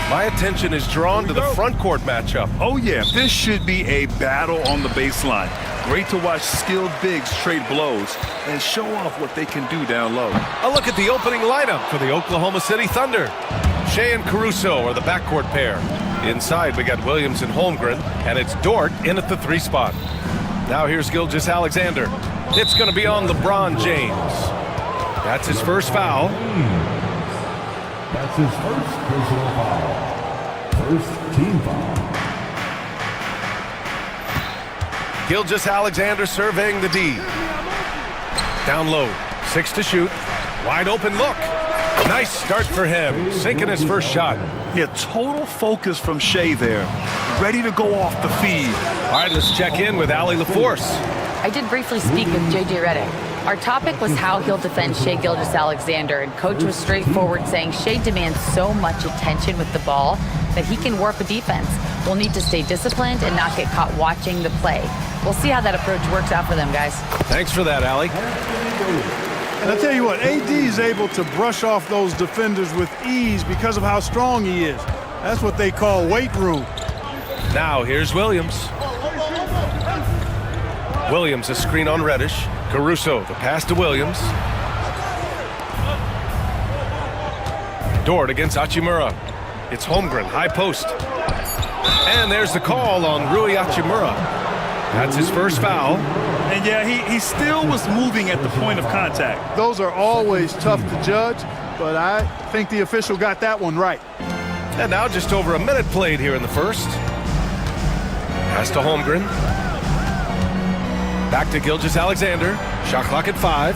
My attention is drawn to the front court matchup. Oh yeah, this should be a battle on the baseline. Great to watch skilled bigs trade blows and show off what they can do down low. A look at the opening lineup for the Oklahoma City Thunder. Shea and Caruso are the backcourt pair. Inside, we got Williams and Holmgren, and it's Dort in at the 3 spot. Now here's Gilgeous-Alexander. It's going to be on LeBron James. That's his first foul. That's his first personal foul. First team foul. Gilgeous-Alexander surveying the D. Down low, 6 to shoot. Wide open look. Nice start for him, sinking his first shot. Yeah, total focus from Shea there. Ready to go off the feed. All right, let's check in with Allie LaForce. I did briefly speak with JJ Redick. Our topic was how he'll defend Shea Gilgeous-Alexander, and Coach was straightforward, saying Shea demands so much attention with the ball that he can work with defense. We'll need to stay disciplined and not get caught watching the play. We'll see how that approach works out for them, guys. Thanks for that, Allie. And I tell you what, AD is able to brush off those defenders with ease because of how strong he is. That's what they call weight room. Now here's Williams. Williams, a screen on Reddish. Caruso, the pass to Williams. Dort against Hachimura. It's Holmgren, high post. And there's the call on Rui Hachimura. That's his first foul. And yeah, he still was moving at the point of contact. Those are always tough to judge, but I think the official got that one right. And now just over a minute played here in the first. Pass to Holmgren. Back to Gilgeous-Alexander. Shot clock at 5.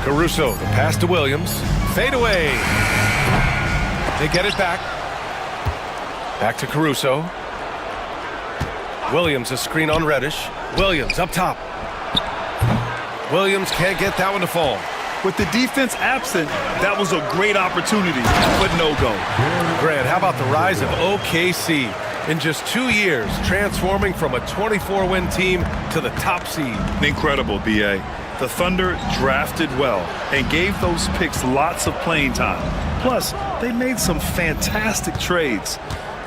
Caruso, the pass to Williams. Fade away. They get it back. Back to Caruso. Williams, a screen on Reddish. Williams up top. Williams can't get that one to fall. With the defense absent, that was a great opportunity, but no go. Grant, how about the rise of OKC? In just 2 years, transforming from a 24-win team to the top seed. Incredible, B.A. The Thunder drafted well and gave those picks lots of playing time. Plus, they made some fantastic trades.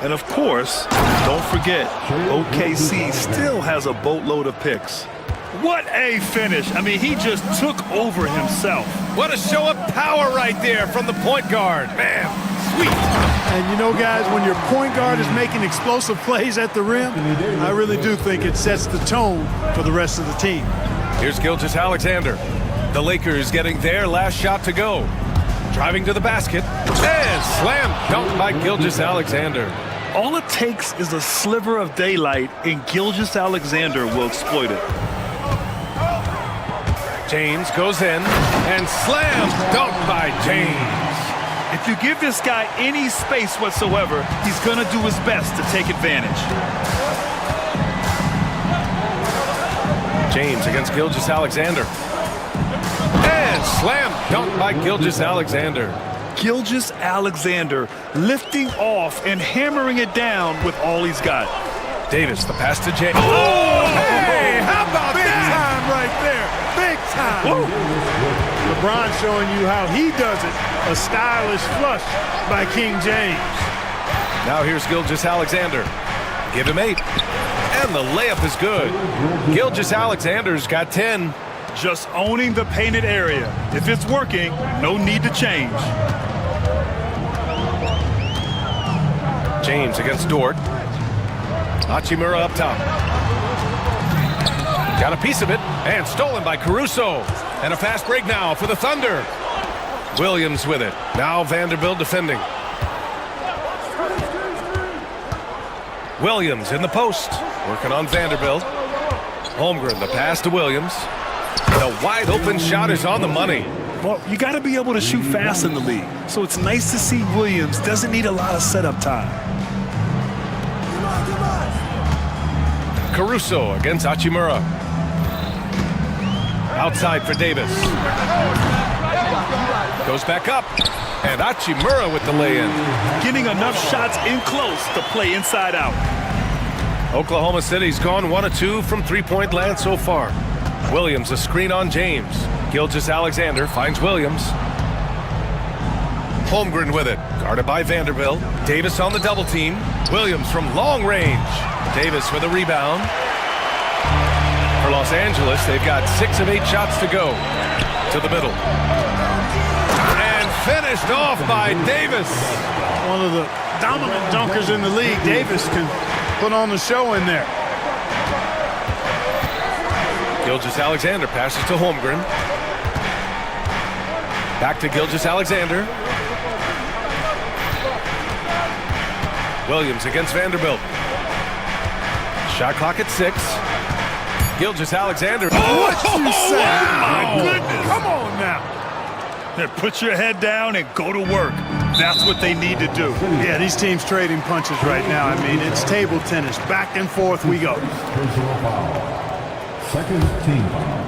And of course, don't forget, OKC still has a boatload of picks. What a finish. I mean, he just took over himself. What a show of power right there from the point guard. Man, sweet. And you know, guys, when your point guard is making explosive plays at the rim, I really do think it sets the tone for the rest of the team. Here's Gilgeous-Alexander. The Lakers getting their last shot to go. Driving to the basket. And slam dunk by Gilgeous-Alexander. All it takes is a sliver of daylight, and Gilgeous-Alexander will exploit it. James goes in and slam dunk by James. If you give this guy any space whatsoever, he's going to do his best to take advantage. James against Gilgeous-Alexander. And slam dunk by Gilgeous-Alexander. Gilgeous-Alexander lifting off and hammering it down with all he's got. Davis, the pass to James. Oh, hey, how about big time right there? Big time. Woo. LeBron showing you how he does it. A stylish flush by King James. Now here's Gilgeous-Alexander. Give him 8. And the layup is good. Gilgeous-Alexander's got 10. Just owning the painted area. If it's working, no need to change. James against Dort. Hachimura up top. Got a piece of it, and stolen by Caruso. And a fast break now for the Thunder. Williams with it. Now Vanderbilt defending. Williams in the post. Working on Vanderbilt. Holmgren, the pass to Williams. The wide open shot is on the money. Well, you got to be able to shoot fast in the league. So it's nice to see Williams doesn't need a lot of setup time. Caruso against Hachimura. Outside for Davis. Goes back up. And Hachimura with the lay-in. Getting enough shots in close to play inside out. Oklahoma City's gone 1 of 2 from three-point land so far. Williams, a screen on James. Gilgeous-Alexander finds Williams. Holmgren with it, guarded by Vanderbilt. Davis on the double team. Williams from long range. Davis with a rebound. For Los Angeles, they've got 6 of 8 shots to go. To the middle. And finished off by Davis. One of the dominant dunkers in the league. Davis can put on the show in there. Gilgeous-Alexander passes to Holmgren. Back to Gilgeous-Alexander. Williams against Vanderbilt. Shot clock at 6. Gilgeous-Alexander. Oh, what you say? Oh, my goodness. Come on now. Here, put your head down and go to work. That's what they need to do. Yeah, these teams trading punches right now. I mean, it's table tennis. Back and forth we go. Personal foul. Second team foul.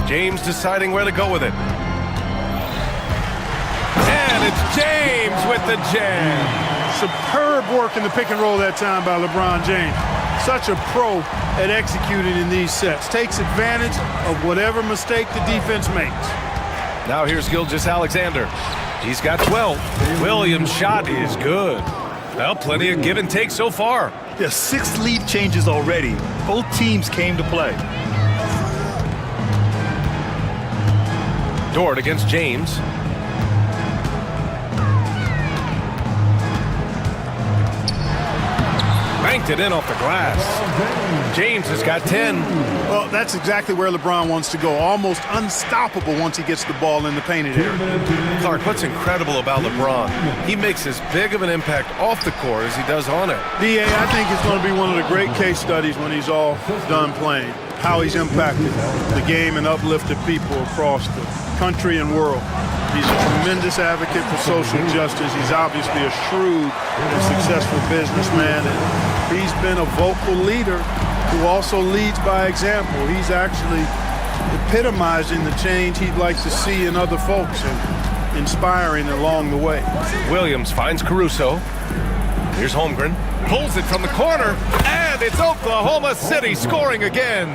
James deciding where to go with it. And it's James with the jam. Superb work in the pick and roll that time by LeBron James. Such a pro at executing in these sets. Takes advantage of whatever mistake the defense makes. Now here's Gilgeous-Alexander. He's got 12. Williams' shot is good. Well, plenty of give and take so far. There's 6 lead changes already. Both teams came to play. Dort against James. Banked it in off the glass. James has got 10. Well, that's exactly where LeBron wants to go. Almost unstoppable once he gets the ball in the painted area. Clark, what's incredible about LeBron? He makes as big of an impact off the court as he does on it. DA, I think it's going to be one of the great case studies when he's all done playing. How he's impacted the game and uplifted people across the country and world. He's a tremendous advocate for social justice. He's obviously a shrewd and successful businessman. And he's been a vocal leader who also leads by example. He's actually epitomizing the change he'd like to see in other folks and inspiring along the way. Williams finds Caruso. Here's Holmgren. Pulls it from the corner. And it's Oklahoma City scoring again.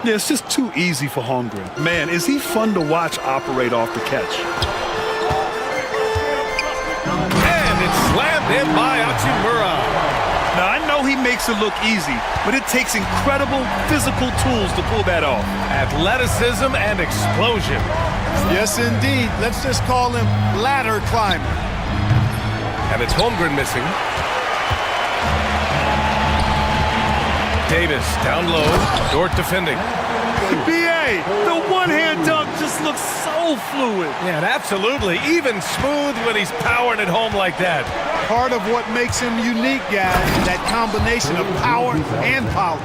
Yeah, it's just too easy for Holmgren. Man, is he fun to watch operate off the catch. And it's slammed in by Hachimura. Now, I know he makes it look easy, but it takes incredible physical tools to pull that off. Athleticism and explosion. Yes, indeed. Let's just call him ladder climber. And it's Holmgren missing. Davis down low. Dort defending. BA, The one-hand dunk just looks so fluid. Yeah, and absolutely. Even smooth when he's powering it home like that. part of what makes him unique, guys, that combination of power and polish.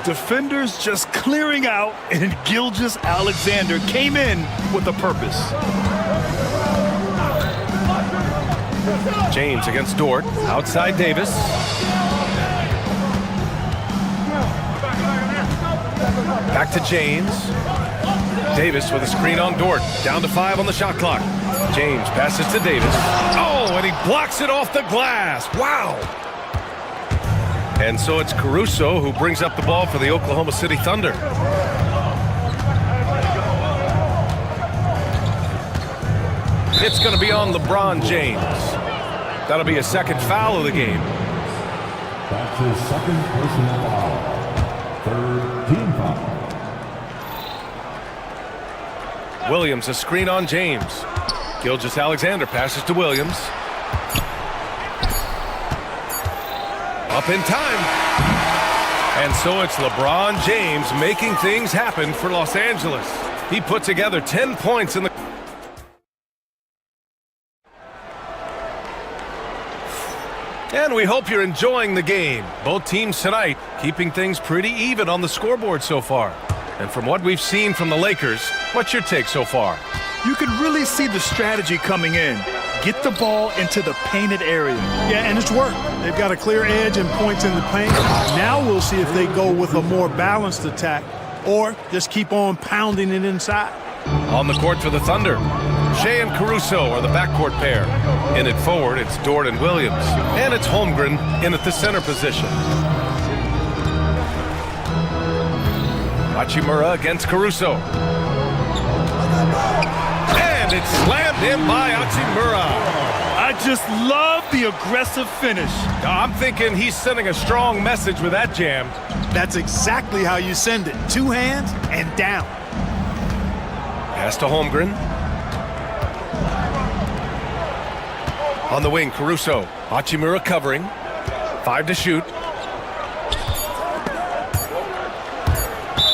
Defenders just clearing out, and Gilgeous-Alexander came in with a purpose. James against Dort. Outside Davis. Back to James. Davis with a screen on Dort. Down to 5 on the shot clock. James passes to Davis. Oh, and he blocks it off the glass. Wow. And so it's Caruso who brings up the ball for the Oklahoma City Thunder. It's going to be on LeBron James. That'll be a second foul of the game. That's his second personal foul. Third team foul. Williams, a screen on James. Gilgeous-Alexander passes to Williams. Up in time. And so it's LeBron James making things happen for Los Angeles. He put together 10 points in the... And we hope you're enjoying the game. Both teams tonight keeping things pretty even on the scoreboard so far. And from what we've seen from the Lakers, what's your take so far? You can really see the strategy coming in. Get the ball into the painted area. Yeah, and it's worked. They've got a clear edge and points in the paint. Now we'll see if they go with a more balanced attack or just keep on pounding it inside. On the court for the Thunder, Shea and Caruso are the backcourt pair. In it forward, it's Dort and Williams. And it's Holmgren in at the center position. Hachimura against Caruso. And it's slammed in by Hachimura. I just love the aggressive finish. I'm thinking he's sending a strong message with that jam. That's exactly how you send it. Two hands and down. Pass to Holmgren. On the wing, Caruso. Hachimura covering. 5 to shoot.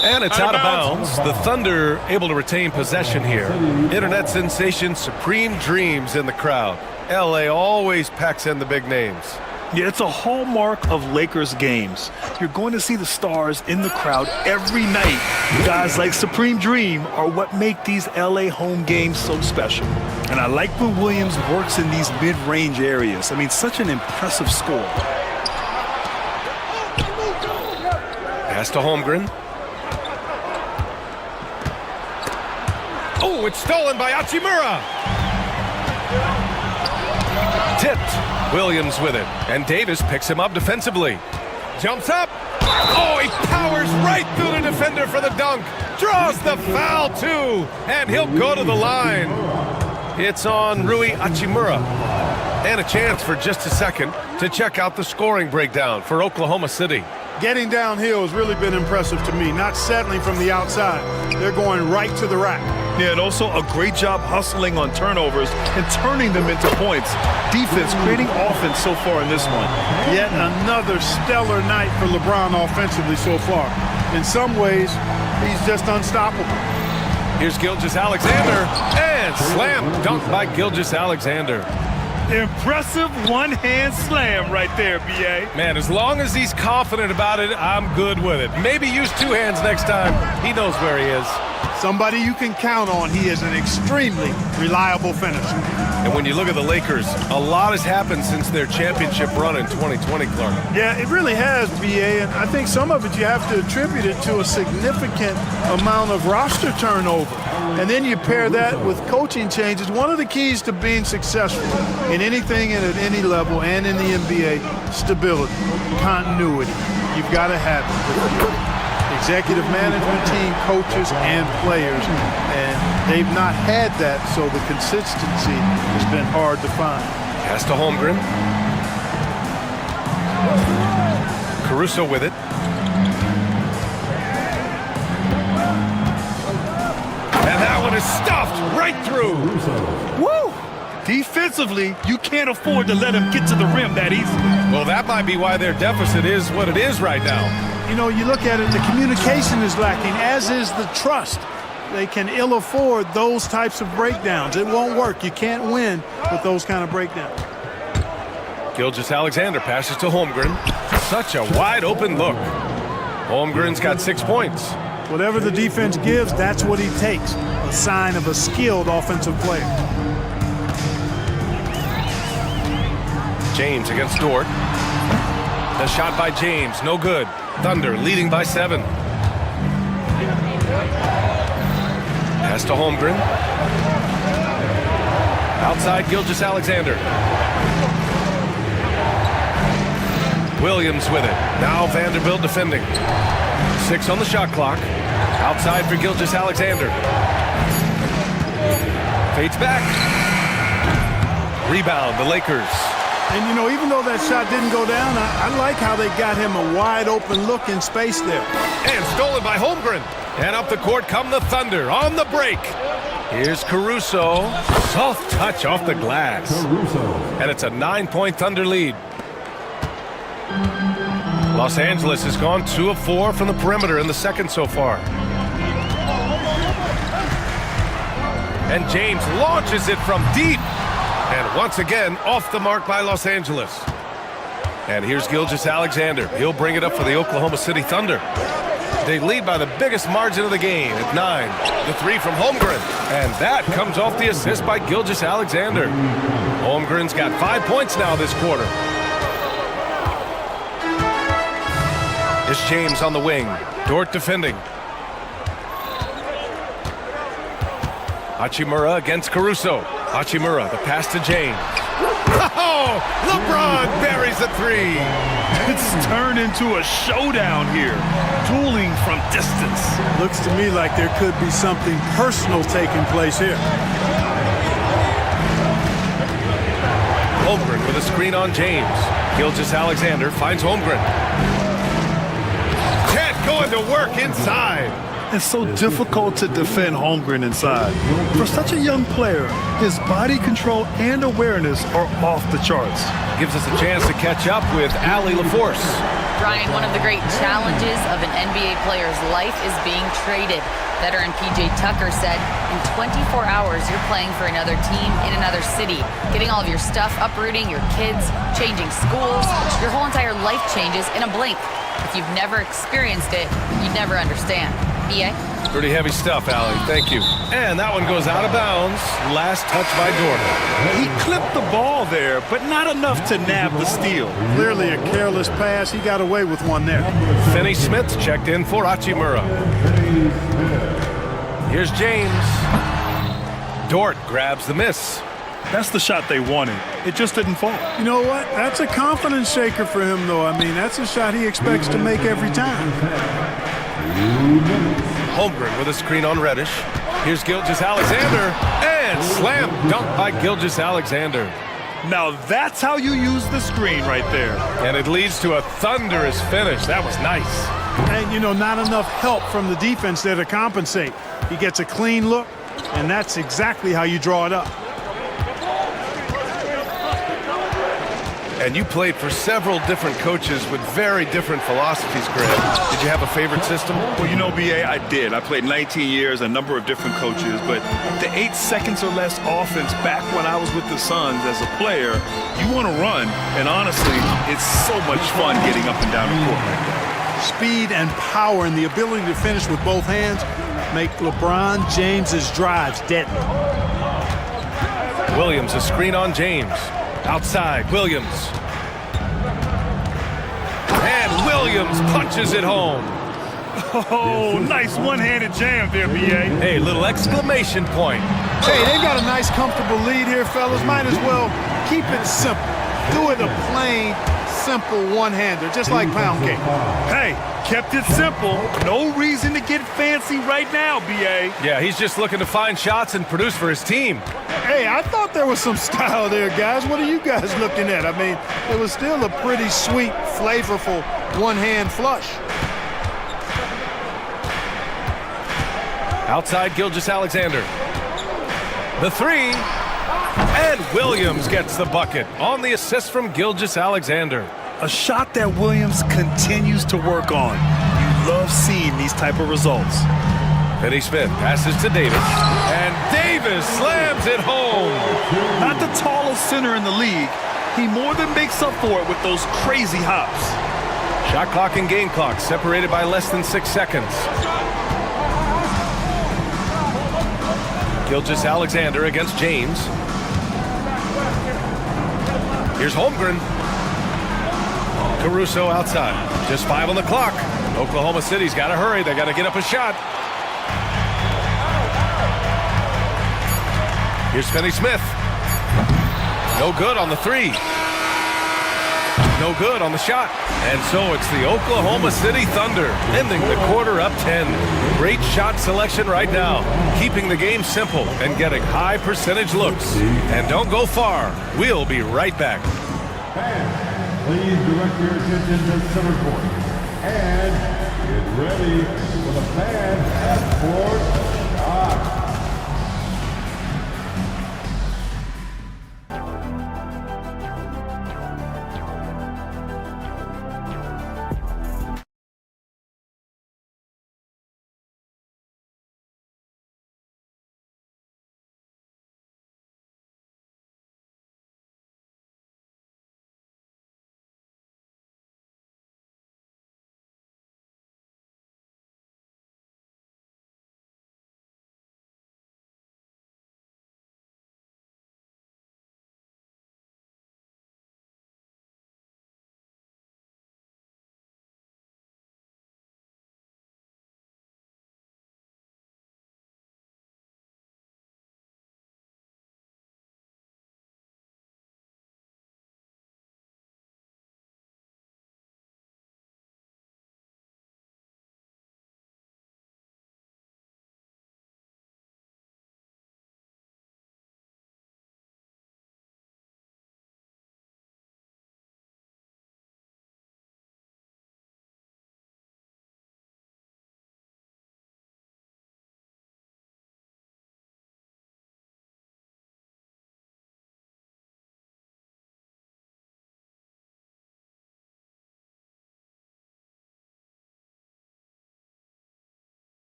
And it's out of bounds. The Thunder able to retain possession here. Internet sensation Supreme Dreams in the crowd. LA always packs in the big names. Yeah, it's a hallmark of Lakers games. You're going to see the stars in the crowd every night. Guys like Supreme Dream are what make these LA home games so special. And I like when Williams works in these mid-range areas. I mean, such an impressive score. Pass to Holmgren. Oh, it's stolen by Hachimura. Tipped. Williams with it. And Davis picks him up defensively. Jumps up. Oh, he powers right through the defender for the dunk. Draws the foul, too. And he'll go to the line. It's on Rui Hachimura. And a chance for just a second to check out the scoring breakdown for Oklahoma City. Getting downhill has really been impressive to me, not settling from the outside. They're going right to the rack. Yeah, and also a great job hustling on turnovers and turning them into points. Defense creating offense so far in this one. Yet another stellar night for LeBron offensively so far. In some ways, he's just unstoppable. Here's Gilgeous-Alexander, and slam dunk by Gilgeous-Alexander. Impressive one-hand slam right there, B.A. Man, as long as he's confident about it, I'm good with it. Maybe use two hands next time. He knows where he is. Somebody you can count on. He is an extremely reliable finisher. And when you look at the Lakers, a lot has happened since their championship run in 2020, Clark. Yeah, it really has, B.A., and I think some of it you have to attribute it to a significant amount of roster turnover. And then you pair that with coaching changes. One of the keys to being successful in anything and at any level and in the NBA, stability, continuity. You've got to have it. Executive management team, coaches, and players. And they've not had that, so the consistency has been hard to find. Pass to Holmgren. Caruso with it. And that one is stuffed right through. Woo! Defensively, you can't afford to let him get to the rim that easily. Well, that might be why their deficit is what it is right now. You know, you look at it, the communication is lacking, as is the trust. They can ill afford those types of breakdowns. It won't work. You can't win with those kind of breakdowns. Gilgeous-Alexander passes to Holmgren. Such a wide open look. Holmgren's got 6 points. Whatever the defense gives, that's what he takes. A sign of a skilled offensive player. James against Dort. The shot by James, no good. Thunder leading by 7. Pass to Holmgren. Outside Gilgeous-Alexander. Williams with it. Now Vanderbilt defending. 6 on the shot clock. Outside for Gilgeous-Alexander. Fades back. Rebound, the Lakers. And, you know, even though that shot didn't go down, I like how they got him a wide open look in space there. And stolen by Holmgren. And up the court come the Thunder on the break. Here's Caruso. Soft touch off the glass. And it's a 9-point Thunder lead. Los Angeles has gone 2 of 4 from the perimeter in the second so far. And James launches it from deep. And once again, off the mark by Los Angeles. And here's Gilgeous-Alexander. He'll bring it up for the Oklahoma City Thunder. They lead by the biggest margin of the game at 9. The 3 from Holmgren. And that comes off the assist by Gilgeous-Alexander. Holmgren's got 5 points now this quarter. It's James on the wing. Dort defending. Hachimura against Caruso. Hachimura, the pass to James. Oh, LeBron buries a three. It's turned into a showdown here, dueling from distance. Looks to me like there could be something personal taking place here. Holmgren with a screen on James. Gilgeous-Alexander finds Holmgren. Ted going to work inside. It's so difficult to defend Holmgren inside. For such a young player, his body control and awareness are off the charts. Gives us a chance to catch up with Allie LaForce. Brian, one of the great challenges of an NBA player's life is being traded. Veteran PJ Tucker said, in 24 hours, you're playing for another team in another city, getting all of your stuff, uprooting your kids, changing schools. Your whole entire life changes in a blink. If you've never experienced it, you'd never understand. EA? Pretty heavy stuff, Allie. Thank you. And that one goes out of bounds. Last touch by Jordan. He clipped the ball there, but not enough to nab the steal. Clearly a careless pass. He got away with one there. Finney Smith checked in for Hachimura. Here's James. Dort grabs the miss. That's the shot they wanted. It just didn't fall. You know what? That's a confidence shaker for him, though. I mean, that's a shot he expects to make every time. Holmgren with a screen on Reddish. Here's Gilgeous-Alexander. And slam dunk by Gilgeous-Alexander. Now that's how you use the screen right there. And it leads to a thunderous finish. That was nice. And, you know, not enough help from the defense there to compensate. He gets a clean look, and that's exactly how you draw it up. And you played for several different coaches with very different philosophies, Greg. Did you have a favorite system? Well, you know, BA, I did. I played 19 years, a number of different coaches, but the 8 seconds or less offense back when I was with the Suns as a player, you want to run, and honestly, it's so much fun getting up and down the court like that. Speed and power and the ability to finish with both hands make LeBron James's drives deadly. Williams, a screen on James. Outside, Williams. And Williams punches it home. Oh, nice one-handed jam there, BA. Hey, little exclamation point. Hey, they got a nice, comfortable lead here, fellas. Might as well keep it simple. Do it a plain, simple one-hander, just like pound cake. Hey, kept it simple. No reason to get fancy right now, BA. Yeah, he's just looking to find shots and produce for his team. Hey, I thought there was some style there, guys. What are you guys looking at? I mean, it was still a pretty sweet, flavorful one-hand flush. Outside, Gilgeous-Alexander. The three. And Williams gets the bucket on the assist from Gilgeous-Alexander. A shot that Williams continues to work on. You love seeing these type of results. Finney Smith passes to Davis. And Davis slams it home. Not the tallest center in the league. He more than makes up for it with those crazy hops. Shot clock and game clock separated by less than 6 seconds. Gilgeous-Alexander against James. Here's Holmgren. Caruso outside. Just 5 on the clock. Oklahoma City's got to hurry. They got to get up a shot. Here's Finney Smith. No good on the three. No good on the shot. And so it's the Oklahoma City Thunder ending the quarter up 10. Great shot selection right now. Keeping the game simple and getting high percentage looks. And don't go far. We'll be right back. Please direct your attention to center court. And get ready for the fan sports shot.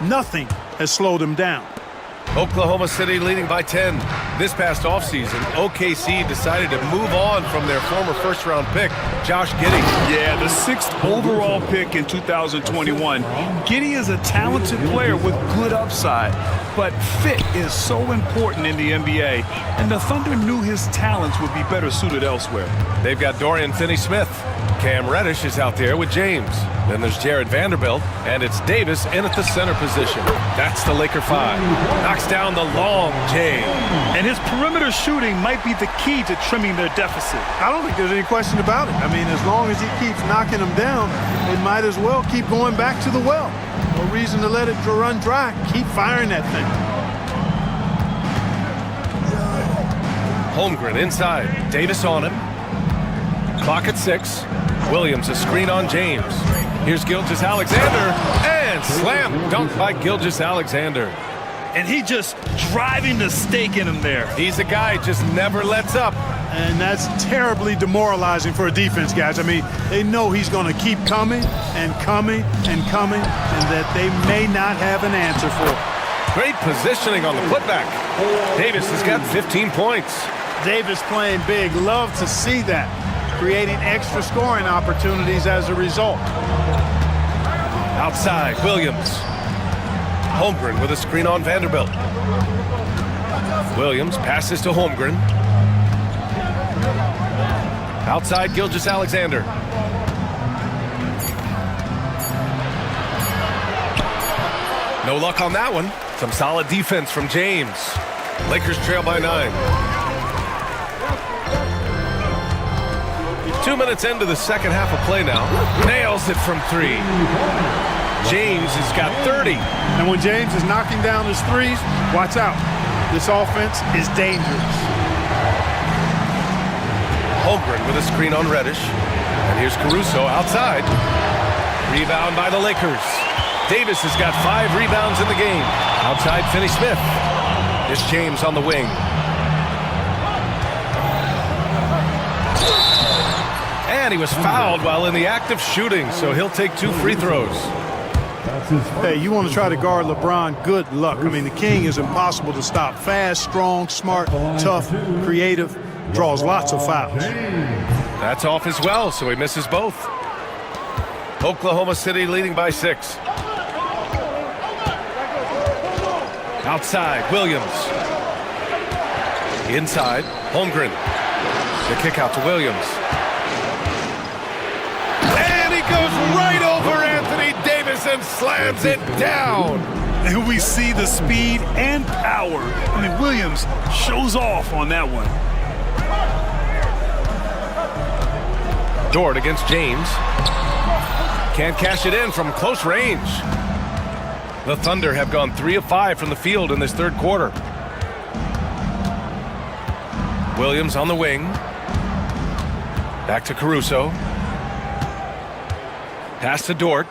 Nothing has slowed him down. Oklahoma City leading by 10. This past offseason, OKC decided to move on from their former first-round pick, Josh Giddey. Yeah, the 6th overall pick in 2021. Giddey is a talented player with good upside, but fit is so important in the NBA, and the Thunder knew his talents would be better suited elsewhere. They've got Dorian Finney-Smith. Cam Reddish is out there with James. Then there's Jared Vanderbilt, and it's Davis in at the center position. That's the Laker 5. Knocks down the long J. And his perimeter shooting might be the key to trimming their deficit. I don't think there's any question about it. I mean, as long as he keeps knocking them down, they might as well keep going back to the well. No reason to let it run dry. Keep firing that thing. Holmgren inside. Davis on him. Clock at 6. Williams a screen on James. Here's Gilgeous-Alexander, and slam dunk by Gilgeous-Alexander. And he just driving the stake in him there. He's a guy who just never lets up. And that's terribly demoralizing for a defense, guys. I mean, they know he's going to keep coming and coming and coming, and that they may not have an answer for it. Great positioning on the putback. Davis has got 15 points. Davis playing big. Love to see that. Creating extra scoring opportunities as a result. Outside, Williams. Holmgren with a screen on Vanderbilt. Williams passes to Holmgren. Outside, Gilgeous-Alexander. No luck on that one. Some solid defense from James. Lakers trail by 9. 2 minutes into the second half of play now. Nails it from 3. James has got 30. And when James is knocking down his threes, watch out. This offense is dangerous. Holmgren with a screen on Reddish. And here's Caruso outside. Rebound by the Lakers. Davis has got 5 rebounds in the game. Outside Finney-Smith. Here's James on the wing. And he was fouled while in the act of shooting, so he'll take 2 free throws. Hey, you want to try to guard LeBron, good luck. I mean, the king is impossible to stop. Fast, strong, smart, tough, creative, draws lots of fouls. That's off as well, so he misses both. Oklahoma City leading by 6. Outside, Williams. Inside, Holmgren. The kick out to Williams. And he goes right over Anthony Davis and slams it down. And we see the speed and power. I mean, Williams shows off on that one. Dort against James. Can't cash it in from close range. The Thunder have gone 3 of 5 from the field in this third quarter. Williams on the wing. Back to Caruso. Pass to Dort.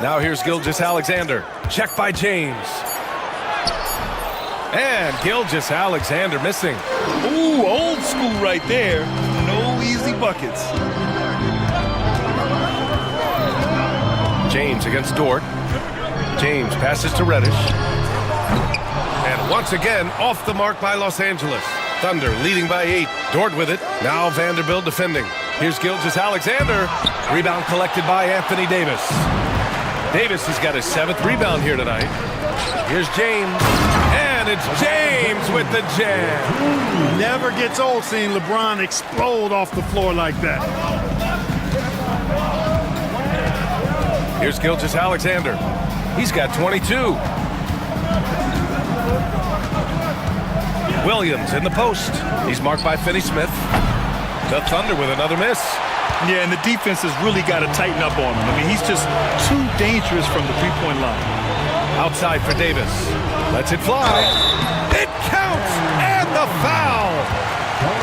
Now here's Gilgeous-Alexander. Check by James. And Gilgeous-Alexander missing. Ooh, old school right there. No easy buckets. James against Dort. James passes to Reddish. And once again, off the mark by Los Angeles. Thunder leading by 8. Dort with it. Now Vanderbilt defending. Here's Gilgeous-Alexander. Rebound collected by Anthony Davis. Davis has got his 7th rebound here tonight. Here's James. And it's James with the jam. Never gets old seeing LeBron explode off the floor like that. Here's Gilgeous-Alexander. He's got 22. Williams in the post. He's marked by Finney-Smith. The Thunder with another miss. Yeah, and the defense has really got to tighten up on him. I mean, he's just too dangerous from the three-point line. Outside for Davis. Lets it fly. It counts! And the foul!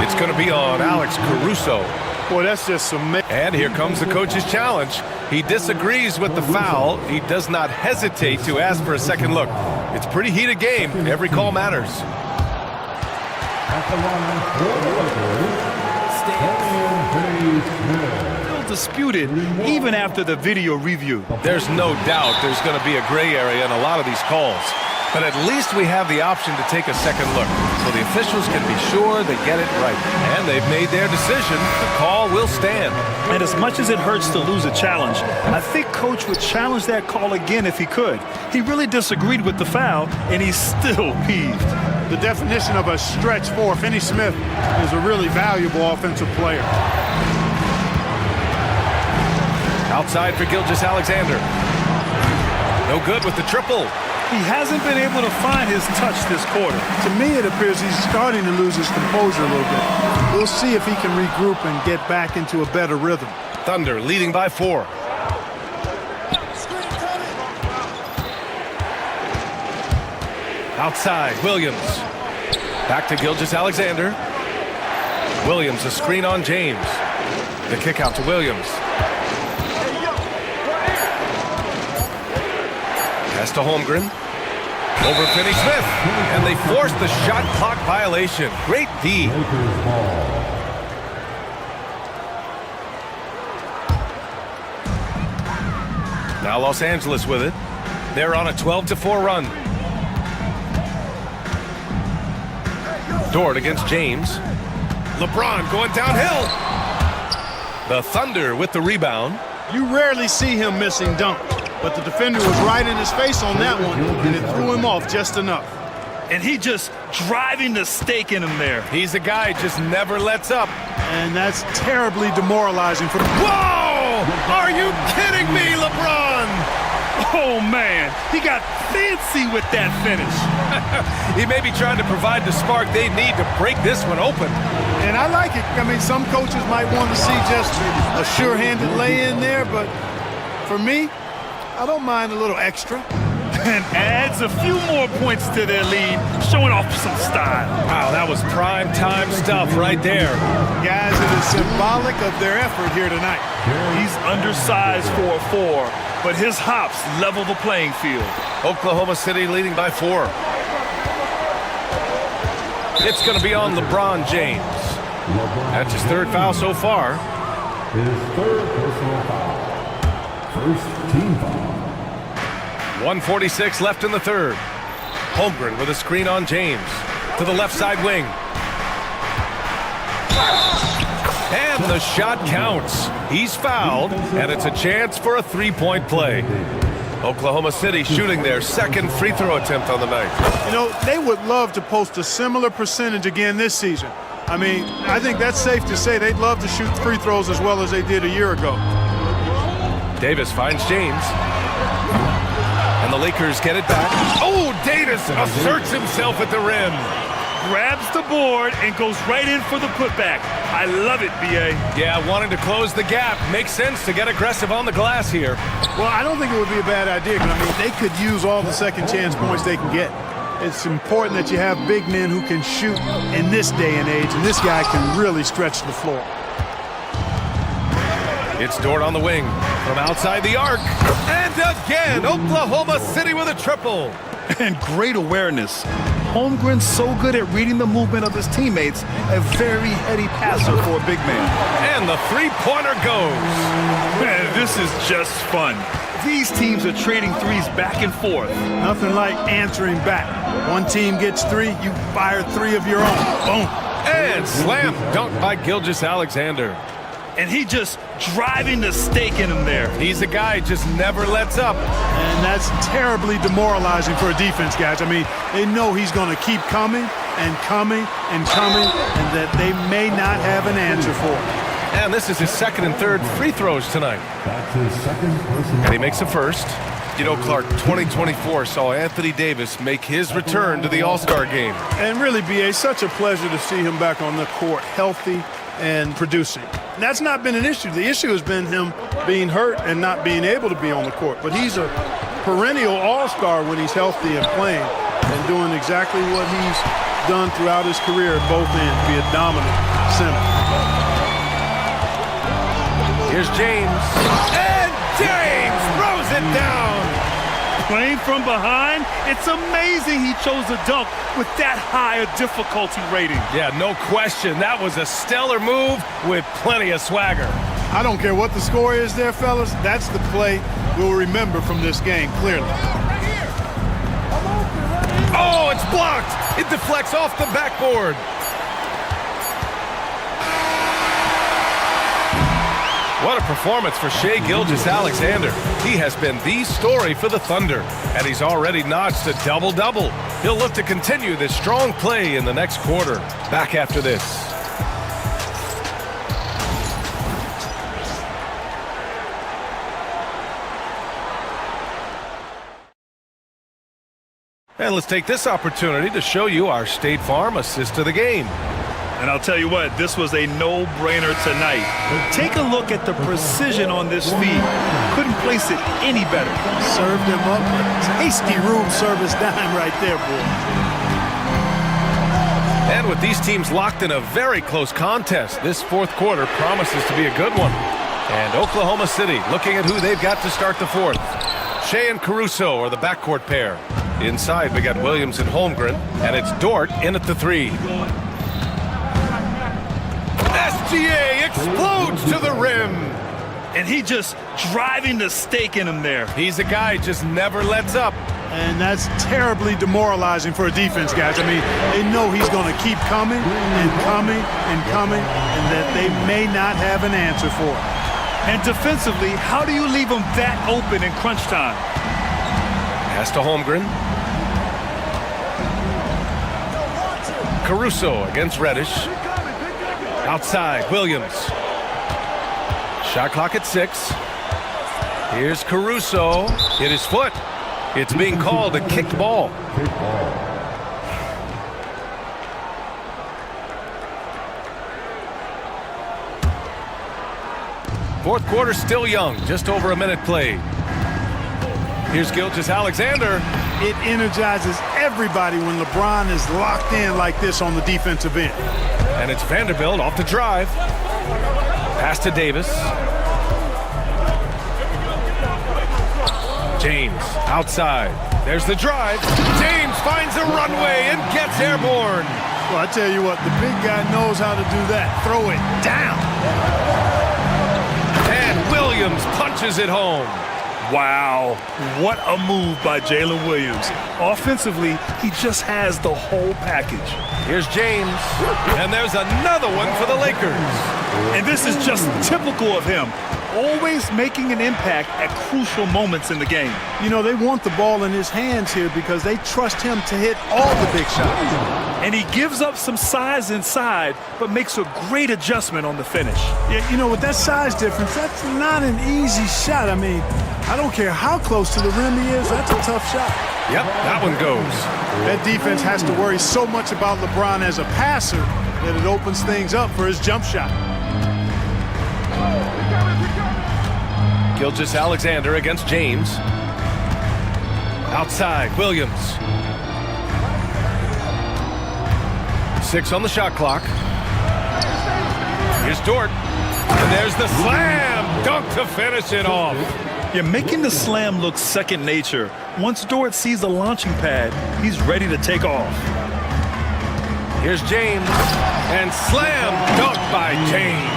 It's going to be on Alex Caruso. Boy, that's just some... And here comes the coach's challenge. He disagrees with the foul. He does not hesitate to ask for a second look. It's a pretty heated game. Every call matters. At the line for the Lakers, Dorian Finney-Smith. disputed even after the video review. There's no doubt there's going to be a gray area in a lot of these calls. But at least we have the option to take a second look, so the officials can be sure they get it right. And they've made their decision. The call will stand. And as much as it hurts to lose a challenge, I think Coach would challenge that call again if he could. He really disagreed with the foul, and he's still peeved. The definition of a stretch four, Finney Smith is a really valuable offensive player. Outside for Gilgeous-Alexander. No good with the triple. He hasn't been able to find his touch this quarter. To me, it appears he's starting to lose his composure a little bit. We'll see if he can regroup and get back into a better rhythm. Thunder leading by 4. Outside, Williams. Back to Gilgeous-Alexander. Williams, a screen on James. The kick out to Williams. Pass to Holmgren. Over Finney Smith. And they force the shot clock violation. Great D. Now Los Angeles with it. They're on a 12-4 run. Dort against James. LeBron going downhill. The Thunder with the rebound. You rarely see him missing dunk, but the defender was right in his face on that one, and it threw him off just enough. And he just driving the stake in him there. He's a guy just never lets up. And that's terribly demoralizing for the... Whoa! Are you kidding me, LeBron? Oh, man. He got fancy with that finish. He may be trying to provide the spark they need to break this one open. And I like it. I mean, some coaches might want to see just a sure-handed lay-in there, but for me, I don't mind a little extra. And adds a few more points to their lead, showing off some style. Wow, that was prime time stuff right there. Guys, it is symbolic of their effort here tonight. He's undersized for a 4, but his hops level the playing field. Oklahoma City leading by 4. It's going to be on LeBron James. That's his third foul so far. His third personal foul. First team foul. 1:46 left in the third. Holmgren with a screen on James. To the left side wing. And the shot counts. He's fouled, and it's a chance for a three-point play. Oklahoma City shooting their second free throw attempt on the night. You know, they would love to post a similar percentage again this season. I mean, I think that's safe to say they'd love to shoot free throws as well as they did a year ago. Davis finds James. And the Lakers get it back. Oh, Davis asserts himself at the rim. Grabs the board and goes right in for the putback. I love it, B.A. Yeah, wanting to close the gap. Makes sense to get aggressive on the glass here. Well, I don't think it would be a bad idea. I mean, they could use all the second chance points they can get. It's important that you have big men who can shoot in this day and age, and this guy can really stretch the floor. It's Dort on the wing from outside the arc. And again, Oklahoma City with a triple. And great awareness. Holmgren's so good at reading the movement of his teammates, a very heady passer for a big man. And the three-pointer goes. Man, this is just fun. These teams are trading threes back and forth. Nothing like answering back. One team gets 3, you fire 3 of your own. Boom. And slam dunk by Gilgeous-Alexander. And he just driving the stake in him there. He's a guy just never lets up. And that's terribly demoralizing for a defense, guys. I mean, they know he's going to keep coming and coming and coming, and that they may not have an answer for it. And this is his second and third free throws tonight. That's his second personal. And he makes the first. You know, Clark, 2024 saw Anthony Davis make his return to the All-Star game. And really, B.A., such a pleasure to see him back on the court, healthy and producing. And that's not been an issue. The issue has been him being hurt and not being able to be on the court. But he's a perennial all-star when he's healthy and playing and doing exactly what he's done throughout his career at both ends, be a dominant center. Here's James. And James throws it down. Playing from behind, it's amazing he chose a dunk with that higher difficulty rating. Yeah, no question. That was a stellar move with plenty of swagger. I don't care what the score is there, fellas. That's the play we'll remember from this game, clearly. Oh, it's blocked. It deflects off the backboard. What a performance for Shai Gilgeous-Alexander. He has been the story for the Thunder, and he's already notched a double-double. He'll look to continue this strong play in the next quarter. Back after this. And let's take this opportunity to show you our State Farm assist to the game. And I'll tell you what, this was a no-brainer tonight. Take a look at the precision on this feed. Couldn't place it any better. Served him up a tasty room service dime right there, boy. And with these teams locked in a very close contest, this fourth quarter promises to be a good one. And Oklahoma City looking at who they've got to start the fourth. Shai and Caruso are the backcourt pair. Inside, we got Williams and Holmgren, and it's Dort in at the three. SGA explodes to the rim. And he just driving the stake in him there. He's a guy just never lets up. And that's terribly demoralizing for a defense, guys. I mean, they know he's going to keep coming and coming and coming, and that they may not have an answer for it. And defensively, how do you leave him that open in crunch time? Pass to Holmgren. Caruso against Reddish. Outside, Williams. Shot clock at 6. Here's Caruso. Hit his foot. It's being called a kicked ball. Fourth quarter still young, just over a minute played. Here's Gilgeous-Alexander. It energizes everybody when LeBron is locked in like this on the defensive end. And it's Vanderbilt off the drive. Pass to Davis. James outside. There's the drive. James finds a runway and gets airborne. Well, I tell you what, the big guy knows how to do that. Throw it down. And Williams punches it home. Wow, what a move by Jalen Williams. Offensively, he just has the whole package. Here's James, and there's another one for the Lakers. And this is just typical of him, always making an impact at crucial moments in the game. You know, they want the ball in his hands here because they trust him to hit all the big shots. And he gives up some size inside, but makes a great adjustment on the finish. Yeah, you know, with that size difference, that's not an easy shot. I mean, I don't care how close to the rim he is, that's a tough shot. Yep, that one goes. That defense has to worry so much about LeBron as a passer that it opens things up for his jump shot. Gilgeous-Alexander against James. Outside, Williams. 6 on the shot clock. Here's Dort. And there's the slam dunk to finish it off. You're making the slam look second nature. Once Dort sees the launching pad, he's ready to take off. Here's James. And slam dunk by James.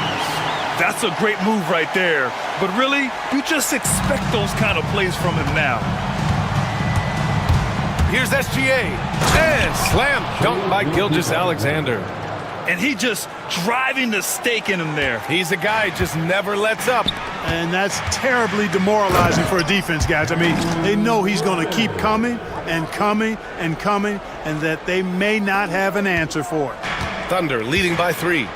That's a great move right there. But really, you just expect those kind of plays from him now. Here's SGA. And slam dunk by Gilgeous-Alexander. And he just driving the stake in him there. He's a guy just never lets up. And that's terribly demoralizing for a defense, guys. I mean, they know he's going to keep coming and coming and coming, and that they may not have an answer for it. Thunder leading by 3.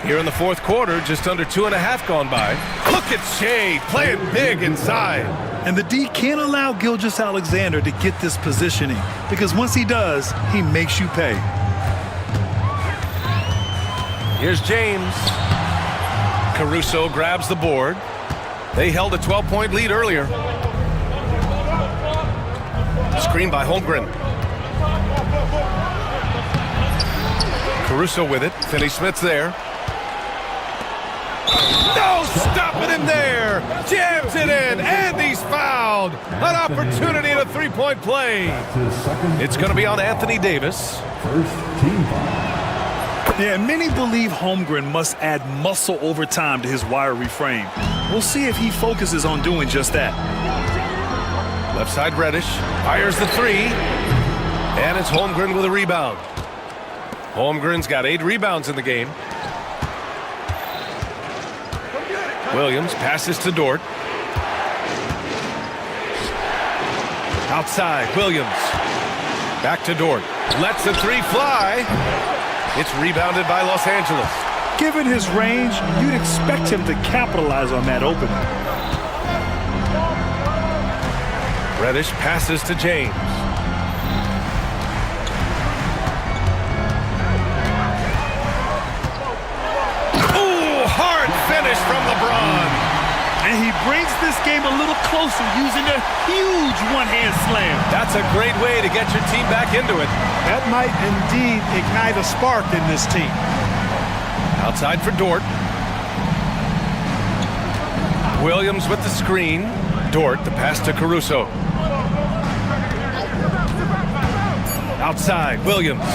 Here in the fourth quarter, just under 2.5 gone by. Look at Shai playing big inside. And the D can't allow Gilgeous-Alexander to get this positioning, because once he does, he makes you pay. Here's James. Caruso grabs the board. They held a 12-point lead earlier. Screen by Holmgren. Caruso with it. Finney-Smith's there. No stopping him there. Jams it in, and he's fouled. An opportunity at a three-point play. It's going to be on Anthony Davis. First team foul. Yeah, many believe Holmgren must add muscle over time to his wiry frame. We'll see if he focuses on doing just that. Left side Reddish fires the three, and it's Holmgren with a rebound. Holmgren's got 8 rebounds in the game. Williams passes to Dort. Outside, Williams. Back to Dort. Lets the three fly. It's rebounded by Los Angeles. Given his range, you'd expect him to capitalize on that opening. Reddish passes to James. Ooh, hard finish from LeBron. And he brings this game a little closer using a huge one-hand slam. That's a great way to get your team back into it. That might indeed ignite a spark in this team. Outside for Dort. Williams with the screen. Dort, the pass to Caruso. Outside, Williams.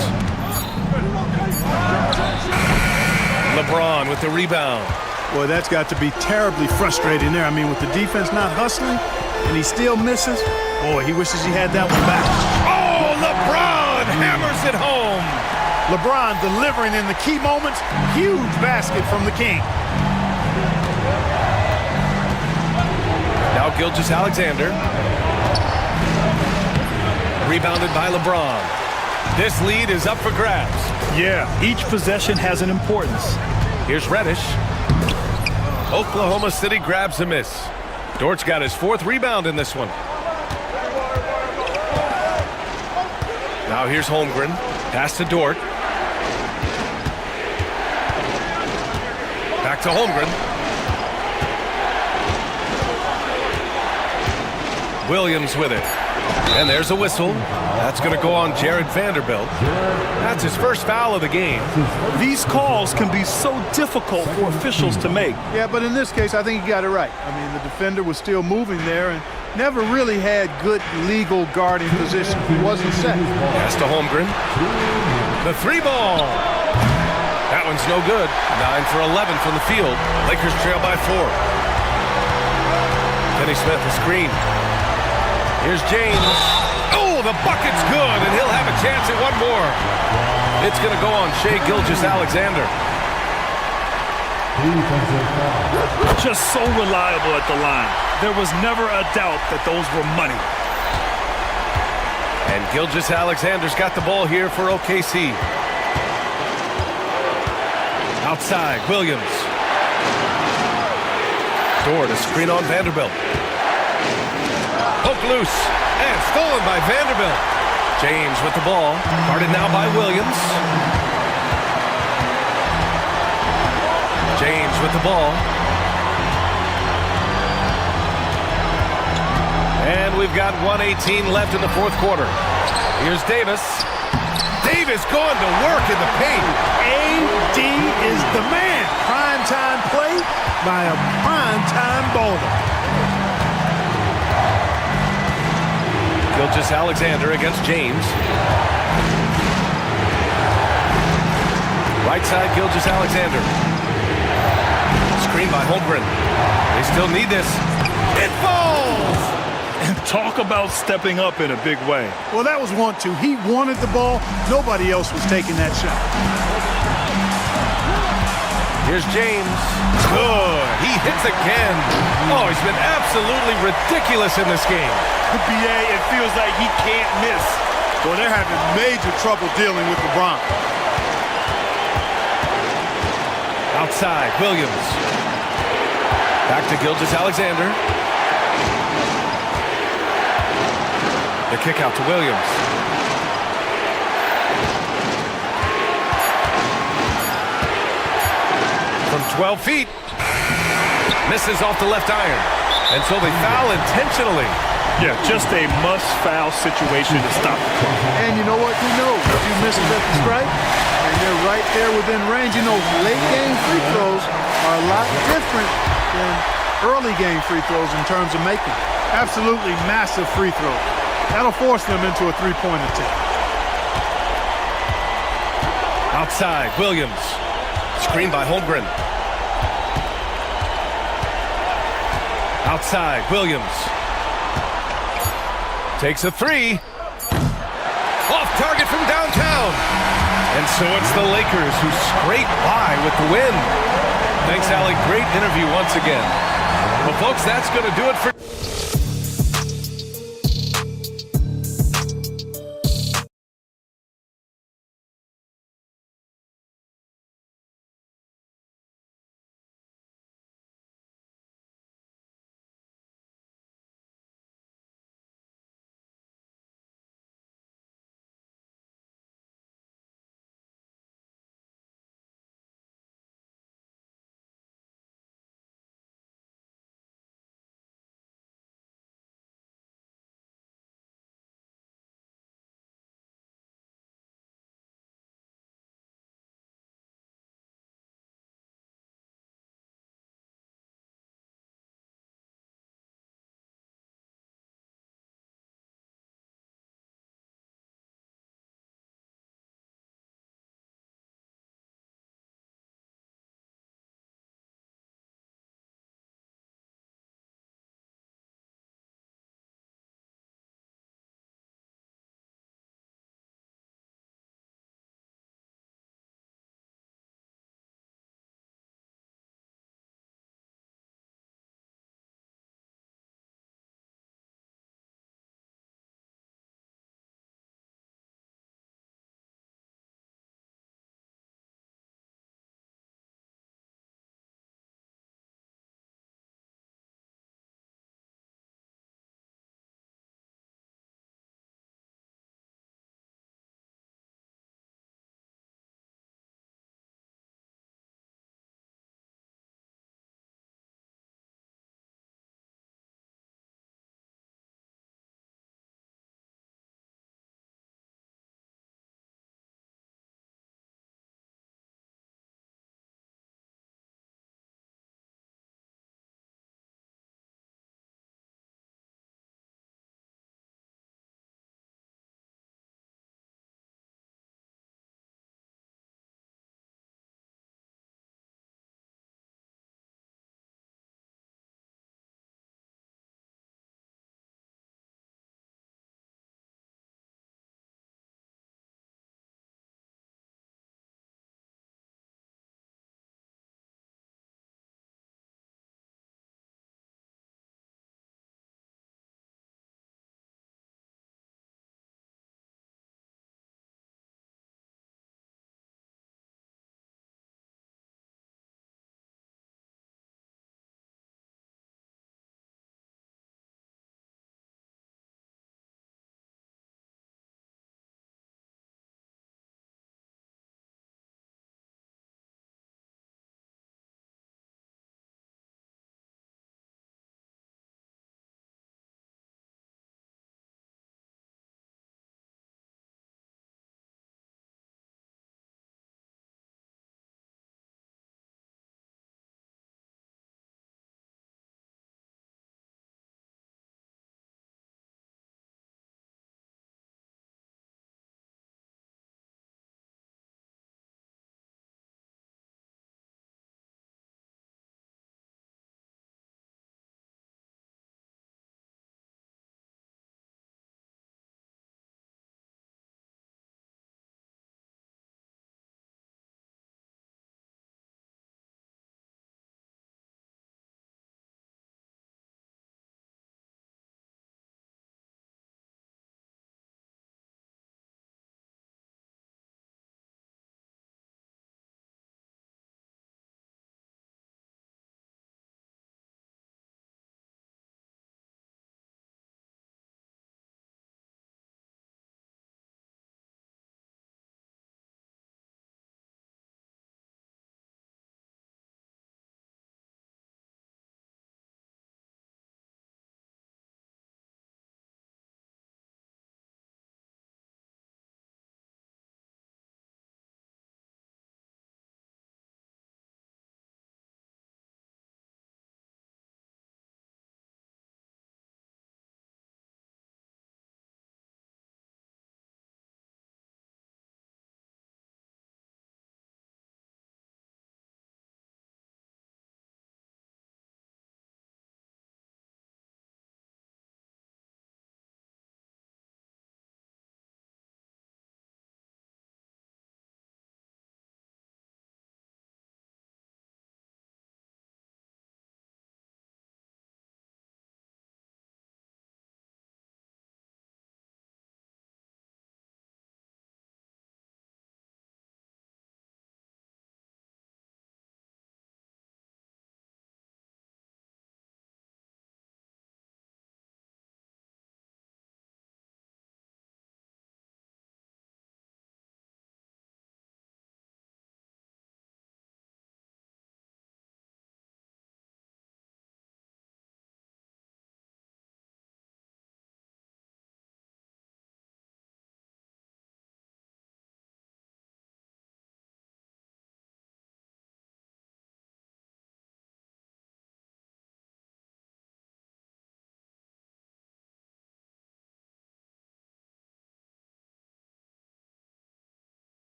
LeBron with the rebound. Boy, that's got to be terribly frustrating there. I mean, with the defense not hustling and he still misses, boy, he wishes he had that one back. Oh, LeBron hammers it home. LeBron delivering in the key moments. Huge basket from the King. Now Gilgeous-Alexander. Rebounded by LeBron. This lead is up for grabs. Yeah, each possession has an importance. Here's Reddish. Oklahoma City grabs a miss. Dort's got his 4th rebound in this one. Now here's Holmgren. Pass to Dort. Back to Holmgren. Williams with it. And there's a whistle. That's going to go on Jared Vanderbilt. That's his first foul of the game. These calls can be so difficult for officials to make. Yeah, but in this case, I think he got it right. I mean, the defender was still moving there and never really had good legal guarding position. He wasn't set. Pass to Holmgren. The 3 ball. That one's no good. 9 for 11 from the field. Lakers trail by 4. Kenny Smith, the screen. Here's James. Oh, the bucket's good, and he'll have a chance at one more. It's going to go on Shai Gilgeous-Alexander. Just so reliable at the line. There was never a doubt that those were money. And Gilgeous-Alexander's got the ball here for OKC. Outside, Williams. Dort, a screen on Vanderbilt. Poke loose, and stolen by Vanderbilt. James with the ball, guarded now by Williams. James with the ball. And we've got 1:18 left in the 4th quarter. Here's Davis. Davis going to work in the paint. AD is the man. Primetime play by a primetime bowler. Gilgeous-Alexander against James. Right side, Gilgeous-Alexander. Screen by Holmgren. They still need this. It falls! And talk about stepping up in a big way. Well, that was 1-2. He wanted the ball. Nobody else was taking that shot. Here's James. Good. He hits again. Oh, he's been absolutely ridiculous in this game. BA, it feels like he can't miss. Well, they're having major trouble dealing with LeBron. Outside, Williams. Back to Gilgeous-Alexander. The kick out to Williams. From 12 feet. Misses off the left iron. And so they foul intentionally. Yeah, just a must-foul situation to stop the clock. And you know what? Who knows? A few misses at the strike, and they're right there within range. You know, late-game free throws are a lot different than early-game free throws in terms of making. Absolutely massive free throws. That'll force them into a three-point attempt. Outside, Williams. Screen by Holmgren. Outside, Williams. Takes a three. Off target from downtown. And so it's the Lakers who scrape by with the win. Thanks, Allie. Great interview once again. Well, folks, that's going to do it for...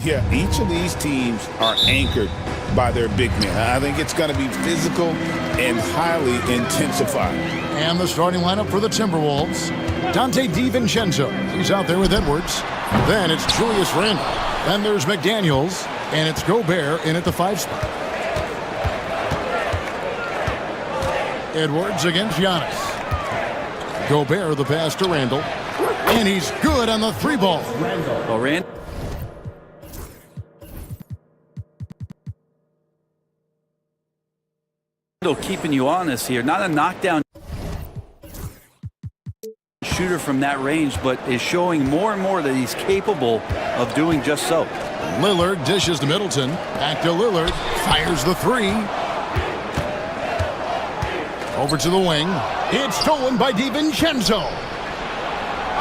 Yeah, each of these teams are anchored by their big men. I think it's going to be physical and highly intensified. And the starting lineup for the Timberwolves. Dante DiVincenzo, he's out there with Edwards. Then it's Julius Randle. Then there's McDaniels. And it's Gobert in at the 5 spot. Edwards against Giannis. Gobert the pass to Randle. And he's good on the 3 ball. Well, Randle keeping you honest here. Not a knockdown shooter from that range, but is showing more and more that he's capable of doing just so. Lillard dishes to Middleton. Back to Lillard. Fires the 3. Over to the wing. It's stolen by DiVincenzo.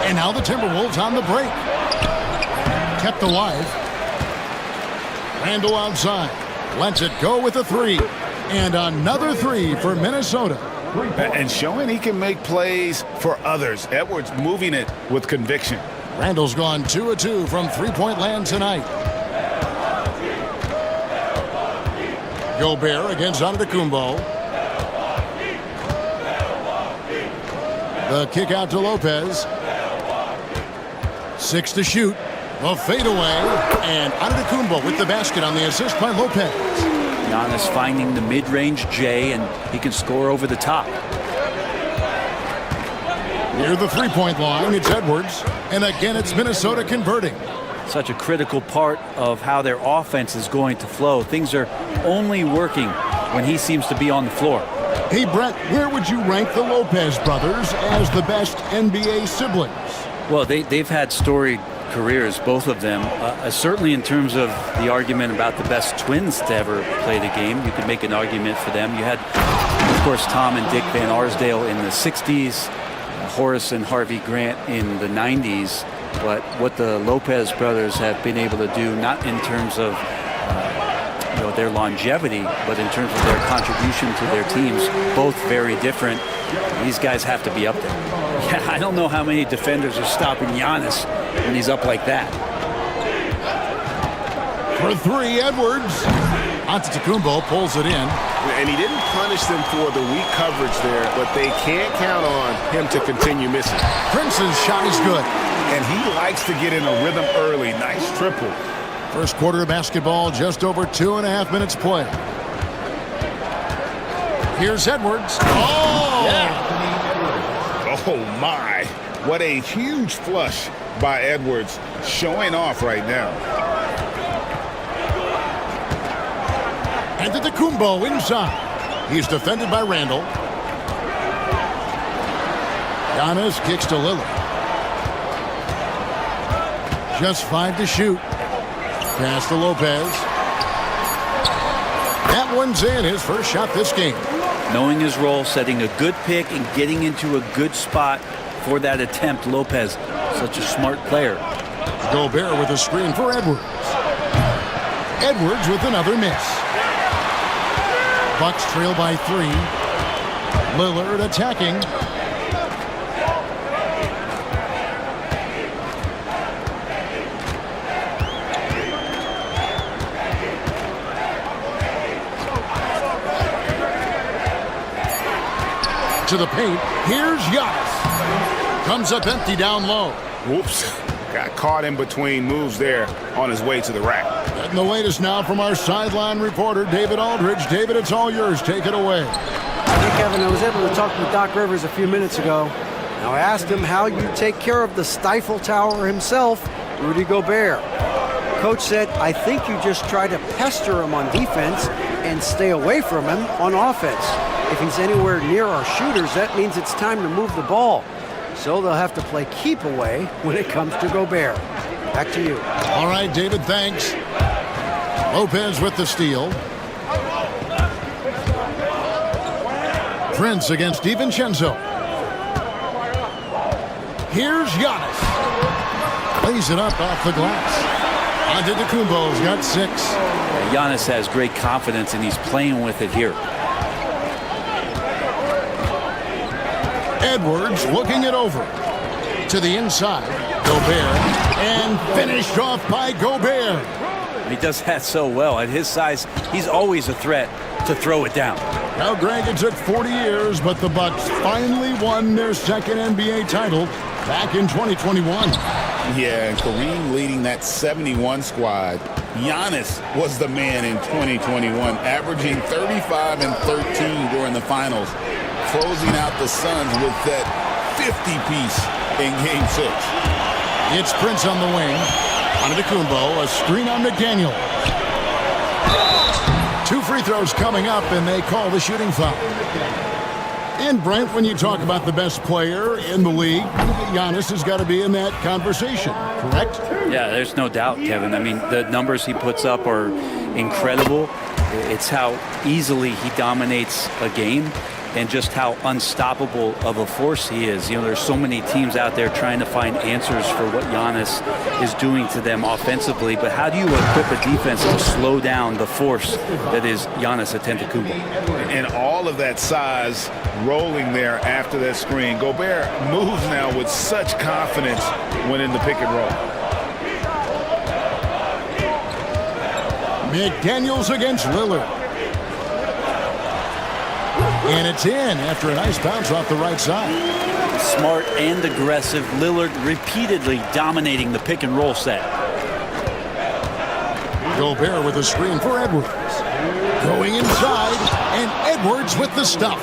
And now the Timberwolves on the break. Kept alive. Randle outside. Lets it go with a 3. And another 3 for Minnesota. And showing he can make plays for others. Edwards moving it with conviction. Randle's gone 2 of 2 from 3-point land tonight. Gobert against Antetokounmpo. The kick out to Lopez. 6 to shoot. The fadeaway. And Antetokounmpo with the basket on the assist by Lopez. Giannis finding the mid-range J, and he can score over the top. Near the 3-point line, it's Edwards. And again, it's Minnesota converting. Such a critical part of how their offense is going to flow. Things are only working when he seems to be on the floor. Hey, Brett, where would you rank the Lopez brothers as the best NBA siblings? Well, they've had storied careers, both of them. Certainly in terms of the argument about the best twins to ever play the game, you could make an argument for them. You had, of course, Tom and Dick Van Arsdale in the 60s, Horace and Harvey Grant in the 90s. But what the Lopez brothers have been able to do, not in terms of their longevity, but in terms of their contribution to their teams, both very different. These guys have to be up there. Yeah, I don't know how many defenders are stopping Giannis when he's up like that. For 3, Edwards. Antetokounmpo pulls it in. And he didn't punish them for the weak coverage there, but they can't count on him to continue missing. Prince's shot is good. And he likes to get in a rhythm early. Nice triple. First quarter of basketball, just over 2.5 minutes play. Here's Edwards. Oh! Yeah. Oh, my. What a huge flush by Edwards, showing off right now. Antetokounmpo inside. He's defended by Randle. Giannis kicks to Lillard. Just 5 to shoot. Pass to Lopez. That one's in, his first shot this game. Knowing his role, setting a good pick, and getting into a good spot for that attempt. Lopez, such a smart player. Gobert with a screen for Edwards. Edwards with another miss. Bucks trail by 3. Lillard attacking. To the paint. Here's Giannis. Comes up empty down low. Whoops. Got caught in between moves there on his way to the rack. And the latest now from our sideline reporter, David Aldridge. David, it's all yours. Take it away. Hey, Kevin, I was able to talk with Doc Rivers a few minutes ago. Now, I asked him how you take care of the Stifle Tower himself, Rudy Gobert. Coach said, I think you just try to pester him on defense and stay away from him on offense. If he's anywhere near our shooters, that means it's time to move the ball. So they'll have to play keep away when it comes to Gobert. Back to you. All right, David, thanks. Lopez with the steal. Prince against DiVincenzo. Here's Giannis. Plays it up off the glass. Antetokounmpo's got 6. Giannis has great confidence, and he's playing with it here. Edwards looking it over. To the inside. Gobert And finished off by Gobert. He does that so well. At his size, he's always a threat to throw it down. Now, Greg, it took 40 years, but the Bucks finally won their second NBA title back in 2021. Yeah, and Kareem leading that 71 squad. Giannis was the man in 2021, averaging 35 and 13 during the finals, closing out the Suns with that 50-piece in Game 6. It's Prince on the wing. Antetokounmpo, a screen on McDaniel. 2 free throws coming up, and they call the shooting foul. And Brent, when you talk about the best player in the league, Giannis has got to be in that conversation, correct? Yeah, there's no doubt, Kevin. I mean, the numbers he puts up are incredible. It's how easily he dominates a game and just how unstoppable of a force he is. You know, there's so many teams out there trying to find answers for what Giannis is doing to them offensively, but how do you equip a defense to slow down the force that is Giannis Antetokounmpo? And all of that size rolling there after that screen. Gobert moves now with such confidence when in the pick and roll. McDaniels against Lillard. And it's in after a nice bounce off the right side. Smart and aggressive. Lillard repeatedly dominating the pick and roll set. Gobert with a screen for Edwards. Going inside, and Edwards with the stuff.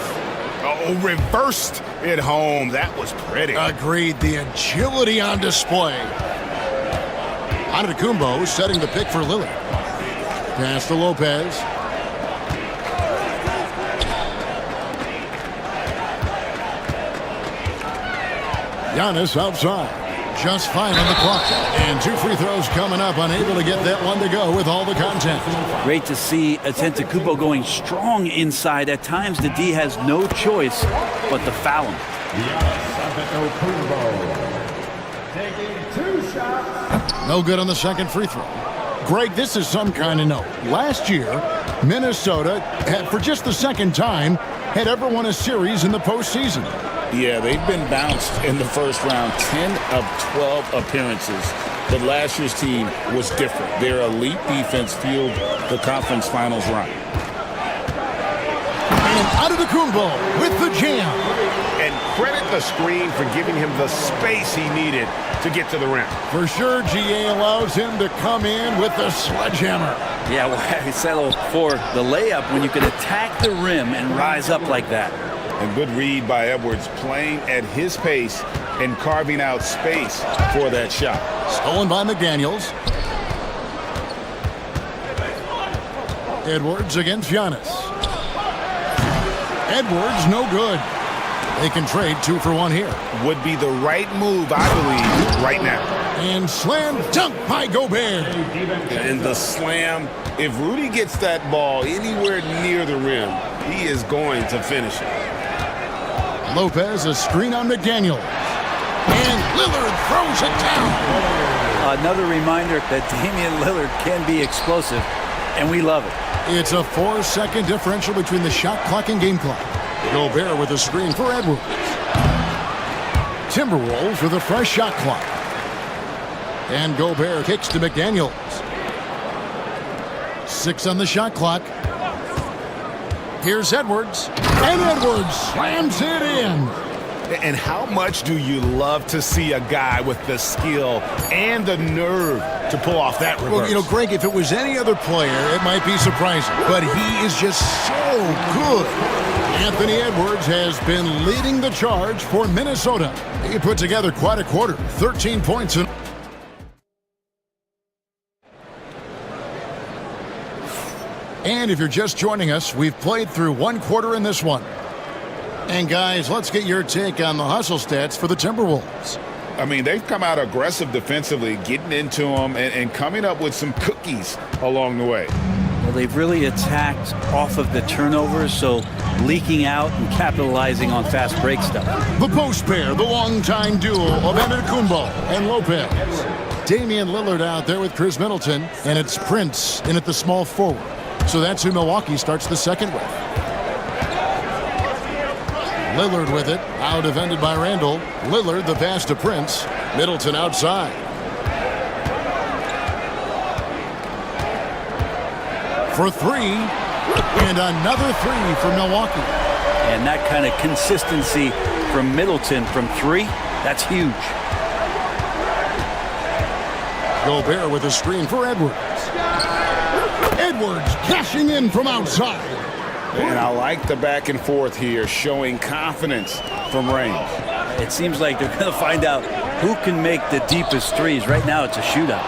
Oh, reversed it home. That was pretty. Agreed. The agility on display. Antetokounmpo setting the pick for Lillard. Pass to Lopez. Giannis outside. Just 5 on the clock. And 2 free throws coming up. Unable to get that one to go with all the content. Great to see Antetokounmpo going strong inside. At times, the D has no choice but to foul him. Taking 2 shots. No good on the second free throw. Greg, this is some kind of note. Last year, Minnesota had, for just the second time, had ever won a series in the postseason. Yeah, they've been bounced in the first round, 10 of 12 appearances. But last year's team was different. Their elite defense fueled the conference finals run. And Antetokounmpo with the jam. And credit the screen for giving him the space he needed to get to the rim. For sure, GA allows him to come in with the sledgehammer. Yeah, well, settle for the layup when you can attack the rim and rise up like that. A good read by Edwards, playing at his pace and carving out space for that shot. Stolen by McDaniels. Edwards against Giannis. Edwards, no good. They can trade 2 for 1 here. Would be the right move, I believe, right now. And slam dunk by Gobert. And the slam, if Rudy gets that ball anywhere near the rim, he is going to finish it. Lopez, a screen on McDaniel. And Lillard throws it down. Another reminder that Damian Lillard can be explosive, and we love it. It's a 4-second differential between the shot clock and game clock. Gobert with a screen for Edwards. Timberwolves with a fresh shot clock. And Gobert kicks to McDaniels. 6 on the shot clock. Here's Edwards. And Edwards slams it in. And how much do you love to see a guy with the skill and the nerve to pull off that reverse? Well, you know, Greg, if it was any other player, it might be surprising. But he is just so good. Anthony Edwards has been leading the charge for Minnesota. He put together quite a quarter. 13 points. And if you're just joining us, we've played through 1 quarter in this one. And guys, let's get your take on the hustle stats for the Timberwolves. I mean, they've come out aggressive defensively, getting into them and coming up with some cookies along the way. Well, they've really attacked off of the turnovers, so leaking out and capitalizing on fast break stuff. The post pair, the longtime duo of Antetokounmpo and Lopez. Damian Lillard out there with Chris Middleton, and it's Prince in at the small forward. So that's who Milwaukee starts the second with. Lillard with it, out defended by Randall. Lillard the pass to Prince. Middleton outside. for three, and another three for Milwaukee. And that kind of consistency from Middleton from three, that's huge. Gobert with a screen for Edwards. Edwards cashing in from outside. And I like the back and forth here, showing confidence from range. It seems like they're going to find out who can make the deepest threes. Right now it's a shootout.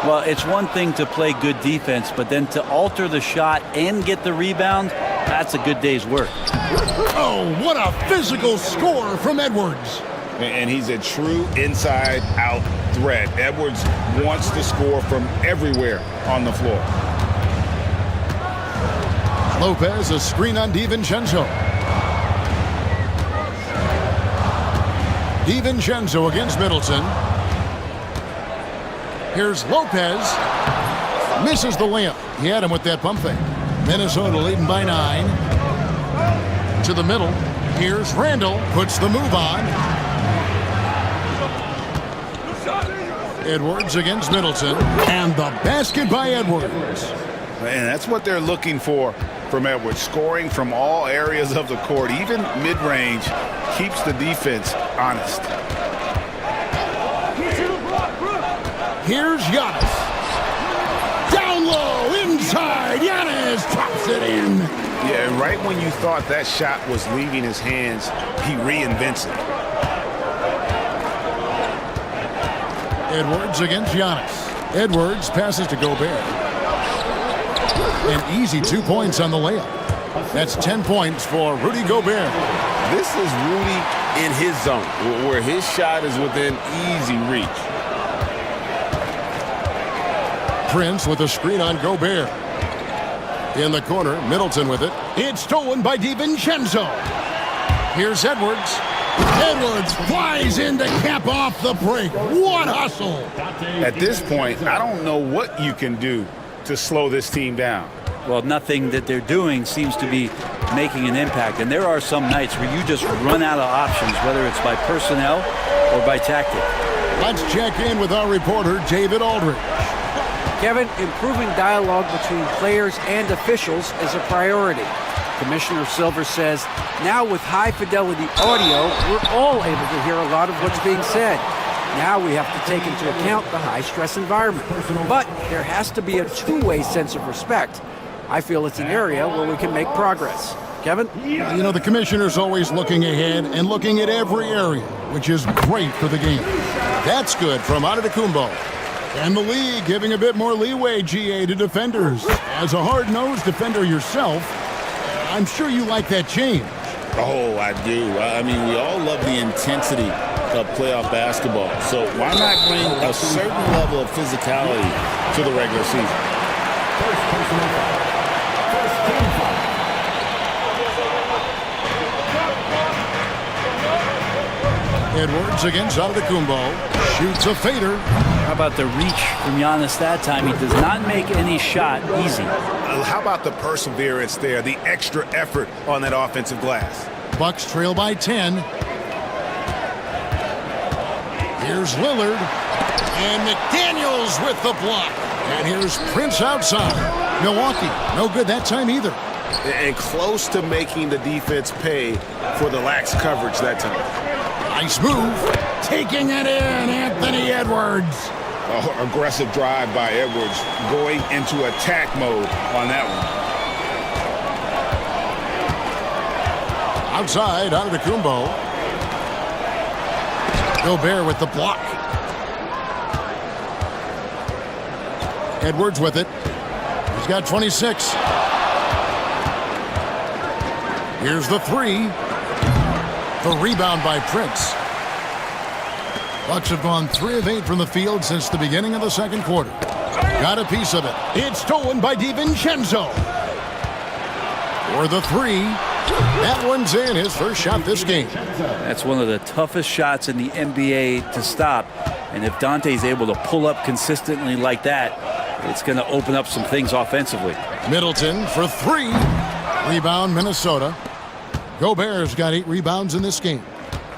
Well, it's one thing to play good defense, but then to alter the shot and get the rebound, that's a good day's work. Oh, what a physical score from Edwards. And he's a true inside-out threat. Edwards wants to score from everywhere on the floor. Lopez, a screen on DiVincenzo. DiVincenzo against Middleton. Here's Lopez. Misses the layup. He had him with that pump fake. Minnesota leading by 9. To the middle. Here's Randall. Puts the move on. Edwards against Middleton. And the basket by Edwards. And that's what they're looking for from Edwards. Scoring from all areas of the court, even mid-range, keeps the defense honest. Here's Giannis. Down low, inside. Giannis drops it in. Yeah, and right when you thought that shot was leaving his hands, he reinvents it. Edwards against Giannis. Edwards passes to Gobert. An easy 2 points on the layup. That's 10 points for Rudy Gobert. This is Rudy in his zone, where his shot is within easy reach. Prince with a screen on Gobert. In the corner, Middleton with it. It's stolen by DiVincenzo. Here's Edwards. Edwards flies in to cap off the break. What hustle! At this point, I don't know what you can do to slow this team down. Well, nothing that they're doing seems to be making an impact. And there are some nights where you just run out of options, whether it's by personnel or by tactic. Let's check in with our reporter, David Aldridge. Kevin, improving dialogue between players and officials is a priority. Commissioner Silver says, now with high-fidelity audio, we're all able to hear a lot of what's being said. Now we have to take into account the high-stress environment. But there has to be a two-way sense of respect. I feel it's an area where we can make progress. Kevin? You know, the commissioner's always looking ahead and looking at every area, which is great for the game. That's good from Antetokounmpo. And the league giving a bit more leeway, GA, to defenders. As a hard-nosed defender yourself, I'm sure you like that change. Oh, I do. I mean, we all love the intensity of playoff basketball. So why not bring a certain level of physicality to the regular season? First personal foul. First team foul. Edwards against Antetokounmpo. Shoots a fader. How about the reach from Giannis that time? He does not make any shot easy. How about the perseverance there, the extra effort on that offensive glass? Bucks trail by 10. Here's Lillard. And McDaniels with the block. And here's Prince outside. Milwaukee, no good that time either. And close to making the defense pay for the lax coverage that time. Nice move. Taking it in, Anthony Edwards. Oh, aggressive drive by Edwards, going into attack mode on that one. Outside, Antetokounmpo. Gobert with the block. Edwards with it. He's got 26. Here's the three. The rebound by Prince. Bucks have gone 3 of 8 from the field since the beginning of the second quarter. Got a piece of it. It's stolen by DiVincenzo. For the three. That one's in, his first shot this game. That's one of the toughest shots in the NBA to stop. And if Dante's able to pull up consistently like that, it's going to open up some things offensively. Middleton for three. Rebound, Minnesota. Gobert's got 8 rebounds in this game.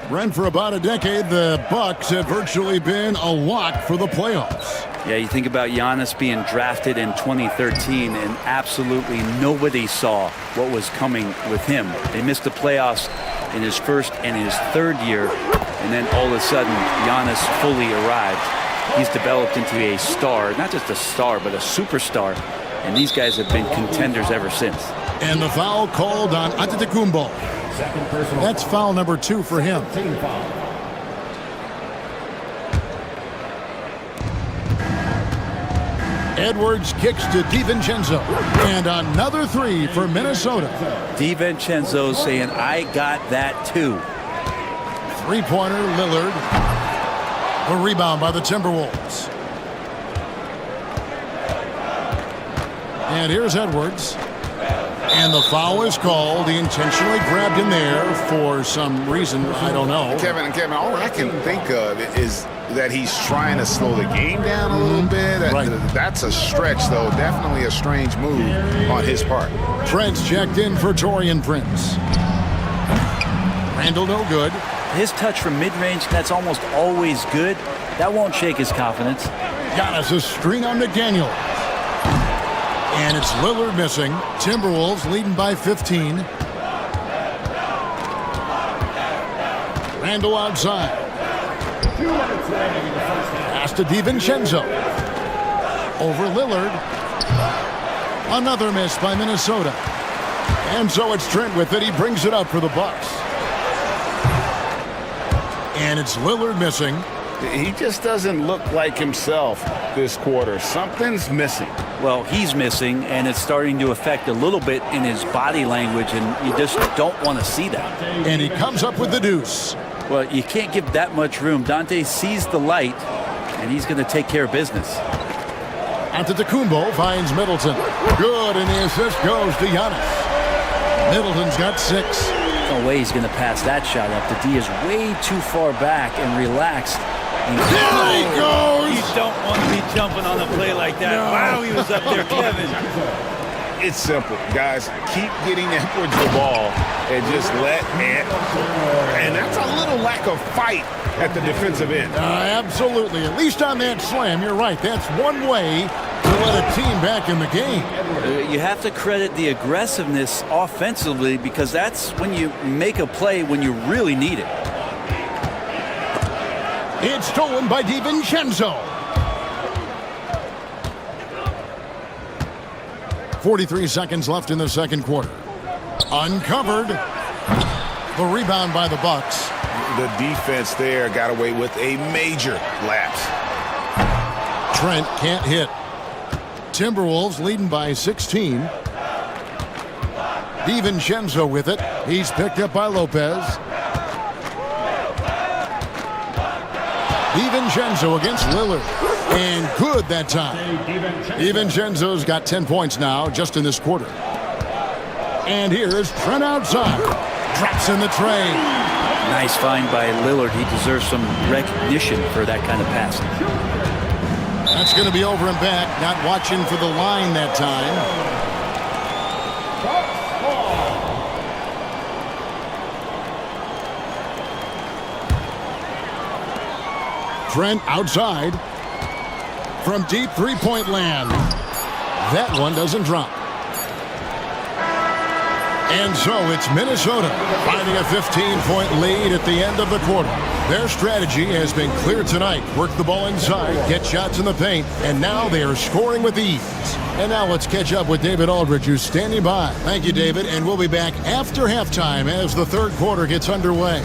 Brent, for about a decade, the Bucks have virtually been a lock for the playoffs. Yeah, you think about Giannis being drafted in 2013, and absolutely nobody saw what was coming with him. They missed the playoffs in his first and his third year, and then all of a sudden, Giannis fully arrived. He's developed into a star, not just a star, but a superstar, and these guys have been contenders ever since. And the foul called on Antetokounmpo. That's foul number 2 for him. Edwards kicks to DiVincenzo. And another 3 for Minnesota. DiVincenzo saying, I got that too. Three-pointer, Lillard. The rebound by the Timberwolves. And here's Edwards. And the foul is called. He intentionally grabbed him there for some reason, I don't know. Kevin, all I can think of is that he's trying to slow the game down a little bit. Right. That's a stretch, though. Definitely a strange move on his part. Prince checked in for Taurean Prince. Randall no good. His touch from mid-range, that's almost always good. That won't shake his confidence. Giannis a screen on McDaniel. And it's Lillard missing. Timberwolves leading by 15. Randall outside. Pass to DiVincenzo. Over Lillard. Another miss by Minnesota. And so it's Trent with it. He brings it up for the Bucks. And it's Lillard missing. He just doesn't look like himself this quarter. Something's missing. Well, he's missing, and it's starting to affect a little bit in his body language, and you just don't want to see that. And he comes up with the deuce. Well, you can't give that much room. Dante sees the light, and he's going to take care of business. Antetokounmpo finds Middleton. Good, and the assist goes to Giannis. Middleton's got 6. No way he's going to pass that shot up. The D is way too far back and relaxed. There he goes! You don't want to be jumping on a play like that. No. Wow, he was up there, Kevin. It's simple, guys. Keep getting Edwards the ball and just let it. And that's a little lack of fight at the defensive end. Absolutely. At least on that slam, you're right. That's one way to let a team back in the game. You have to credit the aggressiveness offensively, because that's when you make a play when you really need it. It's stolen by DiVincenzo. 43 seconds left in the second quarter. Uncovered. The rebound by the Bucks. The defense there got away with a major lapse. Trent can't hit. Timberwolves leading by 16. DiVincenzo with it. He's picked up by Lopez. DiVincenzo against Lillard. And good that time. DiVincenzo's got 10 points now just in this quarter. And here is Trent outside. Drops in the tray. Nice find by Lillard. He deserves some recognition for that kind of passing. That's going to be over and back. Not watching for the line that time. Trent outside from deep three-point land. That one doesn't drop. And so it's Minnesota finding a 15-point lead at the end of the quarter. Their strategy has been clear tonight. Work the ball inside, get shots in the paint, and now they are scoring with ease. And now let's catch up with David Aldridge, who's standing by. Thank you, David, and we'll be back after halftime as the third quarter gets underway.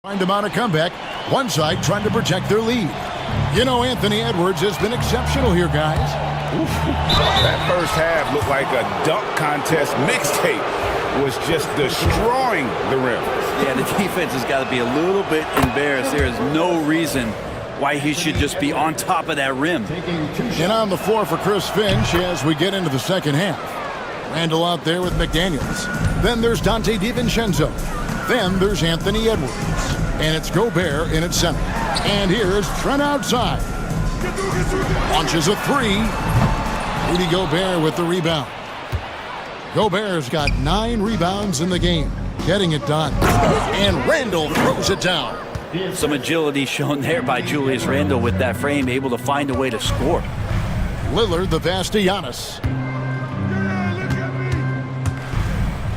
Trying to mount a comeback. One side trying to protect their lead. You know, Anthony Edwards has been exceptional here, guys. Oof. That first half looked like a dunk contest mixtape was just destroying the rim. Yeah, the defense has got to be a little bit embarrassed. There is no reason why he should just be on top of that rim. And on the floor for Chris Finch as we get into the second half. Randall out there with McDaniels. Then there's Dante DiVincenzo. Then there's Anthony Edwards. And it's Gobert in at center. And here's Trent outside. Launches a three. Rudy Gobert with the rebound. Gobert's got 9 rebounds in the game. Getting it done. And Randall throws it down. Some agility shown there by Julius Randle with that frame, able to find a way to score. Lillard the pass to Giannis.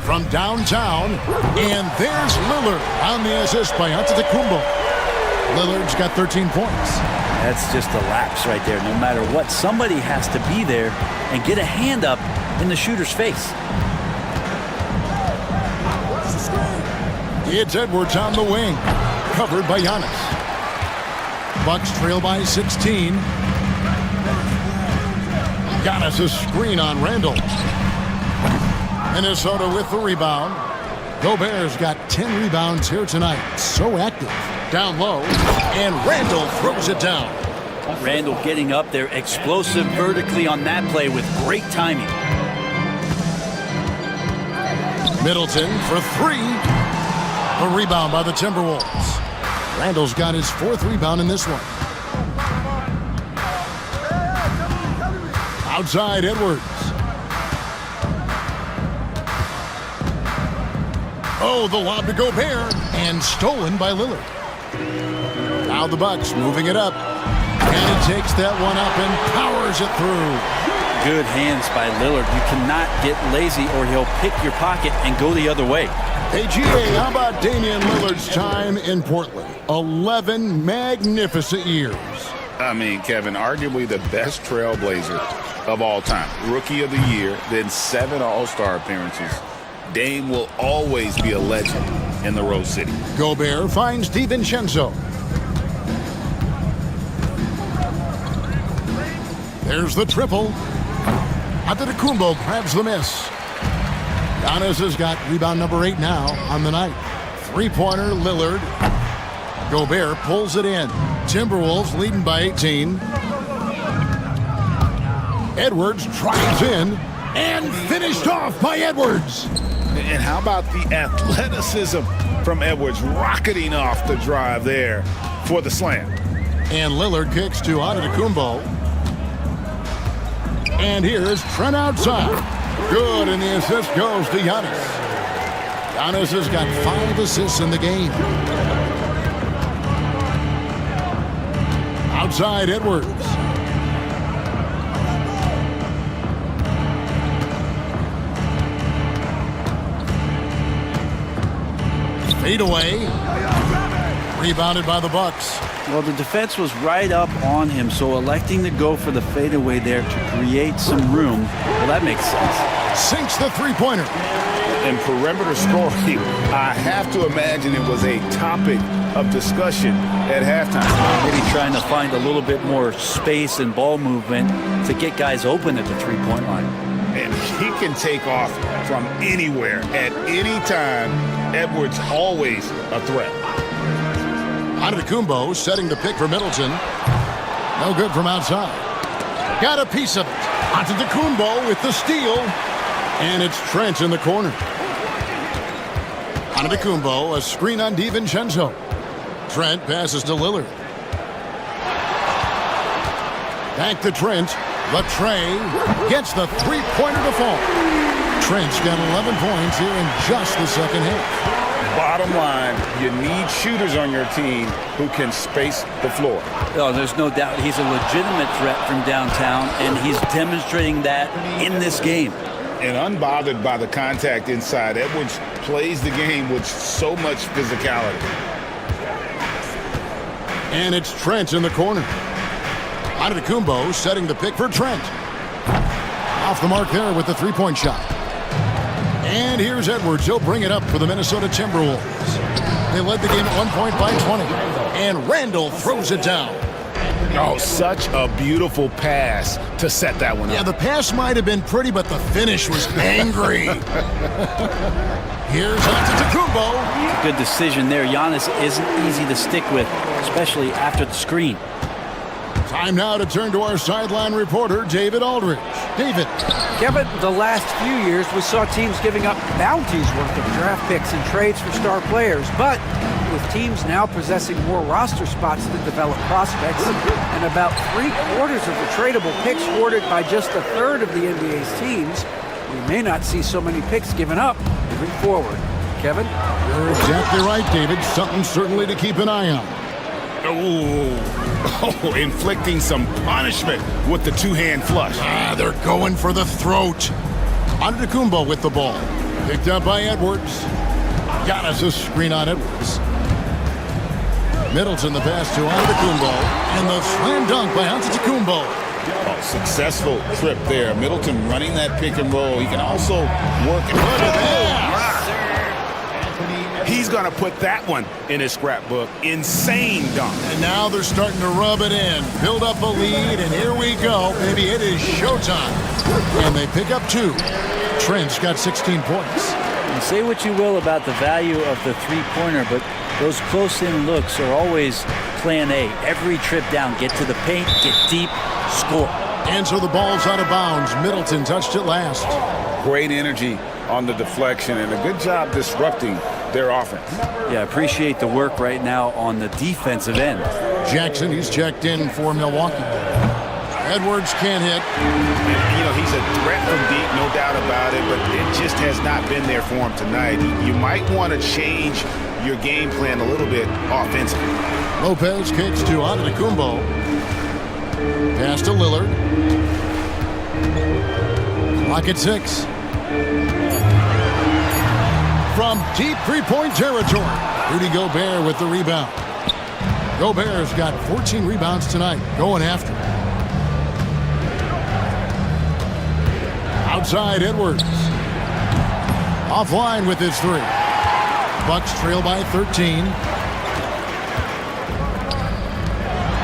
From downtown, and there's Lillard on the assist by Antetokounmpo. Lillard's got 13 points. That's just a lapse right there. No matter what, somebody has to be there and get a hand up in the shooter's face. It's Edwards on the wing, covered by Giannis. Bucks trail by 16. Giannis' screen on Randall. Minnesota with the rebound. Gobert's got 10 rebounds here tonight. So active. Down low, and Randall throws it down. Randall getting up there, explosive vertically on that play with great timing. Middleton for 3. A rebound by the Timberwolves. Randall's got his 4th rebound in this one. Outside Edwards. Oh, the lob to Gobert, and stolen by Lillard. Now the Bucks moving it up. And he takes that one up and powers it through. Good hands by Lillard. You cannot get lazy or he'll pick your pocket and go the other way. Hey, GA, how about Damian Lillard's time in Portland? 11 magnificent years. I mean, Kevin, arguably the best trailblazer of all time. Rookie of the year, then 7 All-Star appearances. Dame will always be a legend in the Rose City. Gobert finds DiVincenzo. There's the triple. Antetokounmpo grabs the miss. Giannis has got rebound number 8 now on the night. 3-pointer, Lillard. Gobert pulls it in. Timberwolves leading by 18. Edwards drives in and finished off by Edwards. And how about the athleticism from Edwards rocketing off the drive there for the slam. And Lillard kicks to Antetokounmpo. And here's Trent outside. Good, and the assist goes to Giannis. Giannis has got 5 assists in the game. Outside Edwards. Fade away. Rebounded by the Bucks. Well, the defense was right up on him, so electing to go for the fadeaway there to create some room, well, that makes sense. Sinks the 3-pointer. And perimeter scoring, I have to imagine it was a topic of discussion at halftime. Maybe trying to find a little bit more space and ball movement to get guys open at the 3-point line. And he can take off from anywhere at any time. Edwards always a threat. Antetokounmpo setting the pick for Middleton. No good from outside. Got a piece of it. Antetokounmpo with the steal. And it's Trent in the corner. Antetokounmpo, a screen on DiVincenzo. Trent passes to Lillard. Back to Trent. Latrey gets the 3-pointer to fall. Trent's got 11 points here in just the second half. Bottom line, you need shooters on your team who can space the floor. Oh, there's no doubt he's a legitimate threat from downtown, and he's demonstrating that in this game. And unbothered by the contact inside, Edwards plays the game with so much physicality. And it's Trent in the corner. Antetokounmpo setting the pick for Trent. Off the mark there with the 3-point shot. And here's Edwards. He'll bring it up for the Minnesota Timberwolves. They led the game at 1 point by 20. And Randall throws it down. Oh, such a beautiful pass to set that one up. Yeah, the pass might have been pretty, but the finish was angry. Here's Antetokounmpo. Good decision there. Giannis isn't easy to stick with, especially after the screen. Time now to turn to our sideline reporter, David Aldridge. David. Kevin, the last few years we saw teams giving up bounties worth of draft picks and trades for star players, but with teams now possessing more roster spots than developed prospects, and about 3/4 of the tradable picks hoarded by just a third of the NBA's teams, we may not see so many picks given up moving forward. Kevin? You're exactly right, David. Something certainly to keep an eye on. Oh, inflicting some punishment with the two-hand flush. They're going for the throat. Antetokounmpo with the ball. Picked up by Edwards. Giannis a screen on Edwards. Middleton the pass to Antetokounmpo. And the slam dunk by Antetokounmpo. Oh, successful trip there. Middleton running that pick and roll. He can also work it. Look at that. He's going to put that one in his scrapbook. Insane dunk. And now they're starting to rub it in. Build up a lead, and here we go. Baby, it is showtime. And they pick up 2. Trent's got 16 points. And say what you will about the value of the three-pointer, but those close-in looks are always plan A. Every trip down, get to the paint, get deep, score. And so the ball's out of bounds. Middleton touched it last. Great energy on the deflection and a good job disrupting their offense. Yeah, appreciate the work right now on the defensive end. Jackson, he's checked in for Milwaukee. Edwards can't hit. You know, he's a threat from deep, no doubt about it, but it just has not been there for him tonight. You might want to change your game plan a little bit offensively. Lopez kicks to Antetokounmpo. Pass to Lillard. Clock at 6. From deep three-point territory, Rudy Gobert with the rebound. Gobert's got 14 rebounds tonight, going after it. Outside Edwards. Offline with his 3. Bucks trail by 13.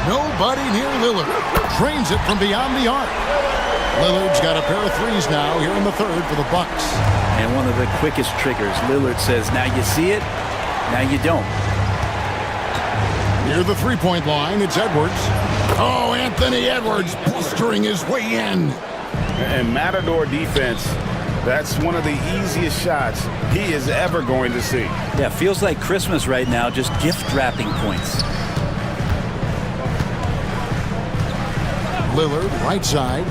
Nobody near Lillard. Trains it from beyond the arc. Lillard's got a pair of 3s now here in the 3rd for the Bucks. And one of the quickest triggers. Lillard says, now you see it, now you don't. Near the three-point line, it's Edwards. Oh, Anthony Edwards blistering his way in. And Matador defense, that's one of the easiest shots he is ever going to see. Yeah, feels like Christmas right now, just gift wrapping points. Lillard, right side.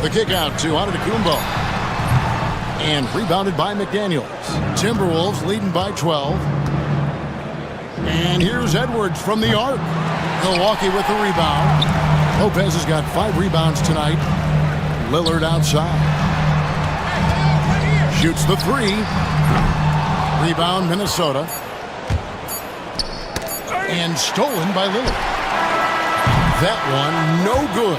The kick out to Antetokounmpo. And rebounded by McDaniels. Timberwolves leading by 12. And here's Edwards from the arc. Milwaukee with the rebound. Lopez has got 5 rebounds tonight. Lillard outside. Shoots the 3. Rebound Minnesota. And stolen by Lillard. That one no good.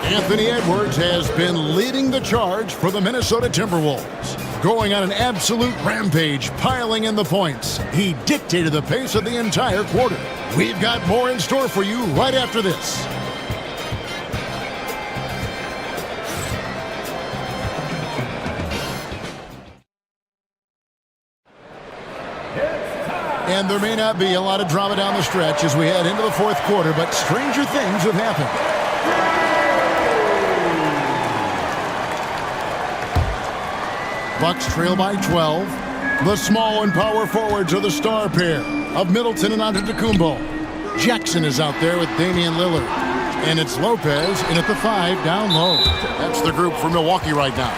Anthony Edwards has been leading the charge for the Minnesota Timberwolves. Going on an absolute rampage, piling in the points. He dictated the pace of the entire quarter. We've got more in store for you right after this. And there may not be a lot of drama down the stretch as we head into the 4th quarter, but stranger things have happened. Bucks trail by 12. The small and power forwards are the star pair of Middleton and Antetokounmpo. Jackson is out there with Damian Lillard. And it's Lopez in at the 5 down low. That's the group for Milwaukee right now.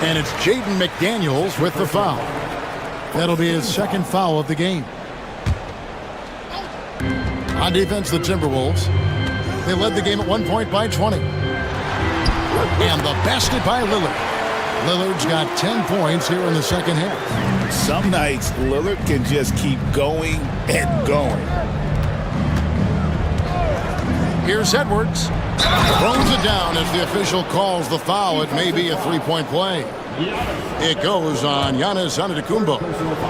And it's Jaden McDaniels with the foul. That'll be his 2nd foul of the game. On defense, the Timberwolves. They led the game at 1 point by 20. And the basket by Lillard. Lillard's got 10 points here in the 2nd half. Some nights, Lillard can just keep going and going. Here's Edwards. Throws it down as the official calls the foul. It may be a three-point play. It goes on Giannis Antetokounmpo.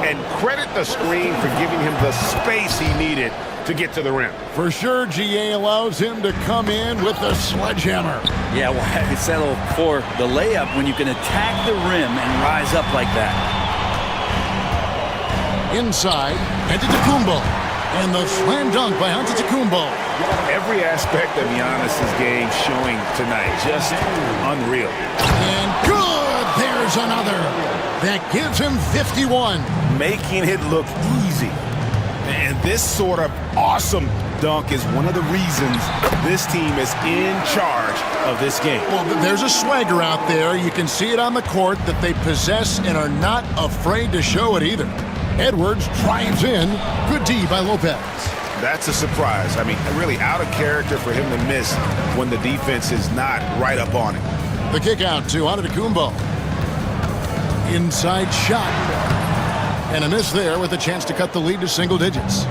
And credit the screen for giving him the space he needed to get to the rim. For sure, GA allows him to come in with the sledgehammer. Yeah, why settle for the layup when you can attack the rim and rise up like that? Inside, Antetokounmpo. And the slam dunk by Antetokounmpo. Every aspect of Giannis's game showing tonight. Just unreal. And good! There's another. That gives him 51. Making it look easy. And this sort of awesome dunk is one of the reasons this team is in charge of this game. Well, there's a swagger out there. You can see it on the court that they possess and are not afraid to show it either. Edwards drives in. Good D by Lopez. That's a surprise. I mean, really out of character for him to miss when the defense is not right up on him. The kick out to Antetokounmpo. Inside shot. And a miss there with a chance to cut the lead to single digits.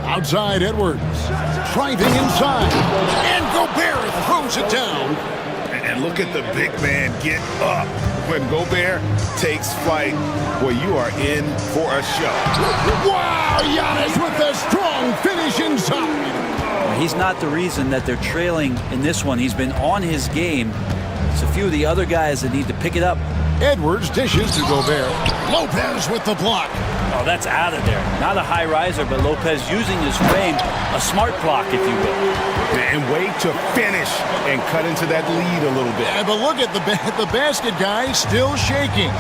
Outside Edwards. Driving inside. And Gobert throws it down. And look at the big man get up. When Gobert takes flight, well, you are in for a show. Wow, Giannis with a strong finish inside. He's not the reason that they're trailing in this one. He's been on his game. It's a few of the other guys that need to pick it up. Edwards dishes to Gobert. Lopez with the block. Oh, that's out of there. Not a high riser, but Lopez using his frame, a smart block, if you will. And way to finish and cut into that lead a little bit. Yeah, but look at the basket guy still shaking.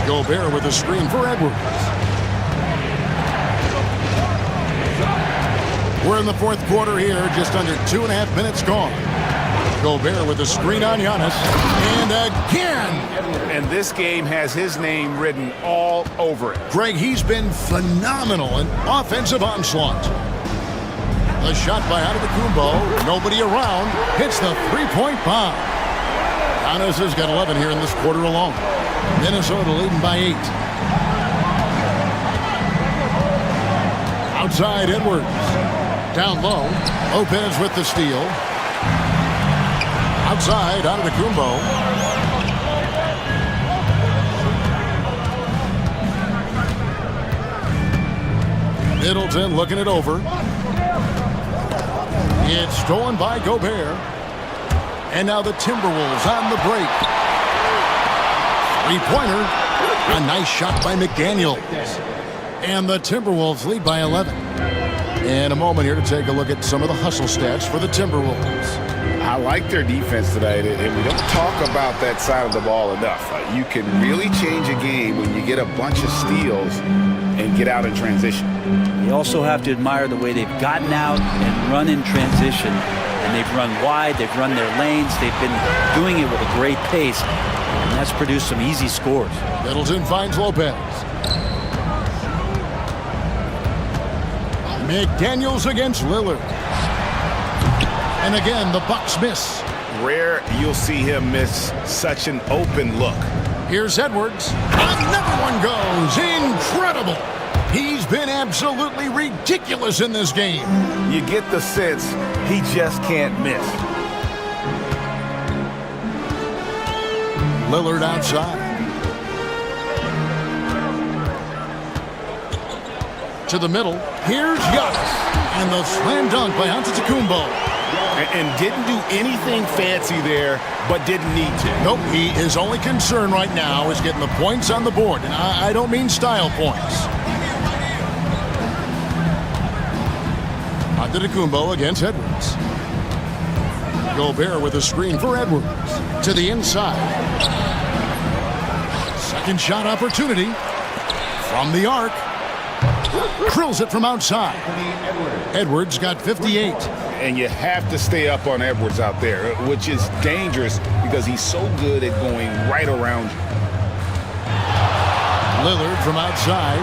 Gobert with a screen for Edwards. We're in the fourth quarter here, just under 2.5 minutes gone. Gobert with a screen on Giannis. And again! And this game has his name written all over it. Greg, he's been phenomenal in offensive onslaught. The shot by Antetokounmpo. Nobody around. Hits the three-point bomb. Giannis has got 11 here in this quarter alone. Minnesota leading by 8. Outside Edwards. Down low. Lopez with the steal. Outside, Antetokounmpo. Middleton looking it over. It's stolen by Gobert. And now the Timberwolves on the break. Three-pointer. A nice shot by McDaniels. And the Timberwolves lead by 11. And a moment here to take a look at some of the hustle stats for the Timberwolves. I like their defense tonight, and we don't talk about that side of the ball enough. You can really change a game when you get a bunch of steals and get out in transition. You also have to admire the way they've gotten out and run in transition. And they've run wide, they've run their lanes, they've been doing it with a great pace, and that's produced some easy scores. Middleton finds Lopez. McDaniels against Lillard. And again, the Bucks miss. Rare you'll see him miss such an open look. Here's Edwards. Another one goes. Incredible. He's been absolutely ridiculous in this game. You get the sense he just can't miss. Lillard outside. To the middle. Here's Giannis. And the slam dunk by Antetokounmpo. And didn't do anything fancy there, but didn't need to. Nope, his only concern right now is getting the points on the board. And I don't mean style points. Antetokounmpo against Edwards. Gobert with a screen for Edwards. To the inside. Second shot opportunity. From the arc. Drills it from outside. Edwards got 58. And you have to stay up on Edwards out there, which is dangerous because he's so good at going right around you. Lillard from outside.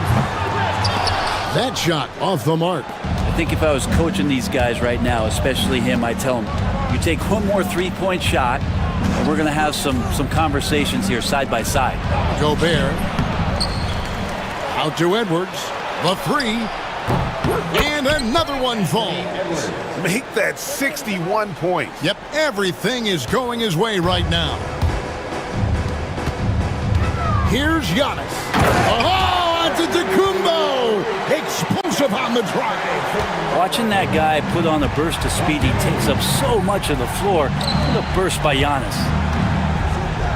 That shot off the mark. I think if I was coaching these guys right now, especially him, I'd tell him, you take one more three-point shot, and we're going to have some conversations here side by side. Gobert. Out to Edwards. The three. And another one falls. Make that 61 points. Yep, everything is going his way right now. Here's Giannis. Oh, Antetokounmpo! Explosive on the drive. Watching that guy put on a burst of speed, he takes up so much of the floor. What a burst by Giannis.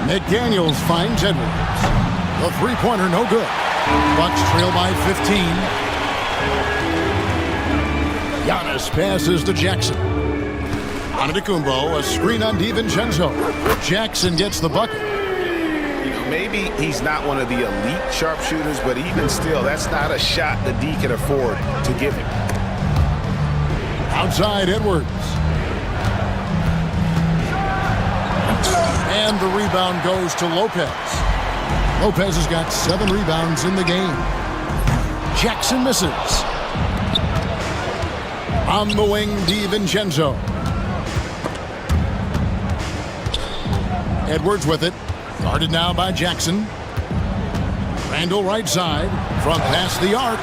McDaniels finds Edwards. The three-pointer no good. Bucks trail by 15. Giannis passes to Jackson. Antetokounmpo, a screen on DiVincenzo. Jackson gets the bucket. Maybe he's not one of the elite sharpshooters, but even still, that's not a shot that D can afford to give him. Outside Edwards. And the rebound goes to Lopez. Lopez has got 7 rebounds in the game. Jackson misses. On the wing, DiVincenzo. Edwards with it. Guarded now by Jackson. Randall right side. From past the arc.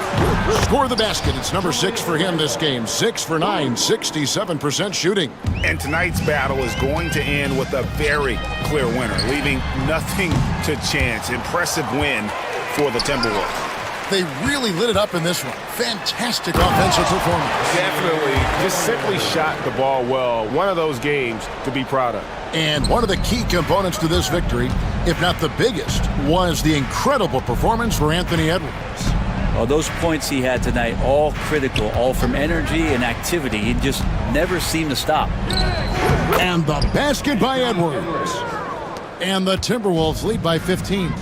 Score the basket. It's number 6 for him this game. 6 for 9. 67% shooting. And tonight's battle is going to end with a very clear winner, leaving nothing to chance. Impressive win for the Timberwolves. They really lit it up in this one. Fantastic offensive performance. Definitely. Just simply shot the ball well. One of those games to be proud of. And one of the key components to this victory, if not the biggest, was the incredible performance for Anthony Edwards. Oh, those points he had tonight, all critical, all from energy and activity. He just never seemed to stop. And the basket by Edwards. And the Timberwolves lead by 15.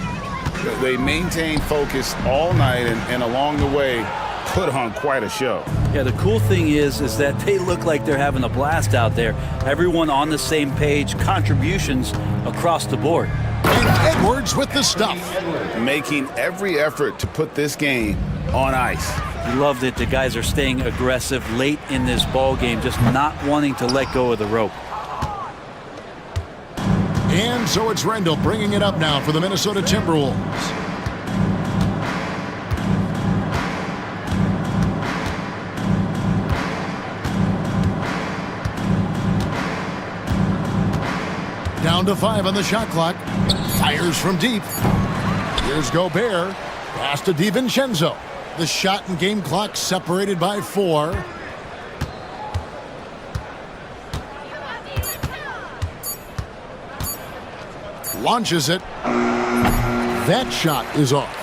They maintained focus all night and along the way put on quite a show. Yeah, the cool thing is that they look like they're having a blast out there. Everyone on the same page, contributions across the board. And Edwards with the stuff. Making every effort to put this game on ice. You loved it. The guys are staying aggressive late in this ball game, just not wanting to let go of the rope. And so it's Randall bringing it up now for the Minnesota Timberwolves. Down to 5 on the shot clock. Fires from deep. Here's Gobert. Pass to DiVincenzo. The shot and game clock separated by 4. Launches it. That shot is off.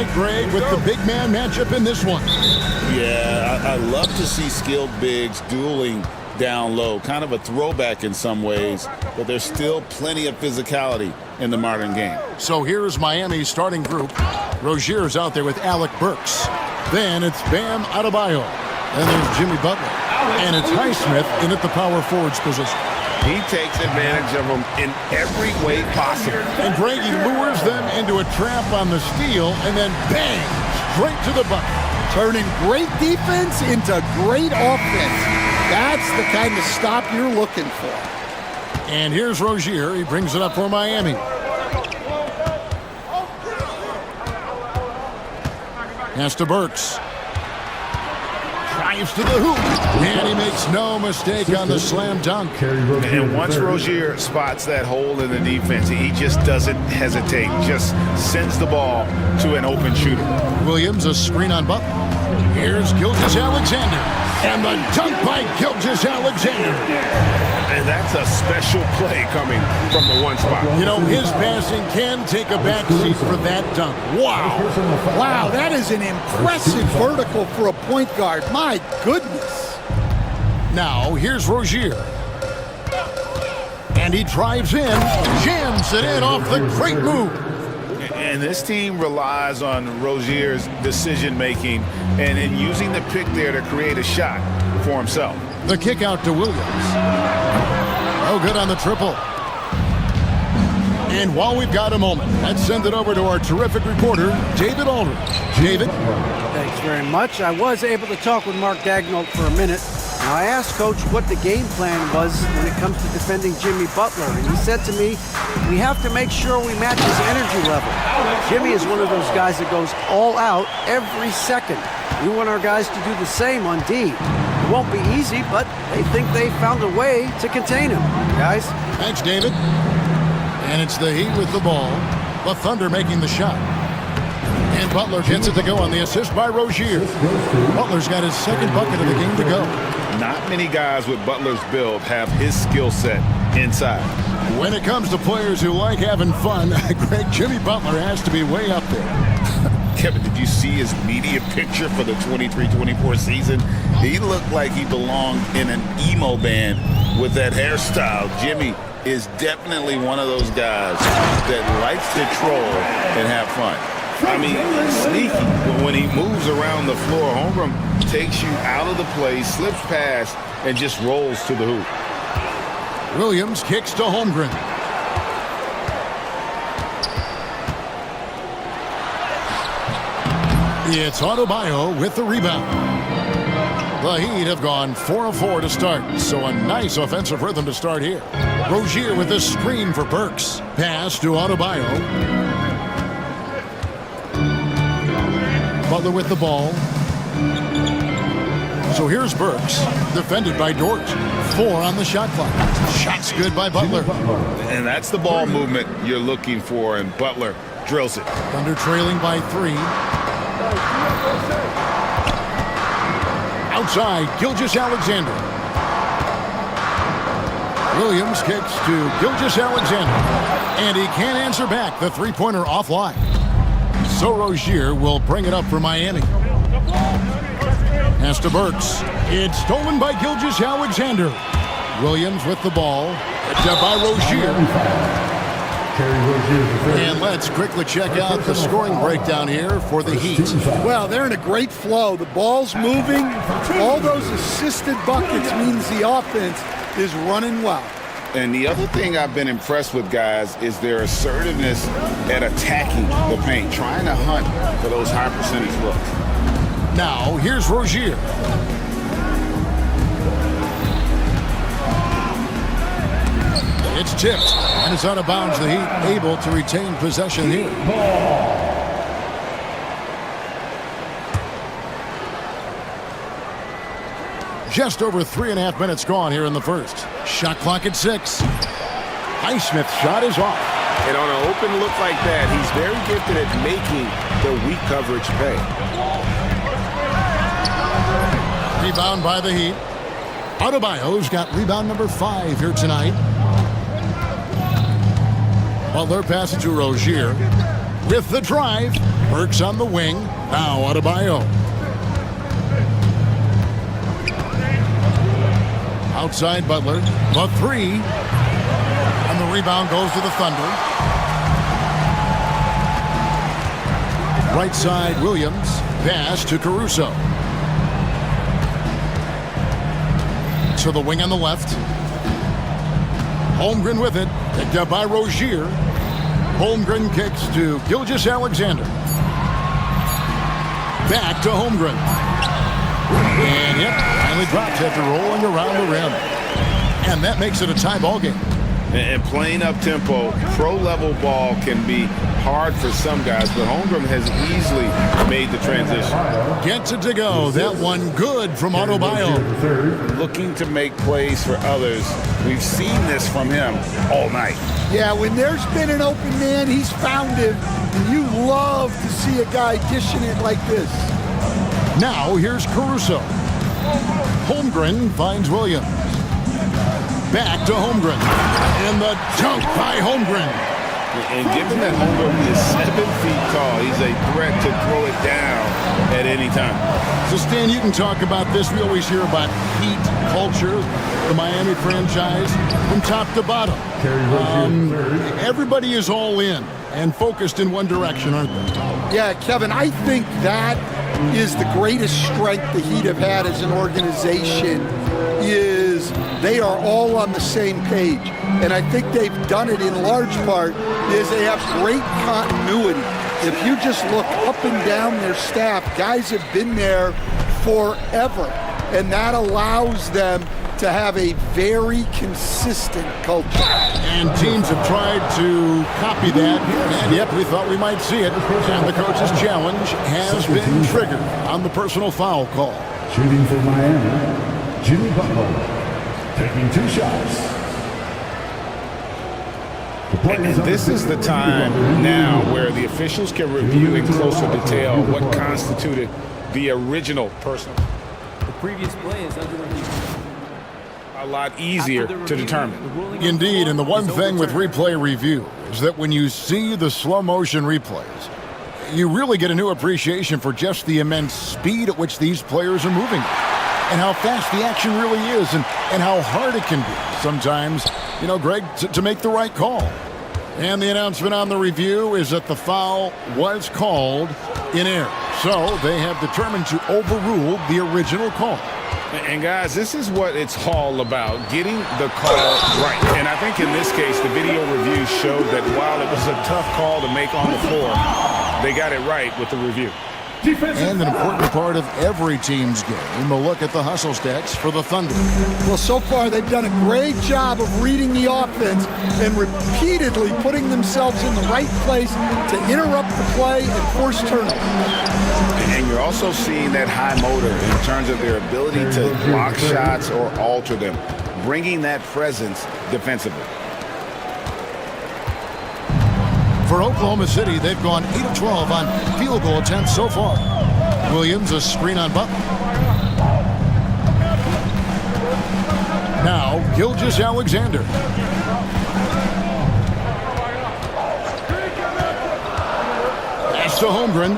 right, Greg, with the big man matchup in this one. Yeah, I love to see skilled bigs dueling down low. Kind of a throwback in some ways, but there's still plenty of physicality in the modern game. So here's Miami's starting group. Rozier's out there with Alec Burks. Then it's Bam Adebayo. Then there's Jimmy Butler. And it's Highsmith in at the power forwards position. He takes advantage of them in every way possible. And Greg, he lures them into a trap on the steal, and then bang, straight to the bucket. Turning great defense into great offense. That's the kind of stop you're looking for. And here's Rozier. He brings it up for Miami. Pass to Burks. Drives to the hoop. And he makes no mistake on the slam dunk. And once Rozier spots that hole in the defense, he just doesn't hesitate. Just sends the ball to an open shooter. Williams, a screen on Butler. Here's Gilgeous-Alexander. And the dunk by Gilgeous-Alexander. And that's a special play coming from the one spot. You know, his passing can take a backseat for that dunk. Wow. Wow, that is an impressive vertical for a point guard. My goodness. Now, here's Rozier. And he drives in, jams it in off the great move. And this team relies on Rozier's decision-making and in using the pick there to create a shot for himself. The kick out to Williams. Oh, good on the triple. And while we've got a moment, let's send it over to our terrific reporter, David Aldridge. David? Thanks very much. I was able to talk with Mark Daigneault for a minute. Now, I asked Coach what the game plan was when it comes to defending Jimmy Butler, and he said to me, we have to make sure we match his energy level. Jimmy is one of those guys that goes all out every second. We want our guys to do the same on D. It won't be easy, but they think they found a way to contain him. Guys? Thanks, David. And it's the Heat with the ball. The Thunder making the shot. And Butler gets it to go on the assist by Rozier. Butler's got his second bucket of the game to go. Not many guys with Butler's build have his skill set inside. When it comes to players who like having fun, Greg, Jimmy Butler has to be way up there. Kevin, did you see his media picture for the 23-24 season? He looked like he belonged in an emo band with that hairstyle. Jimmy is definitely one of those guys that likes to troll and have fun. I mean, sneaky. But when he moves around the floor, Holmgren takes you out of the play, slips past, and just rolls to the hoop. Williams kicks to Holmgren. It's Adebayo with the rebound. The Heat have gone 4 of 4 to start, so a nice offensive rhythm to start here. Rozier with a screen for Burks. Pass to Adebayo. Butler with the ball. So here's Burks, defended by Dort. 4 on the shot clock. Shot's good by Butler. And that's the ball movement you're looking for, and Butler drills it. Thunder trailing by 3. Outside, Gilgeous-Alexander. Williams kicks to Gilgeous-Alexander. And he can't answer back. The three-pointer offline. So Rozier will bring it up for Miami. Pass to Burks. It's stolen by Gilgeous-Alexander. Williams with the ball. It's up by Rozier. And let's quickly check out the scoring breakdown here for the Heat. Well, they're in a great flow. The ball's moving. All those assisted buckets means the offense is running well. And the other thing I've been impressed with, guys, is their assertiveness at attacking the paint, trying to hunt for those high percentage looks. Now, here's Rozier. It's tipped, and it's out of bounds. The Heat able to retain possession here. Just over 3.5 minutes gone here in the first. Shot clock at 6. Highsmith's shot is off. And on an open look like that, he's very gifted at making the weak coverage pay. Rebound by the Heat. Adebayo's got rebound number 5 here tonight. Butler passes to Rozier with the drive. Burks on the wing. Now Adebayo. Outside Butler. The three. And the rebound goes to the Thunder. Right side Williams. Pass to Caruso. To the wing on the left. Holmgren with it. Picked up by Rozier. Holmgren kicks to Gilgeous-Alexander. Back to Holmgren. And yep, finally dropped after rolling around the rim. And that makes it a tie ball game. And playing up tempo, pro-level ball can be hard for some guys, but Holmgren has easily made the transition. Gets it to go. That one good from Adebayo. Looking to make plays for others. We've seen this from him all night. Yeah, when there's been an open man, he's found him. And you love to see a guy dishing it like this. Now here's Caruso. Holmgren finds Williams. Back to Holmgren. And the dunk by Holmgren. And given that Holmgren is 7 feet tall, he's a threat to throw it down at any time. So Stan, you can talk about this. We always hear about Heat culture, the Miami franchise, from top to bottom. Everybody is all in and focused in one direction, aren't they? Yeah, Kevin, I think that is the greatest strength the Heat have had as an organization, is they are all on the same page. And I think they've done it in large part is they have great continuity. If you just look up and down their staff, guys have been there forever. And that allows them to have a very consistent culture. And teams have tried to copy that, and yep, we thought we might see it. And the coach's challenge has been triggered on the personal foul call. Shooting for Miami, Jimmy Butler, taking 2 shots. And this is the time now where the officials can review in closer detail what constituted the original personal. The previous play is under review. A lot easier to determine. Indeed, and the one thing with replay review is that when you see the slow motion replays, you really get a new appreciation for just the immense speed at which these players are moving and how fast the action really is and how hard it can be sometimes, you know, Greg, to make the right call. And the announcement on the review is that the foul was called in error. So they have determined to overrule the original call. And guys, this is what it's all about, getting the call right. And I think in this case, the video review showed that while it was a tough call to make on the floor, they got it right with the review. And an important part of every team's game, we'll look at the hustle stats for the Thunder. Well, so far they've done a great job of reading the offense and repeatedly putting themselves in the right place to interrupt the play and force turnovers. And you're also seeing that high motor in terms of their ability to block shots or alter them, bringing that presence defensively. For Oklahoma City, they've gone 8 of 12 on field goal attempts so far. Williams, a screen on Butler. Now, Gilgeous-Alexander. Pass to Holmgren.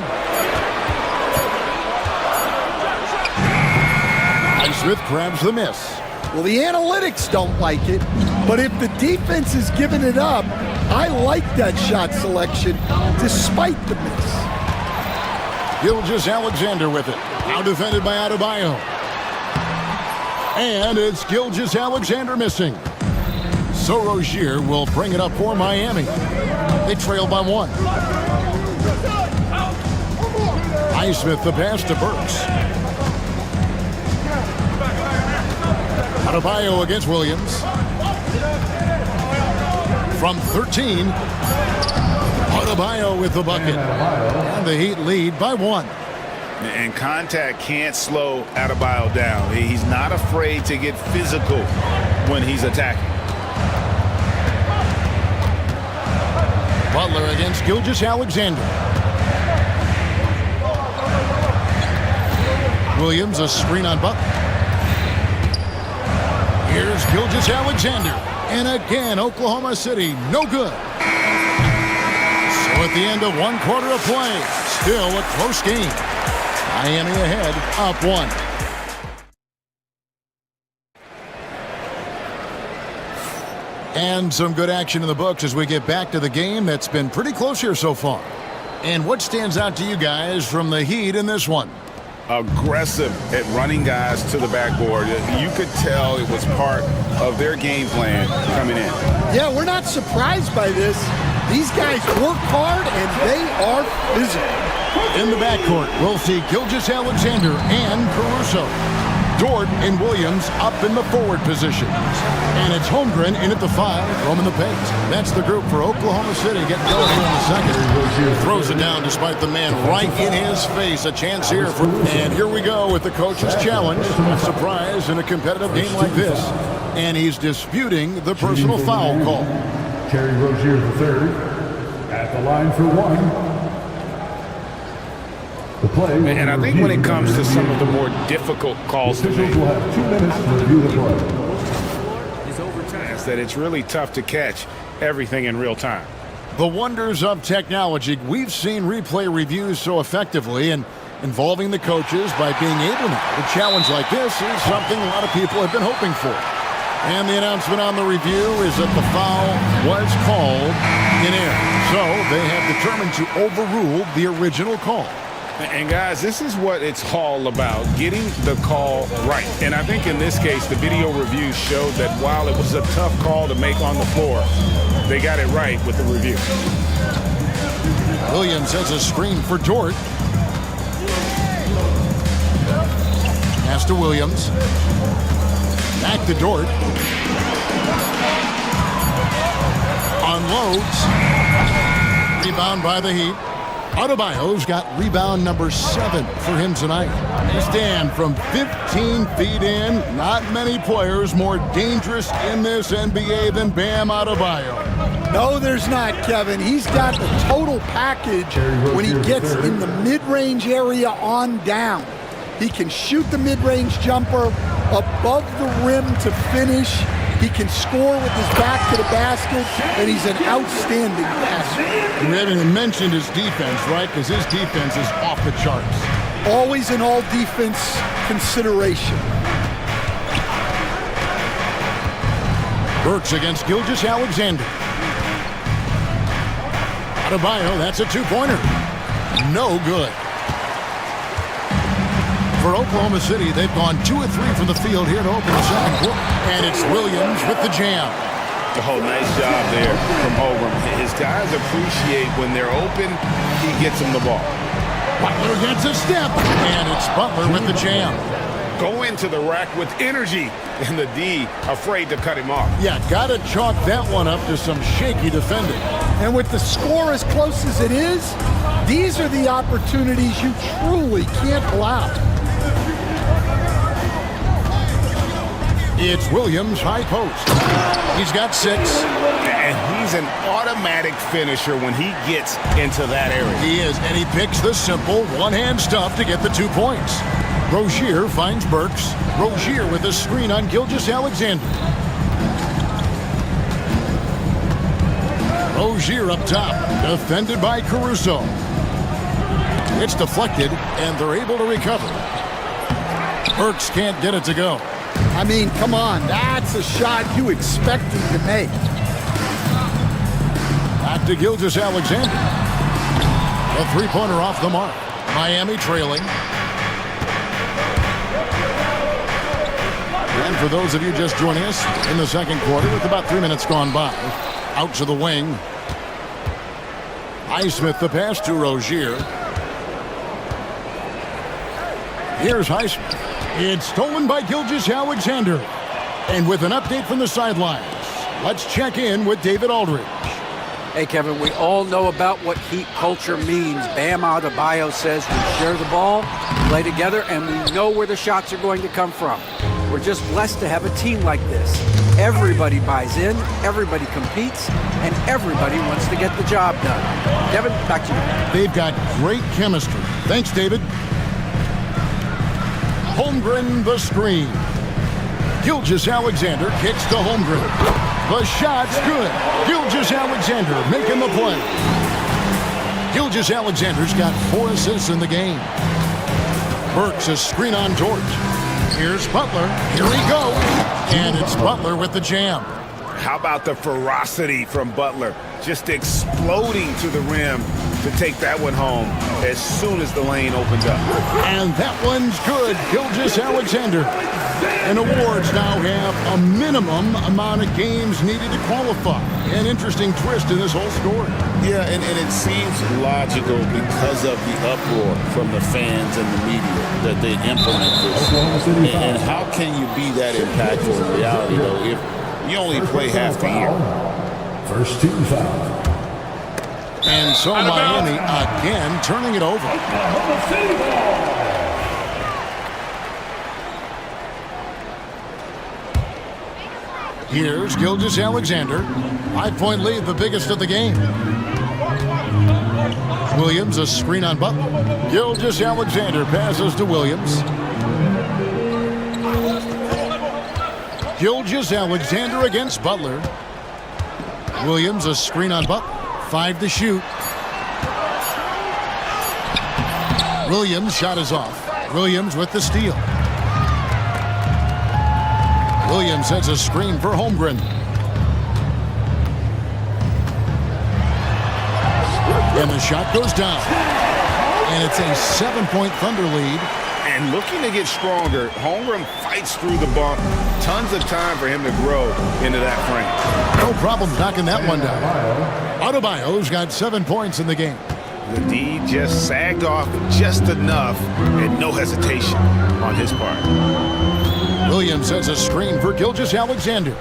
Smith grabs the miss. Well, the analytics don't like it, but if the defense is giving it up, I like that shot selection despite the miss. Gilgeous-Alexander with it. Now defended by Adebayo. And it's Gilgeous-Alexander missing. So Rozier will bring it up for Miami. They trail by 1. Highsmith the pass to Burks. Adebayo against Williams. From 13, Adebayo with the bucket. And the Heat lead by 1. And contact can't slow Adebayo down. He's not afraid to get physical when he's attacking. Butler against Gilgeous-Alexander. Williams, a screen on Butler. Here's Gilgeous-Alexander. And again, Oklahoma City, no good. So at the end of 1 quarter of play, Still a close game. Miami ahead, up 1. And some good action in the books as we get back to the game that's been pretty close here so far. And what stands out to you guys from the Heat in this one? Aggressive at running guys to the backboard. You could tell it was part of their game plan coming in. Yeah, we're not surprised by this. These guys work hard and they are physical. In the backcourt, we'll see Gilgeous-Alexander and Caruso. Dort and Williams up in the forward positions. And it's Holmgren in at the 5, roaming the paint. That's the group for Oklahoma City getting going here in the second. Throws it down despite the man right in his face. A chance here for... And here we go with the coach's challenge. A surprise in a competitive game like this. And he's disputing the personal foul call. Terry Rozier III at the line for 1. And I think when it comes to some of the more difficult calls to make, will have 2 minutes to review the play. It's that it's really tough to catch everything in real time. The wonders of technology. We've seen replay reviews so effectively, and involving the coaches by being able to. A challenge like this is something a lot of people have been hoping for. And the announcement on the review is that the foul was called in error. So they have determined to overrule the original call. And guys, this is what it's all about, getting the call right. And I think in this case, the video review showed that while it was a tough call to make on the floor, they got it right with the review. Williams has a screen for Dort. Pass to Williams. Back to Dort. Unloads. Rebound by the Heat. Adebayo's got rebound number 7 for him tonight. They stand from 15 feet in. Not many players more dangerous in this NBA than Bam Adebayo. No, there's not, Kevin. He's got the total package when he gets in the mid-range area on down. He can shoot the mid-range jumper above the rim to finish. He can score with his back to the basket, and he's an outstanding passer. We haven't even mentioned his defense, right? Because his defense is off the charts. Always an all-defense consideration. Burks against Gilgeous-Alexander. Adebayo, that's a 2-pointer. No good. For Oklahoma City, they've gone 2 of 3 from the field here to open the second quarter. And it's Williams with the jam. Oh, nice job there from Holmgren. His guys appreciate when they're open, he gets them the ball. Butler gets a step, and it's Butler with the jam. Go into the rack with energy, and the D afraid to cut him off. Yeah, gotta chalk that one up to some shaky defending. And with the score as close as it is, these are the opportunities you truly can't allow. It's Williams, high post. He's got 6. And he's an automatic finisher when he gets into that area. He is, and he picks the simple one-hand stuff to get the 2 points. Rozier finds Burks. Rozier with a screen on Gilgeous-Alexander. Rozier up top, defended by Caruso. It's deflected, and they're able to recover. Burks can't get it to go. I mean, come on, that's a shot you expect him to make. Back to Gilgeous-Alexander. A 3-pointer off the mark. Miami trailing. And for those of you just joining us in the second quarter with about 3 minutes gone by, out to the wing. Highsmith the pass to Rozier. Here's Highsmith. It's stolen by Gilgeous-Alexander. And with an update from the sidelines, let's check in with David Aldridge. Hey, Kevin, we all know about what Heat culture means. Bam Adebayo says we share the ball, play together, and we know where the shots are going to come from. We're just blessed to have a team like this. Everybody buys in, everybody competes, and everybody wants to get the job done. Kevin, back to you. They've got great chemistry. Thanks, David. Holmgren the screen. Gilgeous-Alexander kicks to Holmgren. The shot's good. Gilgeous-Alexander making the play. Gilgeous-Alexander's got 4 assists in the game. Burks a screen on George. Here's Butler. Here we go. And it's Butler with the jam. How about the ferocity from Butler? Just exploding to the rim to take that one home as soon as the lane opens up. And that one's good. Gilgeous-Alexander. And awards now have a minimum amount of games needed to qualify. An interesting twist in this whole story. Yeah, and it seems logical because of the uproar from the fans and the media that they implement this. And how can you be that impactful in reality, though, if you only play half the year? First team foul. And so Miami again turning it over. Here's Gilgeous-Alexander. 5-point lead, the biggest of the game. Williams, a screen on Butler. Gilgeous-Alexander passes to Williams. Gilgeous-Alexander against Butler. Williams, a screen on Butler. 5 to shoot. Williams' shot is off. Williams with the steal. Williams sets a screen for Holmgren. And the shot goes down. And it's a 7-point Thunder lead. And looking to get stronger, Holmgren fights through the bump. Tons of time for him to grow into that frame. No problem knocking that one down. Adebayo's got 7 points in the game. The D just sagged off just enough and no hesitation on his part. Williams sets a screen for Gilgeous-Alexander.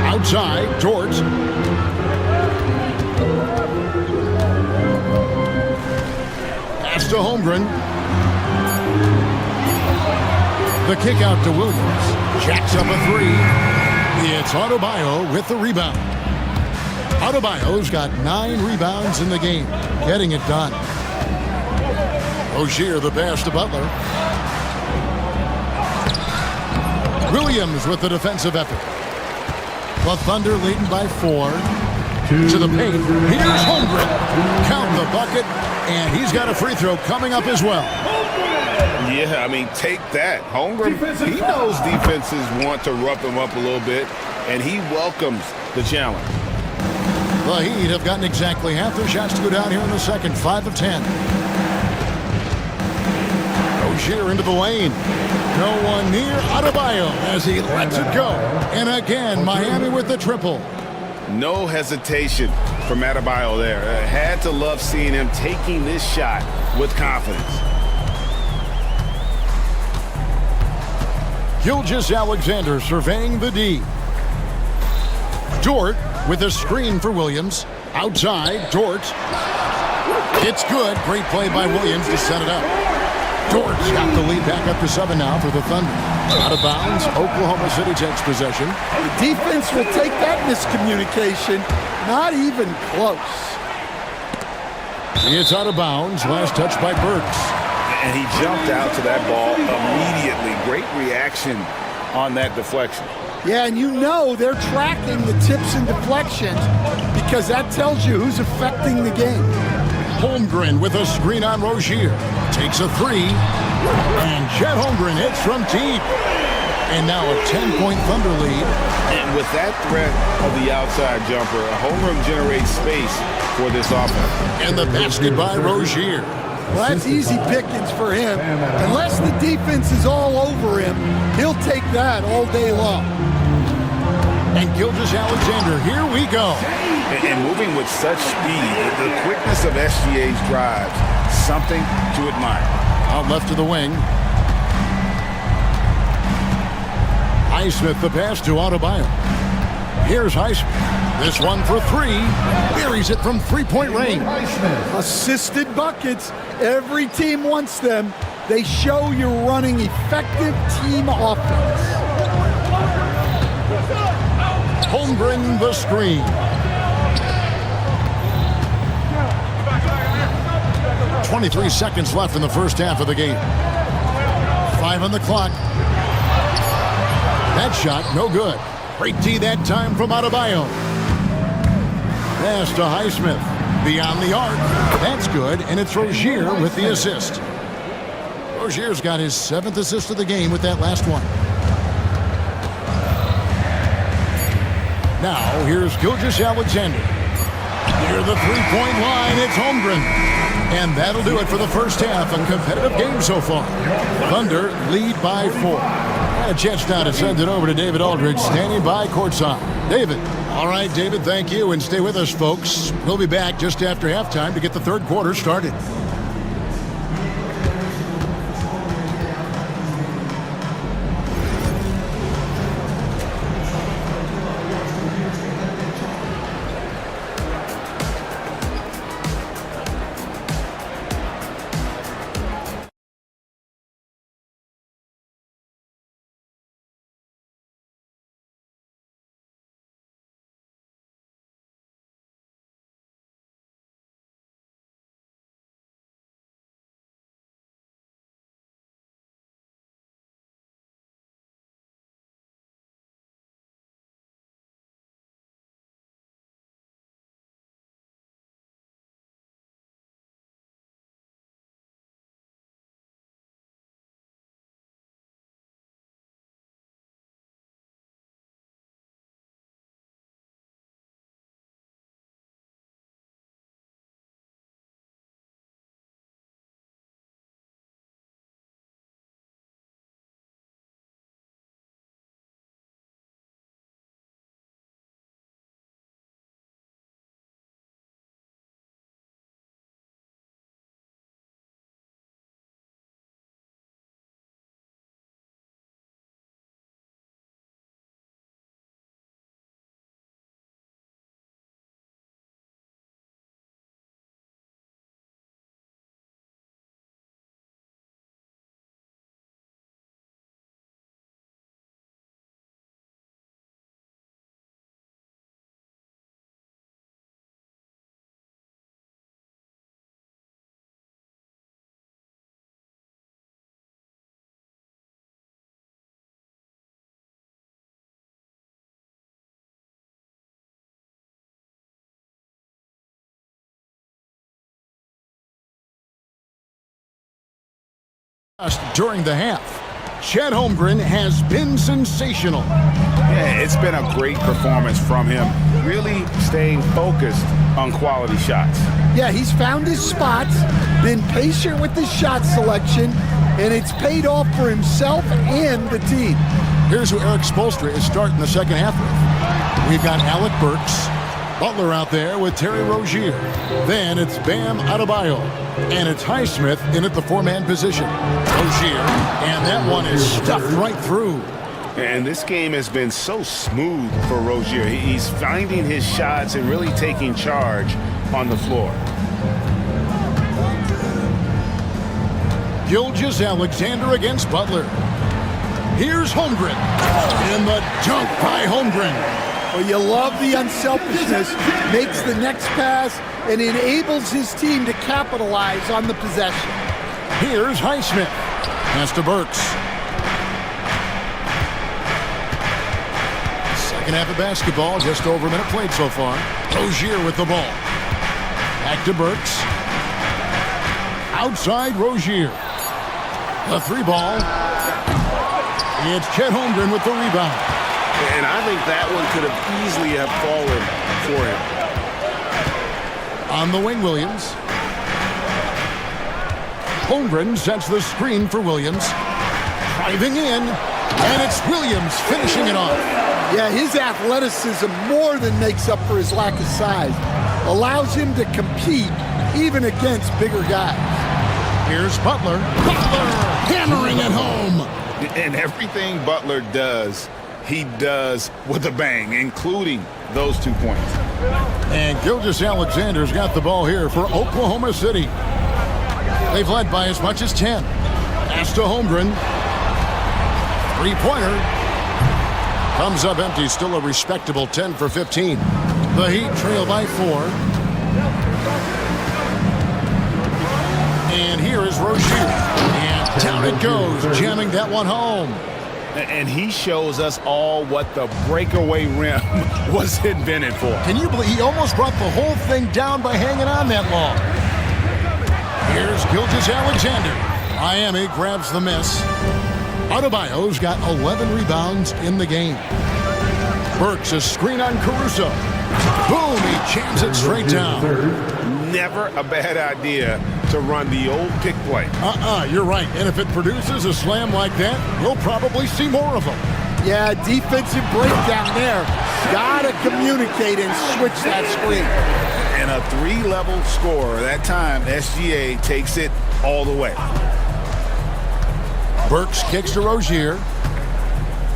Outside, George. Pass to Holmgren. The kick out to Williams. Jacks up a 3. It's Adebayo with the rebound. Adebayo's got 9 rebounds in the game, getting it done. Rozier the pass to Butler. Williams with the defensive effort. The Thunder leading by 4. To the paint. Here's Holmgren. Count the bucket, and he's got a free throw coming up as well. Yeah, I mean, take that. Holmgren, he knows defenses want to rough him up a little bit, and he welcomes the challenge. The Heat have gotten exactly half their shots to go down here in the second. 5 of 10. Rozier into the lane. No one near Adebayo as he lets it go. And again, Miami with the triple. No hesitation from Adebayo there. Had to love seeing him taking this shot with confidence. Gilgeous-Alexander surveying the D. Dort with a screen for Williams. Outside, Dort. It's good. Great play by Williams to set it up. Dort's got the lead back up to 7 now for the Thunder. Out of bounds, Oklahoma City takes possession. The defense will take that miscommunication. Not even close. It's out of bounds. Last touch by Burks. And he jumped out to that ball immediately. Great reaction on that deflection. Yeah, and you know they're tracking the tips and deflections because that tells you who's affecting the game. Holmgren with a screen on Rozier. Takes a 3. And Chet Holmgren hits from deep. And now a 10-point Thunder lead. And with that threat of the outside jumper, Holmgren generates space for this offense. And the basket by Rozier. Well, that's easy pickings for him. Unless the defense is all over him, he'll take that all day long. And Gilgeous-Alexander, here we go. And moving with such speed, the quickness of SGA's drives, something to admire. Out left to the wing. Highsmith the pass to Adebayo. Here's Highsmith. This one for 3. Buries it from 3-point range. Assisted buckets. Every team wants them. They show you're running effective team offense. Holmgren the screen. .23 seconds left in the first half of the game. 5 on the clock. That shot, no good. Great D that time from Adebayo. Pass to Highsmith. Beyond the arc. That's good, and it's Rozier with the assist. Rozier's got his 7th assist of the game with that last one. Now, here's Gilgeous-Alexander. Near the three-point line, it's Holmgren. And that'll do it for the first half. A competitive game so far. Thunder lead by 4. And a chance now to send it over to David Aldridge, standing by courtside. David. All right, David, thank you. And stay with us, folks. We'll be back just after halftime to get the third quarter started. During the half, Chet Holmgren has been sensational. Yeah, it's been a great performance from him, really staying focused on quality shots. Yeah, he's found his spots, been patient with his shot selection, and it's paid off for himself and the team. Here's who Eric Spoelstra is starting the second half with. We've got Alec Burks, Butler out there with Terry Rozier. Then it's Bam Adebayo. And it's Highsmith in at the 4-man position. Rozier, and that one is stuffed right through. And this game has been so smooth for Rozier. He's finding his shots and really taking charge on the floor. Gilgeous-Alexander against Butler. Here's Holmgren. And the dunk by Holmgren. Well, you love the unselfishness, makes the next pass, and enables his team to capitalize on the possession. Here's Highsmith. Pass to Burks. Second half of basketball, just over a minute played so far. Rozier with the ball. Back to Burks. Outside Rozier. The 3-ball. It's Chet Holmgren with the rebound. And I think that one could have easily have fallen for him. On the wing, Williams. Holmgren sets the screen for Williams. Driving in, and it's Williams finishing it off. Yeah, his athleticism more than makes up for his lack of size. Allows him to compete even against bigger guys. Here's Butler. Butler hammering it home. And everything Butler does, he does with a bang, including those 2 points. And Gilgeous-Alexander's got the ball here for Oklahoma City. They've led by as much as 10. Pass to Holmgren. 3-pointer. Comes up empty, still a respectable 10 for 15. The Heat trail by 4. And here is Rozier. And down it goes, jamming that one home. And he shows us all what the breakaway rim was invented for. Can you believe he almost brought the whole thing down by hanging on that long? Here's Gilgeous-Alexander. Miami grabs the miss. Adebayo's got 11 rebounds in the game. Burks a screen on Caruso. Boom, he jams it straight down. Never a bad idea to run the old pick play. You're right. And if it produces a slam like that, we'll probably see more of them. Yeah, defensive breakdown there. Gotta communicate and switch that screen. And a three-level scorer. That time, SGA takes it all the way. Burks kicks to Rozier.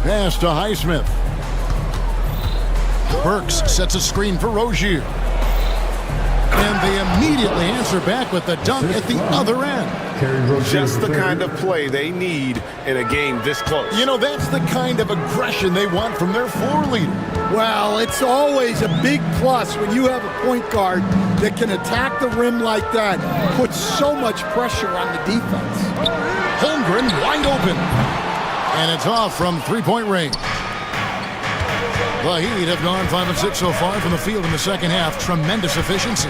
Pass to Highsmith. Burks sets a screen for Rozier. And they immediately answer back with the dunk at the other end. Just the kind of play they need in a game this close. You know, that's the kind of aggression they want from their floor leader. Well, it's always a big plus when you have a point guard that can attack the rim like that, put so much pressure on the defense. Holmgren wide open. And it's off from three-point range. The Heat have gone 5 of 6 so far from the field in the second half. Tremendous efficiency.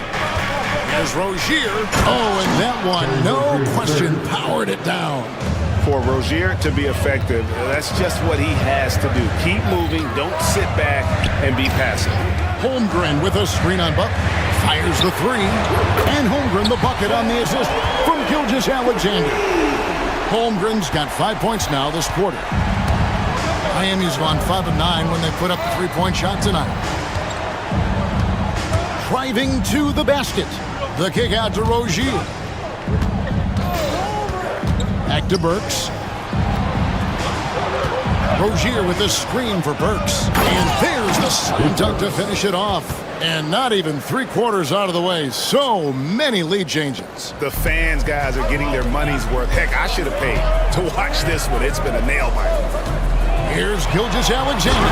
Here's Rozier. Oh, and that one, no question, powered it down. For Rozier to be effective, that's just what he has to do. Keep moving, don't sit back and be passive. Holmgren with a screen on Buck. Fires the three. And Holmgren the bucket on the assist from Gilgeous-Alexander. Holmgren's got 5 points now this quarter. Miami's gone 5 of 9 when they put up the three-point shot tonight. Driving to the basket. The kick out to Rozier. Back to Burks. Rozier with a screen for Burks. And there's the slam dunk to finish it off. And not even 3/4 out of the way. So many lead changes. The fans, guys, are getting their money's worth. Heck, I should have paid to watch this one. It's been a nail biter. Here's Gilgeous-Alexander.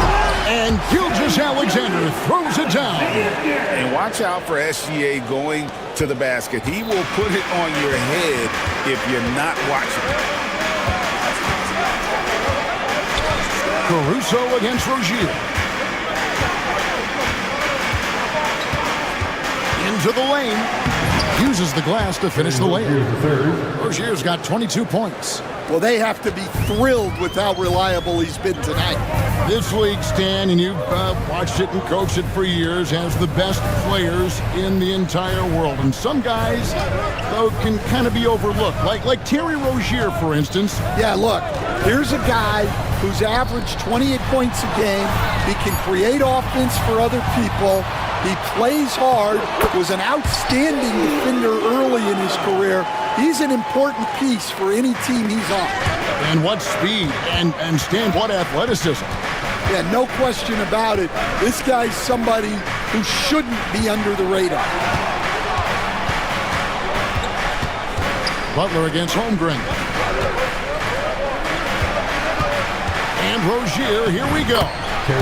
And Gilgeous-Alexander throws it down. And watch out for SGA going to the basket. He will put it on your head if you're not watching. Caruso against Rozier. Into the lane. Uses the glass to finish the layup. Rozier's got 22 points. Well, they have to be thrilled with how reliable he's been tonight. This league, Stan, and you've watched it and coached it for years, has the best players in the entire world. And some guys, though, can kind of be overlooked. Like Terry Rozier, for instance. Yeah, look, here's a guy who's averaged 28 points a game. He can create offense for other people. He plays hard, was an outstanding defender early in his career. He's an important piece for any team he's on. And what speed, and Stan, what athleticism. Yeah, no question about it. This guy's somebody who shouldn't be under the radar. Butler against Holmgren. And Rozier, here we go.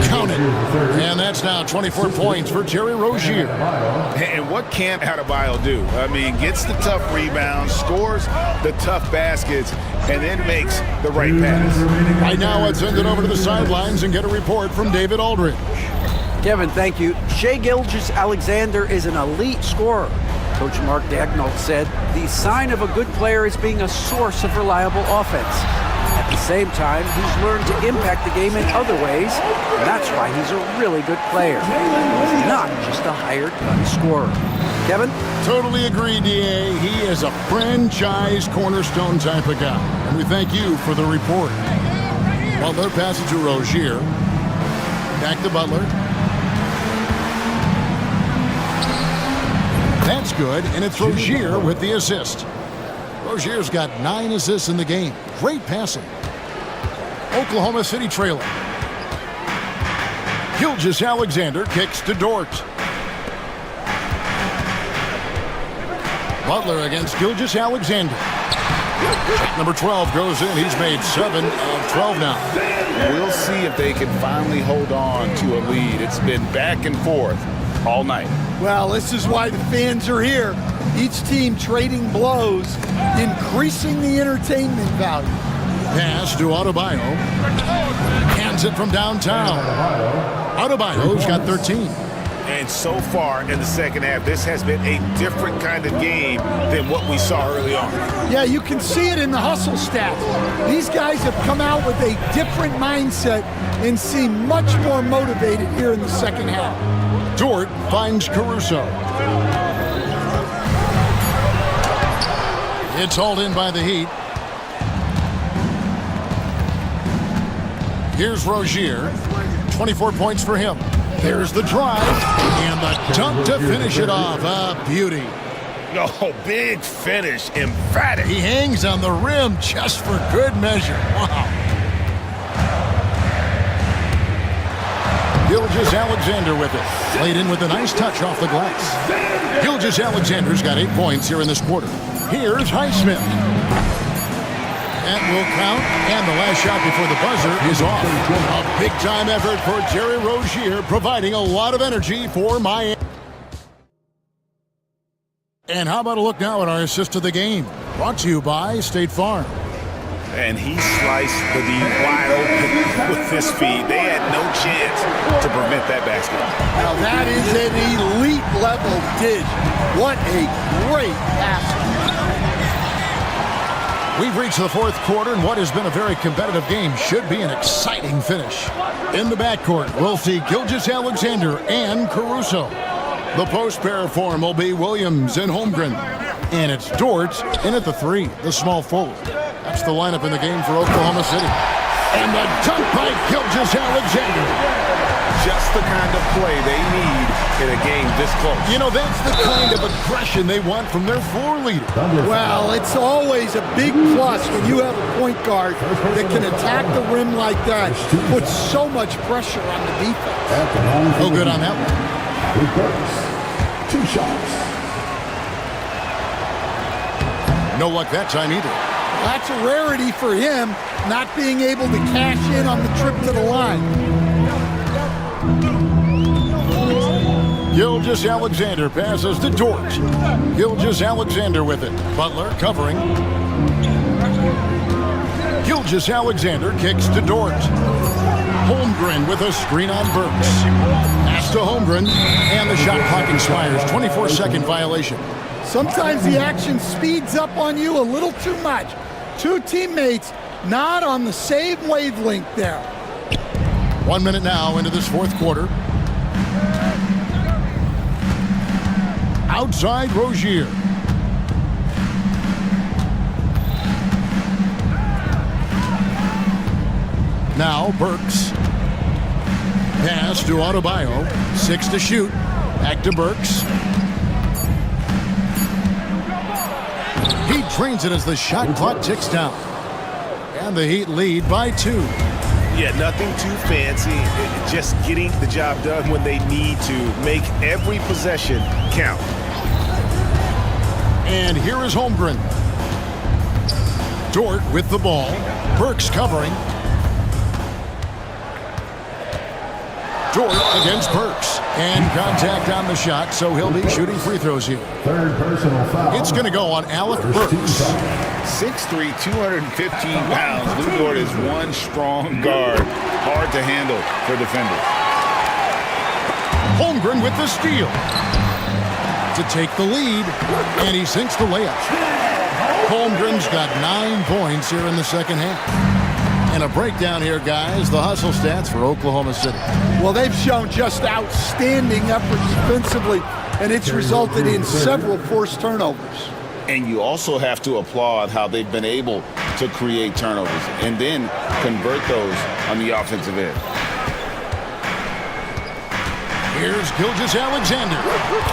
Count it. And that's now 24 points for Terry Rozier. And what can't Adebayo do? I mean, gets the tough rebounds, scores the tough baskets, and then makes the right pass. Right now, let's send it over to the sidelines and get a report from David Aldridge. Kevin, thank you. Shai Gilgeous-Alexander is an elite scorer. Coach Mark Daigneault said the sign of a good player is being a source of reliable offense. At the same time, he's learned to impact the game in other ways, and that's why he's a really good player. He's not just a hired gun scorer. Kevin? Totally agree, D.A. He is a franchise cornerstone type of guy. And we thank you for the report. Butler passes to Rozier. Back to Butler. That's good, and it's Rozier with the assist. Rozier's got 9 assists in the game. Great passing. Oklahoma City trailing. Gilgeous-Alexander kicks to Dort. Butler against Gilgeous-Alexander. Number 12 goes in. He's made 7 of 12 now. We'll see if they can finally hold on to a lead. It's been back and forth all night. Well, this is why the fans are here. Each team trading blows, increasing the entertainment value. Pass to Adebayo. Hands it from downtown. Adebayo's got 13. And so far in the second half, this has been a different kind of game than what we saw early on. Yeah, you can see it in the hustle stats. These guys have come out with a different mindset and seem much more motivated here in the second half. Dort finds Caruso. It's hauled in by the Heat. Here's Rozier. 24 points for him. There's the drive and the dunk to finish it off. A beauty. Oh, big finish, emphatic. He hangs on the rim just for good measure. Wow. Gilgeous-Alexander with it. Played in with a nice touch off the glass. Gilgeous-Alexander's got 8 points here in this quarter. Here's Highsmith. That will count, and the last shot before the buzzer is off. A big-time effort for Terry Rozier, providing a lot of energy for Miami. And how about a look now at our assist of the game? Brought to you by State Farm. And he sliced the D wide open with his feet. They had no chance to prevent that basket. Now that is an elite level dish. What a great pass. We've reached the fourth quarter, and what has been a very competitive game should be an exciting finish. In the backcourt, we'll see Gilgeous-Alexander and Caruso. The post pair form will be Williams and Holmgren. And it's Dort in at the 3, the small forward. That's the lineup in the game for Oklahoma City. And the dunk by Gilgeous-Alexander. Just the kind of play they need in a game this close. You know, that's the kind of aggression they want from their floor leader. Well, it's always a big plus when you have a point guard that can attack the rim like that, put so much pressure on the defense. No good on that one. 2 shots. No luck that time either. That's a rarity for him, not being able to cash in on the trip to the line. Gilgeous-Alexander passes to Dort. Gilgeous-Alexander with it. Butler covering. Gilgeous-Alexander kicks to Dort. Holmgren with a screen on Burks. Pass to Holmgren, and the shot clock expires. 24-second violation. Sometimes the action speeds up on you a little too much. 2 teammates not on the same wavelength there. 1 minute now into this fourth quarter. Outside Rozier. Now Burks. Pass to Adebayo. 6 to shoot. Back to Burks. He trains it as the shot clock ticks down. And the Heat lead by 2. Yeah, nothing too fancy. Just getting the job done when they need to. Make every possession count. And here is Holmgren. Dort with the ball. Burks covering. Dort against Burks. And contact on the shot, so he'll be shooting free throws here. 3rd personal foul. It's going to go on Alec Burks. 6'3", 215 pounds. Lou Dort is one strong guard. Hard to handle for defenders. Holmgren with the steal. To take the lead, and he sinks the layup. Holmgren's got 9 points here in the second half. And a breakdown here, guys. The hustle stats for Oklahoma City. Well, they've shown just outstanding effort defensively, and it's resulted in several forced turnovers. And you also have to applaud how they've been able to create turnovers and then convert those on the offensive end. Here's Gilgeous-Alexander.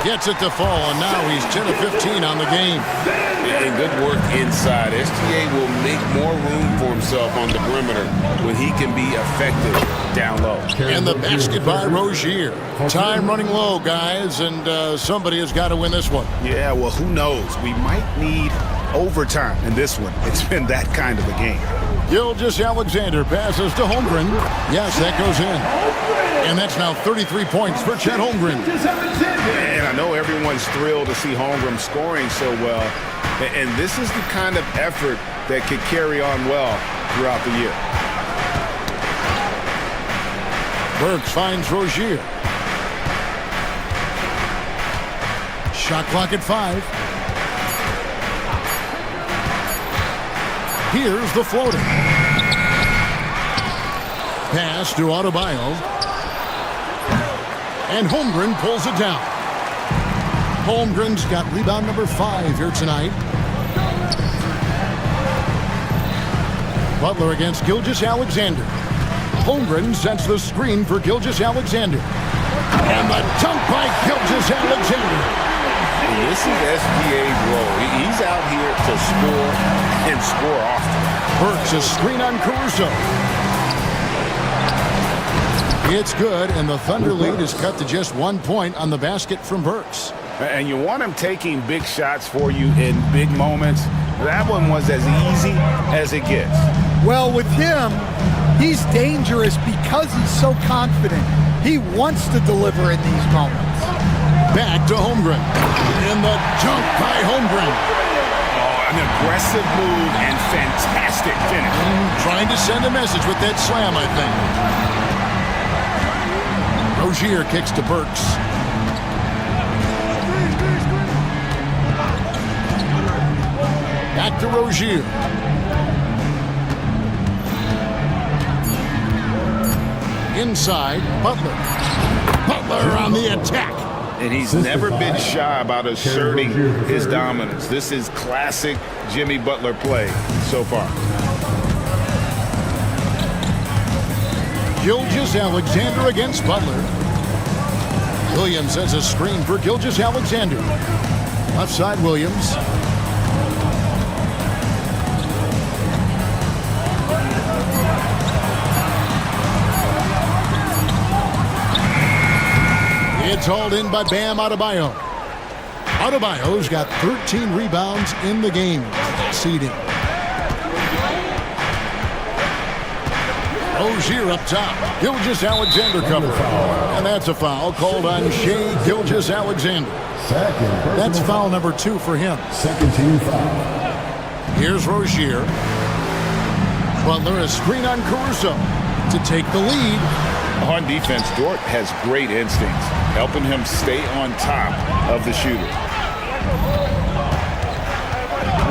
Gets it to fall, and now he's 10 of 15 on the game. And good work inside. SGA will make more room for himself on the perimeter when he can be effective down low. And the basket by Rozier. Time running low, guys, and somebody has got to win this one. Yeah, well, who knows? We might need overtime in this one. It's been that kind of a game. Gilgeous-Alexander passes to Holmgren. Yes, that goes in. And that's now 33 points for Chet Holmgren. And I know everyone's thrilled to see Holmgren scoring so well, And this is the kind of effort that could carry on well throughout the year. Burks finds Rozier. Shot clock at 5. Here's the floater. Pass to Adebayo. And Holmgren pulls it down. Holmgren's got rebound number 5 here tonight. Butler against Gilgeous-Alexander. Holmgren sets the screen for Gilgeous-Alexander. And the dunk by Gilgeous-Alexander. This is SGA's role. He's out here to score and score often. Burks a screen on Caruso. It's good, and the Thunder lead is cut to just 1 point on the basket from Burks. And you want him taking big shots for you in big moments. That one was as easy as it gets. Well, with him, he's dangerous because he's so confident. He wants to deliver in these moments. Back to Holmgren. And the dunk by Holmgren. Oh, an aggressive move and fantastic finish. Trying to send a message with that slam, I think. Rozier kicks to Burks. Back to Rozier. Inside, Butler. Butler on the attack. And he's never been shy about asserting his dominance. This is classic Jimmy Butler play so far. Gilgeous-Alexander against Butler. Williams sets a screen for Gilgeous-Alexander. Left side, Williams. It's hauled in by Bam Adebayo. Adebayo's got 13 rebounds in the game. Seeding. Rozier up top. Gilgeous-Alexander cover. And that's a foul called on Shai Gilgeous-Alexander. That's foul number 2 for him. Second team foul. Here's Rozier. Butler a screen on Caruso to take the lead. On defense, Dort has great instincts, helping him stay on top of the shooter.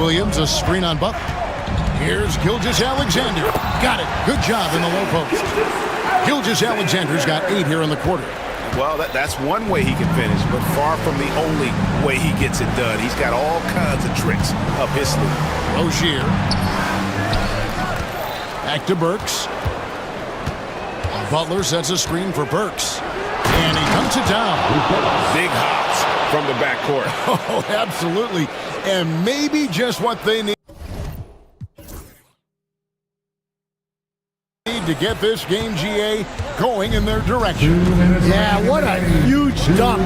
Williams a screen on Butler. Here's Gilgeous-Alexander. Got it. Good job in the low post. Gilgeous-Alexander's got 8 here in the quarter. Well, that's one way he can finish, but far from the only way he gets it done. He's got all kinds of tricks up his sleeve. Rozier. Back to Burks. Butler sets a screen for Burks. And he comes it down. Big hops from the backcourt. Oh, absolutely. And maybe just what they need to get this game, GA, going in their direction. Yeah, what a huge dunk.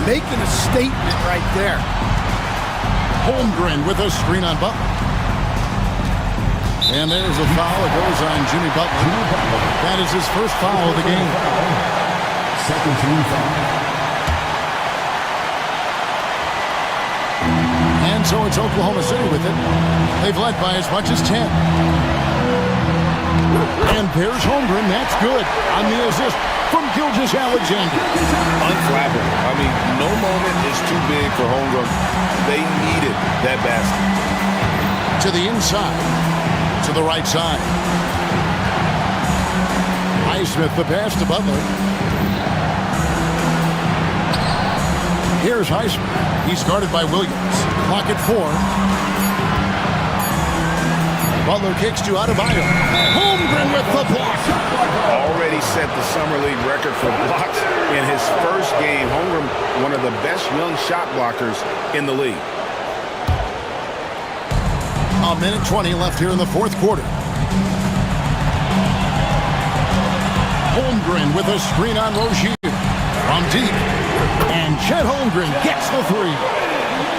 Making a statement right there. Holmgren with a screen on Butler. And there's a foul. It goes on Jimmy Butler. That is his first foul of the game. Second team foul. And so it's Oklahoma City with it. They've led by as much as 10. And there's Holmgren. That's good on the assist from Gilgeous-Alexander. Unflappable. I mean, no moment is too big for Holmgren. They needed that basket. To the inside. To the right side. Highsmith the pass to Butler. Here's Highsmith. He's guarded by Williams. Clock at 4. Butler kicks to Adebayo. Holmgren with the block. Already set the Summer League record for blocks in his first game. Holmgren, one of the best young shot blockers in the league. A minute 20 left here in the fourth quarter. Holmgren with a screen on Rozier. From deep. And Chet Holmgren gets the 3.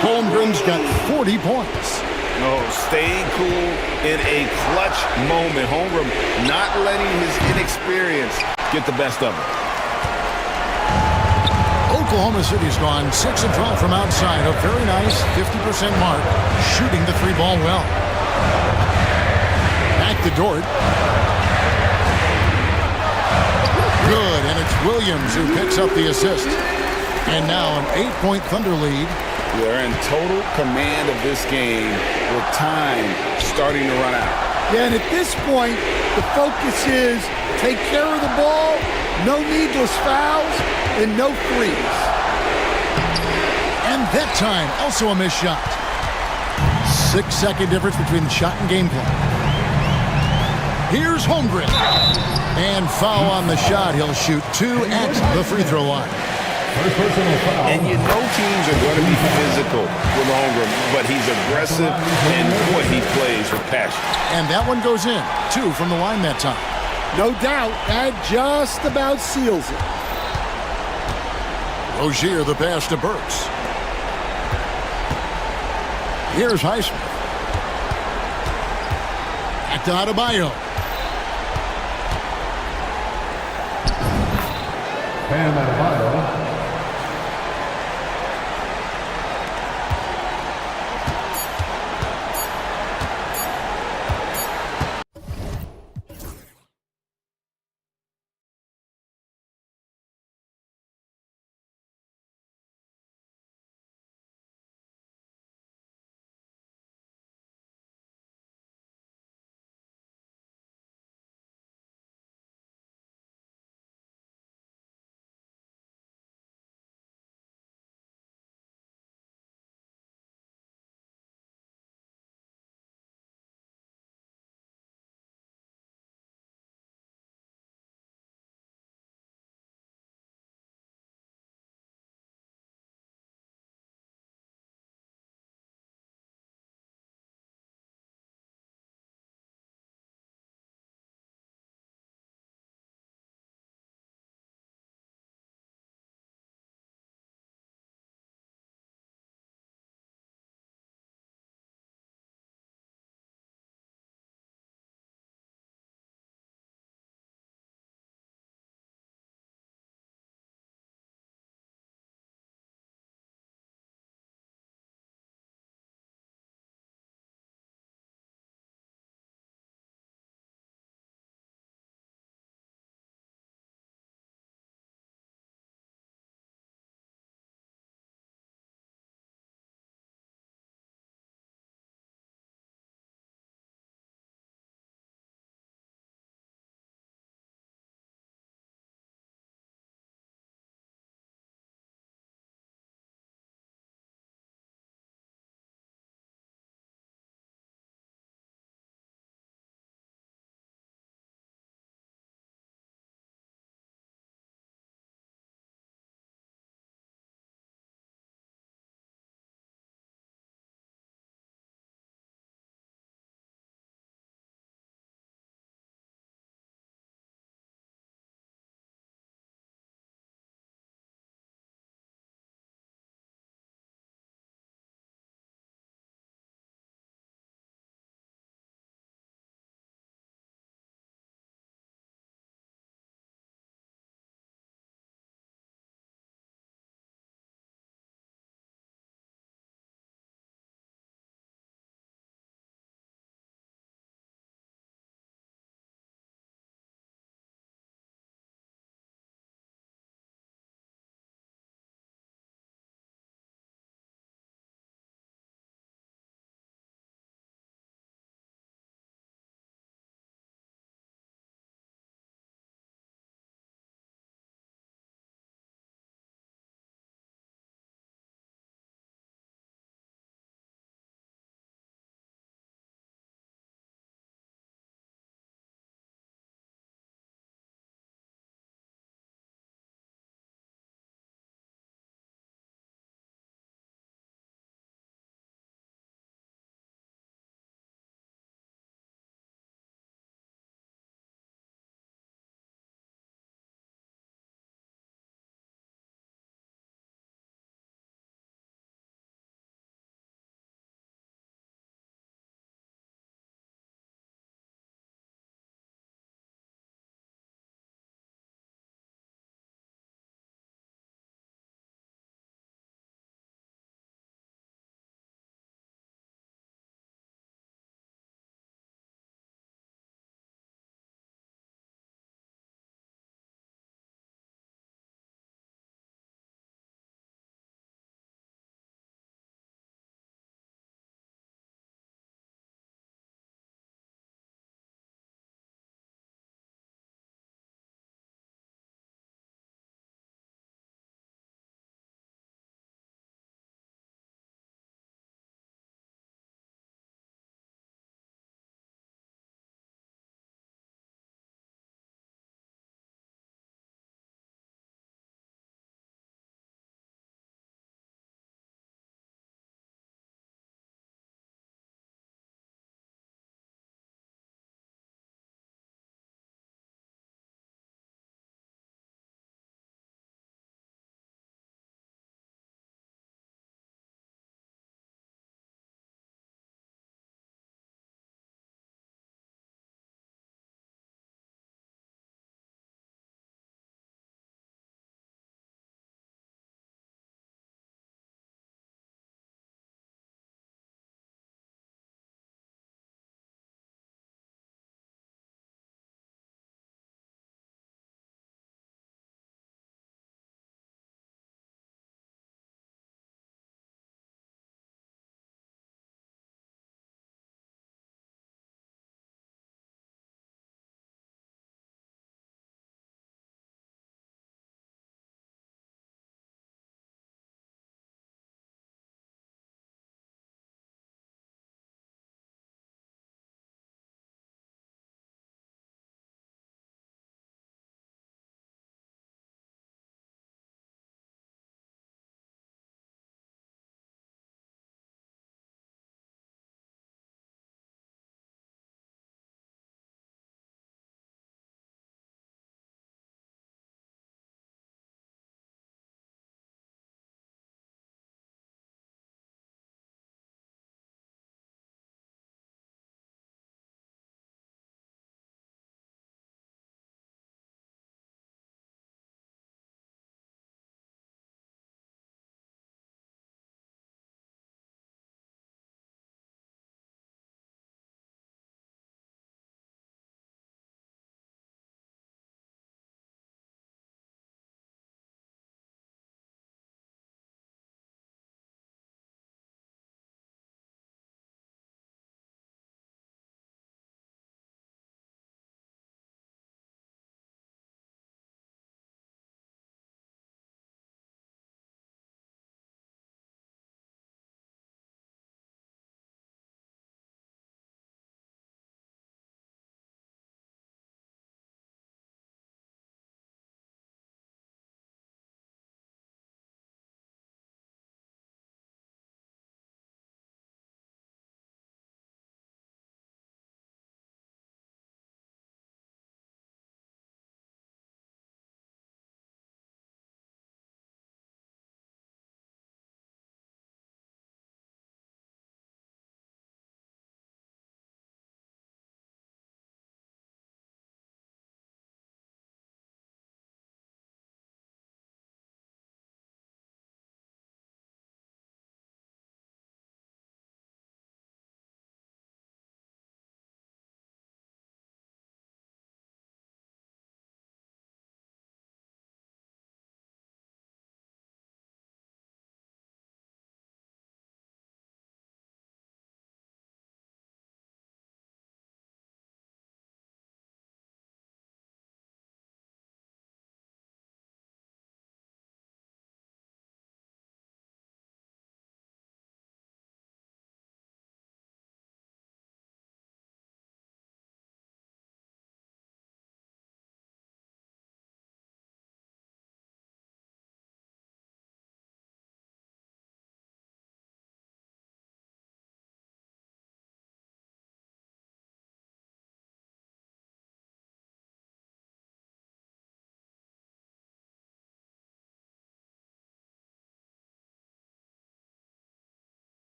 Holmgren's got 40 points. No, staying cool in a clutch moment. Holmgren not letting his inexperience get the best of him. Oklahoma City's gone 6 of 12 from outside. A very nice 50% mark, shooting the three ball well. Back to Dort. Good, and it's Williams who picks up the assist. And now an 8-point Thunder lead. They're in total command of this game with time starting to run out. Yeah, and at this point, the focus is take care of the ball, no needless fouls, and no threes. And that time, also a missed shot. 6-second difference between the shot and game plan. Here's Holmgren. And foul on the shot. He'll shoot 2 at the free throw line. And you know teams are going to be physical with Holmgren, but he's aggressive, and boy, he plays with passion. And that one goes in. 2 from the line that time. No doubt, that just about seals it. Rozier the pass to Burks. Here's Highsmith. Back to Adebayo. Bam Adebayo.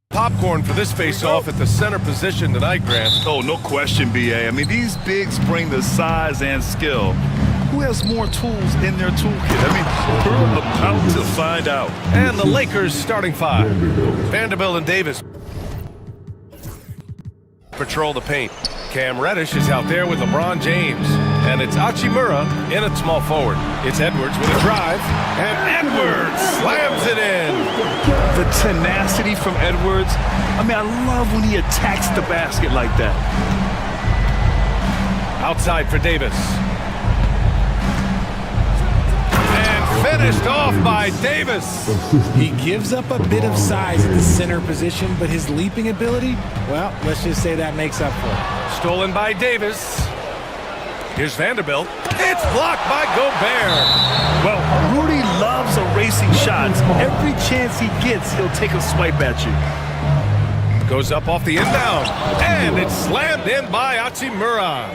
Popcorn for this face-off at the center position tonight, Grant. Oh, no question, BA. I mean, these bigs bring the size and skill. Who has more tools in their toolkit? I mean, we're about to find out. And the Lakers starting five. Vanderbilt and Davis patrol the paint. Cam Reddish is out there with LeBron James. And it's Hachimura in at small forward. It's Edwards with a drive. And Edwards slams it in. The tenacity from Edwards. I mean, I love when he attacks the basket like that. Outside for Davis. Finished off by Davis. He gives up a bit of size at the center position, but his leaping ability, well, let's just say that makes up for it. Stolen by Davis. Here's Vanderbilt. It's blocked by Gobert. Well, Rudy loves erasing shots. Every chance he gets, he'll take a swipe at you. Goes up off the inbound. And it's slammed in by Hachimura.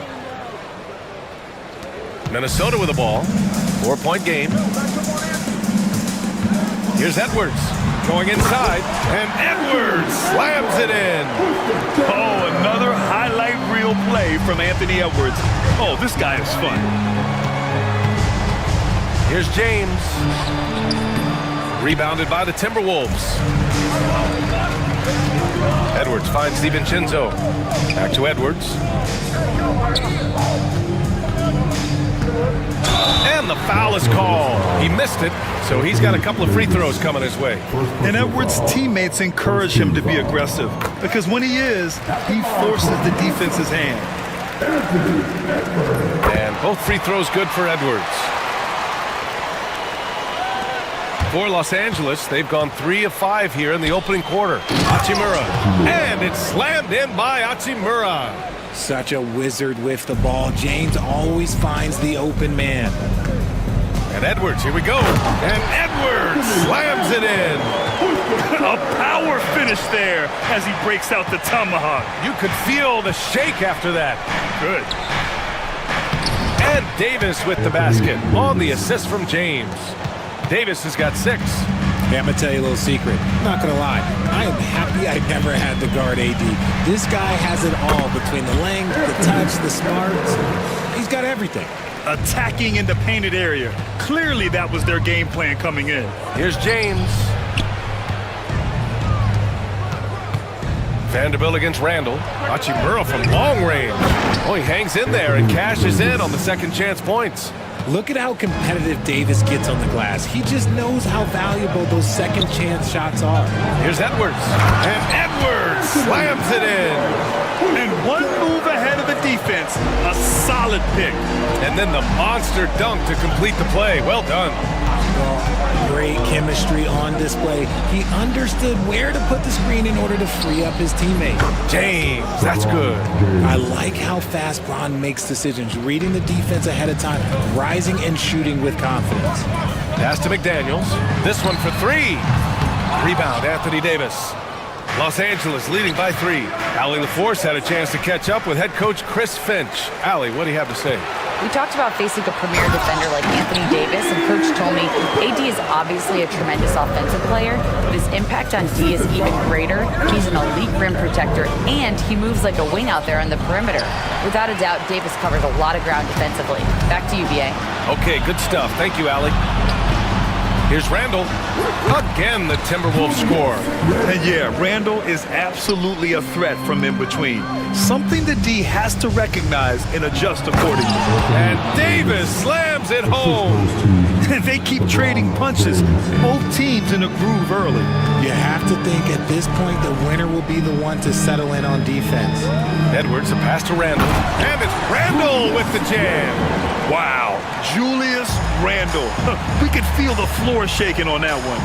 Minnesota with the ball. 4-point game. Here's Edwards going inside, and Edwards slams it in. Oh, another highlight reel play from Anthony Edwards. Oh, this guy is fun. Here's James. Rebounded by the Timberwolves. Edwards finds DiVincenzo. Back to Edwards. And the foul is called. He missed it, so he's got a couple of free throws coming his way. And Edwards' teammates encourage him to be aggressive because when he is, he forces the defense's hand. And both free throws good for Edwards. For Los Angeles, they've gone 3 of 5 here in the opening quarter. Hachimura. And it's slammed in by Hachimura. Such a wizard with the ball. James always finds the open man. And Edwards, here we go. And Edwards slams it in. A power finish there as he breaks out the tomahawk. You could feel the shake after that. Good. And Davis with the basket on the assist from James. Davis has got 6. Hey, I'm going to tell you a little secret. I'm not going to lie. I am happy I never had to guard AD. This guy has it all between the length, the touch, the smarts. He's got everything. Attacking in the painted area. Clearly that was their game plan coming in. Here's James. Vanderbilt against Randall. Hachimura from long range. Oh, he hangs in there and cashes in on the second chance points. Look at how competitive Davis gets on the glass. He just knows how valuable those second chance shots are. Here's Edwards. And Edwards slams it in. And one move ahead of the defense. A solid pick. And then the monster dunk to complete the play. Well done. Well, great chemistry on display. He understood where to put the screen in order to free up his teammate. James, that's good. I like how fast Bron makes decisions, reading the defense ahead of time, rising and shooting with confidence. Pass to McDaniels. This one for 3. Rebound, Anthony Davis. Los Angeles leading by 3. Allie LaForce had a chance to catch up with head coach Chris Finch. Allie, what do you have to say? We talked about facing a premier defender like Anthony Davis, and Coach told me AD is obviously a tremendous offensive player, but his impact on D is even greater. He's an elite rim protector, and he moves like a wing out there on the perimeter. Without a doubt, Davis covers a lot of ground defensively. Back to you, BA. Okay, good stuff. Thank you, Allie. Here's Randall. Again, the Timberwolves score. And yeah, Randall is absolutely a threat from in between. Something the D has to recognize and adjust accordingly. And Davis slams it home. They keep trading punches. Both teams in a groove early. You have to think at this point the winner will be the one to settle in on defense. Edwards, a pass to Randall. And it's Randall with the jam. Wow, Julius Randall. We could feel the floor shaking on that one.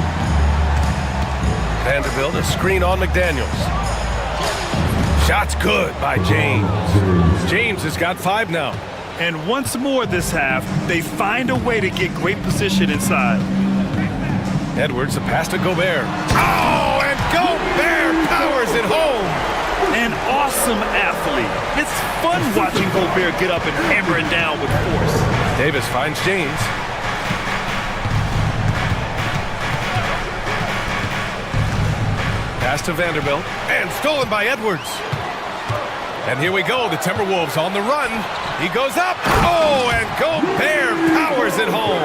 Vanderbilt, a screen on McDaniels. Shot's good by James. James has got 5 now. And once more this half, they find a way to get great position inside. Edwards, a pass to Gobert. Oh, and Gobert powers it home. An awesome athlete. It's fun watching Gobert get up and hammer it down with force. Davis finds James. pass to Vanderbilt. And stolen by Edwards. And here we go, the Timberwolves on the run. He goes up. Oh, and Gobert powers it home.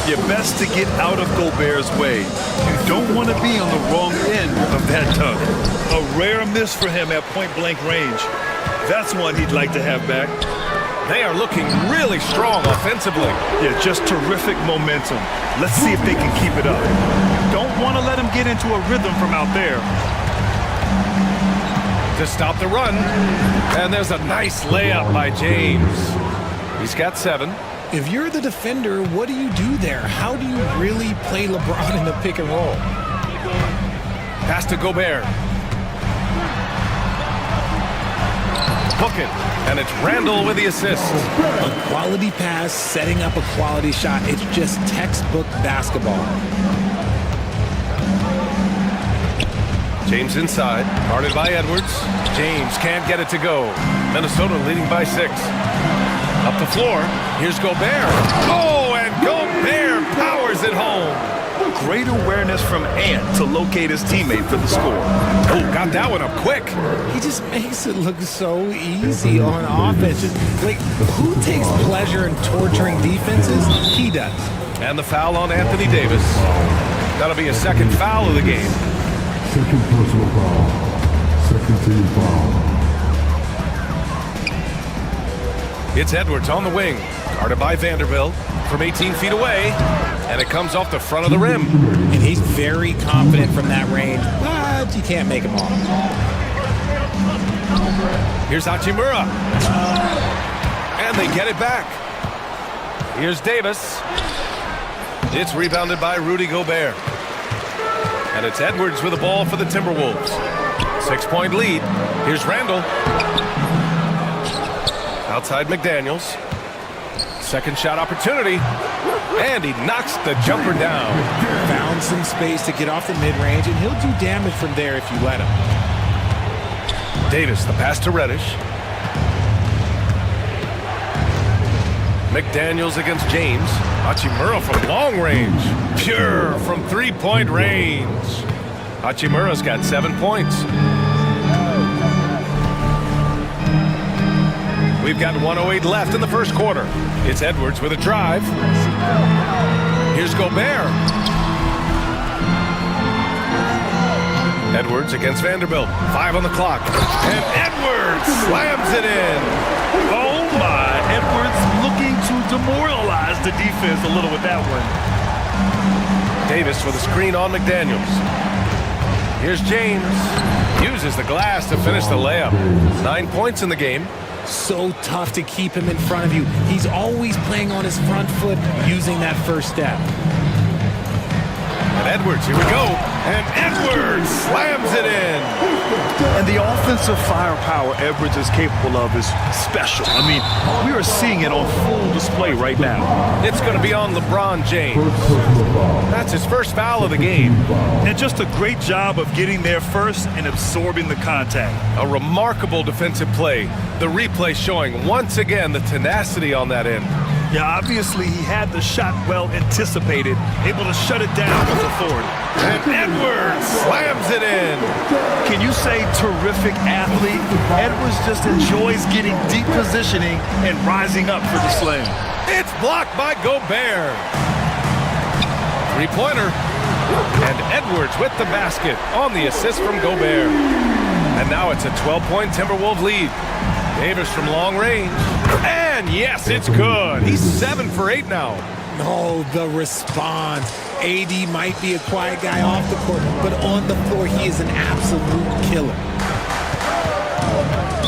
You're best to get out of Gobert's way. You don't want to be on the wrong end of that dunk. A rare miss for him at point-blank range. That's one he'd like to have back. They are looking really strong offensively. Yeah, just terrific momentum. Let's see if they can keep it up. Don't want to let him get into a rhythm from out there. To stop the run. And there's a nice layup by James. He's got 7. If you're the defender, what do you do there? How do you really play LeBron in the pick and roll? Pass to Gobert. Hook it. And it's Randall with the assist. A quality pass, setting up a quality shot. It's just textbook basketball. James inside, guarded by Edwards. James can't get it to go. Minnesota leading by 6. Up the floor, here's Gobert. Oh, and Gobert powers it home. Great awareness from Ant to locate his teammate for the score. Oh, got that one up quick. He just makes it look so easy on offense. Like, who takes pleasure in torturing defenses? He does. And the foul on Anthony Davis. That'll be a second foul of the game. Second personal foul. Second team foul. It's Edwards on the wing, guarded by Vanderbilt from 18 feet away, and it comes off the front of the rim. And he's very confident from that range, but you can't make him off. Here's Hachimura. And they get it back. Here's Davis. It's rebounded by Rudy Gobert. And it's Edwards with the ball for the Timberwolves. 6-point lead. Here's Randall. Outside McDaniels. Second shot opportunity. And he knocks the jumper down. Found some space to get off the mid-range, and he'll do damage from there if you let him. Davis, the pass to Reddish. McDaniels against James. Hachimura from long range. Pure from 3-point range. Hachimura's got 7 points. We've got 1:08 left in the first quarter. It's Edwards with a drive. Here's Gobert. Edwards against Vanderbilt. 5 on the clock. And Edwards slams it in. Oh my, Edwards looking to demoralize the defense a little with that one. Davis with a screen on McDaniels. Here's James. Uses the glass to finish the layup. 9 points in the game. So tough to keep him in front of you. He's always playing on his front foot, using that first step. And Edwards, here we go. And Edwards slams it in. And the offensive firepower Edwards is capable of is special. I mean, we are seeing it on full display right now. It's going to be on LeBron James. That's his first foul of the game. And just a great job of getting there first and absorbing the contact. A remarkable defensive play. The replay showing once again the tenacity on that end. Yeah, obviously he had the shot well anticipated, able to shut it down with authority. And Edwards slams it in. Can you say terrific athlete? Edwards just enjoys getting deep positioning and rising up for the slam. It's blocked by Gobert. 3-pointer. And Edwards with the basket on the assist from Gobert. And now it's a 12-point Timberwolves lead. Davis from long range. And yes, it's good. He's 7 for 8 now. No, the response. AD might be a quiet guy off the court, but on the floor, he is an absolute killer.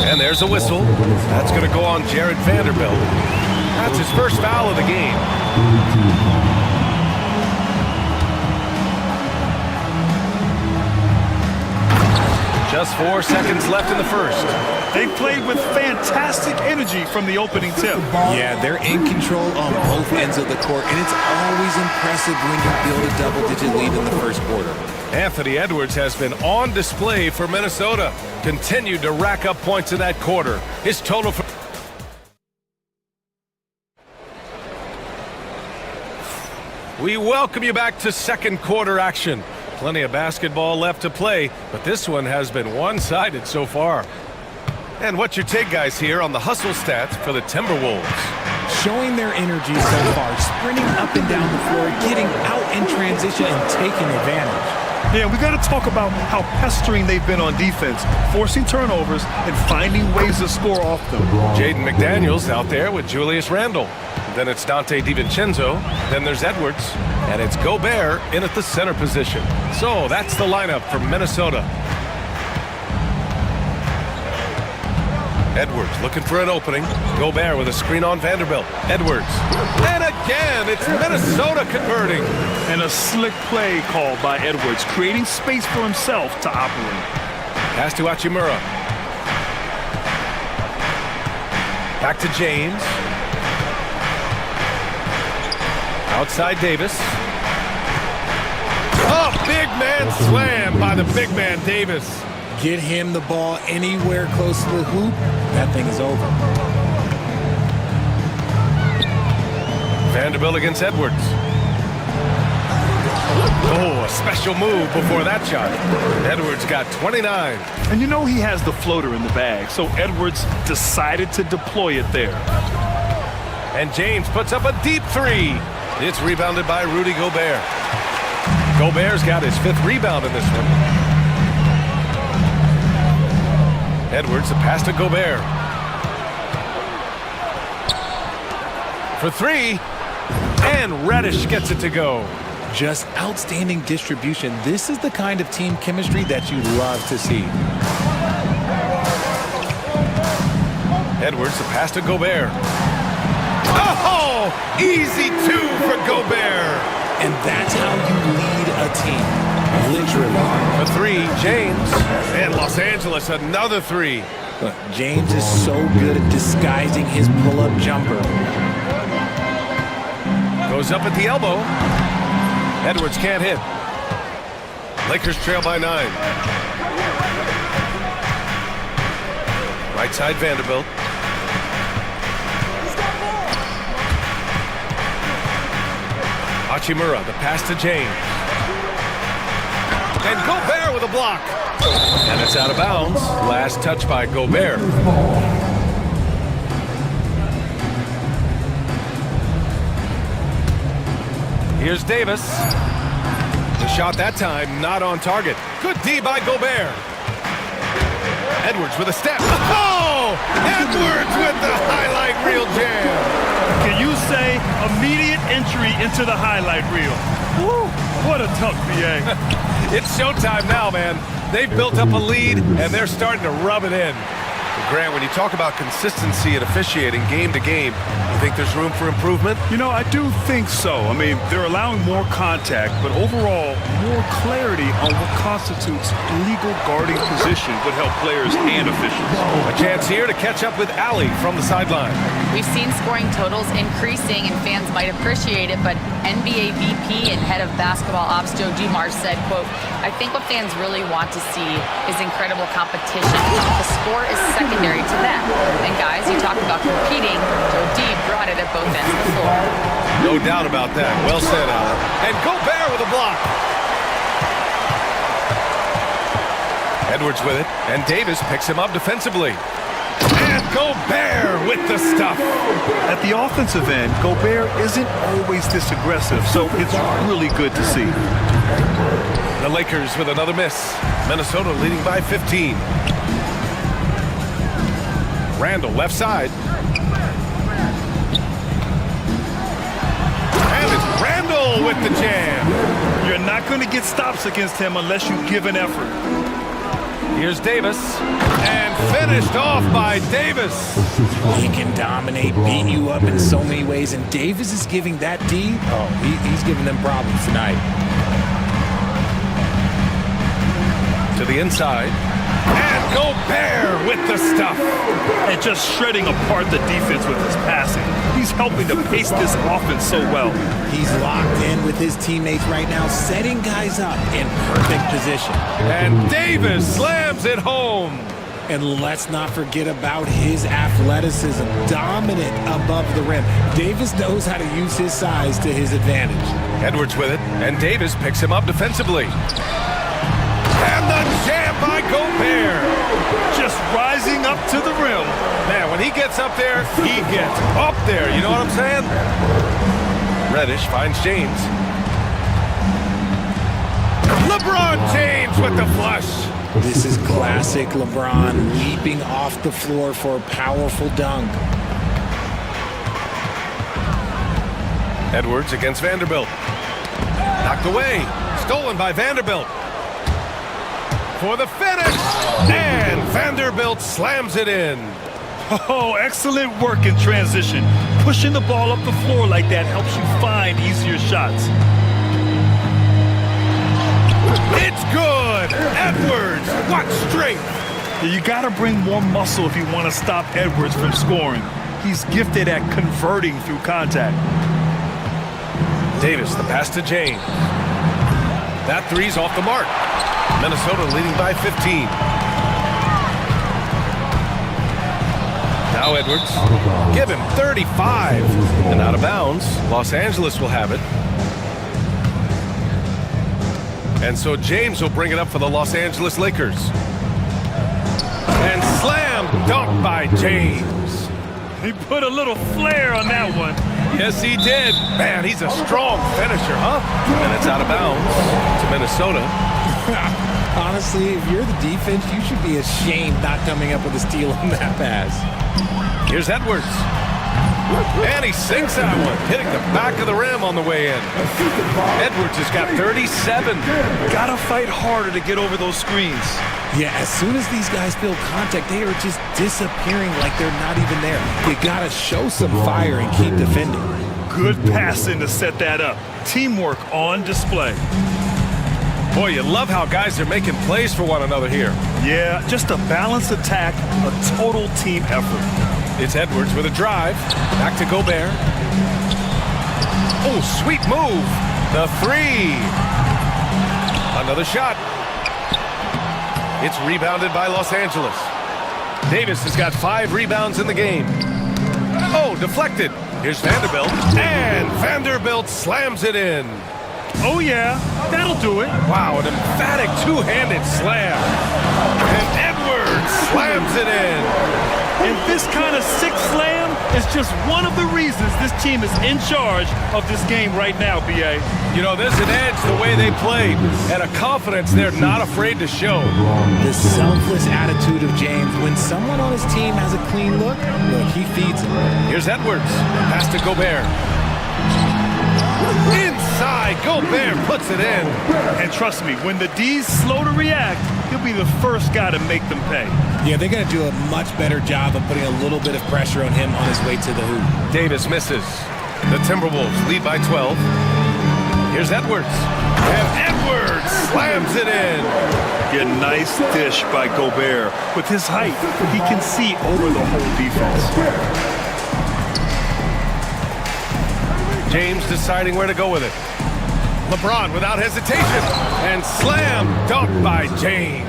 And there's a whistle. That's going to go on Jared Vanderbilt. That's his first foul of the game. Just 4 seconds left in the first. They played with fantastic energy from the opening tip. Yeah, they're in control on both ends of the court, and it's always impressive when you build a double-digit lead in the first quarter. Anthony Edwards has been on display for Minnesota. Continued to rack up points in that quarter. His total for... We welcome you back to second quarter action. Plenty of basketball left to play, but this one has been one-sided so far. And what's your take, guys, here on the hustle stats for the Timberwolves? Showing their energy so far, sprinting up and down the floor, getting out in transition and taking advantage. Yeah, we got to talk about how pestering they've been on defense, forcing turnovers and finding ways to score off them. Jaden McDaniels out there with Julius Randle. Then it's Dante DiVincenzo. Then there's Edwards. And it's Gobert in at the center position. So that's the lineup for Minnesota. Edwards looking for an opening. Gobert with a screen on Vanderbilt. Edwards. And again, it's Minnesota converting. And a slick play called by Edwards, creating space for himself to operate. Pass to Hachimura. Back to James. Outside Davis. Oh, big man slam by the big man Davis. Get him the ball anywhere close to the hoop, that thing is over. Vanderbilt against Edwards. Oh, a special move before that shot. Edwards got 29. And you know he has the floater in the bag, so Edwards decided to deploy it there. And James puts up a deep three. It's rebounded by Rudy Gobert. Gobert's got his 5th rebound in this one. Edwards, the pass to Gobert. For 3. And Reddish gets it to go. Just outstanding distribution. This is the kind of team chemistry that you love to see. Edwards, the pass to Gobert. Oh, easy 2 for Gobert. And that's how you lead a team. Literally. For 3, James. And Los Angeles, another 3. Look, James is so good at disguising his pull-up jumper. Goes up at the elbow. Edwards can't hit. Lakers trail by 9. Right side Vanderbilt. Hachimura, the pass to James. And Gobert with a block. And it's out of bounds. Last touch by Gobert. Here's Davis. The shot that time not on target. Good D by Gobert. Edwards with a step. Oh! Edwards with the highlight reel jam. Can you say immediate entry into the highlight reel? Woo! What a tough BA. It's showtime now, man. They've built up a lead, and they're starting to rub it in. Grant, when you talk about consistency and officiating game to game, you think there's room for improvement? You know, I do think so. I mean, they're allowing more contact, but overall, more clarity on what constitutes legal guarding position would help players and officials. A chance here to catch up with Ali from the sideline. We've seen scoring totals increasing, and fans might appreciate it, but NBA VP and head of basketball ops Joe Dumars said, quote, "I think what fans really want to see is incredible competition. The score is secondary to them. And guys, you talk about competing, Joe D brought it at both ends of the floor." No doubt about that. Well said, Alan. And Gobert with a block. Edwards with it, and Davis picks him up defensively. And Gobert with the stuff. At the offensive end, Gobert isn't always this aggressive, so it's really good to see. The Lakers with another miss. Minnesota leading by 15. Randle, left side. And it's Randle with the jam. You're not going to get stops against him unless you give an effort. Here's Davis. And finished off by Davis. He can dominate, beat you up in so many ways, and Davis is giving that D, he's giving them problems tonight. To the inside. And Gobert with the stuff. And just shredding apart the defense with his passing. He's helping to pace this offense so well. He's locked in with his teammates right now, setting guys up in perfect position. And Davis slams it home. And let's not forget about his athleticism, dominant above the rim. Davis knows how to use his size to his advantage. Edwards with it, and Davis picks him up defensively. And the jam by Gobert. Just rising up to the rim. Man, when he gets up there, he gets up there. You know what I'm saying? Reddish finds James. LeBron James with the flush. This is classic LeBron leaping off the floor for a powerful dunk. Edwards against Vanderbilt. Knocked away. Stolen by Vanderbilt. For the finish. And Vanderbilt slams it in. Oh, excellent work in transition. Pushing the ball up the floor like that helps you find easier shots. It's good. Edwards, what strength. You got to bring more muscle if you want to stop Edwards from scoring. He's gifted at converting through contact. Davis, the pass to James. That three's off the mark. Minnesota leading by 15. Now Edwards. Give him 35. And out of bounds. Los Angeles will have it. And so James will bring it up for the Los Angeles Lakers. And slam dunk by James. He put a little flair on that one. Yes, he did. Man, he's a strong finisher, huh? And it's out of bounds to Minnesota. Honestly, if you're the defense, you should be ashamed not coming up with a steal on that pass. Here's Edwards. And he sinks that one, hitting the back of the rim on the way in. Edwards has got 37. Gotta fight harder to get over those screens. Yeah, as soon as these guys feel contact, they are just disappearing like they're not even there. You gotta show some fire and keep defending. Good passing to set that up. Teamwork on display. Boy, you love how guys are making plays for one another here. Yeah, just a balanced attack, a total team effort. It's Edwards with a drive. Back to Gobert. Oh, sweet move. The three. Another shot. It's rebounded by Los Angeles. Davis has got 5 rebounds in the game. Oh, deflected. Here's Vanderbilt. And Vanderbilt slams it in. Oh, yeah. That'll do it. Wow, an emphatic two-handed slam. And Edwards slams it in. And this kind of sick slam is just one of the reasons this team is in charge of this game right now, B.A. You know, there's an edge the way they play and a confidence they're not afraid to show. The selfless attitude of James. When someone on his team has a clean look, he feeds him. Here's Edwards. Pass to Gobert. Inside, Gobert puts it in. And trust me, when the D's slow to react, he'll be the first guy to make them pay. Yeah, they're going to do a much better job of putting a little bit of pressure on him on his way to the hoop. Davis misses. The Timberwolves lead by 12. Here's Edwards. And Edwards slams it in. Yeah, nice dish by Gobert. With his height, he can see over the whole defense. James deciding where to go with it. LeBron without hesitation. And slam dunk by James.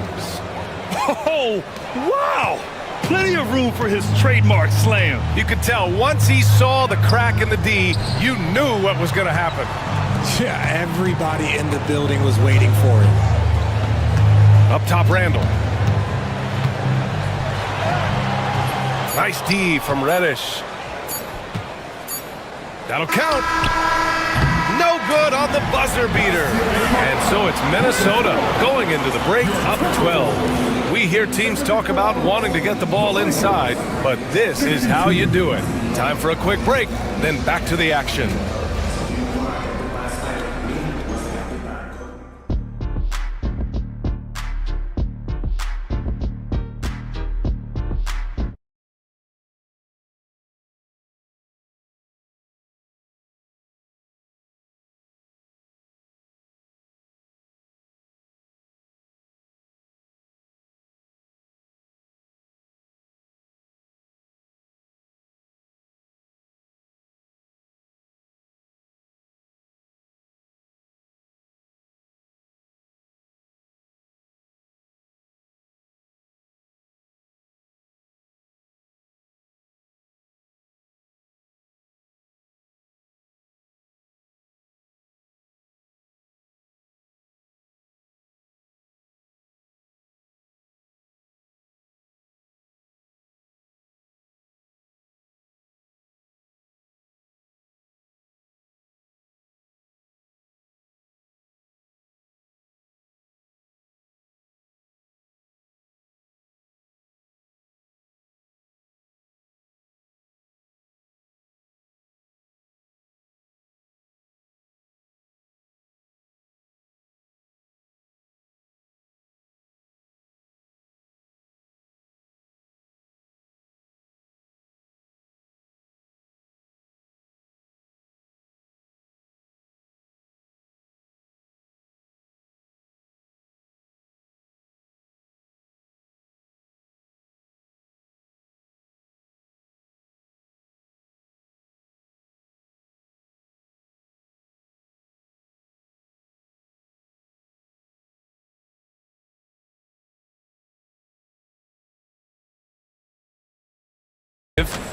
Oh, wow! Plenty of room for his trademark slam. You could tell once he saw the crack in the D, you knew what was going to happen. Yeah, everybody in the building was waiting for it. Up top, Randall. Nice D from Reddish. That'll count. No good on the buzzer beater. And so it's Minnesota going into the break up 12. We hear teams talk about wanting to get the ball inside, but this is how you do it. Time for a quick break, then back to the action.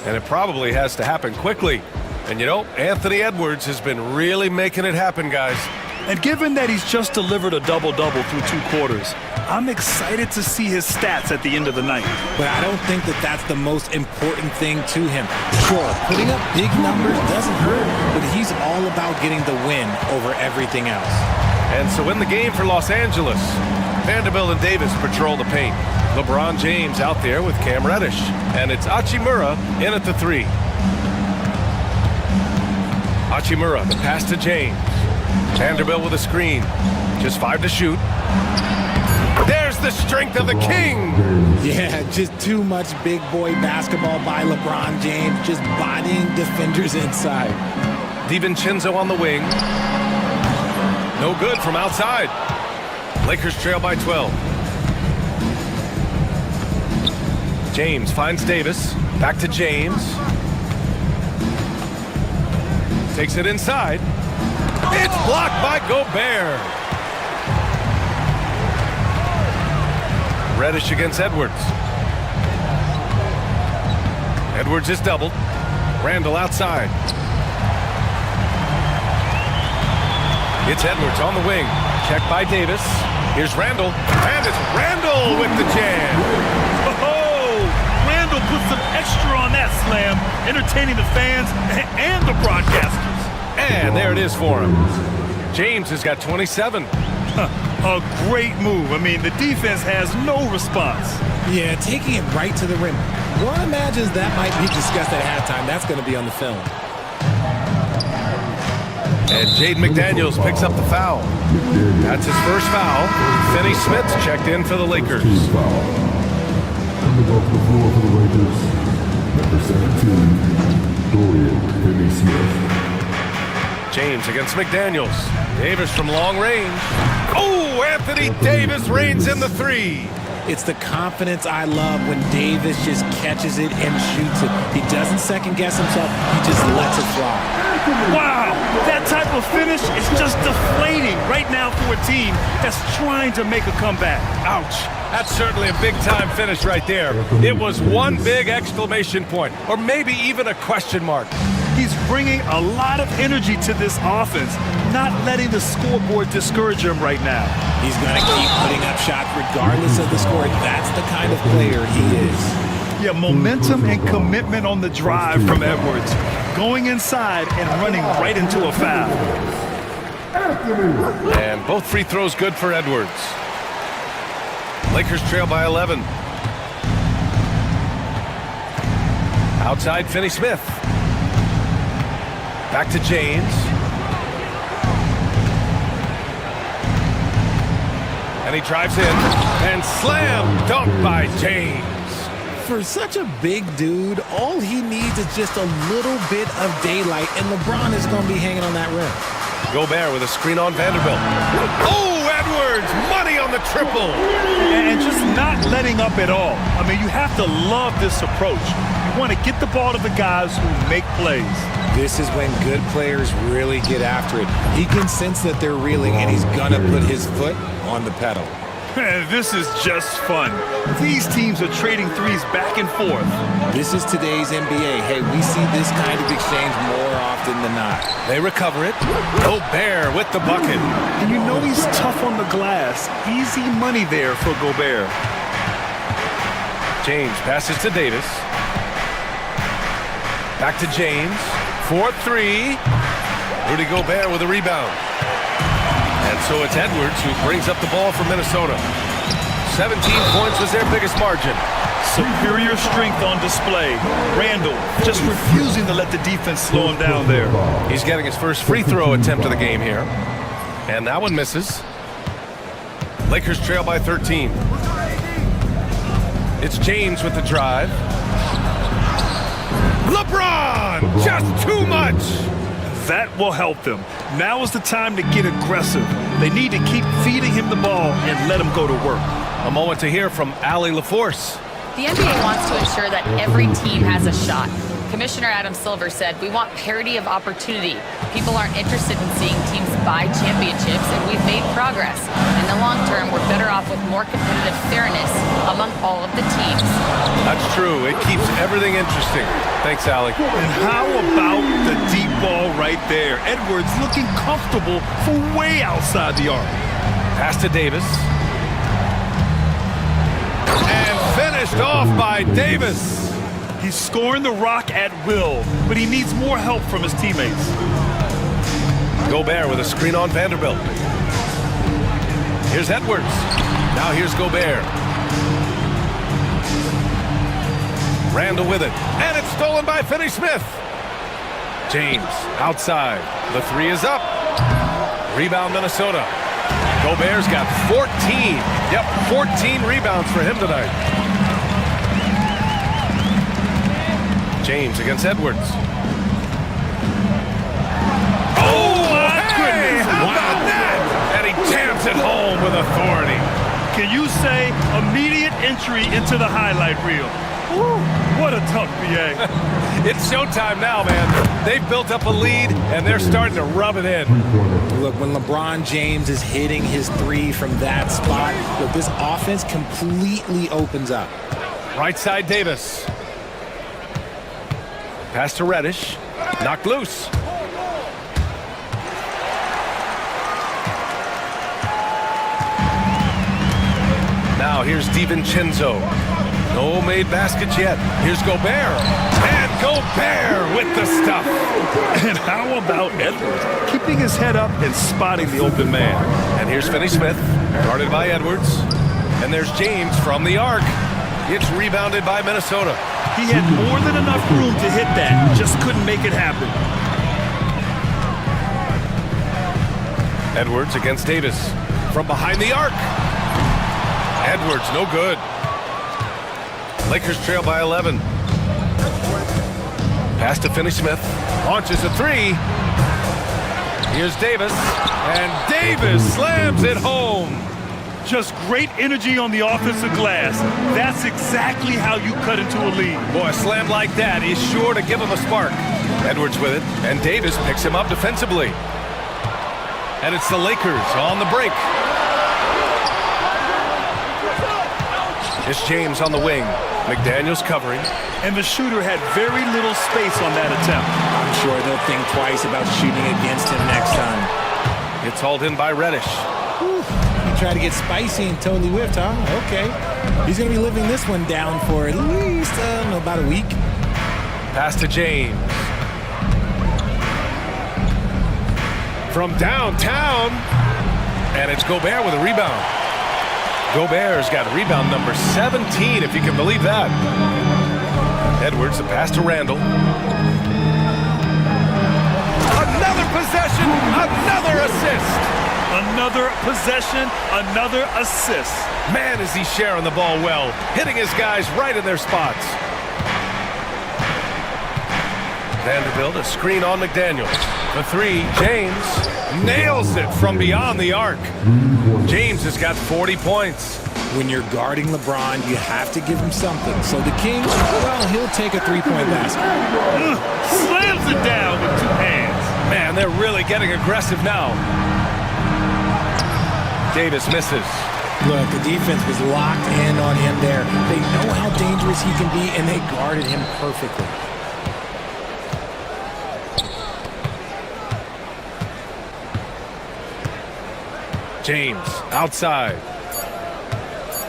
And it probably has to happen quickly. And you know, Anthony Edwards has been really making it happen, guys. And given that he's just delivered a double-double through 2 quarters, I'm excited to see his stats at the end of the night. But I don't think that that's the most important thing to him. Sure, putting up big numbers doesn't hurt, but he's all about getting the win over everything else. And so in the game for Los Angeles, Vanderbilt and Davis patrol the paint. LeBron James out there with Cam Reddish. And it's Hachimura in at the 3. Hachimura, the pass to James. Vanderbilt with a screen. Just 5 to shoot. There's the strength of the king. Yeah, just too much big boy basketball by LeBron James, just bodying defenders inside. DiVincenzo on the wing. No good from outside. Lakers trail by 12. James finds Davis. Back to James. Takes it inside. It's blocked by Gobert. Reddish against Edwards. Edwards is doubled. Randall outside. It's Edwards on the wing. Checked by Davis. Here's Randall. And it's Randall with the jam. Oh, Randall put some extra on that slam, entertaining the fans and the broadcasters. And there it is for him. James has got 27. A great move. I mean, the defense has no response. Yeah, taking it right to the rim. One imagines that might be discussed at halftime. That's going to be on the film. And Jaden McDaniels picks up the foul. That's his first foul. Finney Smith's checked in for the Lakers. Coming off the floor for the Lakers, number 17, Dorian Finney-Smith. James against McDaniels. Davis from long range. Oh, Anthony Davis reigns in the 3. It's the confidence I love when Davis just catches it and shoots it. He doesn't second guess himself. He just lets it fly. Wow, that type of finish is just deflating right now for a team that's trying to make a comeback. Ouch. That's certainly a big-time finish right there. It was one big exclamation point, or maybe even a question mark. He's bringing a lot of energy to this offense, not letting the scoreboard discourage him right now. He's going to keep putting up shots regardless of the score. That's the kind of player he is. Yeah, momentum and commitment on the drive from Edwards. Going inside and running right into a foul. And both free throws good for Edwards. Lakers trail by 11. Outside, Finney-Smith. Back to James. And he drives in. And slam dunk by James. For such a big dude, all he needs is just a little bit of daylight, and LeBron is going to be hanging on that rim. Gobert with a screen on Vanderbilt. Oh, Edwards! Money on the triple! And just not letting up at all. I mean, you have to love this approach. You want to get the ball to the guys who make plays. This is when good players really get after it. He can sense that they're reeling, and he's going to put his foot on the pedal. This is just fun. These teams are trading threes back and forth. This is today's NBA. Hey, we see this kind of exchange more often than not. They recover it. Gobert with the bucket. And you know he's tough on the glass. Easy money there for Gobert. James passes to Davis. Back to James. 4-3. Rudy Gobert with a rebound. And so it's Edwards who brings up the ball for Minnesota. 17 points was their biggest margin. Superior strength on display. Randall just refusing to let the defense slow him down there. He's getting his first free throw attempt of the game here. And that one misses. Lakers trail by 13. It's James with the drive. LeBron! Just too much! That will help them. Now is the time to get aggressive. They need to keep feeding him the ball and let him go to work. A moment to hear from Allie LaForce. The NBA wants to ensure that every team has a shot. Commissioner Adam Silver said, "We want parity of opportunity. People aren't interested in seeing teams buy championships, and we've made progress. In the long term, we're better off with more competitive fairness among all of the teams." That's true. It keeps everything interesting. Thanks, Allie. And how about the deep ball right there? Edwards looking comfortable for way outside the arc. Pass to Davis. And finished off by Davis. He's scoring the rock at will, but he needs more help from his teammates. Gobert with a screen on Vanderbilt. Here's Edwards. Now here's Gobert. Randall with it. And it's stolen by Finney-Smith. James outside. The three is up. Rebound Minnesota. Gobert's got 14. Yep, 14 rebounds for him tonight. James against Edwards. Oh, my goodness! How about that? And he jams it home with authority. Can you say immediate entry into the highlight reel? Woo, what a tough BA. It's showtime now, man. They've built up a lead, and they're starting to rub it in. Look, when LeBron James is hitting his three from that spot, look, this offense completely opens up. Right side Davis. Pass to Reddish. Knocked loose. Now here's DiVincenzo. No made baskets yet. Here's Gobert. And Gobert with the stuff. And how about Edwards? Keeping his head up and spotting the open man. And here's Finney-Smith, guarded by Edwards. And there's James from the arc. It's rebounded by Minnesota. He had more than enough room to hit that. Just couldn't make it happen. Edwards against Davis. From behind the arc. Edwards, no good. Lakers trail by 11. Pass to Finney-Smith. Launches a three. Here's Davis. And Davis slams it home. Just great energy on the offensive glass. That's exactly how you cut into a lead. Boy, a slam like that is sure to give him a spark. Edwards with it, and Davis picks him up defensively. And it's the Lakers on the break. It's James on the wing. McDaniels covering. And the shooter had very little space on that attempt. I'm sure they'll think twice about shooting against him next time. It's hauled in by Reddish. He tried to get spicy and totally whiffed, huh? Okay. He's going to be living this one down for at least, about a week. Pass to James. From downtown. And it's Gobert with a rebound. Gobert's got rebound number 17, if you can believe that. Edwards, the pass to Randall. Another possession, another assist. Another possession, another assist. Man, is he sharing the ball well, hitting his guys right in their spots. Vanderbilt, a screen on McDaniels. The three, James nails it from beyond the arc. James has got 40 points. When you're guarding LeBron, you have to give him something. So the King, well, he'll take a three-point basket. Slams it down with two hands. Man, they're really getting aggressive now. Davis misses. Look, the defense was locked in on him there. They know how dangerous he can be, and they guarded him perfectly. James, outside.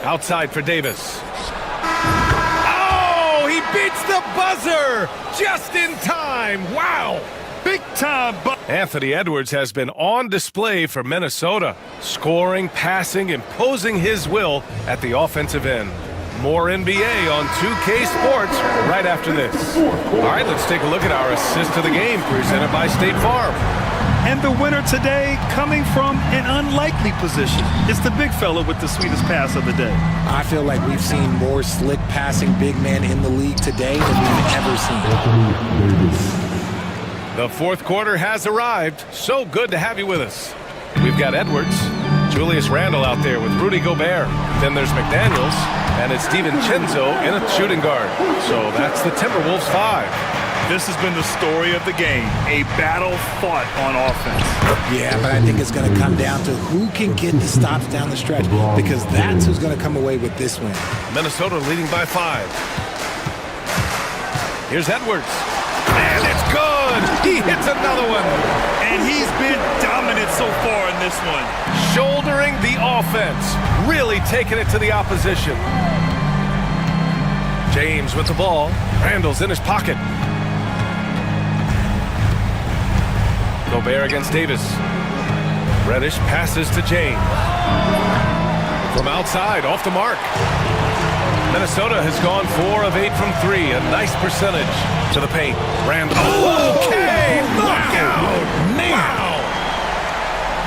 Outside for Davis. Oh, he beats the buzzer just in time. Wow. Big time. Anthony Edwards has been on display for Minnesota, scoring, passing, imposing his will at the offensive end. More NBA on 2K Sports right after this. All right, let's take a look at our assist of the game presented by State Farm. And the winner today coming from an unlikely position. It's the big fella with the sweetest pass of the day. I feel like we've seen more slick passing big men in the league today than we've ever seen. The fourth quarter has arrived. So good to have you with us. We've got Edwards, Julius Randle out there with Rudy Gobert. Then there's McDaniels, and it's DiVincenzo in a shooting guard. So that's the Timberwolves 5. This has been the story of the game, a battle fought on offense. Yeah, but I think it's going to come down to who can get the stops down the stretch, because that's who's going to come away with this win. Minnesota leading by 5. Here's Edwards. And it's good! He hits another one! And he's been dominant so far in this one. Shouldering the offense. Really taking it to the opposition. James with the ball. Randall's in his pocket. Gobert against Davis. Reddish passes to James. From outside, off the mark. Minnesota has gone 4 of 8 from 3. A nice percentage to the paint. Randall. Okay! Knockout! Wow!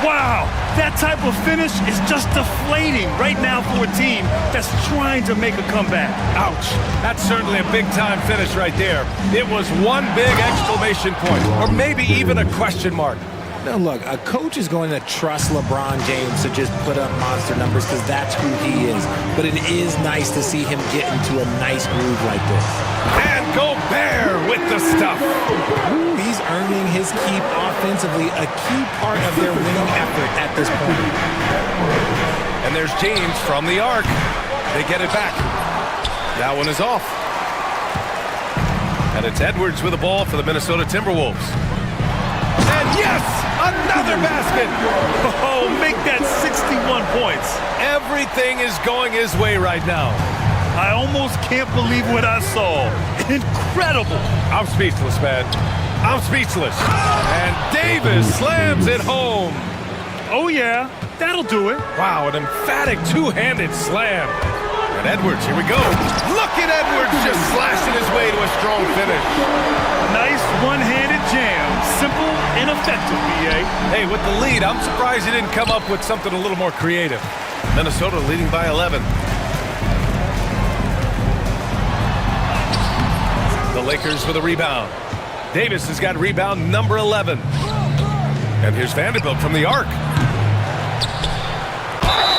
Wow! That type of finish is just deflating right now for a team that's trying to make a comeback. Ouch. That's certainly a big-time finish right there. It was one big exclamation point, or maybe even a question mark. Now, look, a coach is going to trust LeBron James to just put up monster numbers because that's who he is. But it is nice to see him get into a nice groove like this. And Gobert with the stuff. He's earning his keep offensively, a key part of their winning effort at this point. And there's James from the arc. They get it back. That one is off. And it's Edwards with the ball for the Minnesota Timberwolves. And yes, another basket. Oh, make that 61 points. Everything is going his way right now. I almost can't believe what I saw. Incredible. I'm speechless, man. I'm speechless. And Davis slams it home. Oh, yeah, that'll do it. Wow, an emphatic two-handed slam. And Edwards, here we go. Look at Edwards just slashing his way to a strong finish. Nice one-handed jam. Simple and effective, BA. Hey, with the lead, I'm surprised he didn't come up with something a little more creative. Minnesota leading by 11. The Lakers with a rebound. Davis has got rebound number 11. And here's Vanderbilt from the arc.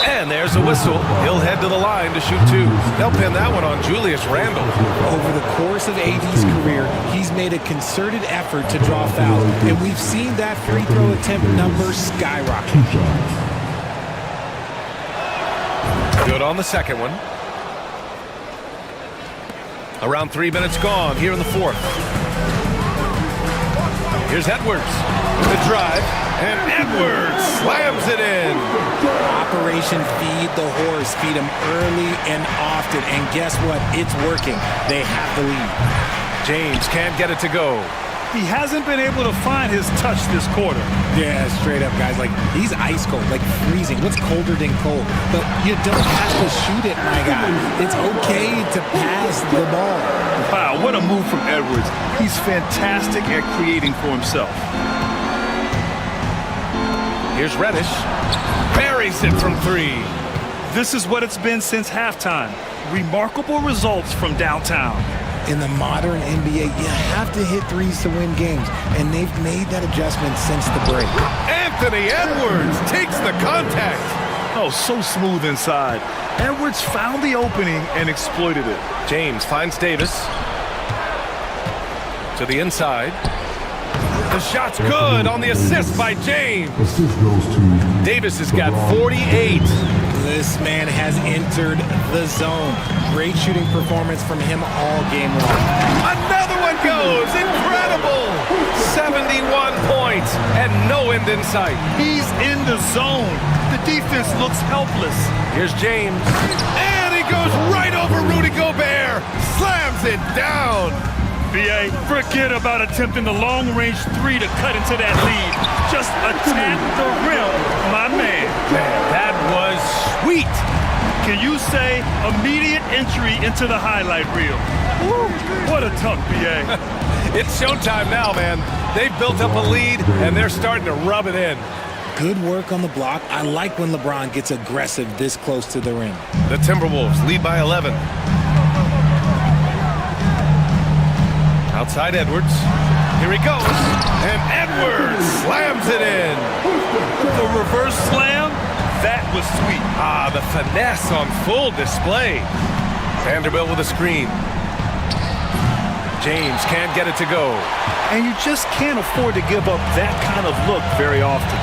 And there's a whistle. He'll head to the line to shoot 2. They'll pin that one on Julius Randle. Over the course of AD's career, he's made a concerted effort to draw fouls, and we've seen that free throw attempt number skyrocket. Good on the second one. Around 3 minutes gone here in the 4th. Here's Edwards. The drive, and Edwards slams it in. Operation Feed the Horse. Feed him early and often, and guess what? It's working. They have the lead. James can't get it to go. He hasn't been able to find his touch this quarter. Yeah, straight up, guys. Like, he's ice cold, like freezing. What's colder than cold? But you don't have to shoot it, my guy. It's okay to pass the ball. Wow, what a move from Edwards. He's fantastic at creating for himself. Here's Reddish. Buries it from 3. This is what it's been since halftime. Remarkable results from downtown. In the modern NBA, you have to hit threes to win games, and they've made that adjustment since the break. Anthony Edwards takes the contact. Oh, so smooth inside. Edwards found the opening and exploited it. James finds Davis. To the inside. The shot's good on the assist by James. Assist goes to Davis has got 48. This man has entered the zone. Great shooting performance from him all game long. Another one goes. Incredible. 71 points and no end in sight. He's in the zone. The defense looks helpless. Here's James. And he goes right over Rudy Gobert. Slams it down. BA, forget about attempting the long-range 3 to cut into that lead. Just attack the rim, my man. Man, that was sweet. Can you say immediate entry into the highlight reel? Woo, what a tough BA. It's showtime now, man. They've built up a lead, and they're starting to rub it in. Good work on the block. I like when LeBron gets aggressive this close to the rim. The Timberwolves lead by 11. Outside Edwards. Here he goes. And Edwards slams it in. The reverse slam, that was sweet. Ah, the finesse on full display. Vanderbilt with a screen. James can't get it to go. And you just can't afford to give up that kind of look very often.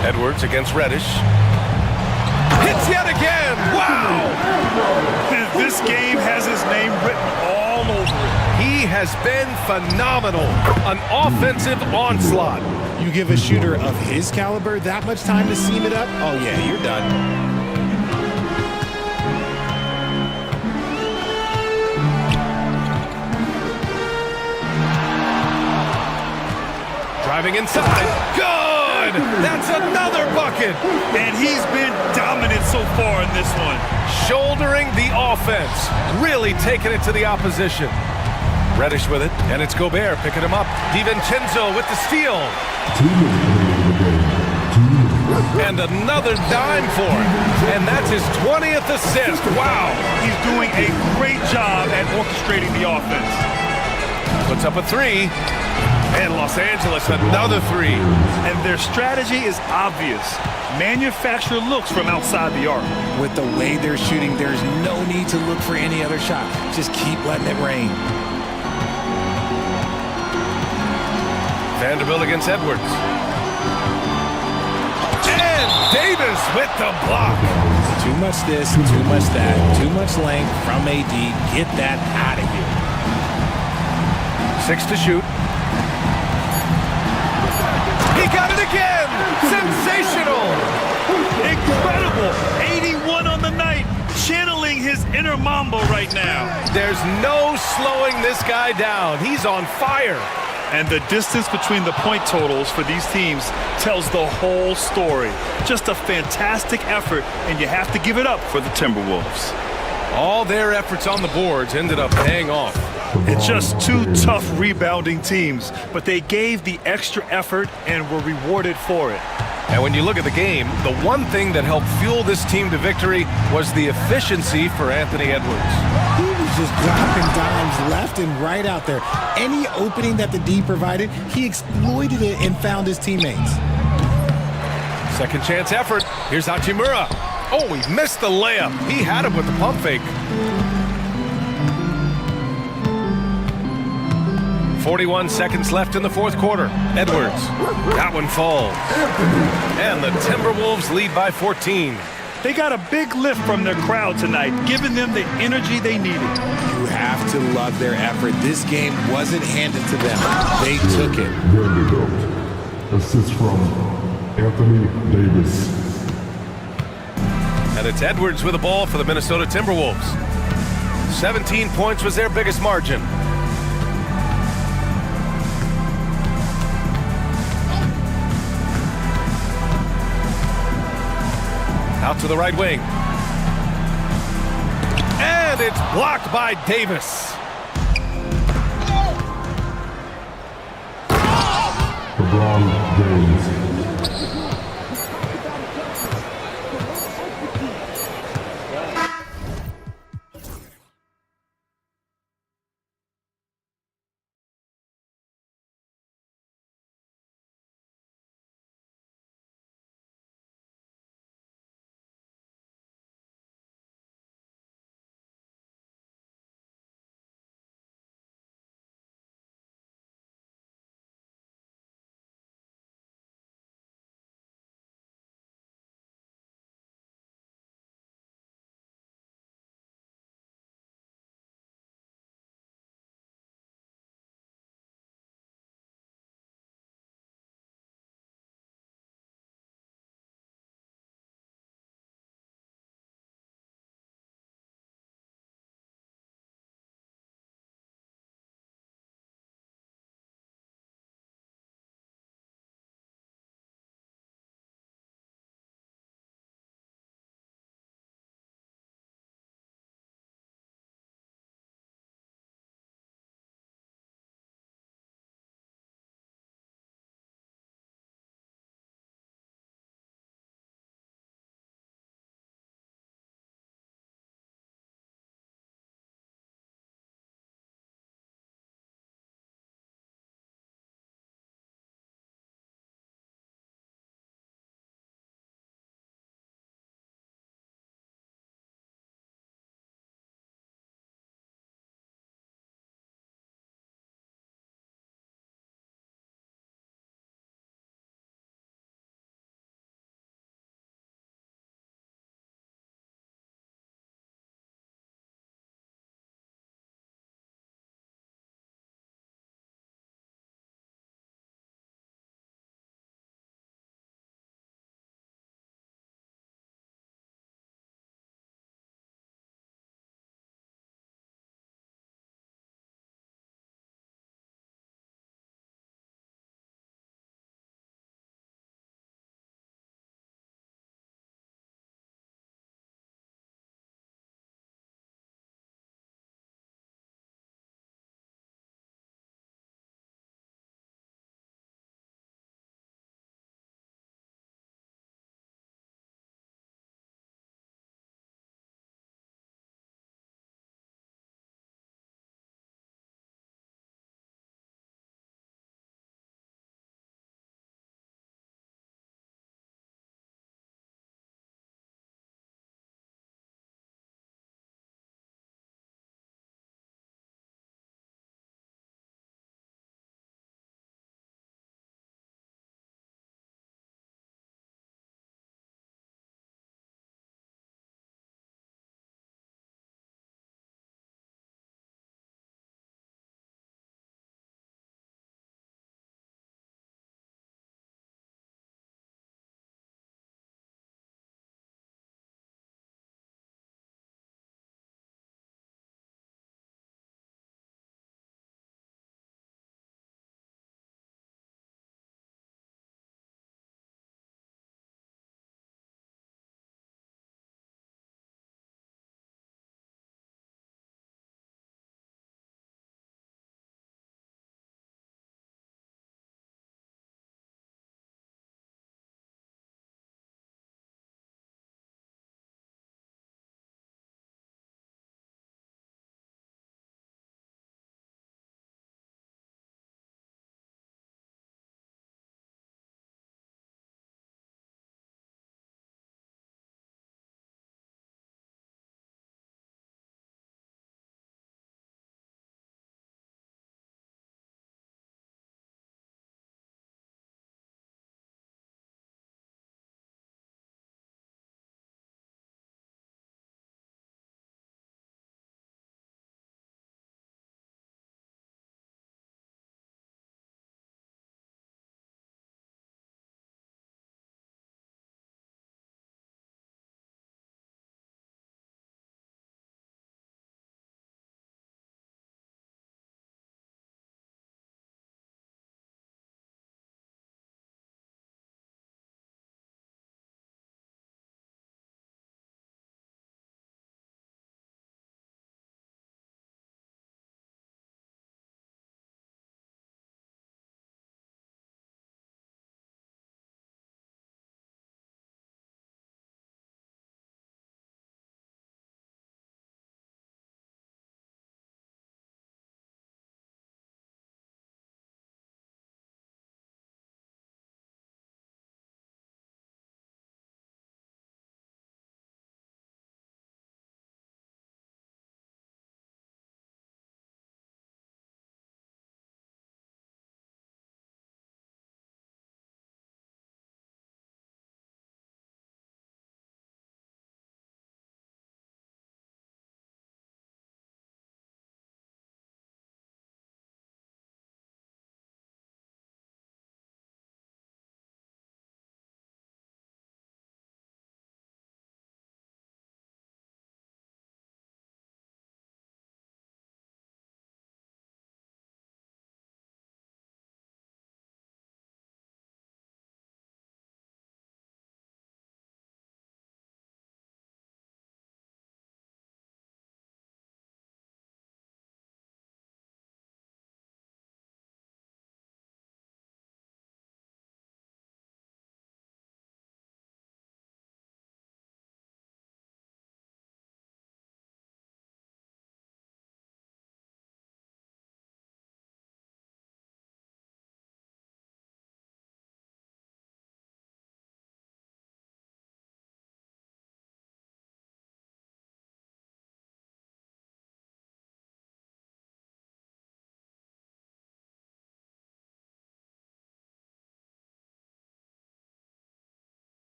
Edwards against Reddish. Hits yet again! Wow! This game has his name written all over it. He has been phenomenal. An offensive onslaught. You give a shooter of his caliber that much time to seam it up, oh yeah, you're done. Driving inside. Good! That's another bucket! And he's been dominant so far in this one. Shouldering the offense. Really taking it to the opposition. Reddish with it, and it's Gobert picking him up. DiVincenzo with the steal. And another dime for him. And that's his 20th assist. Wow! He's doing a great job at orchestrating the offense. Puts up a three. And Los Angeles, another three. And their strategy is obvious. Manufacture looks from outside the arc. With the way they're shooting, there's no need to look for any other shot. Just keep letting it rain. Vanderbilt against Edwards. And Davis with the block. Too much this, too much that, too much length from AD. Get that out of here. 6 to shoot. He got it again! Sensational! Incredible! 81 on the night, channeling his inner Mamba right now. There's no slowing this guy down. He's on fire. And the distance between the point totals for these teams tells the whole story. Just a fantastic effort, and you have to give it up for the Timberwolves. All their efforts on the boards ended up paying off. It's just two tough rebounding teams, but they gave the extra effort and were rewarded for it. And when you look at the game, the one thing that helped fuel this team to victory was the efficiency for Anthony Edwards. He was just dropping dimes left and right out there. Any opening that the D provided, he exploited it and found his teammates. Second chance effort. Here's Hachimura. Oh, he missed the layup. He had him with the pump fake. 41 seconds left in the fourth quarter. Edwards. That one falls. And the Timberwolves lead by 14. They got a big lift from their crowd tonight, giving them the energy they needed. You have to love their effort. This game wasn't handed to them. They took it. Vanderbilt. Assist from Anthony Davis. And it's Edwards with the ball for the Minnesota Timberwolves. 17 points was their biggest margin. Out to the right wing. And it's blocked by Davis. LeBron James.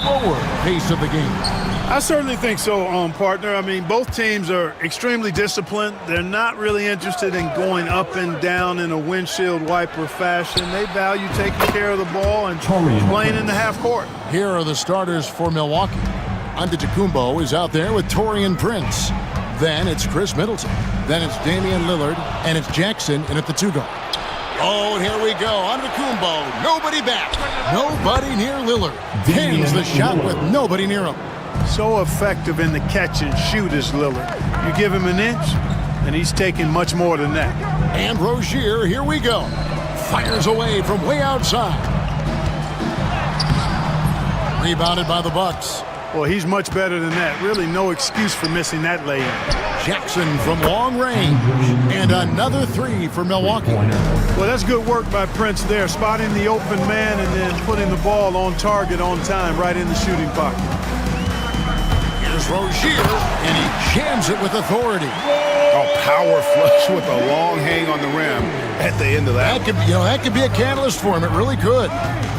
forward pace of the game. I certainly think so, partner. I mean, both teams are extremely disciplined. They're not really interested in going up and down in a windshield wiper fashion. They value taking care of the ball and playing in the half court. Here are the starters for Milwaukee. Antetokounmpo is out there with Taurean Prince. Then it's Chris Middleton. Then it's Damian Lillard, and it's Jackson in at the 2 guard. Oh, and here we go. Antetokounmpo, nobody back. Nobody near Lillard. Pins the shot with nobody near him. So effective in the catch and shoot is Lillard. You give him an inch, and he's taking much more than that. And Rozier, here we go. Fires away from way outside. Rebounded by the Bucks. Well, he's much better than that. Really no excuse for missing that layup. Jackson from long range. And another 3 for Milwaukee. Well, that's good work by Prince there, spotting the open man and then putting the ball on target on time right in the shooting pocket. Here's Rozier, and he jams it with authority. A power flush with a long hang on the rim at the end of that. That could be a catalyst for him. It really could.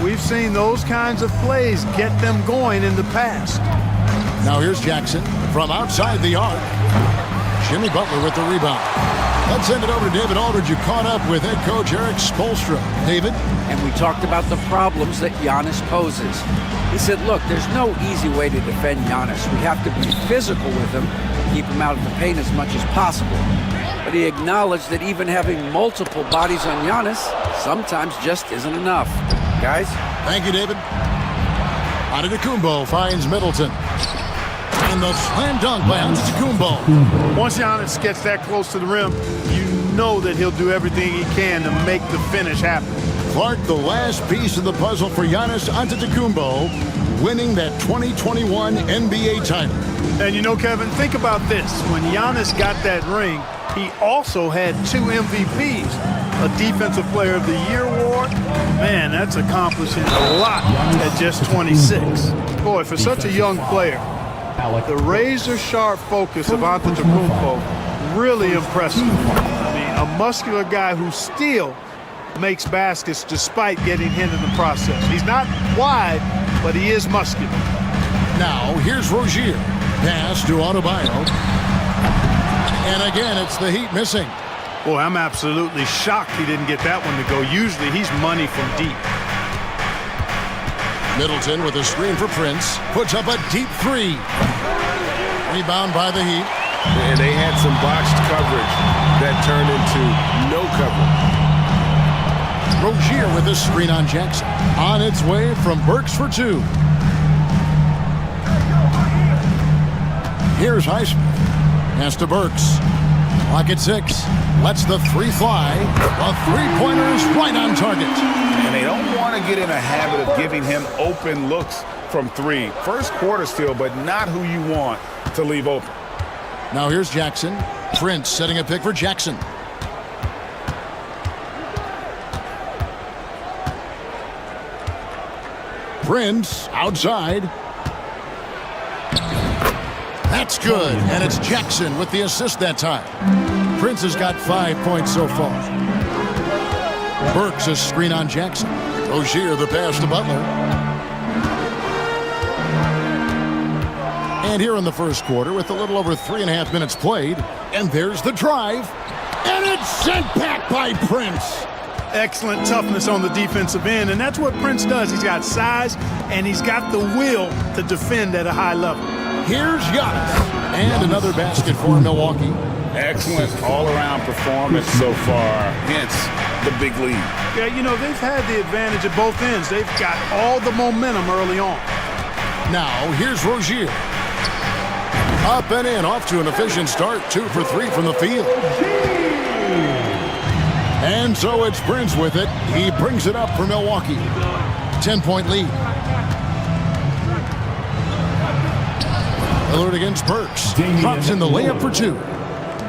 We've seen those kinds of plays get them going in the past. Now here's Jackson from outside the arc. Jimmy Butler with the rebound. Let's send it over to David Aldridge, who caught up with head coach Eric Spoelstra. David? And we talked about the problems that Giannis poses. He said, look, there's no easy way to defend Giannis. We have to be physical with him, keep him out of the paint as much as possible. But he acknowledged that even having multiple bodies on Giannis sometimes just isn't enough. Guys? Thank you, David. Antetokounmpo finds Middleton. And the slam dunk by Antetokounmpo. Once Giannis gets that close to the rim, you know that he'll do everything he can to make the finish happen. Clark, the last piece of the puzzle for Giannis Antetokounmpo, winning that 2021 NBA title. And you know, Kevin, think about this. When Giannis got that ring, he also had 2 MVPs. A Defensive Player of the Year award. Man, that's accomplishing a lot at just 26. Boy, for such a young player, the razor-sharp focus of Antetokounmpo really impressive. I mean, a muscular guy who still makes baskets despite getting hit in the process. He's not wide, but he is muscular. Now, here's Rozier. Pass to Adebayo. And again, it's the Heat missing. Boy, I'm absolutely shocked he didn't get that one to go. Usually, he's money from deep. Middleton with a screen for Prince. Puts up a deep 3. Rebound by the Heat. And they had some botched coverage that turned into no coverage. Rozier with a screen on Jackson. On its way from Burks for 2. Here's Highsmith. Pass to Burks. Clock at 6. Lets the 3 fly. A 3-pointer is right on target. And they don't want to get in a habit of giving him open looks from 3. First quarter still, but not who you want to leave open. Now here's Jackson. Prince setting a pick for Jackson. Prince outside. That's good, and it's Jackson with the assist that time. Prince has got 5 points so far. Burks a screen on Jackson. Rozier the pass to Butler. And here in the first quarter with a little over 3.5 minutes played, and there's the drive, and it's sent back by Prince. Excellent toughness on the defensive end, and that's what Prince does. He's got size, and he's got the will to defend at a high level. Here's Giannis, and another basket for Milwaukee. Excellent all-around performance so far, hence the big lead. Yeah, you know, they've had the advantage at both ends. They've got all the momentum early on. Now, here's Rozier. Up and in, off to an efficient start. 2 for 3 from the field. And so it's Prince with it. He brings it up for Milwaukee. 10-point lead. Lillard against Burks. Drops in the layup for 2.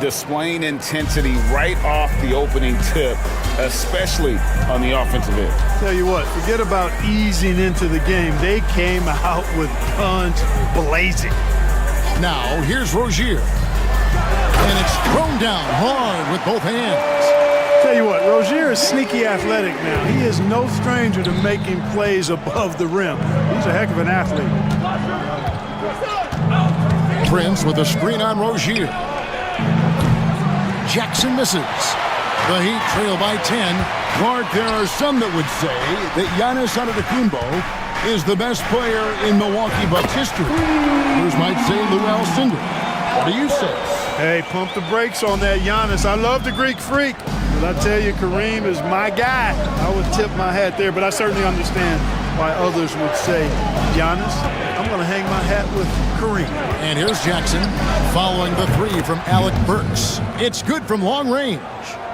Displaying intensity right off the opening tip, especially on the offensive end. Tell you what, forget about easing into the game. They came out with guns blazing. Now, here's Rozier. And it's thrown down hard with both hands. Tell you what, Rozier is sneaky athletic now. He is no stranger to making plays above the rim. He's a heck of an athlete. Prince with a screen on Rozier. Jackson misses. The Heat trail by 10. Clark, there are some that would say that Giannis Antetokounmpo is the best player in Milwaukee Bucks history. Others might say Lou Alcindor. What do you say? Hey, pump the brakes on that Giannis. I love the Greek freak, but I tell you, Kareem is my guy. I would tip my hat there, but I certainly understand why others would say Giannis. I'm going to hang my hat with Kareem. And here's Jackson following the three from Alec Burks. It's good from long range.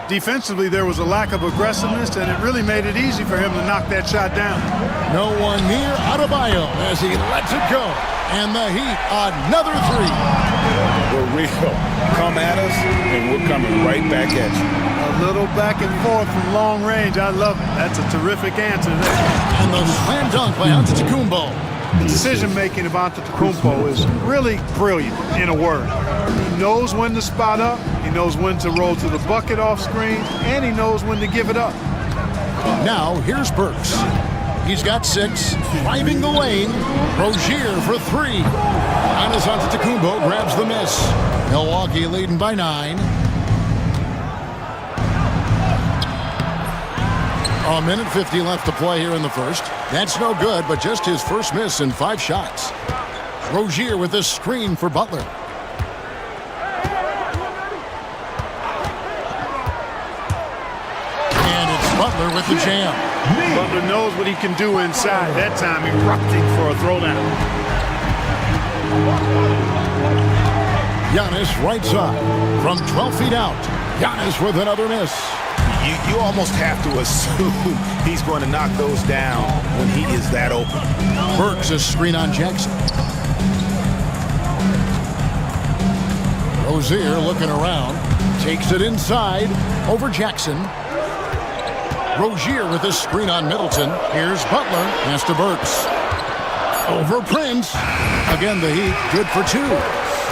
Defensively, there was a lack of aggressiveness, and it really made it easy for him to knock that shot down. No one near Adebayo as he lets it go. And the Heat, another three. We're real. Come at us, and we're coming right back at you. A little back and forth from long range. I love it. That's a terrific answer there. And the slam dunk by Antetokounmpo. The decision-making of Antetokounmpo is really brilliant, in a word. He knows when to spot up, he knows when to roll to the bucket off screen, and he knows when to give it up. Now, here's Burks. He's got 6, driving the lane. Rozier for 3. Giannis Antetokounmpo grabs the miss. Milwaukee leading by 9. A minute 50 left to play here in the first. That's no good, but just his first miss in 5 shots. Rozier with a screen for Butler. And it's Butler with the jam. Butler knows what he can do inside. That time erupting for a throwdown. Giannis right side from 12 feet out. Giannis with another miss. You almost have to assume he's going to knock those down when he is that open. Burks a screen on Jackson. Rozier looking around. Takes it inside over Jackson. Rozier with a screen on Middleton. Here's Butler. Pass to Burks. Over Prince. Again, the Heat good for 2.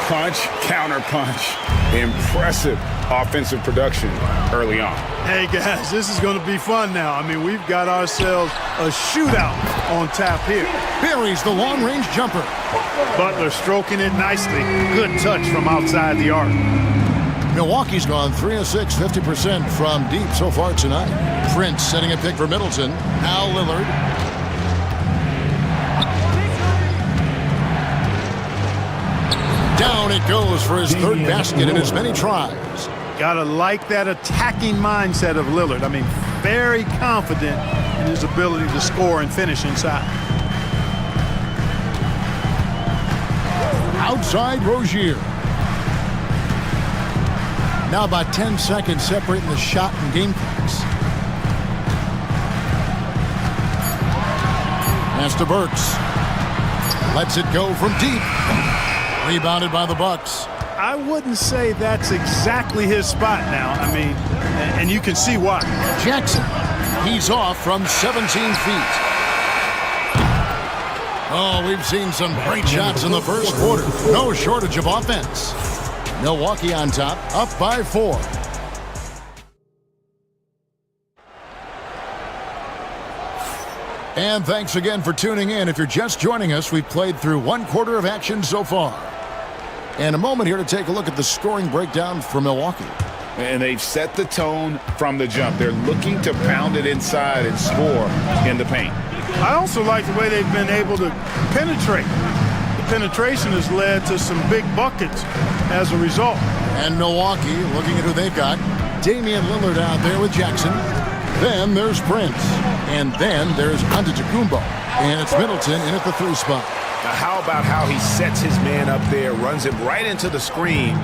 Punch, counter punch. Impressive offensive production early on. Hey, guys, this is going to be fun now. I mean, we've got ourselves a shootout on tap here. Buries the long-range jumper. Butler stroking it nicely. Good touch from outside the arc. Milwaukee's gone 3 of 6, 50% from deep so far tonight. Prince setting a pick for Middleton. Now Lillard. Down it goes for his 3rd basket in as many tries. Gotta like that attacking mindset of Lillard. I mean, very confident in his ability to score and finish inside. Outside Rozier. Now about 10 seconds separating the shot and game clocks. Pass to Burks. Lets it go from deep. Rebounded by the Bucks. I wouldn't say that's exactly his spot now. I mean, and you can see why. Jackson, he's off from 17 feet. Oh, we've seen some great shots in the first quarter. No shortage of offense. Milwaukee on top, up by 4. And thanks again for tuning in. If you're just joining us, we've played through 1 quarter of action so far. And a moment here to take a look at the scoring breakdown for Milwaukee. And they've set the tone from the jump. They're looking to pound it inside and score in the paint. I also like the way they've been able to penetrate. The penetration has led to some big buckets as a result. And Milwaukee, looking at who they've got, Damian Lillard out there with Jackson. Then there's Prince. And then there's Antetokounmpo. And it's Middleton in at the 3 spot. Now, how about how he sets his man up there, runs him right into the screen,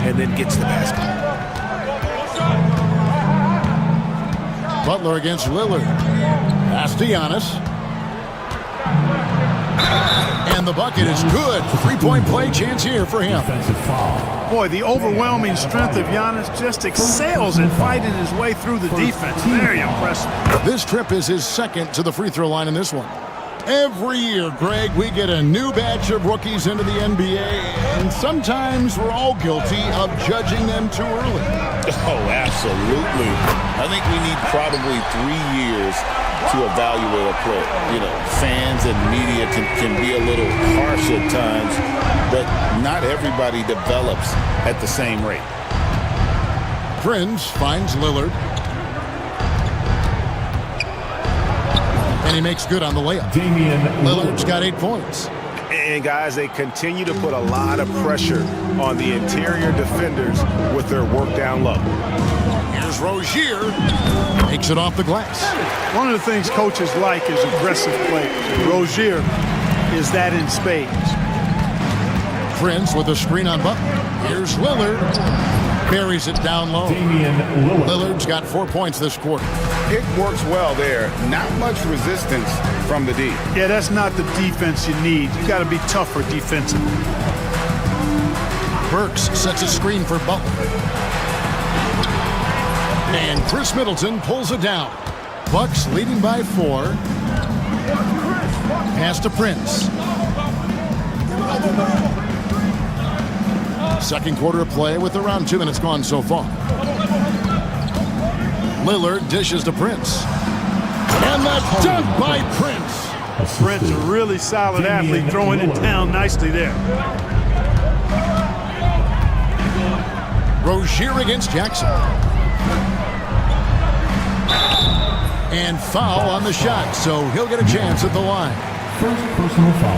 and then gets the basket. Butler against Lillard. Pass to Giannis. And the bucket is good. 3-point play chance here for him. Boy, the overwhelming strength of Giannis just excels at fighting his way through the defense. Very impressive. This trip is his 2nd to the free throw line in this one. Every year, Greg, we get a new batch of rookies into the NBA, and sometimes we're all guilty of judging them too early. Oh, absolutely. I think we need probably 3 years to evaluate a player. You know, fans and media can be a little harsh at times, but not everybody develops at the same rate. Prince finds Lillard. And he makes good on the layup. Lillard's got 8 points. And guys, they continue to put a lot of pressure on the interior defenders with their work down low. Here's Rozier. Makes it off the glass. One of the things coaches like is aggressive players. Rozier is that in spades. Prince with a screen on Butler. Here's Lillard. Buries it down low. Lillard's got 4 points this quarter. It works well there. Not much resistance from the D. Yeah, that's not the defense you need. You got to be tougher defensively. Burks sets a screen for Butler. And Chris Middleton pulls it down. Bucks leading by 4. Pass to Prince. Second quarter of play with around 2 minutes gone so far. Lillard dishes to Prince. And that dunk by Prince. Prince, a really solid athlete, throwing it down nicely there. Rozier against Jackson. And foul on the shot, so he'll get a chance at the line.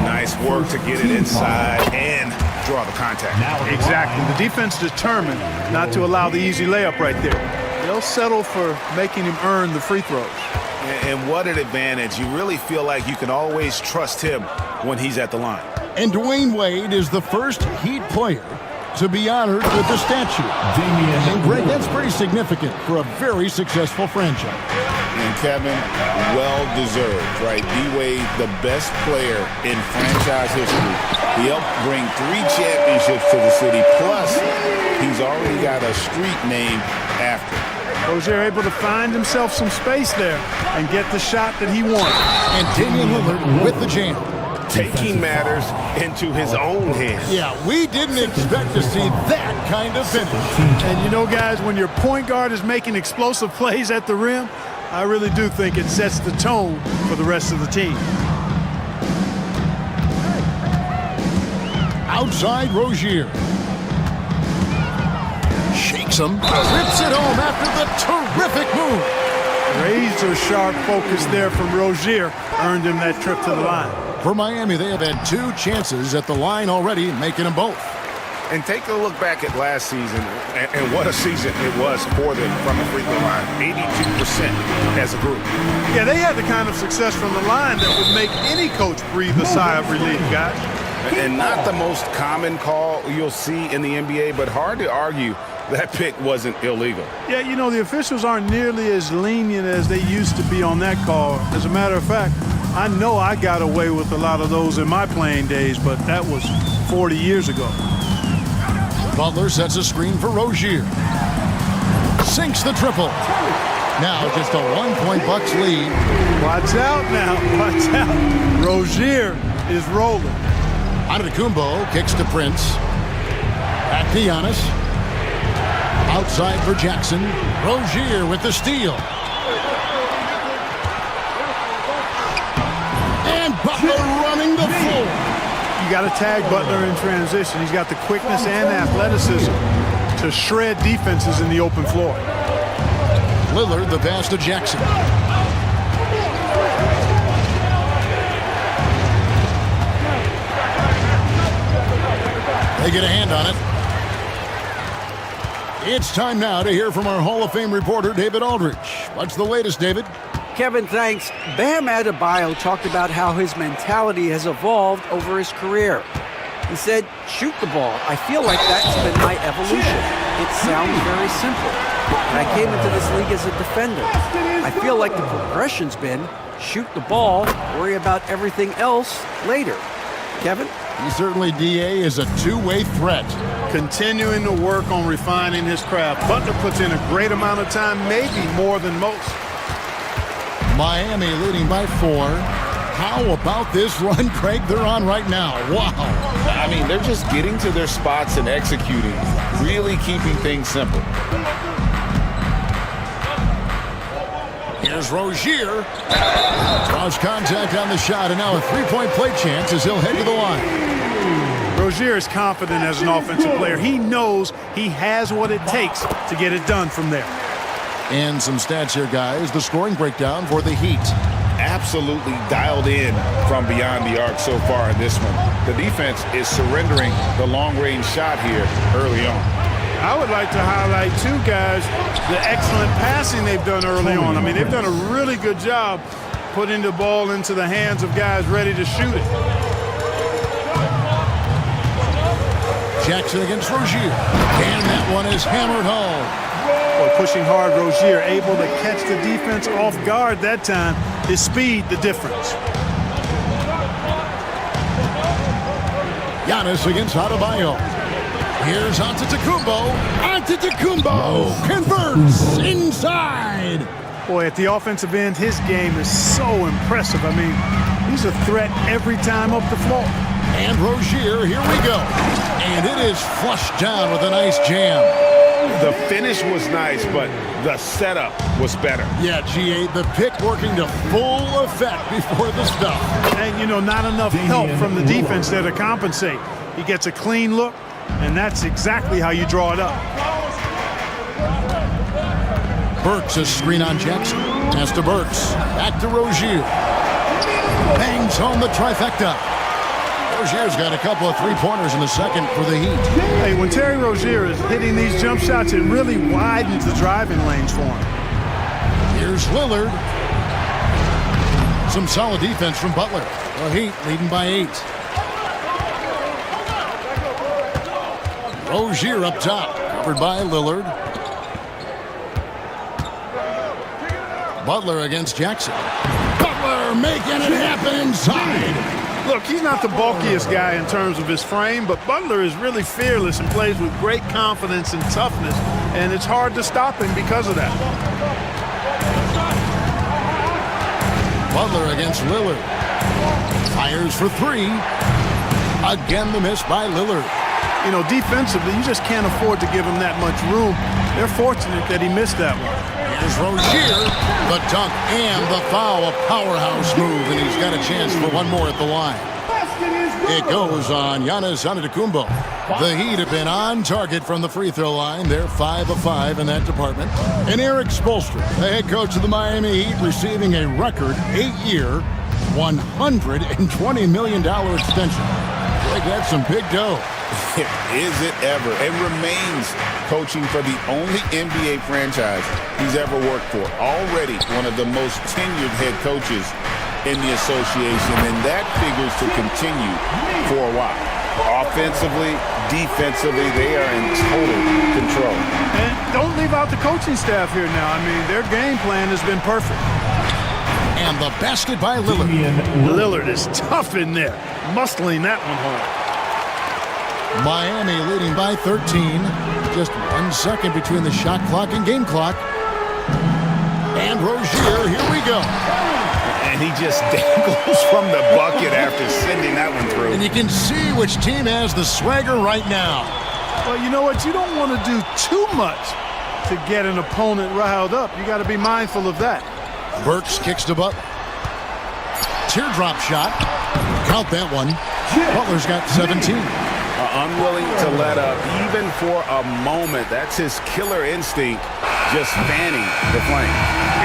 Nice work to get it inside and draw the contact. Exactly. The defense determined not to allow the easy layup right there. They'll settle for making him earn the free throws. And what an advantage. You really feel like you can always trust him when he's at the line. And Dwayne Wade is the first Heat player to be honored with the statue. And Greg, that's pretty significant for a very successful franchise. And Kevin, well-deserved, right? D-Wade, the best player in franchise history. He helped bring 3 championships to the city, plus he's already got a street named after him. Rozier able to find himself some space there and get the shot that he wanted. And Damian Lillard with the jam. Taking matters into his own hands. Yeah, we didn't expect to see that kind of finish. And you know, guys, when your point guard is making explosive plays at the rim, I really do think it sets the tone for the rest of the team. Outside Rozier. Shakes him. Rips it home after the terrific move. Razor sharp focus there from Rozier earned him that trip to the line. For Miami, they have had 2 chances at the line already, making them both. And take a look back at last season, and what a season it was for them from the free throw line. 82% as a group. Yeah, they had the kind of success from the line that would make any coach breathe a sigh of relief, guys. And not the most common call you'll see in the NBA, but hard to argue that pick wasn't illegal. Yeah, you know, the officials aren't nearly as lenient as they used to be on that call. As a matter of fact, I know I got away with a lot of those in my playing days, but that was 40 years ago. Butler sets a screen for Rozier. Sinks the triple. Now just a 1-point Bucks lead. Watch out now. Watch out. Rozier is rolling. Antetokounmpo kicks to Prince. Back to Giannis. Outside for Jackson. Rozier with the steal. And Butler running the floor. You got to tag Butler in transition. He's got the quickness and athleticism to shred defenses in the open floor. Lillard the pass to Jackson. They get a hand on it. It's time now to hear from our Hall of Fame reporter, David Aldridge. What's the latest, David? Kevin, thanks. Bam Adebayo talked about how his mentality has evolved over his career. He said, shoot the ball. I feel like that's been my evolution. It sounds very simple. And I came into this league as a defender. I feel like the progression's been shoot the ball, worry about everything else later. Kevin? He certainly, DA, is a two-way threat. Continuing to work on refining his craft. Butler puts in a great amount of time, maybe more than most. Miami leading by 4. How about this run, Craig, they're on right now? Wow. I mean, they're just getting to their spots and executing, really keeping things simple. Here's Rozier. Draws contact on the shot, and now a three-point play chance as he'll head to the line. Rozier is confident as an offensive player. He knows he has what it takes to get it done from there. And some stats here, guys. The scoring breakdown for the Heat. Absolutely dialed in from beyond the arc so far in this one. The defense is surrendering the long-range shot here early on. I would like to highlight, too, guys, the excellent passing they've done early on. I mean, they've done a really good job putting the ball into the hands of guys ready to shoot it. Jackson against Rozier. And that one is hammered home. Boy, pushing hard, Rozier able to catch the defense off guard that time. His speed, the difference. Giannis against Adebayo. Here's Antetokounmpo. Antetokounmpo converts inside. Boy, at the offensive end, his game is so impressive. I mean, he's a threat every time up the floor. And Rozier, here we go. And it is flushed down with a nice jam. The finish was nice, but the setup was better. Yeah, G8, the pick working to full effect before the stuff. And, you know, not enough help from the defense there to compensate. He gets a clean look, and that's exactly how you draw it up. Burks a screen on Jackson. Pass to Burks. Back to Rozier. Bangs home the trifecta. Rozier's got a couple of three-pointers in the second for the Heat. Hey, when Terry Rozier is hitting these jump shots, it really widens the driving lanes for him. Here's Lillard. Some solid defense from Butler. The Heat leading by 8. Rozier up top, covered by Lillard. Butler against Jackson. Butler making it happen inside. Look, he's not the bulkiest guy in terms of his frame, but Butler is really fearless and plays with great confidence and toughness, and it's hard to stop him because of that. Butler against Lillard. Fires for 3. Again, the miss by Lillard. You know, defensively, you just can't afford to give him that much room. They're fortunate that he missed that one. Here's Rozier, the dunk and the foul, a powerhouse move, and he's got a chance for one more at the line. It goes on Giannis Antetokounmpo. The Heat have been on target from the free throw line. They're 5 of 5 in that department. And Eric Spoelstra, the head coach of the Miami Heat, receiving a record 8-year, $120 million extension. Like that's some big dough. Is it ever? It remains coaching for the only NBA franchise he's ever worked for. Already one of the most tenured head coaches in the association, and that figures to continue for a while. Offensively, defensively, they are in total control. And don't leave out the coaching staff here now. I mean, their game plan has been perfect. And the basket by Lillard. Lillard is tough in there, muscling that one home. Miami leading by 13. Just 1 second between the shot clock and game clock. And Rozier, here we go. And he just dangles from the bucket after sending that one through. And you can see which team has the swagger right now. Well, you know what? You don't want to do too much to get an opponent riled up. You got to be mindful of that. Burks kicks to Butler. Teardrop shot. Count that one. Butler's got 17. Unwilling to let up even for a moment. That's his killer instinct, just fanning the flame.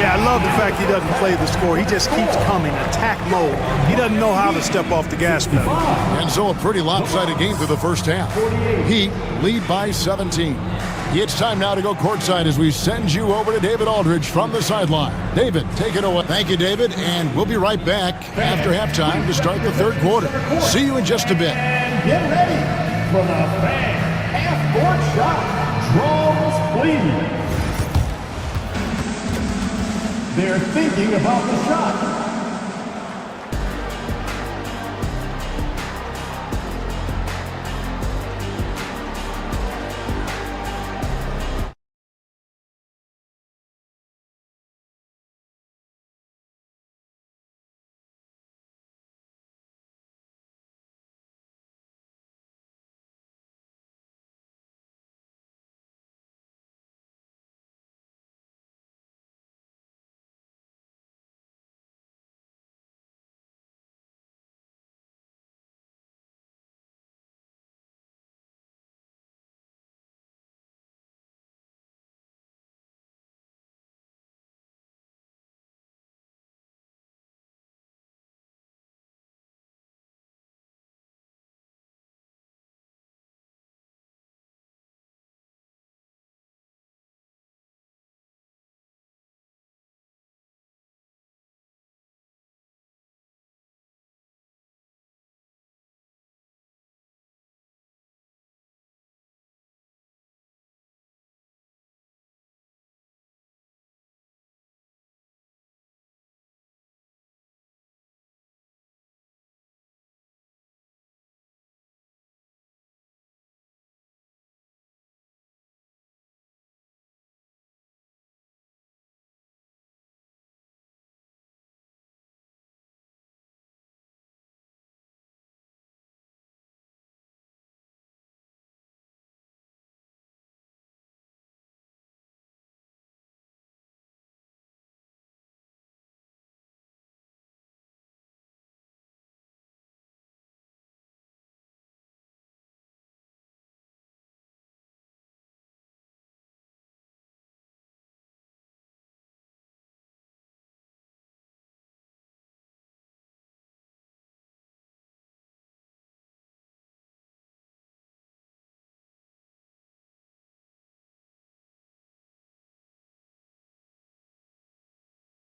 Yeah, I love the fact he doesn't play the score. He just keeps coming, attack mode. He doesn't know how to step off the gas pedal. And so a pretty lopsided game through the first half. Heat lead by 17. It's time now to go courtside as we send you over to David Aldridge from the sideline. David, take it away. Thank you, David, and we'll be right back after halftime to start the third quarter. See you in just a bit. Get ready for the fan half-court shot. Drums, please. They're thinking about the shot.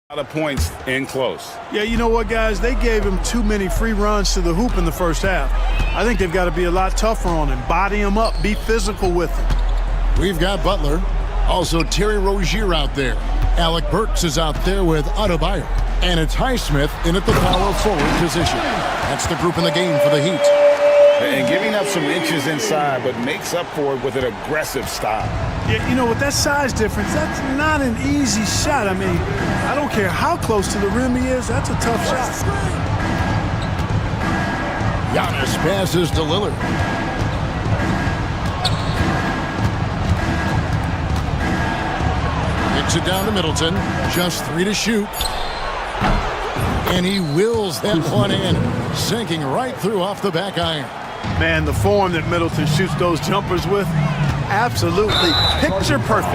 A lot of points in close. Yeah, you know what, guys? They gave him too many free runs to the hoop in the first half. I think they've got to be a lot tougher on him. Body him up. Be physical with him. We've got Butler. Also Terry Rozier out there. Alec Burks is out there with Adebayo. And it's Highsmith in at the power forward position. That's the group in the game for the Heat. And giving up some inches inside, but makes up for it with an aggressive style. Yeah, you know, with that size difference, that's not an easy shot. I mean, I don't care how close to the rim he is, that's a tough shot. Giannis passes to Lillard. Kicks it down to Middleton. Just 3 to shoot. And he wills that one in, sinking right through off the back iron. Man, the form that Middleton shoots those jumpers with, absolutely picture perfect.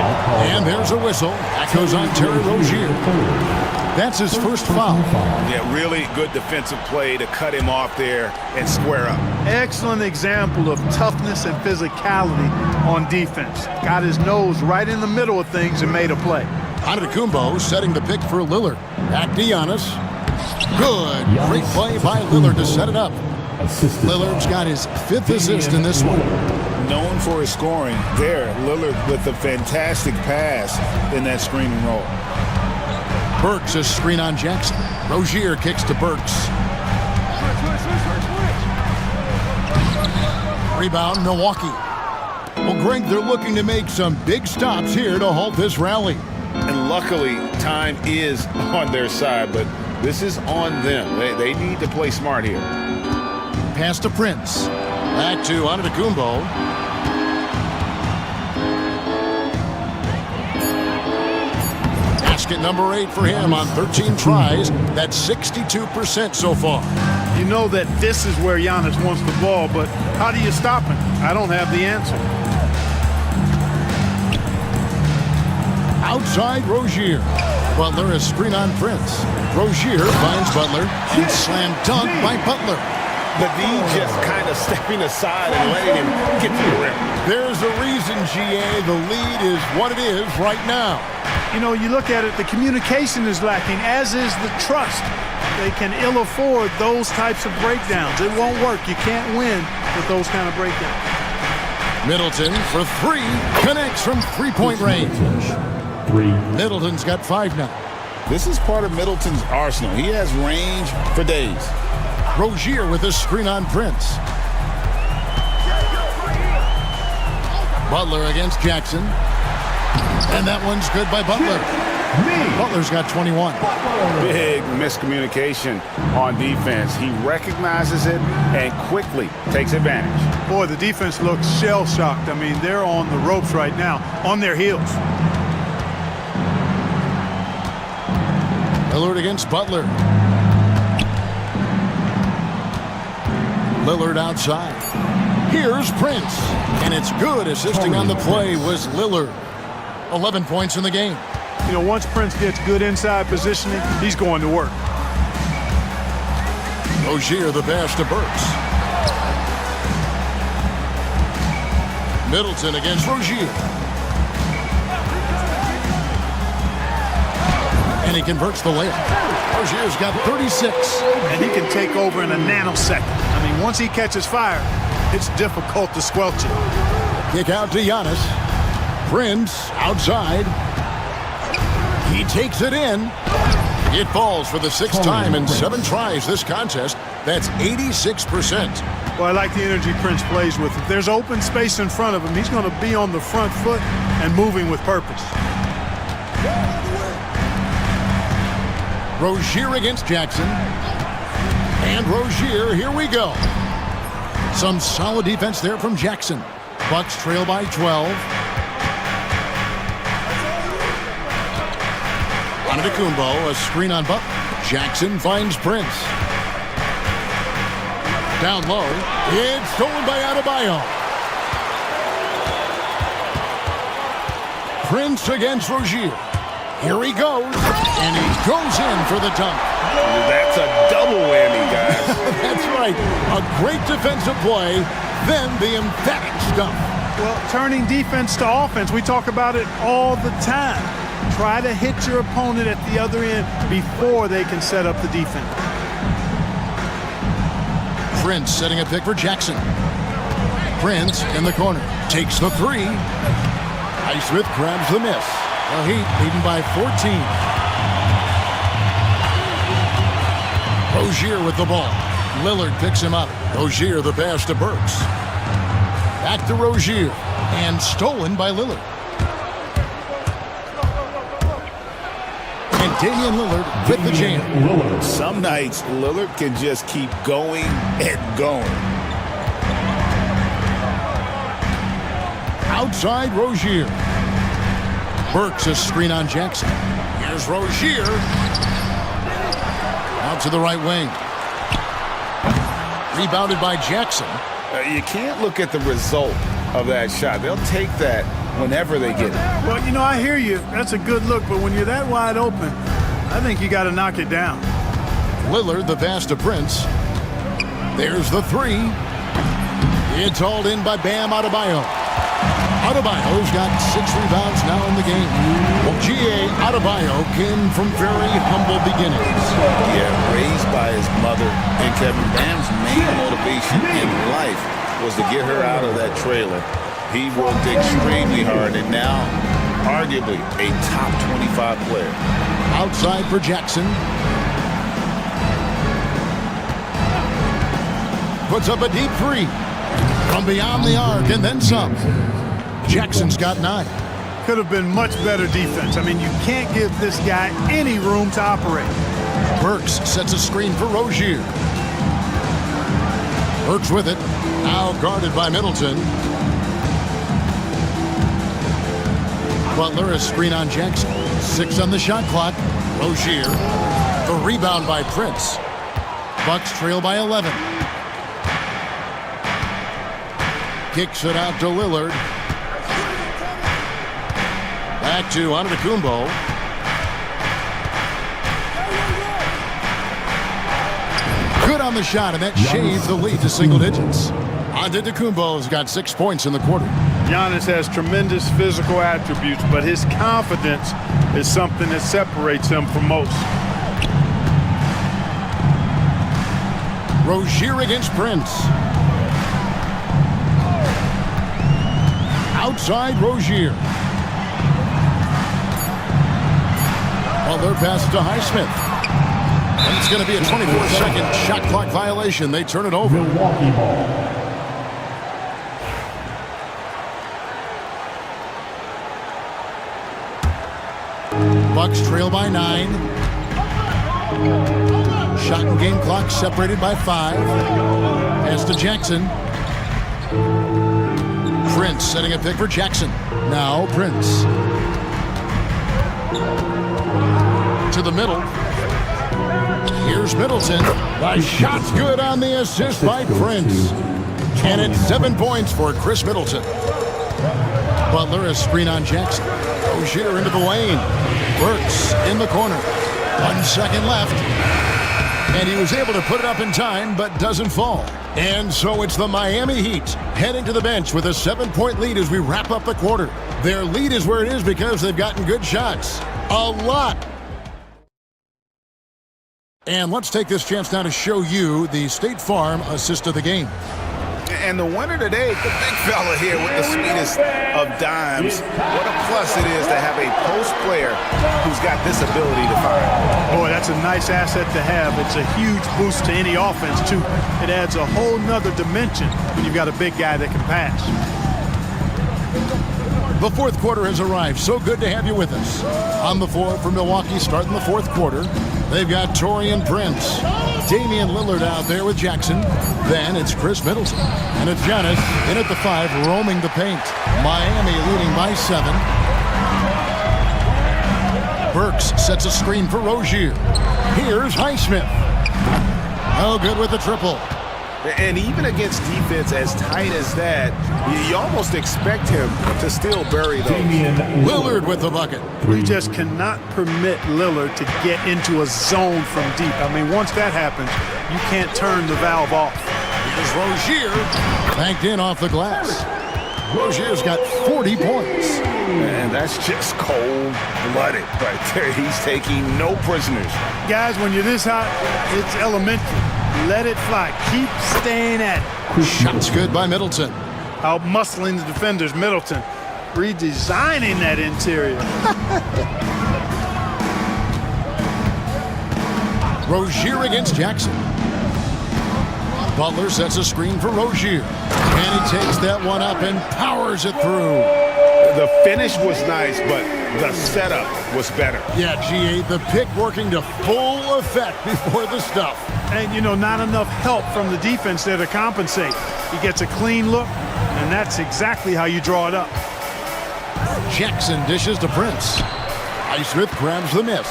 And there's a whistle. That goes on Terry Rozier. That's his first foul. Yeah, really good defensive play to cut him off there and square up. Excellent example of toughness and physicality on defense. Got his nose right in the middle of things and made a play. Antetokounmpo setting the pick for Lillard. Back to Giannis. Good. Great play by Lillard to set it up. Lillard's got his 5th assist in this one. Known for his scoring there, Lillard with a fantastic pass in that screen and roll. Burks a screen on Jackson. Rozier kicks to Burks. Rebound, Milwaukee. Well, Greg, they're looking to make some big stops here to halt this rally. And luckily, time is on their side, but this is on them. They need to play smart here. Pass to Prince. Back to Antetokounmpo. Basket number 8 for him on 13 tries. That's 62% so far. You know that this is where Giannis wants the ball, but how do you stop him? I don't have the answer. Outside Rozier. Butler a screen on Prince. Rozier finds Butler and slam dunk by Butler. But D just kind of stepping aside and letting him get to the rim. There's a reason, GA, the lead is what it is right now. You know, you look at it, the communication is lacking, as is the trust. They can ill afford those types of breakdowns. It won't work. You can't win with those kind of breakdowns. Middleton for 3. Connects from 3-point range. Middleton's got 5 now. This is part of Middleton's arsenal. He has range for days. Rozier with a screen on Prince. Butler against Jackson. And that one's good by Butler. Butler's got 21. Big miscommunication on defense. He recognizes it and quickly takes advantage. Boy, the defense looks shell-shocked. I mean, they're on the ropes right now, on their heels. Lillard against Butler. Lillard outside. Here's Prince. And it's good. Assisting on the play was Lillard. 11 points in the game. You know, once Prince gets good inside positioning, he's going to work. Rozier the pass to Burks. Middleton against Rozier. And he converts the layup. Rozier's got 36. And he can take over in a nanosecond. I mean, once he catches fire, it's difficult to squelch it. Kick out to Giannis. Prince outside. He takes it in. It falls for the 6th time in 7 tries this contest. That's 86%. Well, I like the energy Prince plays with. If there's open space in front of him, he's going to be on the front foot and moving with purpose. Rozier against Jackson. And Rozier, here we go. Some solid defense there from Jackson. Bucks trail by 12. Antetokounmpo, a screen on Butler. Jackson finds Prince. Down low. It's stolen by Adebayo. Prince against Rozier. Here he goes. And he goes in for the dunk. That's a double whammy, guys. That's right. A great defensive play, then the emphatic stuff. Well, turning defense to offense, we talk about it all the time. Try to hit your opponent at the other end before they can set up the defense. Prince setting a pick for Jackson. Prince in the corner. Takes the three. Highsmith grabs the miss. The Heat leading by 14. Rozier with the ball. Lillard picks him up. Rozier the pass to Burks. Back to Rozier. And stolen by Lillard. And Damian Lillard with the jam. Some nights, Lillard can just keep going and going. Outside Rozier. Burks a screen on Jackson. Here's Rozier. Out to the right wing. Rebounded by Jackson. You can't look at the result of that shot. They'll take that whenever they get it. Well, you know, I hear you. That's a good look, but when you're that wide open, I think you got to knock it down. Lillard the pass to Prince. There's the three. It's hauled in by Bam Adebayo. Adebayo's got 6 rebounds now in the game. Well, G.A. Adebayo came from very humble beginnings. Yeah, raised by his mother. And Kevin Bam's main motivation in life was to get her out of that trailer. He worked extremely hard and now arguably a top 25 player. Outside for Jackson. Puts up a deep three. From beyond the arc and then some. Jackson's got 9. Could have been much better defense. I mean, you can't give this guy any room to operate. Burks sets a screen for Rozier. Burks with it. Now guarded by Middleton. Butler a screen on Jackson. 6 on the shot clock. Rozier. The rebound by Prince. Bucks trail by 11. Kicks it out to Lillard. Back to Antetokounmpo. Good on the shot, and that shaves the lead to single digits. Antetokounmpo's got 6 points in the quarter. Giannis has tremendous physical attributes, but his confidence is something that separates him from most. Rozier against Prince. Outside Rozier. Butler passes to Highsmith. And it's going to be a 24-second shot clock violation. They turn it over. Milwaukee ball. Bucks trail by 9. Shot and game clock separated by 5. Pass to Jackson. Prince setting a pick for Jackson. Now Prince. To the middle. Here's Middleton. The shot's good on the assist by Prince. And it's 7 points for Chris Middleton. Butler a screen on Jackson. Rozier into the lane. Burks in the corner. 1 second left. And he was able to put it up in time, but doesn't fall. And so it's the Miami Heat heading to the bench with a 7-point lead as we wrap up the quarter. Their lead is where it is because they've gotten good shots. A lot. And let's take this chance now to show you the State Farm assist of the game. And the winner today, the big fella here with the sweetest of dimes. What a plus it is to have a post player who's got this ability to fire. Boy, that's a nice asset to have. It's a huge boost to any offense, too. It adds a whole nother dimension when you've got a big guy that can pass. The fourth quarter has arrived. So good to have you with us. On the floor for Milwaukee starting the fourth quarter, they've got Taurean Prince. Damian Lillard out there with Jackson. Then it's Chris Middleton. And it's Giannis in at the 5, roaming the paint. Miami leading by 7. Burks sets a screen for Rozier. Here's Highsmith. Oh, good with the triple. And even against defense as tight as that, you almost expect him to still bury those. Lillard with the bucket. You just cannot permit Lillard to get into a zone from deep. I mean, once that happens, you can't turn the valve off. Here's Rozier. Banked in off the glass. Rozier's got 40 points. And that's just cold-blooded right there. He's taking no prisoners. Guys, when you're this hot, it's elementary. Let it fly. Keep staying at it. Shots good by Middleton. Out muscling the defenders. Middleton redesigning that interior. Rozier against Jackson. Butler sets a screen for Rozier. And he takes that one up and powers it through. The finish was nice, but the setup was better. Yeah, G8, the pick working to full effect before the stuff. And, you know, not enough help from the defense there to compensate. He gets a clean look, and that's exactly how you draw it up. Jackson dishes to Prince. Highsmith grabs the miss.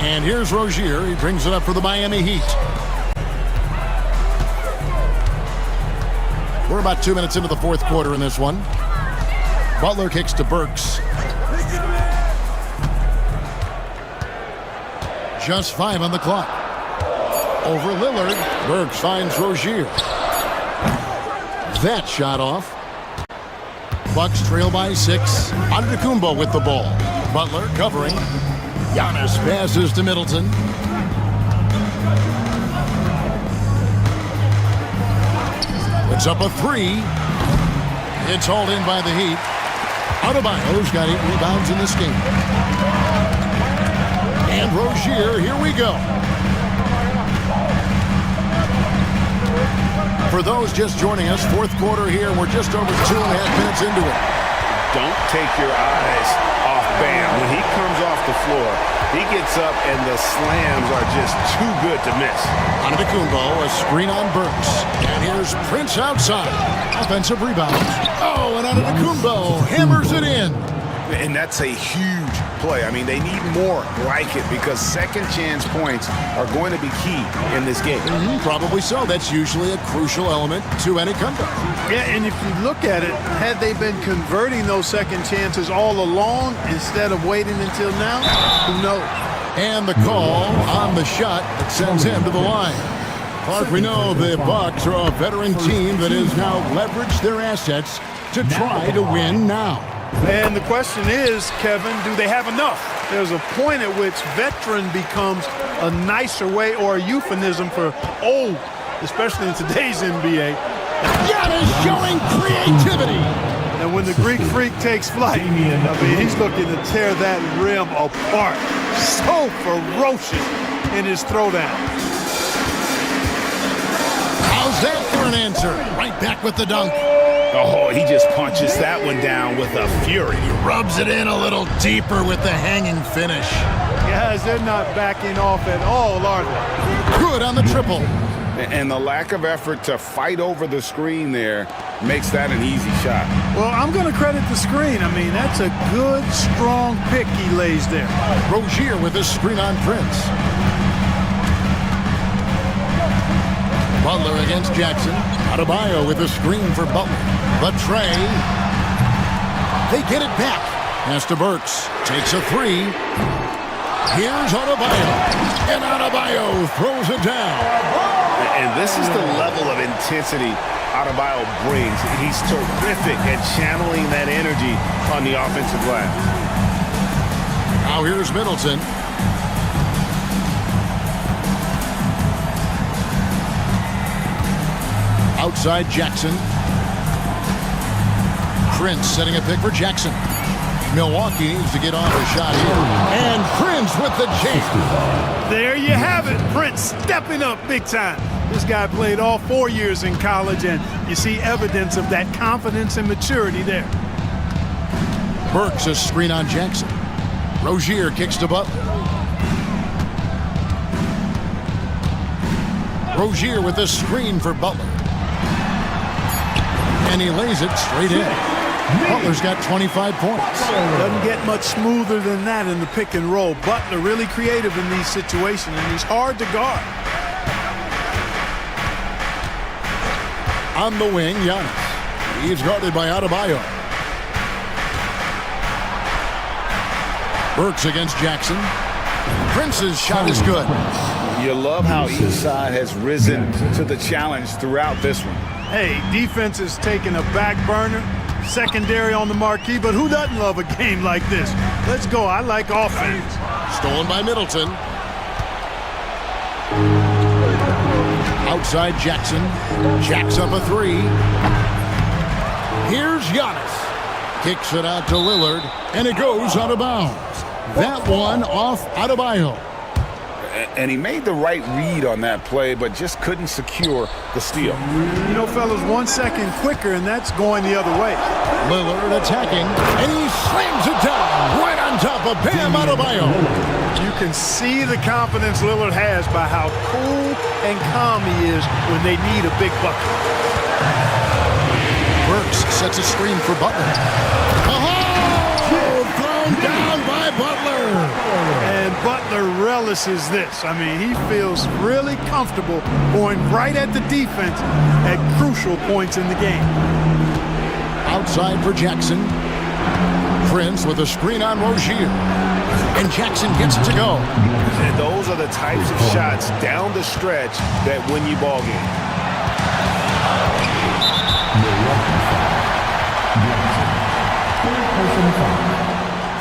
And here's Rozier. He brings it up for the Miami Heat. We're about 2 minutes into the fourth quarter in this one. Butler kicks to Burks. Just 5 on the clock. Over Lillard. Burks finds Rozier. That shot off. Bucks trail by 6. Antetokounmpo with the ball. Butler covering. Giannis passes to Middleton. It's up a 3. It's hauled in by the Heat. Adebayo's got 8 rebounds in this game. And Rozier, here we go. For those just joining us, fourth quarter here. We're just over 2.5 minutes into it. Don't take your eyes off Bam. When he comes off the floor, he gets up and the slams are just too good to miss. Antetokounmpo, a screen on Burks. And here's Prince outside. Offensive rebound. Oh, and Antetokounmpo hammers it in. And that's a huge play. I mean, they need more like it because second chance points are going to be key in this game. Probably so. That's usually a crucial element to any comeback. Yeah, and if you look at it, had they been converting those second chances all along instead of waiting until now, who knows? And the call on the shot that sends him to the line. Clark, we know the Bucks are a veteran team that has now leveraged their assets to try to win now. And the question is, Kevin, do they have enough? There's a point at which veteran becomes a nicer way or a euphemism for old, especially in today's NBA. Giannis showing creativity. And when the Greek freak takes flight, I mean, he's looking to tear that rim apart. So ferocious in his throwdown. How's that for an answer? Right back with the dunk. Oh, he just punches that one down with a fury. He rubs it in a little deeper with the hanging finish. Guys, they're not backing off at all, are they? Good on the triple. And the lack of effort to fight over the screen there makes that an easy shot. Well, I'm going to credit the screen. I mean, that's a good, strong pick he lays there. Rozier with his screen on Prince. Butler against Jackson. Adebayo with a screen for Butler. The tray. They get it back. Pass to Burks. Takes a 3. Here's Adebayo. And Adebayo throws it down. And this is the level of intensity Adebayo brings. He's terrific at channeling that energy on the offensive glass. Now here's Middleton. Outside Jackson. Prince setting a pick for Jackson. Milwaukee needs to get off a shot here. And Prince with the jam. There you have it. Prince stepping up big time. This guy played all 4 years in college, and you see evidence of that confidence and maturity there. Burks a screen on Jackson. Rozier kicks to Butler. Rozier with a screen for Butler. And he lays it straight in. Butler's got 25 points. Doesn't get much smoother than that in the pick and roll. Butler really creative in these situations, and he's hard to guard. On the wing, Giannis. He's guarded by Adebayo. Burks against Jackson. Prince's shot is good. You love how each side has risen to the challenge throughout this one. Hey, defense is taking a back burner, secondary on the marquee, but who doesn't love a game like this? Let's go. I like offense. Stolen by Middleton. Outside Jackson. Jacks up a three. Here's Giannis. Kicks it out to Lillard, and it goes out of bounds. That one off Adebayo. And he made the right read on that play, but just couldn't secure the steal. You know, fellas, 1 second quicker, and that's going the other way. Lillard attacking, and he slams it down right on top of Bam Adebayo. You can see the confidence Lillard has by how cool and calm he is when they need a big bucket. Burks sets a screen for Butler. Oh, thrown down by Butler. And Butler relishes this. I mean, he feels really comfortable going right at the defense at crucial points in the game. Outside for Jackson. Prince with a screen on Rozier. And Jackson gets it to go. And those are the types of shots down the stretch that win you ball games.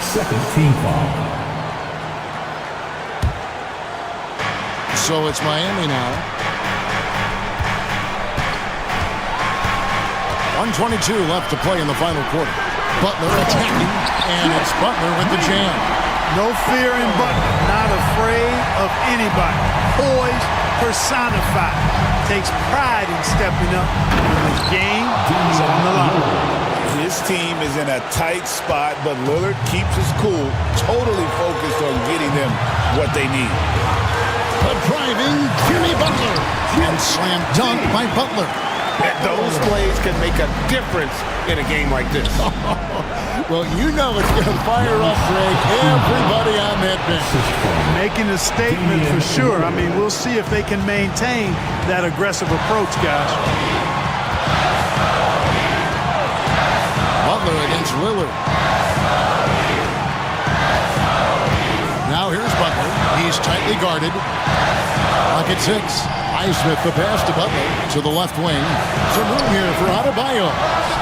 Second team foul. So it's Miami now. 1:22 left to play in the final quarter. Butler attacking, and it's Butler with the jam. No fear in Butler, not afraid of anybody. Poised, personified. Takes pride in stepping up when the game is on the line. His team is in a tight spot, but Lillard keeps his cool, totally focused on getting them what they need. The driving Jimmy Butler, and slam dunk by Butler. And those plays can make a difference in a game like this. Well, you know it's going to fire up, Greg, everybody on that bench. Making a statement for sure. I mean, we'll see if they can maintain that aggressive approach, guys. Butler against Lillard. Now here's Butler. He's tightly guarded. Pocket six. Highsmith the pass to Butler to the left wing. Some room here for Adebayo.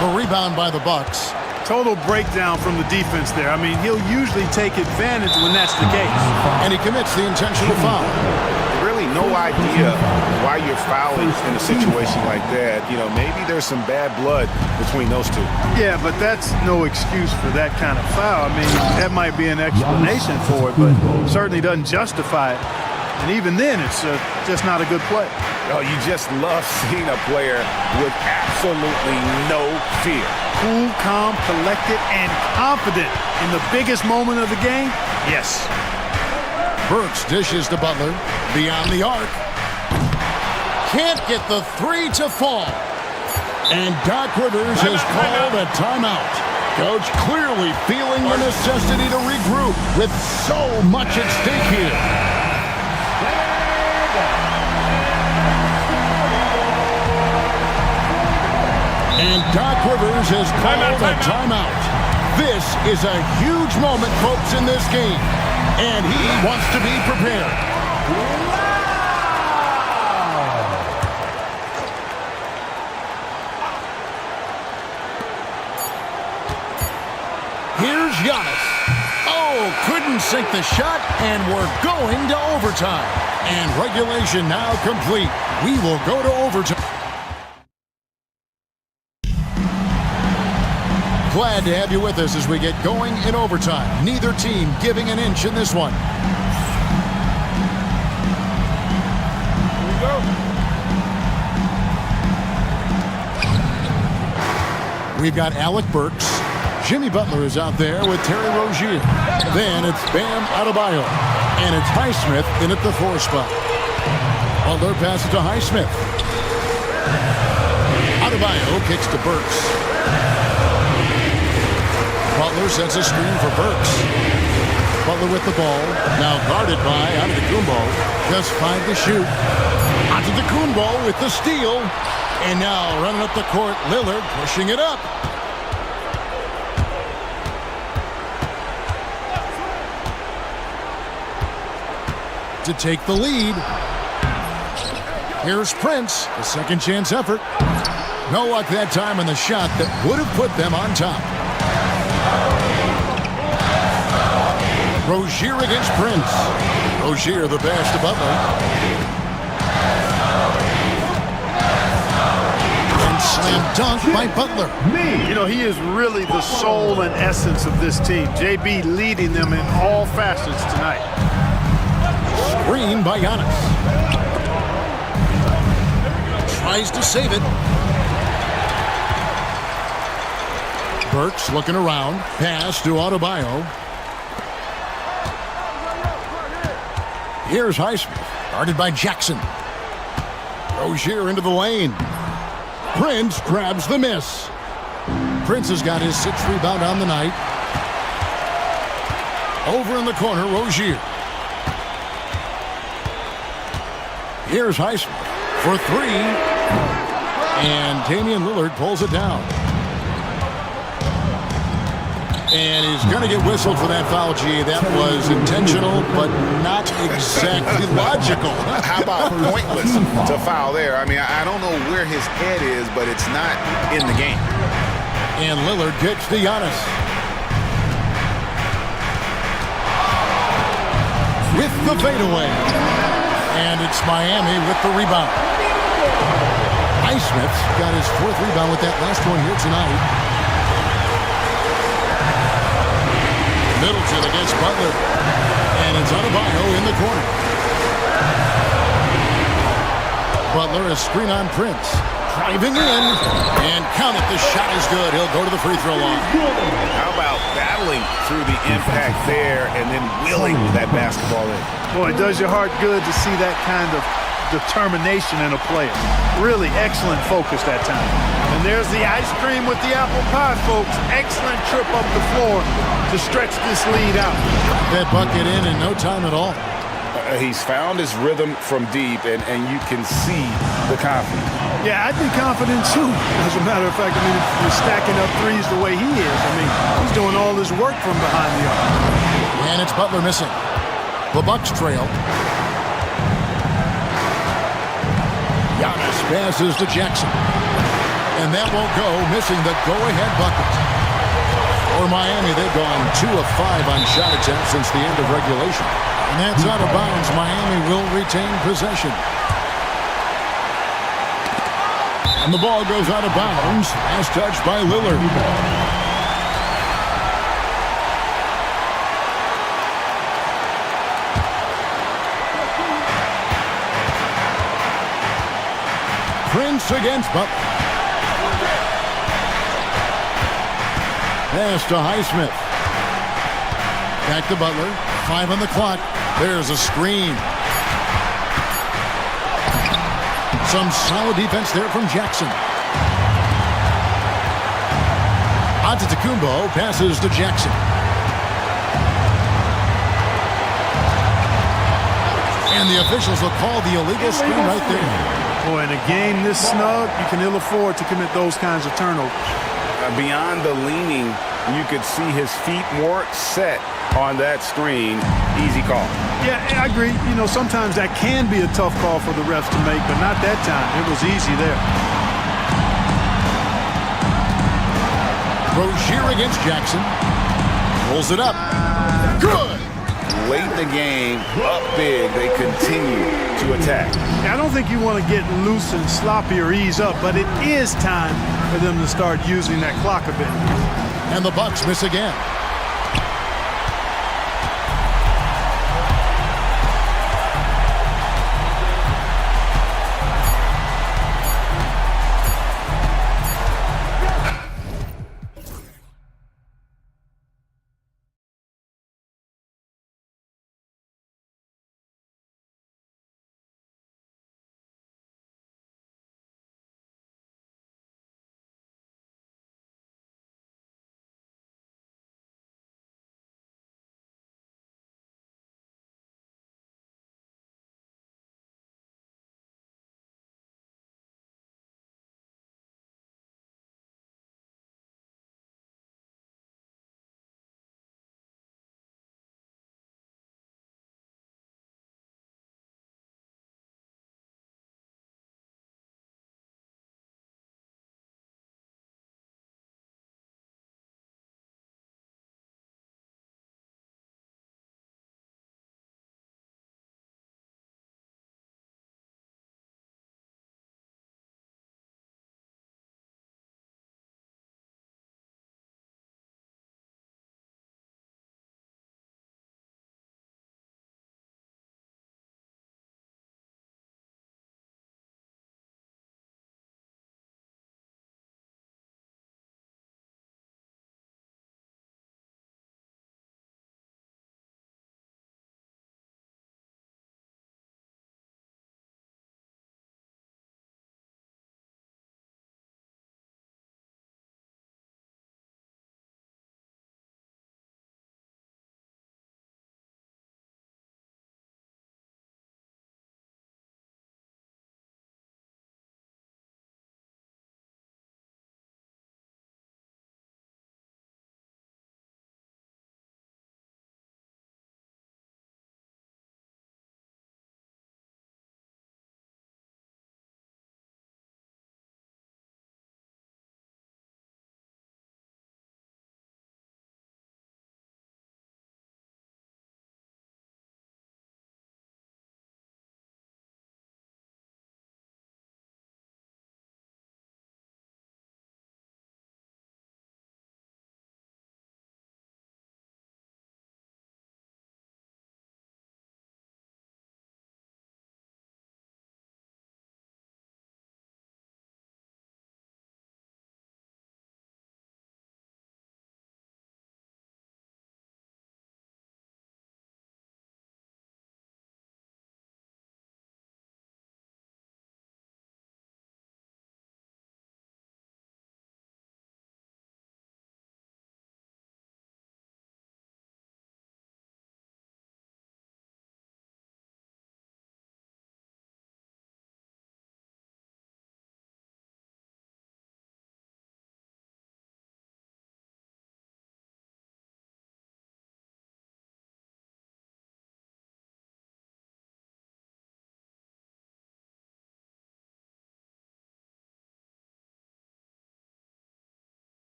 The rebound by the Bucks. Total breakdown from the defense there. I mean, he'll usually take advantage when that's the case. And he commits the intentional foul. Really no idea why you're fouling in a situation like that. You know, maybe there's some bad blood between those two. Yeah, but that's no excuse for that kind of foul. I mean, that might be an explanation for it, but certainly doesn't justify it. And even then, it's just not a good play. Oh, you just love seeing a player with absolutely no fear. Cool, calm, collected, and confident in the biggest moment of the game? Yes. Burks dishes to Butler. Beyond the arc. Can't get the three to fall. And Doc Rivers has called a timeout. Coach clearly feeling the necessity to regroup with so much at stake here. And Doc Rivers has called a timeout. This is a huge moment, folks, in this game. And he wants to be prepared. Here's Giannis. Oh, couldn't sink the shot, and we're going to overtime. And regulation now complete. We will go to overtime. Glad to have you with us as we get going in overtime. Neither team giving an inch in this one. Here we go. We've got Alec Burks. Jimmy Butler is out there with Terry Rozier. Then it's Bam Adebayo. And it's Highsmith in at the 4 spot. Butler passes to Highsmith. Adebayo kicks to Burks. Butler sets a screen for Burks. Butler with the ball. Now guarded by Antetokounmpo. Just 5 to shoot. Antetokounmpo with the steal. And now running up the court, Lillard pushing it up. To take the lead. Here's Prince, a second chance effort. No luck that time on the shot that would have put them on top. Rozier against Prince. Rozier the pass to Butler. And slam dunk by Butler. You know, he is really the soul and essence of this team. JB leading them in all facets tonight. Screen by Giannis. Tries to save it. Burks looking around. Pass to Adebayo. Here's Highsmith. Guarded by Jackson. Rozier into the lane. Prince grabs the miss. Prince has got his 6th rebound on the night. Over in the corner, Rozier. Here's Highsmith for 3. And Damian Lillard pulls it down. And he's going to get whistled for that foul, G. That was intentional, but not exactly logical. How about pointless to foul there? I mean, I don't know where his head is, but it's not in the game. And Lillard gets to Giannis. With the fadeaway. And it's Miami with the rebound. Highsmith's got his 4th rebound with that last one here tonight. Middleton against Butler. And it's Adebayo in the corner. Butler, a screen on Prince. Driving in. And count it. The shot is good. He'll go to the free throw line. How about battling through the impact there and then willing that basketball in? Boy, it does your heart good to see that kind of determination in a player. Really excellent focus that time. And there's the ice cream with the apple pie, folks. Excellent trip up the floor to stretch this lead out. That bucket in no time at all. He's found his rhythm from deep, and you can see the confidence. Yeah, I'd be confident too. As a matter of fact, I mean, if you're stacking up threes the way he is, I mean, he's doing all his work from behind the arc. And it's Butler missing. The Bucks trail. Giannis passes to Jackson. And that won't go, missing the go-ahead bucket. For Miami, they've gone 2 of 5 on shot attempts since the end of regulation. And that's out of bounds. Miami will retain possession. And the ball goes out of bounds. Last touch by Lillard. Prince against Butler. Pass to Highsmith. Back to Butler. 5 on the clock. There's a screen. Some solid defense there from Jackson. Antetokounmpo passes to Jackson. And the officials will call the illegal screen right there. Boy, in a game this snug, you can ill afford to commit those kinds of turnovers. Beyond the leaning, you could see his feet more set on that screen. Easy call. Yeah, I agree. You know, sometimes that can be a tough call for the refs to make, but not that time. It was easy there. Rozier against Jackson. Pulls it up. Good! Late in the game, up big, they continue to attack. I don't think you want to get loose and sloppy or ease up, but it is time for them to start using that clock a bit. And the Bucks miss again.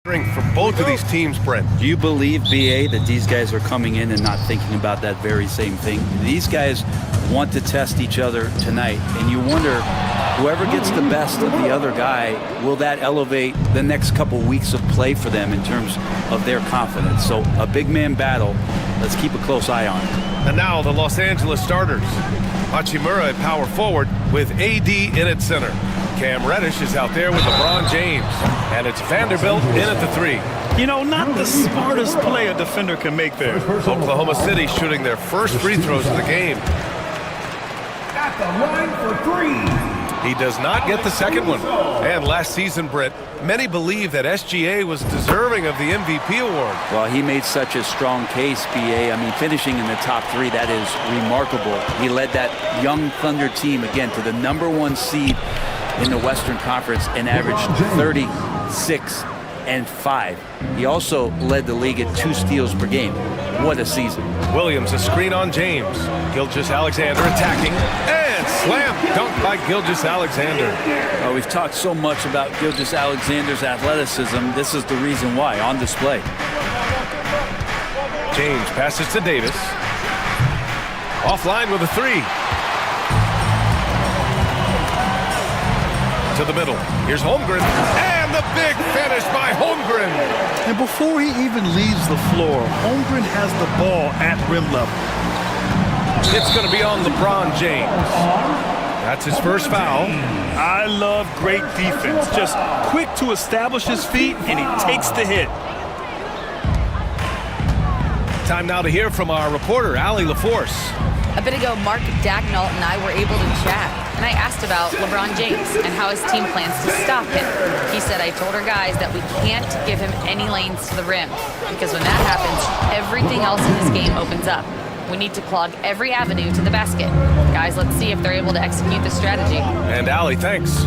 For both of these teams, Brent. Do you believe, BA, that these guys are coming in and not thinking about that very same thing? These guys want to test each other tonight, and you wonder, whoever gets the best of the other guy, will that elevate the next couple weeks of play for them in terms of their confidence? So a big man battle. Let's keep a close eye on it. And now the Los Angeles starters. Hachimura at power forward with AD in at center. Cam Reddish is out there with LeBron James. And it's Vanderbilt in at the 3. You know, not the smartest play a defender can make there. Oklahoma City shooting their first free throws of the game. At the line for 3. He does not get the second one. And last season, Britt, many believe that SGA was deserving of the MVP award. Well, he made such a strong case, BA. I mean, finishing in the top 3, that is remarkable. He led that young Thunder team, again, to the #1 seed in the Western Conference and averaged 36 and 5. He also led the league at 2 steals per game. What a season. Williams, a screen on James. Gilgeous-Alexander attacking. And slam dunk by Gilgeous-Alexander. We've talked so much about Gilgeous-Alexander's athleticism. This is the reason why, on display. James passes to Davis. Offline with a 3. To the middle. Here's Holmgren. And the big finish by Holmgren. And before he even leaves the floor, Holmgren has the ball at rim level. It's going to be on LeBron James. That's his first foul. I love great defense. Just quick to establish his feet, and he takes the hit. Time now to hear from our reporter, Allie LaForce. A bit ago, Mark Dagnall and I were able to chat, and I asked about LeBron James and how his team plans to stop him. He said, I told our guys that we can't give him any lanes to the rim, because when that happens, everything else in his game opens up. We need to clog every avenue to the basket. Guys, let's see if they're able to execute this strategy. And Allie, thanks.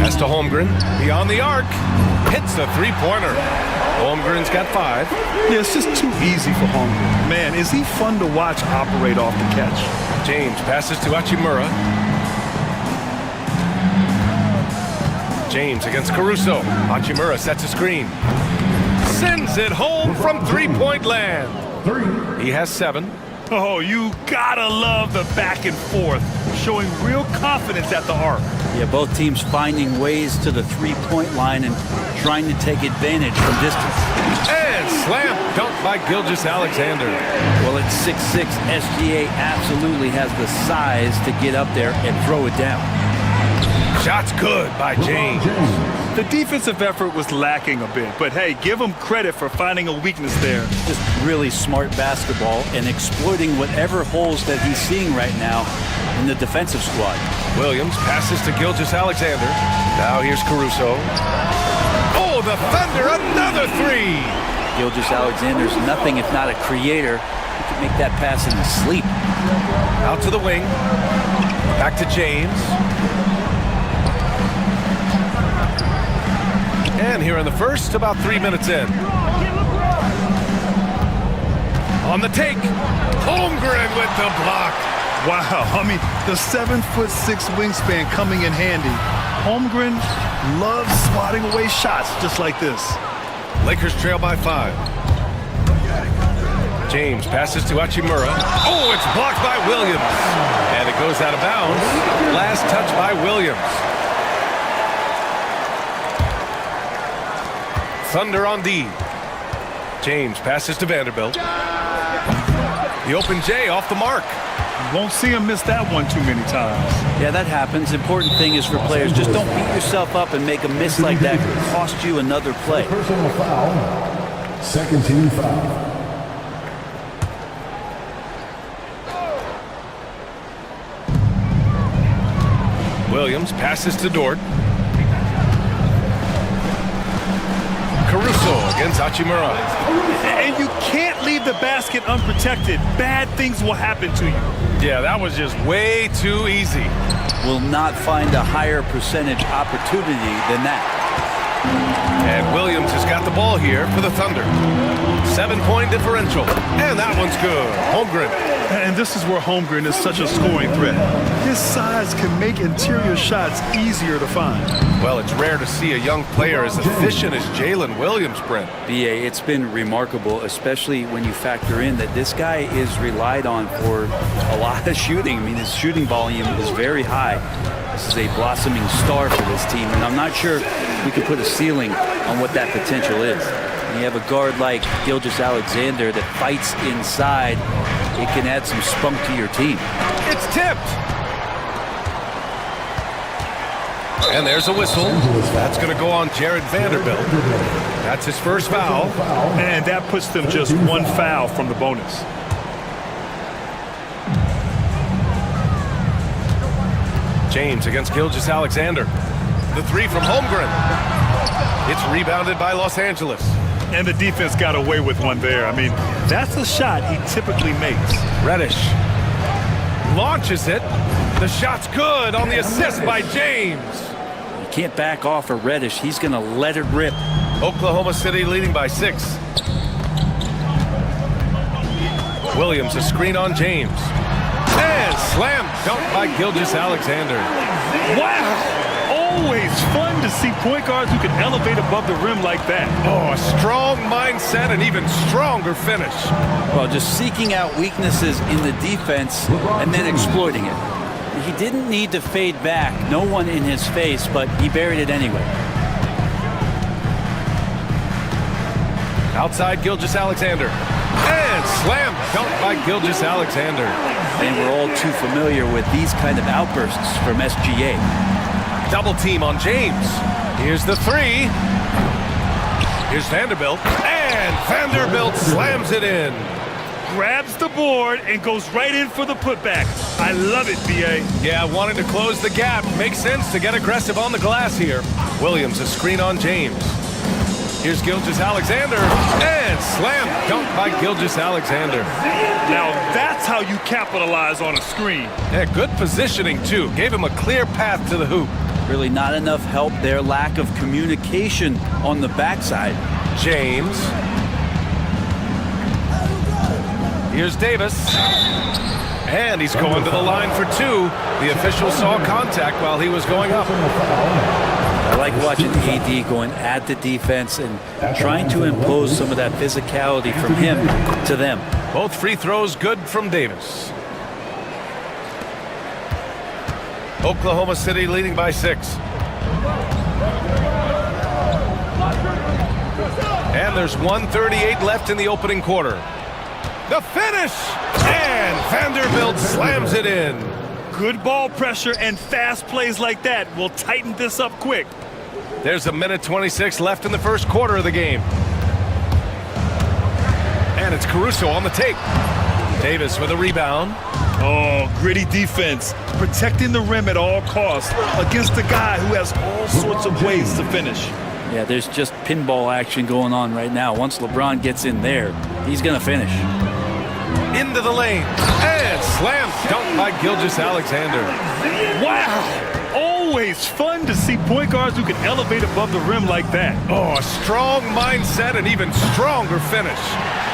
Pass to Holmgren, beyond the arc. Hits the three-pointer. Holmgren's got 5. Yeah, it's just too easy for Holmgren. Man, is he fun to watch operate off the catch. James passes to Hachimura. James against Caruso. Hachimura sets a screen. Sends it home from three-point land. He has 7. Oh, you gotta love the back and forth, showing real confidence at the arc. Yeah, both teams finding ways to the three-point line and trying to take advantage from distance. And slam dunk by Gilgeous-Alexander. Well, at 6'6", SGA absolutely has the size to get up there and throw it down. Shot's good by James. The defensive effort was lacking a bit, but hey, give him credit for finding a weakness there. Just really smart basketball and exploiting whatever holes that he's seeing right now in the defensive squad. Williams passes to Gilgeous-Alexander. Now here's Caruso. Oh, the Thunder, another 3! Gilgeous-Alexander's nothing if not a creator. He can make that pass in his sleep. Out to the wing. Back to James. And here in the first, about 3 minutes in. On the take, Holmgren with the block. Wow, I mean, the 7'6" wingspan coming in handy. Holmgren loves swatting away shots just like this. Lakers trail by 5. James passes to Hachimura. Oh, it's blocked by Williams. And it goes out of bounds. Last touch by Williams. Thunder on D. James passes to Vanderbilt. The open J off the mark. Won't see him miss that one too many times. Yeah, that happens. Important thing is for players, just don't beat yourself up and make a miss like that could cost you another play. Personal foul. Second team foul. Williams passes to Dort. Caruso against Hachimura. And you can't leave the basket unprotected. Bad things will happen to you. Yeah, that was just way too easy. Will not find a higher percentage opportunity than that. And Williams has got the ball here for the Thunder. 7-point differential. And that one's good. Holmgren And this is where Holmgren is such a scoring threat. His size can make interior shots easier to find. Well, it's rare to see a young player as efficient as Jalen Williams, Brent. BA, it's been remarkable, especially when you factor in that this guy is relied on for a lot of shooting. I mean, his shooting volume is very high. This is a blossoming star for this team, and I'm not sure we can put a ceiling on what that potential is. When you have a guard like Gilgeous-Alexander that fights inside, it can add some spunk to your team. It's tipped. And there's a whistle. That's going to go on Jared Vanderbilt. That's his first foul. And that puts them just one foul from the bonus. James against Gilgeous-Alexander. The three from Holmgren. It's rebounded by Los Angeles. And the defense got away with one there. I mean, that's a shot he typically makes. Reddish launches it. The shot's good on the assist by James. You can't back off of Reddish. He's going to let it rip. Oklahoma City leading by 6. Williams, a screen on James. And slam dunk by Gilgeous-Alexander. Wow! Always fun to see point guards who can elevate above the rim like that. Oh, a strong mindset and even stronger finish. Well, just seeking out weaknesses in the defense and then exploiting it. He didn't need to fade back. No one in his face, but he buried it anyway. Outside Gilgeous-Alexander. And slam dunk by Gilgeous-Alexander. And we're all too familiar with these kind of outbursts from SGA. Double team on James. Here's the three. Here's Vanderbilt. And Vanderbilt slams it in. Grabs the board and goes right in for the putback. I love it, BA. Yeah, wanting to close the gap. Makes sense to get aggressive on the glass here. Williams, a screen on James. Here's Gilgeous-Alexander. And slam dunk by Gilgeous-Alexander. Now that's how you capitalize on a screen. Yeah, good positioning, too. Gave him a clear path to the hoop. Really not enough help there. Lack of communication on the backside. James. Here's Davis. And he's going to the line for 2. The official saw contact while he was going up. I like watching AD going at the defense and trying to impose some of that physicality from him to them. Both free throws good from Davis. Oklahoma City leading by 6. And there's 1:38 left in the opening quarter. The finish! And Vanderbilt slams it in. Good ball pressure and fast plays like that will tighten this up quick. There's a minute 26 left in the first quarter of the game. And it's Caruso on the take. Davis with a rebound. Oh, gritty defense. Protecting the rim at all costs against a guy who has all sorts of ways to finish. Yeah, there's just pinball action going on right now. Once LeBron gets in there, he's going to finish. Into the lane. And slam dunk by Gilgeous-Alexander. Wow! Always fun to see point guards who can elevate above the rim like that. Oh, a strong mindset and even stronger finish.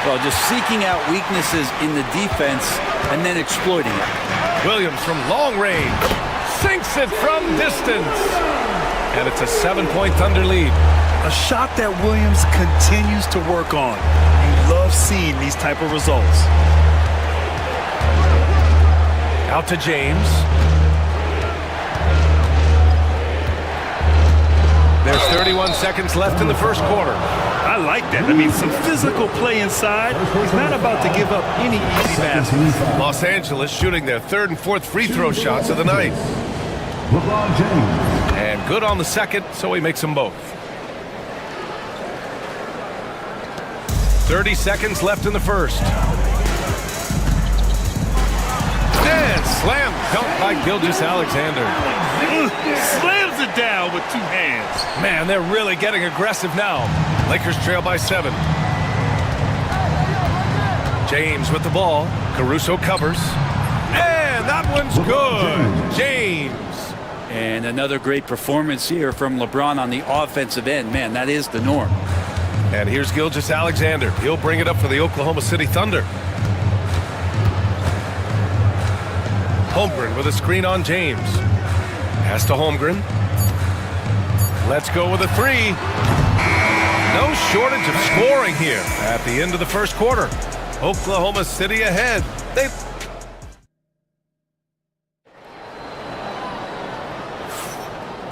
Well, just seeking out weaknesses in the defense and then exploiting it. Williams from long range. Sinks it from distance. And it's a 7-point Thunder lead. A shot that Williams continues to work on. You love seeing these type of results. Out to James. There's 31 seconds left in the first quarter. I like that. I mean, some physical play inside. He's not about to give up any easy baskets. Los Angeles shooting their 3rd and 4th free throw shots of the night. LeBron James. And good on the second, so he makes them both. 30 seconds left in the first. And slam dunk by Gilgeous-Alexander. Slams it down with 2 hands. Man, they're really getting aggressive now. Lakers trail by 7. James with the ball. Caruso covers. And that one's good. James. And another great performance here from LeBron on the offensive end. Man, that is the norm. And here's Gilgeous-Alexander. He'll bring it up for the Oklahoma City Thunder. Holmgren with a screen on James. Pass to Holmgren. Let's go with a three. No shortage of scoring here at the end of the first quarter. Oklahoma City ahead.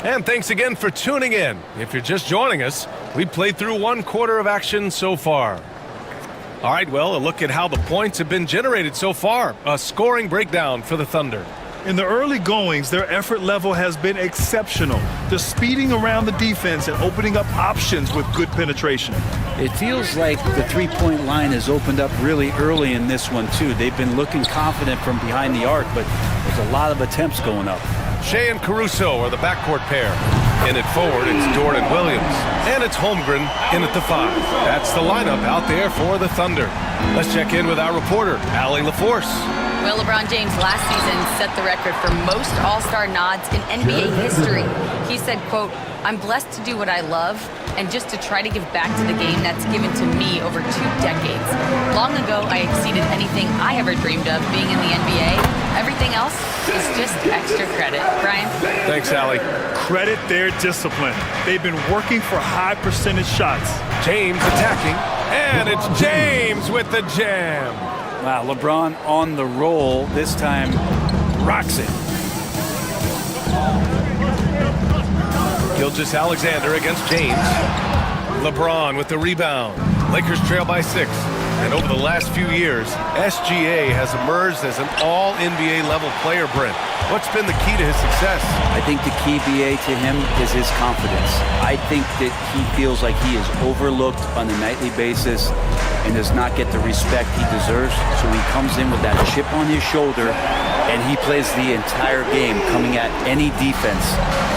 And thanks again for tuning in. If you're just joining us, we played through one quarter of action so far. All right, well, a look at how the points have been generated so far. A scoring breakdown for the Thunder. In the early goings, their effort level has been exceptional. They're speeding around the defense and opening up options with good penetration. It feels like the three-point line has opened up really early in this one, too. They've been looking confident from behind the arc, but there's a lot of attempts going up. Shea and Caruso are the backcourt pair. In it forward, it's Dort and Williams. And it's Holmgren in at the 5. That's the lineup out there for the Thunder. Let's check in with our reporter, Allie LaForce. Well, LeBron James last season set the record for most All-Star nods in NBA history. He said, quote, "I'm blessed to do what I love and just to try to give back to the game that's given to me over 2 decades. Long ago, I exceeded anything I ever dreamed of being in the NBA. Everything else is just extra credit." Brian? Thanks, Allie. Credit their discipline. They've been working for high percentage shots. James attacking, and it's James with the jam. Wow, LeBron on the roll, this time rocks it. Gilgeous-Alexander against James. LeBron with the rebound. Lakers trail by 6. And over the last few years, SGA has emerged as an all-NBA level player, Brent. What's been the key to his success? I think the key, BA, to him is his confidence. I think that he feels like he is overlooked on a nightly basis and does not get the respect he deserves. So he comes in with that chip on his shoulder and he plays the entire game, coming at any defense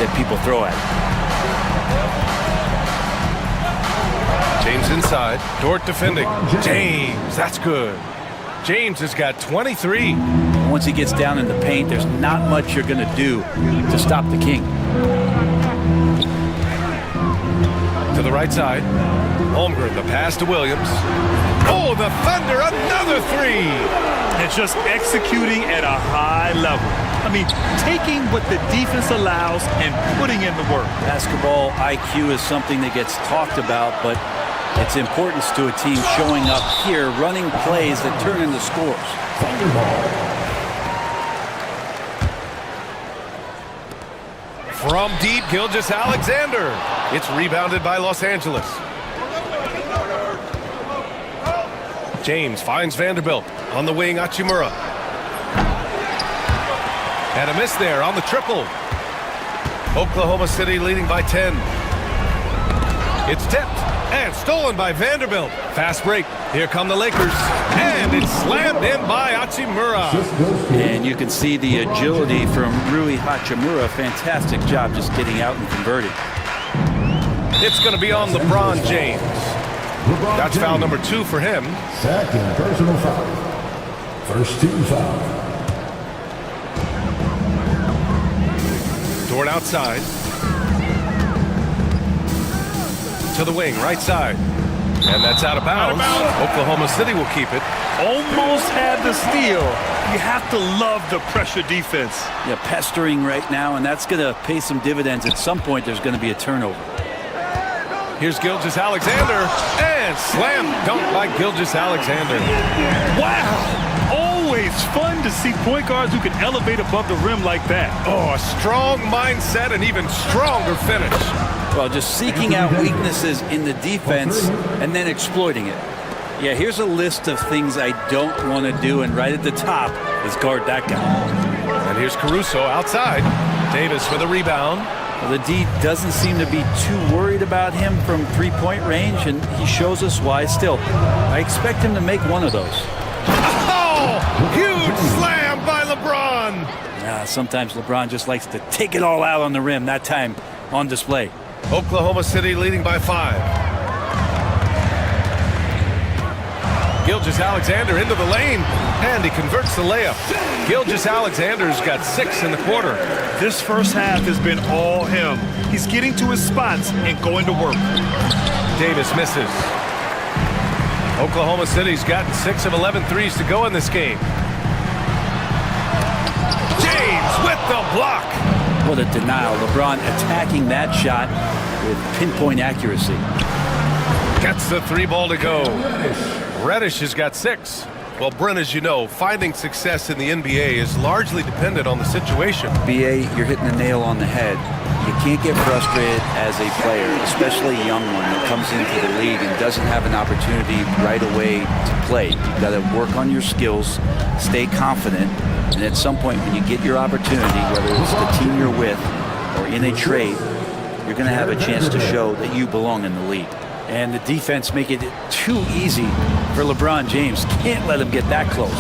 that people throw at him. James inside. Dort defending. James, that's good. James has got 23. Once he gets down in the paint, there's not much you're going to do to stop the king. To the right side. Holmgren, the pass to Williams. Oh, the Thunder, another three. And just executing at a high level. I mean, taking what the defense allows and putting in the work. Basketball IQ is something that gets talked about, but its importance to a team showing up here, running plays that turn into scores. From deep, Gilgeous-Alexander. It's rebounded by Los Angeles. James finds Vanderbilt. On the wing, Hachimura. And a miss there on the triple. Oklahoma City leading by 10. It's tipped and stolen by Vanderbilt. Fast break. Here come the Lakers. And it's slammed in by Hachimura. And you can see the agility from Rui Hachimura. Fantastic job just getting out and converting. It's going to be on LeBron James. That's foul number 2 for him. Second personal foul. First team foul. Dort outside. To the wing, right side. And that's out of bounds. Oklahoma City will keep it. Almost had the steal. You have to love the pressure defense. Yeah, pestering right now, and that's going to pay some dividends. At some point, there's going to be a turnover. Here's Gilgeous-Alexander, and slam dunk by Gilgeous-Alexander. Wow! Always fun to see point guards who can elevate above the rim like that. Oh, a strong mindset and even stronger finish. Well, just seeking out weaknesses in the defense and then exploiting it. Yeah, here's a list of things I don't want to do, and right at the top is guard that guy. And here's Caruso outside. Davis with a rebound. Well, the D doesn't seem to be too worried about him from three-point range, and he shows us why. Still, I expect him to make one of those. Oh, huge slam by LeBron. Sometimes LeBron just likes to take it all out on the rim, that time on display. Oklahoma City leading by 5. Gilgeous-Alexander into the lane, and he converts the layup. Gilgeous-Alexander's got 6 in the quarter. This first half has been all him. He's getting to his spots and going to work. Davis misses. Oklahoma City's gotten 6 of 11 threes to go in this game. block. What a denial. LeBron attacking that shot with pinpoint accuracy. Gets the 3 ball to go. Reddish has got 6. Well, Brent, as you know, finding success in the NBA is largely dependent on the situation. BA, you're hitting the nail on the head. You can't get frustrated as a player, especially a young one that comes into the league and doesn't have an opportunity right away to play. You've got to work on your skills, stay confident, and at some point when you get your opportunity, whether it's the team you're with or in a trade, you're going to have a chance to show that you belong in the league. And the defense making it too easy for LeBron James. Can't let him get that close.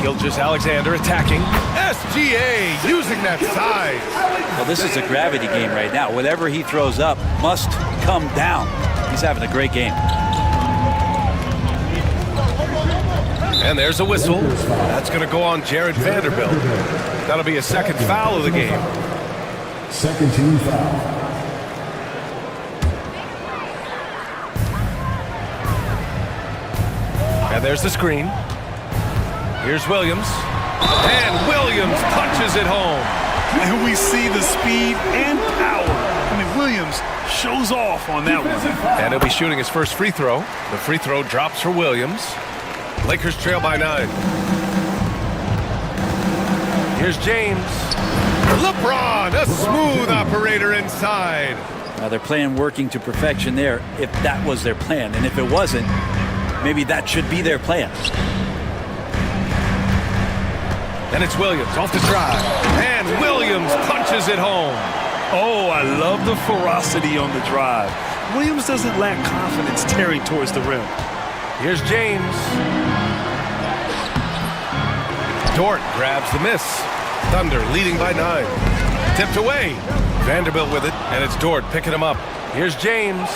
Gilgeous-Alexander attacking. SGA using that size. Well, this is a gravity game right now. Whatever he throws up must come down. He's having a great game. And there's a whistle. That's going to go on Jared Vanderbilt. That'll be a second foul of the game. Second team foul. And there's the screen. Here's Williams. And Williams punches it home. And we see the speed and power. I mean, Williams shows off on that one. And he'll be shooting his first free throw. The free throw drops for Williams. Lakers trail by 9. Here's James. LeBron, a smooth operator inside. Now they're playing working to perfection there, if that was their plan. And if it wasn't, maybe that should be their plan. And it's Williams off the drive. And Williams punches it home. Oh, I love the ferocity on the drive. Williams doesn't lack confidence tearing towards the rim. Here's James. Dort grabs the miss. Thunder leading by 9. Tipped away. Vanderbilt with it, and it's Dort picking him up. Here's James.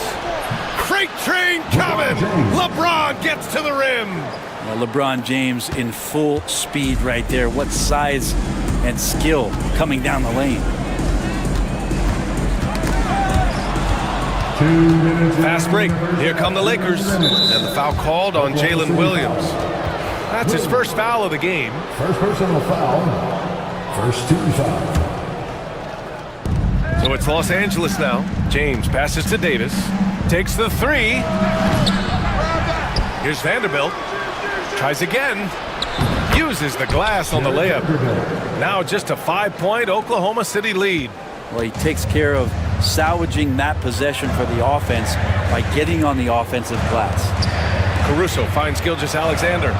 Freight train coming. LeBron gets to the rim. Well, LeBron James in full speed right there. What size and skill coming down the lane. Fast break. Here come the Lakers. And the foul called on Jalen Williams. That's his first foul of the game. First personal foul. First team foul. So it's Los Angeles now. James passes to Davis. Takes the 3. Here's Vanderbilt. Tries again. Uses the glass on the layup. Now just a 5-point Oklahoma City lead. Well, he takes care of salvaging that possession for the offense by getting on the offensive glass. Caruso finds Gilgeous-Alexander.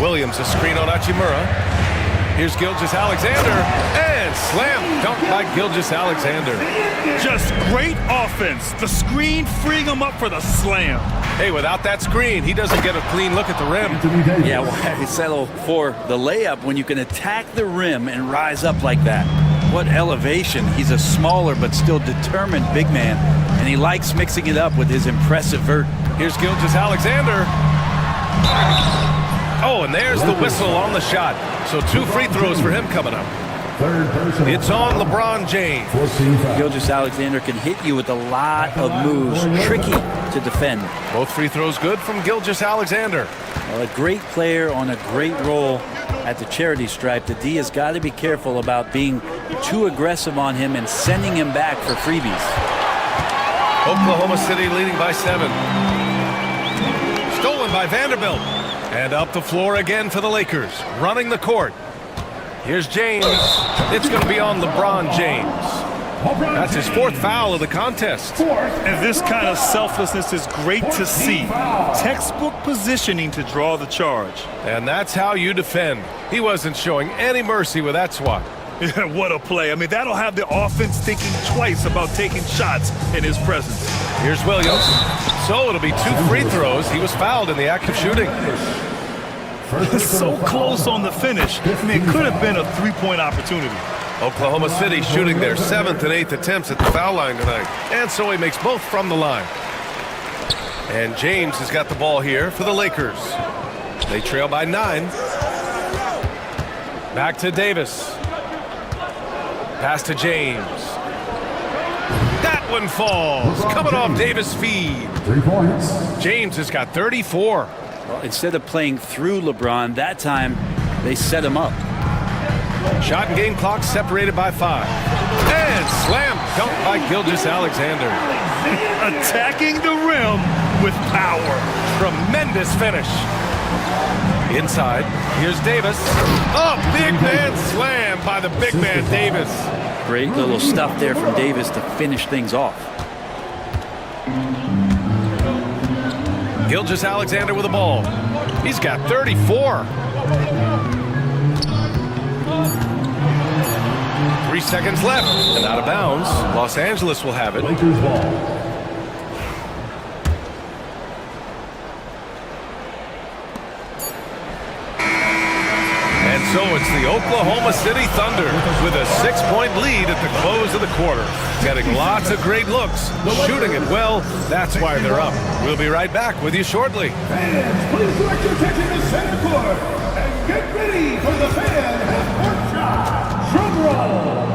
Williams a screen on Hachimura. Here's Gilgeous-Alexander. And slam dunk by Gilgeous-Alexander. Just great offense. The screen freeing him up for the slam. Hey, without that screen, he doesn't get a clean look at the rim. Yeah, why settle for the layup when you can attack the rim and rise up like that? What elevation. He's a smaller but still determined big man, and he likes mixing it up with his impressive vert. Here's Gilgeous-Alexander. Oh, and there's the whistle on the shot. So 2 free throws for him coming up. It's on LeBron James. Gilgeous-Alexander can hit you with a lot of moves. Tricky to defend. Both free throws good from Gilgeous-Alexander. Well, a great player on a great role at the charity stripe. The D has got to be careful about being too aggressive on him and sending him back for freebies. Oklahoma City leading by 7. Stolen by Vanderbilt. And up the floor again for the Lakers. Running the court. Here's James. It's going to be on LeBron James. That's his 4th foul of the contest. And this kind of selflessness is great to see. Textbook positioning to draw the charge. And that's how you defend. He wasn't showing any mercy with that swat. What a play. I mean, that'll have the offense thinking twice about taking shots in his presence. Here's Williams. So it'll be 2 free throws. He was fouled in the act of shooting. So close on the finish. I mean, it could have been a 3-point opportunity. Oklahoma City shooting their 7th and 8th attempts at the foul line tonight. And so he makes both from the line. And James has got the ball here for the Lakers. They trail by 9. Back to Davis. Pass to James. That one falls. Coming off Davis' feed. 3 points. James has got 34. Well, instead of playing through LeBron, that time they set him up. Shot and game clock separated by 5. And slam dunk by Gilgeous-Alexander. Attacking the rim with power. Tremendous finish. Inside, here's Davis. Oh, big man slam by the big man Davis. Great little stuff there from Davis to finish things off. Gilgeous-Alexander with the ball. He's got 34. 3 seconds left and out of bounds. Los Angeles will have it. Lakers ball. And so it's the Oklahoma City Thunder with a 6-point lead at the close of the quarter. Getting lots of great looks, shooting it well. That's why they're up. We'll be right back with you shortly. Fans, please direct your attention to center court and get ready for the fan half-court shot. Drum roll.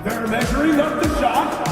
They're measuring up the shot.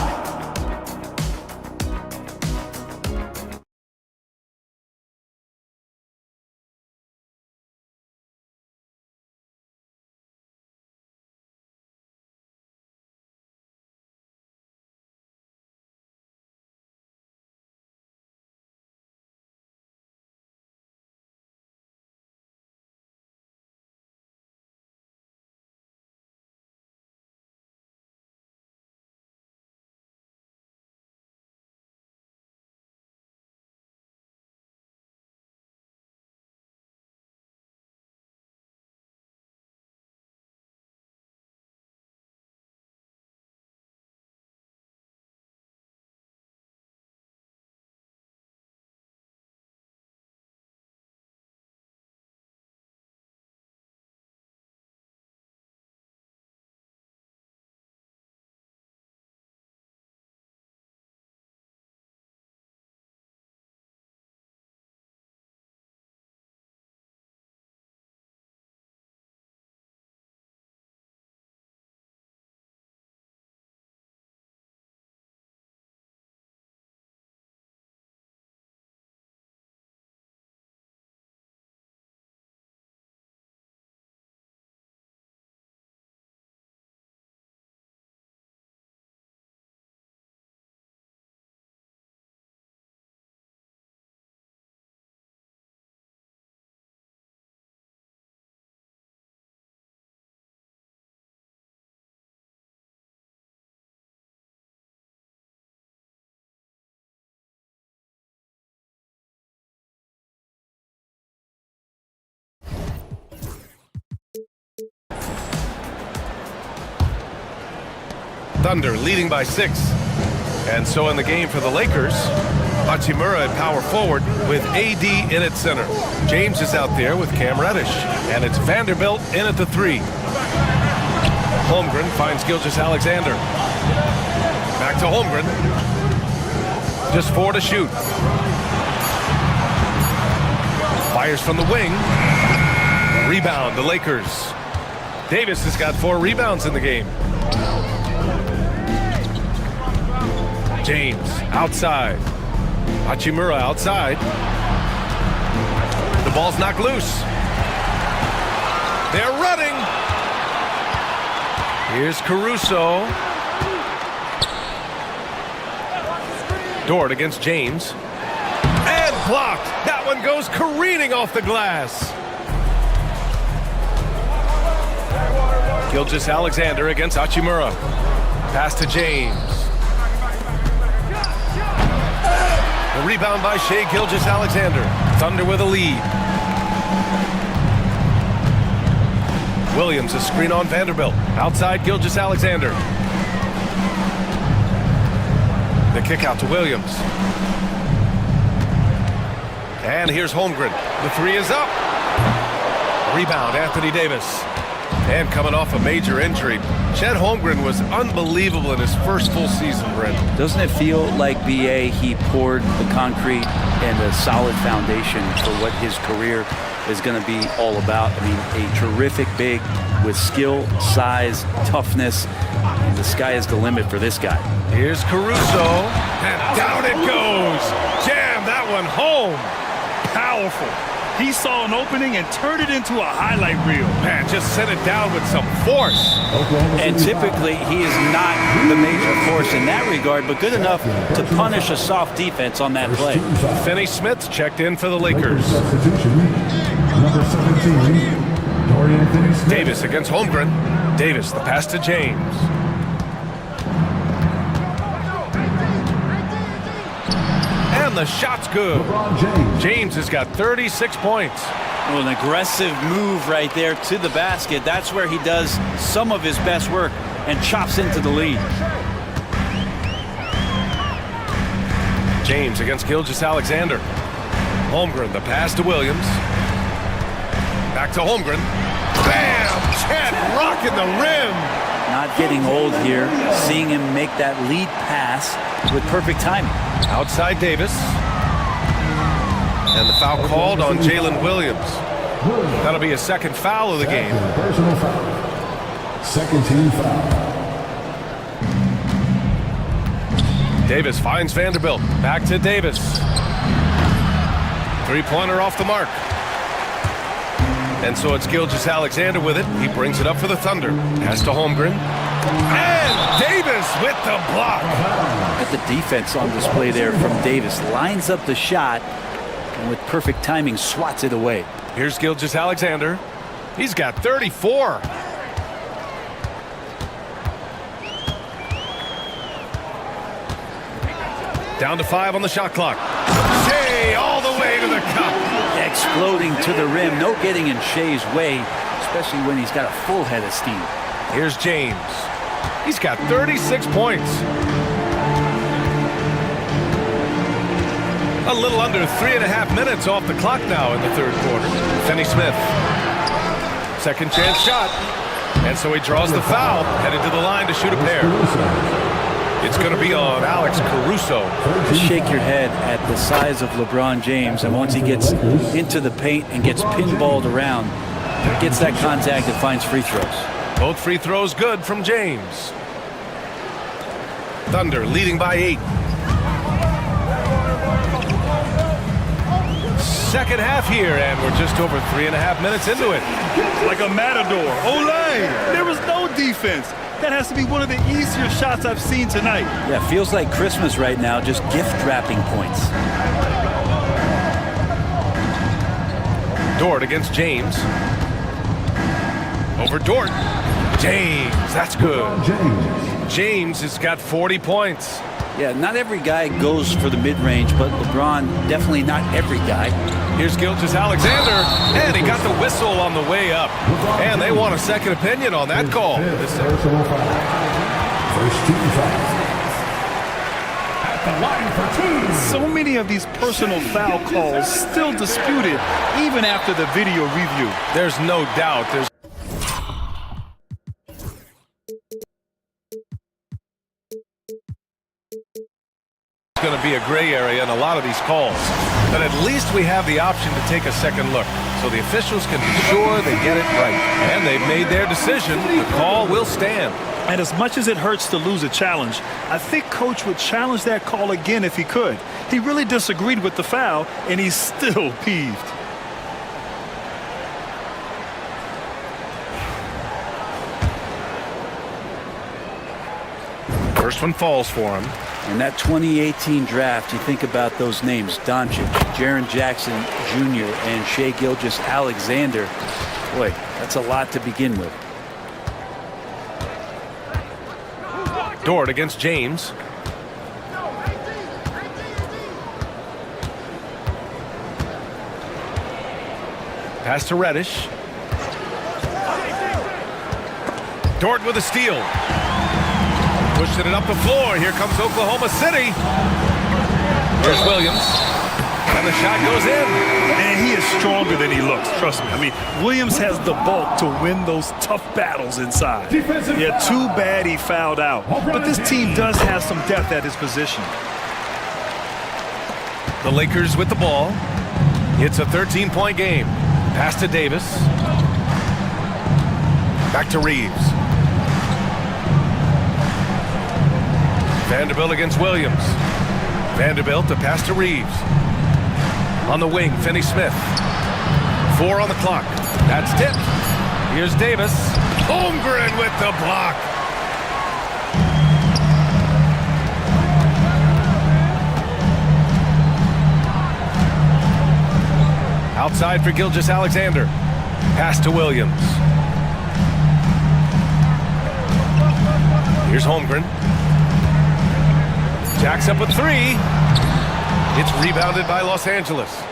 Thunder leading by 6. And so in the game for the Lakers, Hachimura at power forward with AD in at center. James is out there with Cam Reddish. And it's Vanderbilt in at the 3. Holmgren finds Gilgeous-Alexander. Back to Holmgren. Just 4 to shoot. Fires from the wing. Rebound, the Lakers. Davis has got 4 rebounds in the game. James outside. Hachimura outside. The ball's knocked loose. They're running. Here's Caruso. Dort against James. And blocked. That one goes careening off the glass. Gilgeous-Alexander against Hachimura. Pass to James. The rebound by Shai Gilgeous-Alexander. Thunder with a lead. Williams, a screen on Vanderbilt. Outside Gilgeous-Alexander. The kick out to Williams. And here's Holmgren. The 3 is up. Rebound, Anthony Davis. And coming off a major injury, Chet Holmgren was unbelievable in his first full season, Brent. Doesn't it feel like, BA, he poured the concrete and a solid foundation for what his career is going to be all about? I mean, a terrific big with skill, size, toughness. And the sky is the limit for this guy. Here's Caruso. And down it goes. Jam that one home. Powerful. He saw an opening and turned it into a highlight reel. Man, just sent it down with some force. And typically, he is not the major force in that regard, but good enough to punish a soft defense on that play. Finney Smith checked in for the Lakers. Number 17, Dorian Finney-Smith. Davis against Holmgren. Davis, the pass to James. And the shot's good. James has got 36 points. Well, an aggressive move right there to the basket. That's where he does some of his best work and chops into the lead. James against Gilgeous-Alexander. Holmgren, the pass to Williams. Back to Holmgren. Bam! Chad rocking the rim. Not getting old here. Seeing him make that lead pass with perfect timing. Outside Davis. And the foul called on Jalen Williams. That'll be a second foul of the game. Personal foul. Second team foul. Davis finds Vanderbilt. Back to Davis. Three-pointer off the mark. And so it's Gilgeous-Alexander with it. He brings it up for the Thunder. Pass to Holmgren. And Davis with the block. At the defense on display there from Davis. Lines up the shot and with perfect timing swats it away. Here's Gilgeous-Alexander. He's got 34. Down to 5 on the shot clock. Shea all the way to the cup. Exploding to the rim. No getting in Shea's way, especially when he's got a full head of steam. Here's James. He's got 36 points. A little under 3.5 minutes off the clock now in the third quarter. Finney Smith. Second chance shot. And so he draws the foul, headed to the line to shoot a pair. It's going to be on Alex Caruso. Just shake your head at the size of LeBron James, and once he gets into the paint and gets pinballed around, gets that contact and finds free throws. Both free throws good from James. Thunder leading by 8. Second half here, and we're just over 3.5 minutes into it. Like a matador. Olay! There was no defense. That has to be one of the easier shots I've seen tonight. Yeah, feels like Christmas right now, just gift wrapping points. Dort against James. Over Dort. James, that's good. James has got 40 points. Yeah, not every guy goes for the mid-range, but LeBron, definitely not every guy. Here's Gilgeous-Alexander, and he got the whistle on the way up. And they want a second opinion on that call. Personal foul. First team foul. At the line for 2. So many of these personal foul calls still disputed even after the video review. There's no doubt. There's going to be a gray area in a lot of these calls, but at least we have the option to take a second look, so the officials can be sure they get it right. And they've made their decision. The call will stand. And as much as it hurts to lose a challenge, I think Coach would challenge that call again if he could. He really disagreed with the foul, and he's still peeved. First one falls for him. In that 2018 draft, you think about those names, Doncic, Jaren Jackson Jr., and Shai Gilgeous-Alexander. Boy, that's a lot to begin with. Dort against James. Pass to Reddish. Dort with a steal. Pushing it up the floor. Here comes Oklahoma City. Here's Williams. And the shot goes in. And he is stronger than he looks, trust me. I mean, Williams has the bulk to win those tough battles inside. Yeah, too bad he fouled out. But this team does have some depth at his position. The Lakers with the ball. It's a 13-point game. Pass to Davis. Back to Reeves. Vanderbilt against Williams. Vanderbilt, the pass to Reeves. On the wing, Finney Smith. 4 on the clock. That's tipped. Here's Davis. Holmgren with the block. Outside for Gilgeous-Alexander. Pass to Williams. Here's Holmgren. Jacks up with 3. It's rebounded by Los Angeles.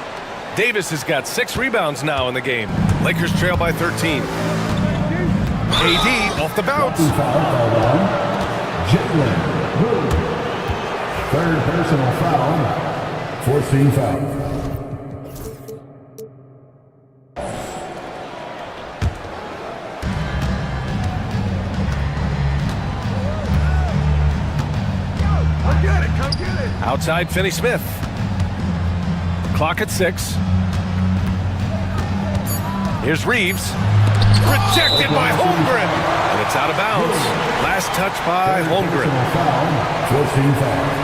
Davis has got 6 rebounds now in the game. Lakers trail by 13. AD off the bounce. Third personal foul. 14 fouls. Outside, Finney-Smith. Clock at 6. Here's Reeves. Rejected by Holmgren. And it's out of bounds. Last touch by Holmgren. 14 fouls.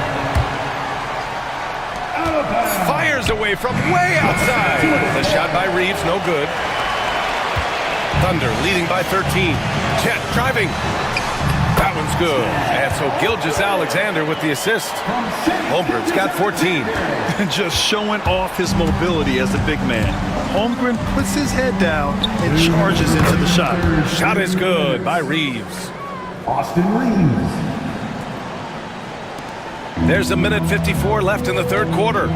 Fires away from way outside. The shot by Reeves, no good. Thunder leading by 13. Chet driving. That one's good. And so Gilgeous-Alexander with the assist. Holmgren's got 14. Just showing off his mobility as a big man. Holmgren puts his head down and charges into the shot. Shot is good by Reeves. Austin Reeves. There's a minute 54 left in the third quarter.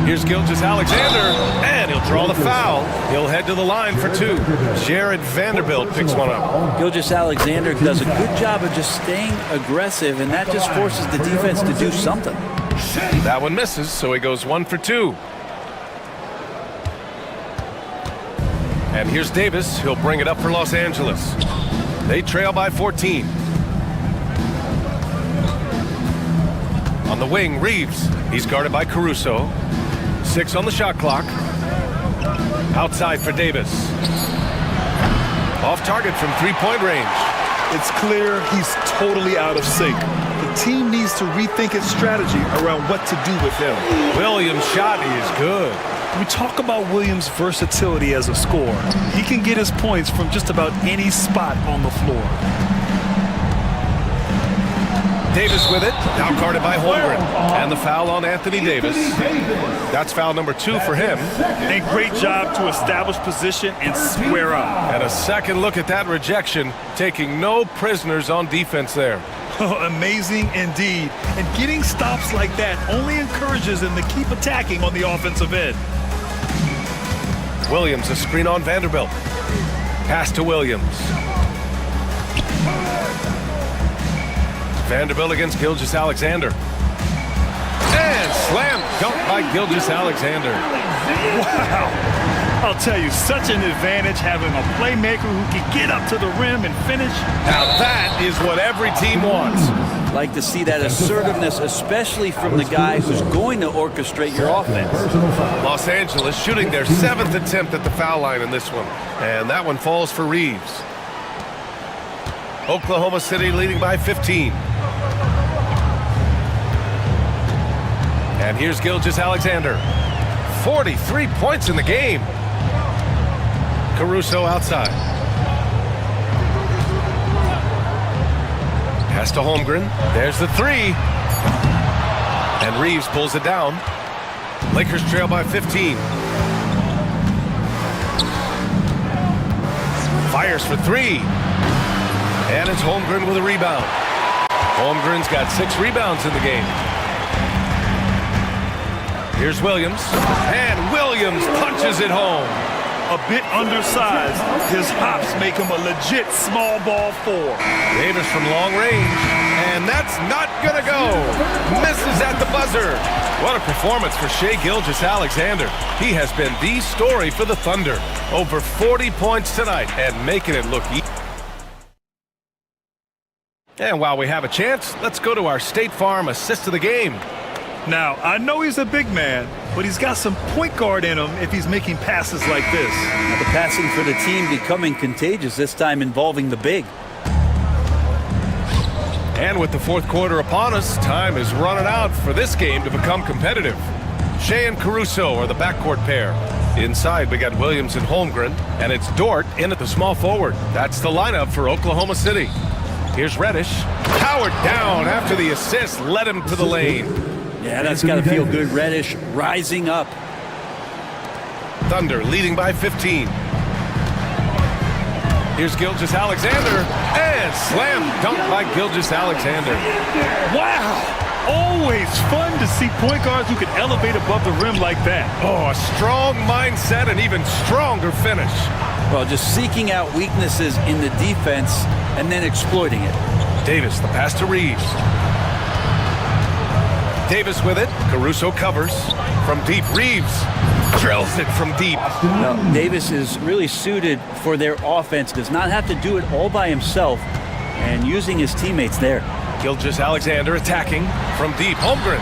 Here's Gilgeous-Alexander, and he'll draw the foul. He'll head to the line for 2. Jared Vanderbilt picks one up. Gilgeous-Alexander does a good job of just staying aggressive, and that just forces the defense to do something. That one misses, so he goes 1 for 2. And here's Davis. He'll bring it up for Los Angeles. They trail by 14. On the wing, Reeves. He's guarded by Caruso. 6 on the shot clock. Outside for Davis. Off target from 3-point range. It's clear he's totally out of sync. The team needs to rethink its strategy around what to do with him. Williams' shot is good. We talk about Williams' versatility as a scorer. He can get his points from just about any spot on the floor. Davis with it, now guarded by Holmgren. And the foul on Anthony Davis. That's foul number 2 for him. And great job to establish position and square up. And a second look at that rejection, taking no prisoners on defense there. Amazing indeed. And getting stops like that only encourages him to keep attacking on the offensive end. Williams, a screen on Vanderbilt. Pass to Williams. Vanderbilt against Gilgeous-Alexander. And slam dunk by Gilgeous-Alexander. Wow. I'll tell you, such an advantage having a playmaker who can get up to the rim and finish. Now that is what every team wants. Like to see that assertiveness, especially from the guy who's going to orchestrate your offense. Los Angeles shooting their 7th attempt at the foul line in this one. And that one falls for Reeves. Oklahoma City leading by 15. And here's Gilgeous-Alexander. 43 points in the game. Caruso outside. Pass to Holmgren. There's the 3. And Reeves pulls it down. Lakers trail by 15. Fires for 3. And it's Holmgren with a rebound. Holmgren's got 6 rebounds in the game. Here's Williams. And Williams punches it home. A bit undersized, his hops make him a legit small ball 4. Davis from long range. And that's not going to go. Misses at the buzzer. What a performance for Shai Gilgeous-Alexander. He has been the story for the Thunder. Over 40 points tonight and making it look easy. And while we have a chance, let's go to our State Farm assist of the game. Now, I know he's a big man, but he's got some point guard in him if he's making passes like this. Now, the passing for the team becoming contagious, this time involving the big. And with the fourth quarter upon us, time is running out for this game to become competitive. Shai and Caruso are the backcourt pair. Inside, we got Williams and Holmgren, and it's Dort in at the small forward. That's the lineup for Oklahoma City. Here's Reddish. Powered down after the assist, led him to the lane. Yeah, that's got to feel good. Reddish rising up. Thunder leading by 15. Here's Gilgeous-Alexander, and slam dunk by Gilgeous-Alexander. Wow! Always fun to see point guards who can elevate above the rim like that. Oh, a strong mindset and even stronger finish. Well, just seeking out weaknesses in the defense and then exploiting it. Davis, the pass to Reeves. Davis with it. Caruso covers. From deep, Reeves drills it from deep. Now, Davis is really suited for their offense. Does not have to do it all by himself and using his teammates there. Gilgeous-Alexander attacking from deep. Holmgren.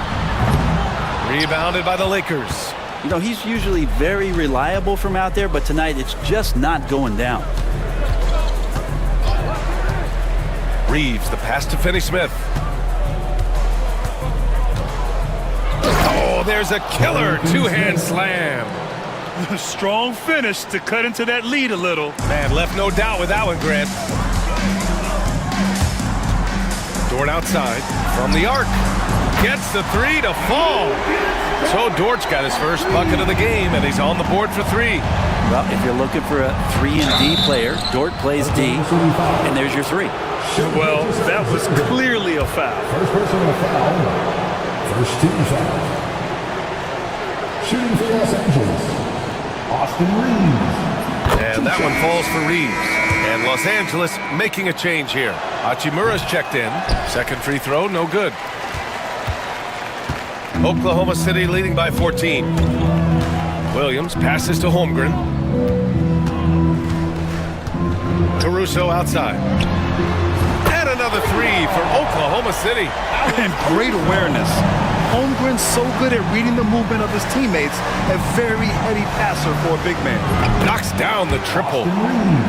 Rebounded by the Lakers. You know, he's usually very reliable from out there, but tonight it's just not going down. Reeves, the pass to Finney-Smith. Oh, there's a killer two-hand slam. A strong finish to cut into that lead a little. Man, left no doubt with that one, Grant. Dort outside from the arc. Gets the three to fall. So Dort's got his first bucket of the game, and he's on the board for three. Well, if you're looking for a 3-and-D player, Dort plays D, and there's your three. Well, that was clearly a foul. First personal foul. First team foul. Shooting for Los Angeles, Austin Reeves. And that one falls for Reeves. And Los Angeles making a change here. Hachimura's checked in. Second free throw, no good. Oklahoma City leading by 14. Williams passes to Holmgren. Caruso outside. And another three for Oklahoma City. And great awareness. Holmgren's so good at reading the movement of his teammates, a very heady passer for a big man. Knocks down the triple.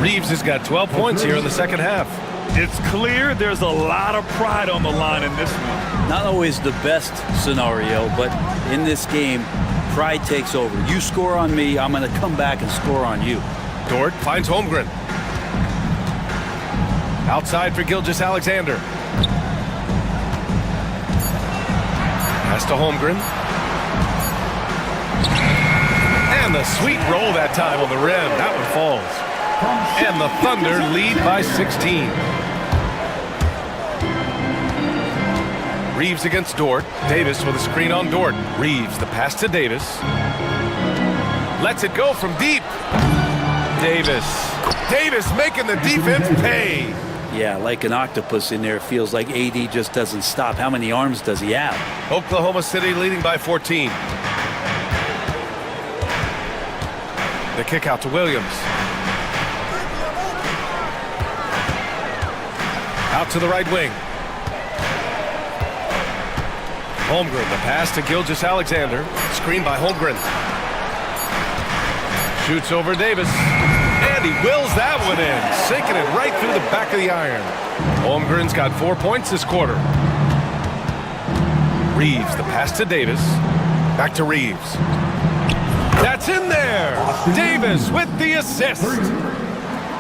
Reeves has got 12 points here in the second half. It's clear there's a lot of pride on the line in this one. Not always the best scenario, but in this game, pride takes over. You score on me, I'm going to come back and score on you. Dort finds Holmgren. Outside for Gilgeous-Alexander. Pass to Holmgren. And the sweet roll that time on the rim. That one falls. And the Thunder lead by 16. Reeves against Dort. Davis with a screen on Dort. Reeves, the pass to Davis. Lets it go from deep. Davis. Davis making the defense pay. Yeah, like an octopus in there. It feels like AD just doesn't stop. How many arms does he have? Oklahoma City leading by 14. The kick out to Williams. Out to the right wing. Holmgren, the pass to Gilgeous-Alexander. Screen by Holmgren. Shoots over Davis. And he wills that one in, sinking it right through the back of the iron. Holmgren's got 4 points this quarter. Reeves, the pass to Davis. Back to Reeves. That's in there! Davis with the assist.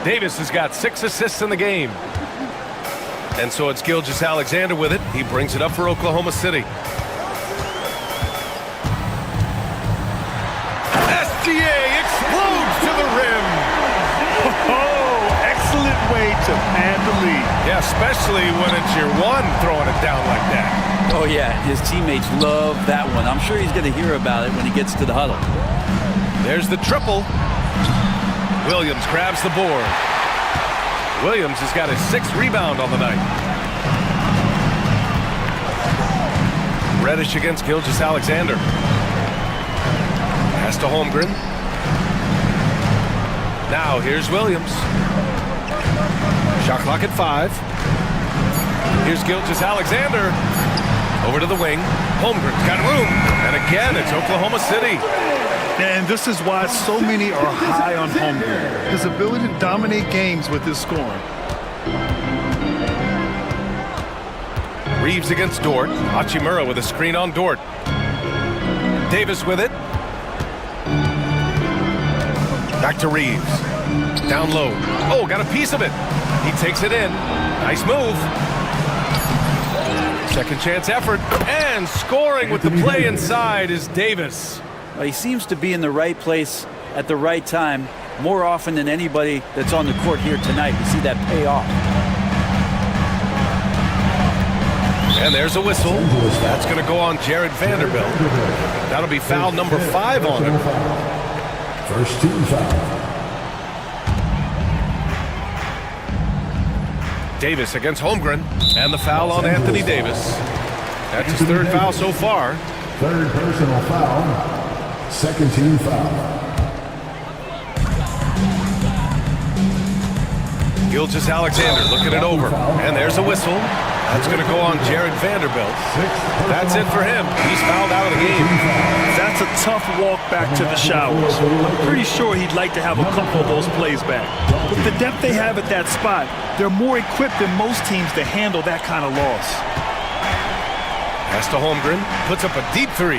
Davis has got 6 assists in the game. And so it's Gilgeous-Alexander with it. He brings it up for Oklahoma City. SGA explodes to the rim. Oh, excellent way to pad the lead. Yeah, especially when it's your one throwing it down like that. Oh, yeah, his teammates love that one. I'm sure he's going to hear about it when he gets to the huddle. There's the triple. Williams grabs the board. Williams has got his 6th rebound on the night. Reddish against Gilgeous-Alexander. Pass to Holmgren. Now here's Williams. Shot clock at 5. Here's Gilgeous-Alexander. Over to the wing. Holmgren's got room. And again, it's Oklahoma City. And this is why so many are high on Holmgren. His ability to dominate games with his scoring. Reeves against Dort. Hachimura with a screen on Dort. Davis with it. Back to Reeves. Down low. Oh, got a piece of it. He takes it in. Nice move. Second chance effort. And scoring with the play inside is Davis. Well, he seems to be in the right place at the right time more often than anybody that's on the court here tonight. You see that pay off. And there's a whistle. That's going to go on Jared Vanderbilt. That'll be foul number 5 on him. First team foul. Davis against Holmgren. And the foul on Anthony Davis. That's his 3rd foul so far. 3rd personal foul. 2nd team foul. Gilgeous-Alexander looking it over. And there's a whistle. That's going to go on Jared Vanderbilt. That's it for him. He's fouled out of the game. That's a tough walk back to the showers. I'm pretty sure he'd like to have a couple of those plays back. With the depth they have at that spot, they're more equipped than most teams to handle that kind of loss. Pass to Holmgren. Puts up a deep 3.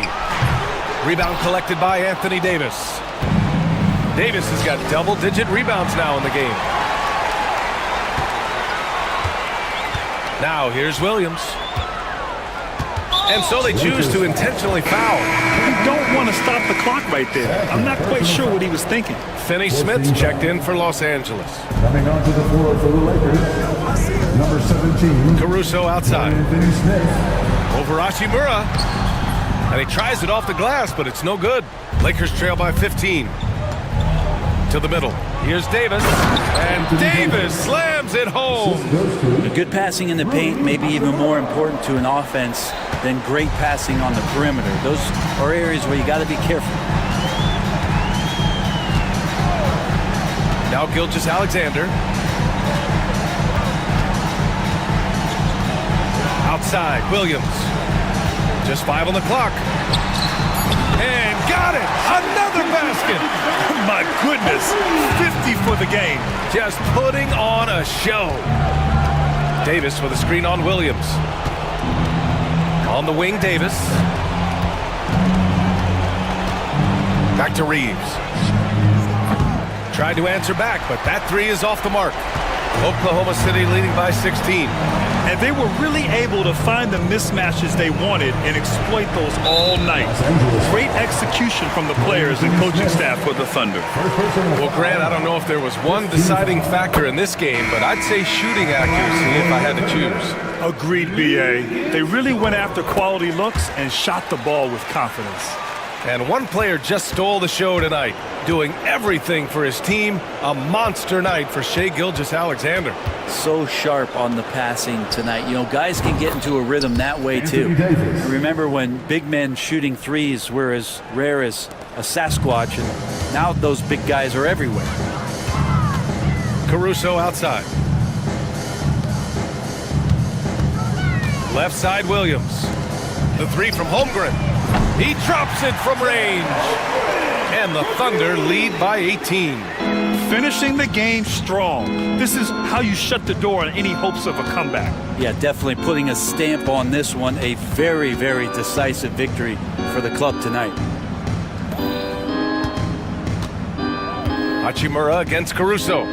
Rebound collected by Anthony Davis. Davis has got double-digit rebounds now in the game. Now here's Williams. And so they choose to intentionally foul. You don't want to stop the clock right there. I'm not quite sure what he was thinking. Finney Smith checked in for Los Angeles. Coming onto the floor for the Lakers, number 17. Caruso outside. Finney Smith. Over Hachimura. And he tries it off the glass, but it's no good. Lakers trail by 15. To the middle. Here's Davis. And Davis slams it home. Good passing in the paint may be even more important to an offense than great passing on the perimeter. Those are areas where you got to be careful. Now Gilgeous-Alexander. Outside, Williams. Just 5 on the clock. And got it! Another basket! My goodness, 50 for the game. Just putting on a show. Davis with a screen on Williams. On the wing, Davis. Back to Reeves. Tried to answer back, but that 3 is off the mark. Oklahoma City leading by 16. And they were really able to find the mismatches they wanted and exploit those all night. Great execution from the players and coaching staff for the Thunder. Well, Grant, I don't know if there was one deciding factor in this game, but I'd say shooting accuracy if I had to choose. Agreed, B.A. They really went after quality looks and shot the ball with confidence. And one player just stole the show tonight, doing everything for his team. A monster night for Shai Gilgeous-Alexander. So sharp on the passing tonight. You know, guys can get into a rhythm that way too. Remember when big men shooting threes were as rare as a Sasquatch, and now those big guys are everywhere. Caruso outside. Left side, Williams. The 3 from Holmgren. He drops it from range. And the Thunder lead by 18. Finishing the game strong. This is how you shut the door on any hopes of a comeback. Yeah, definitely putting a stamp on this one. A very, very decisive victory for the club tonight. Hachimura against Caruso.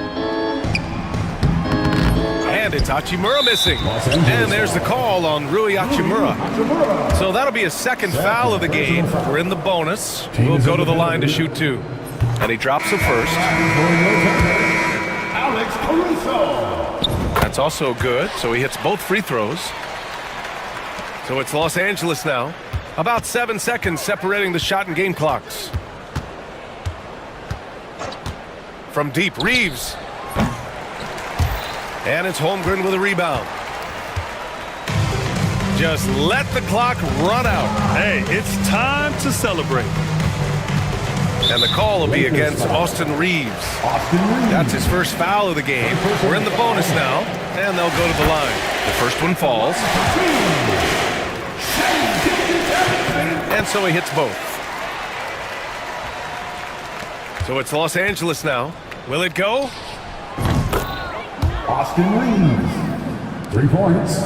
And it's Hachimura missing. And there's the call on Rui Hachimura. So that'll be a 2nd foul of the game. We're in the bonus. We'll go to the line to shoot 2. And he drops the first. Alex Caruso. That's also good. So he hits both free throws. So it's Los Angeles now. About 7 seconds separating the shot and game clocks. From deep, Reeves. And it's Holmgren with a rebound. Just let the clock run out. Hey, it's time to celebrate. And the call will be against Austin Reeves. That's his 1st foul of the game. We're in the bonus now, and they'll go to the line. The first one falls. And so he hits both. So it's Los Angeles now. Will it go? Austin Reeves, 3 points.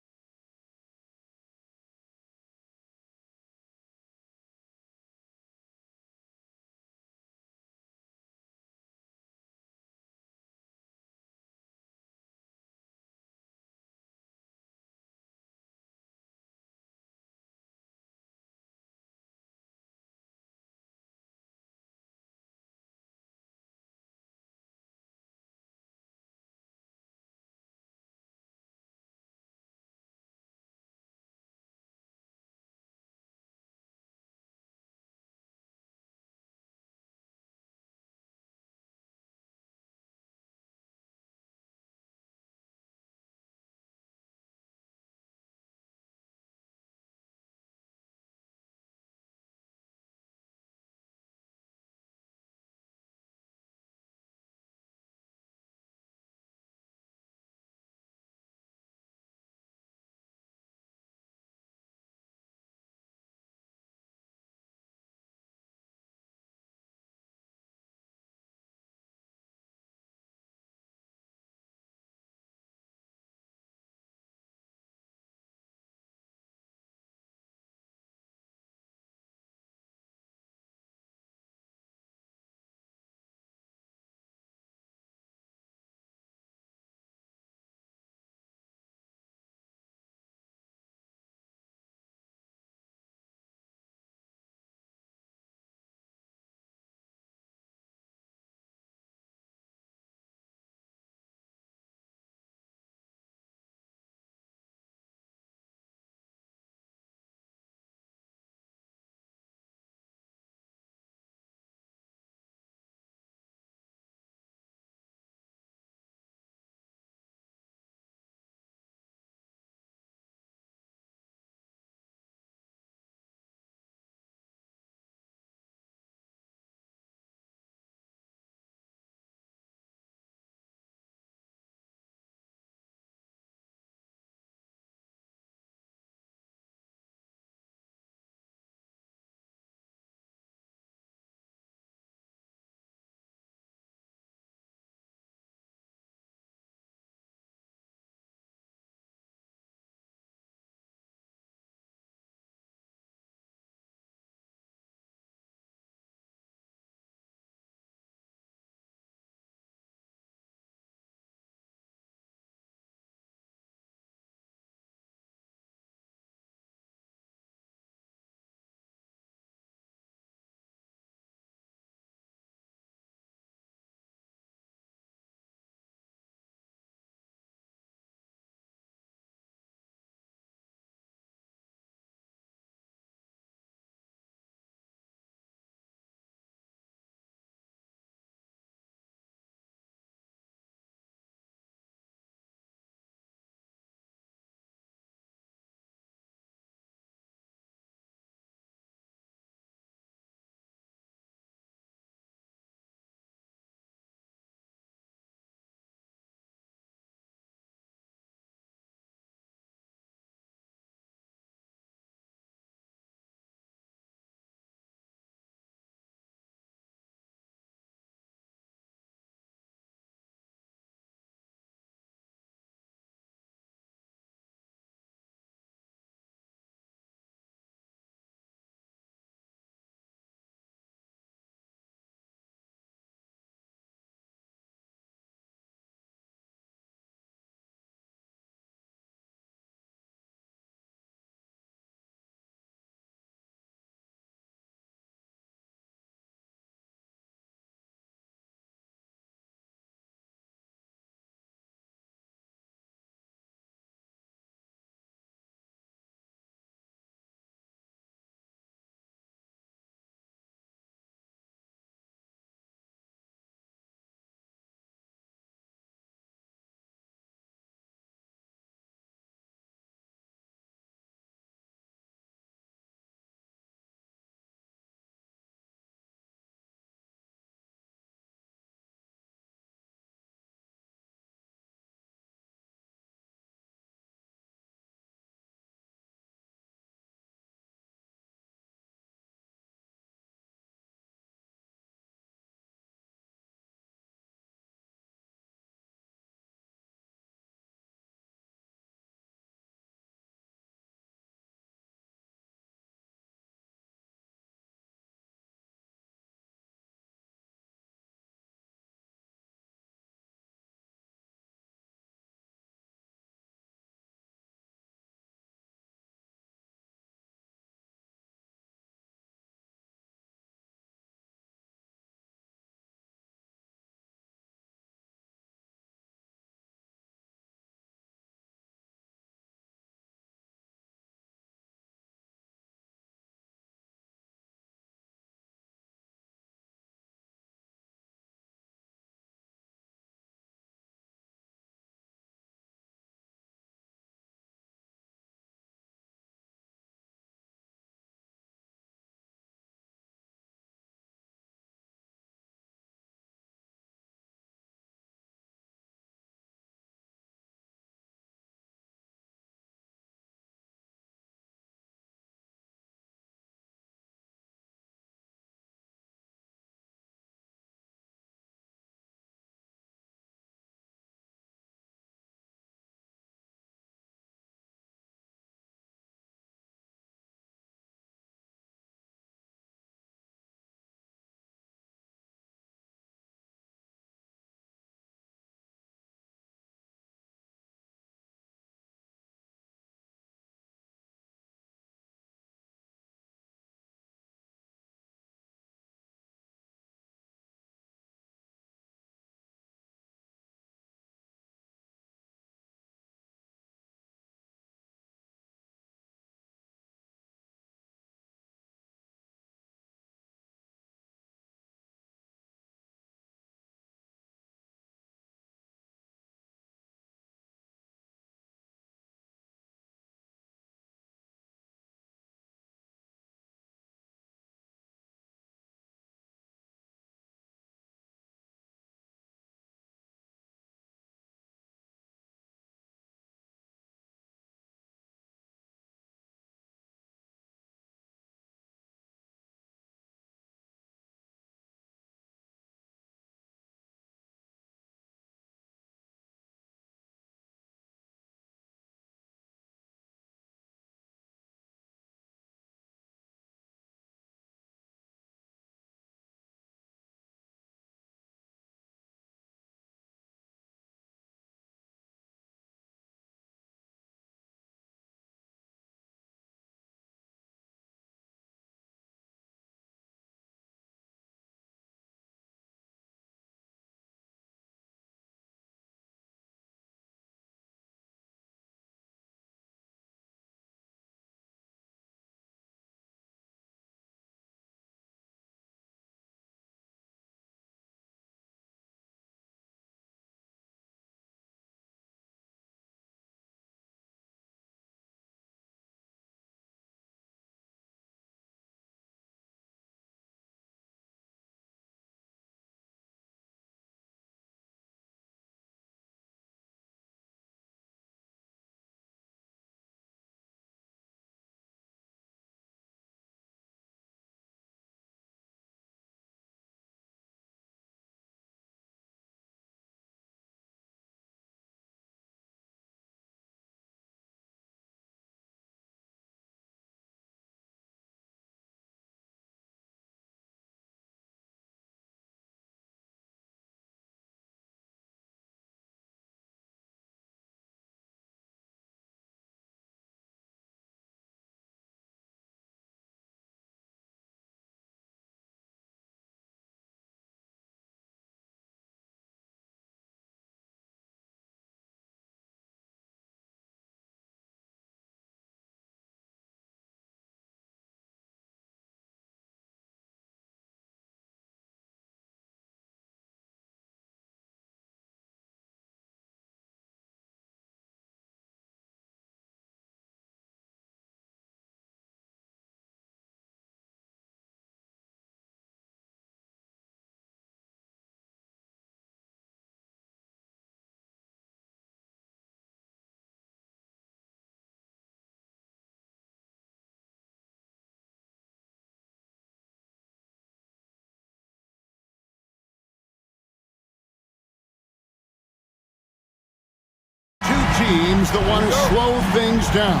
teams that want to slow things down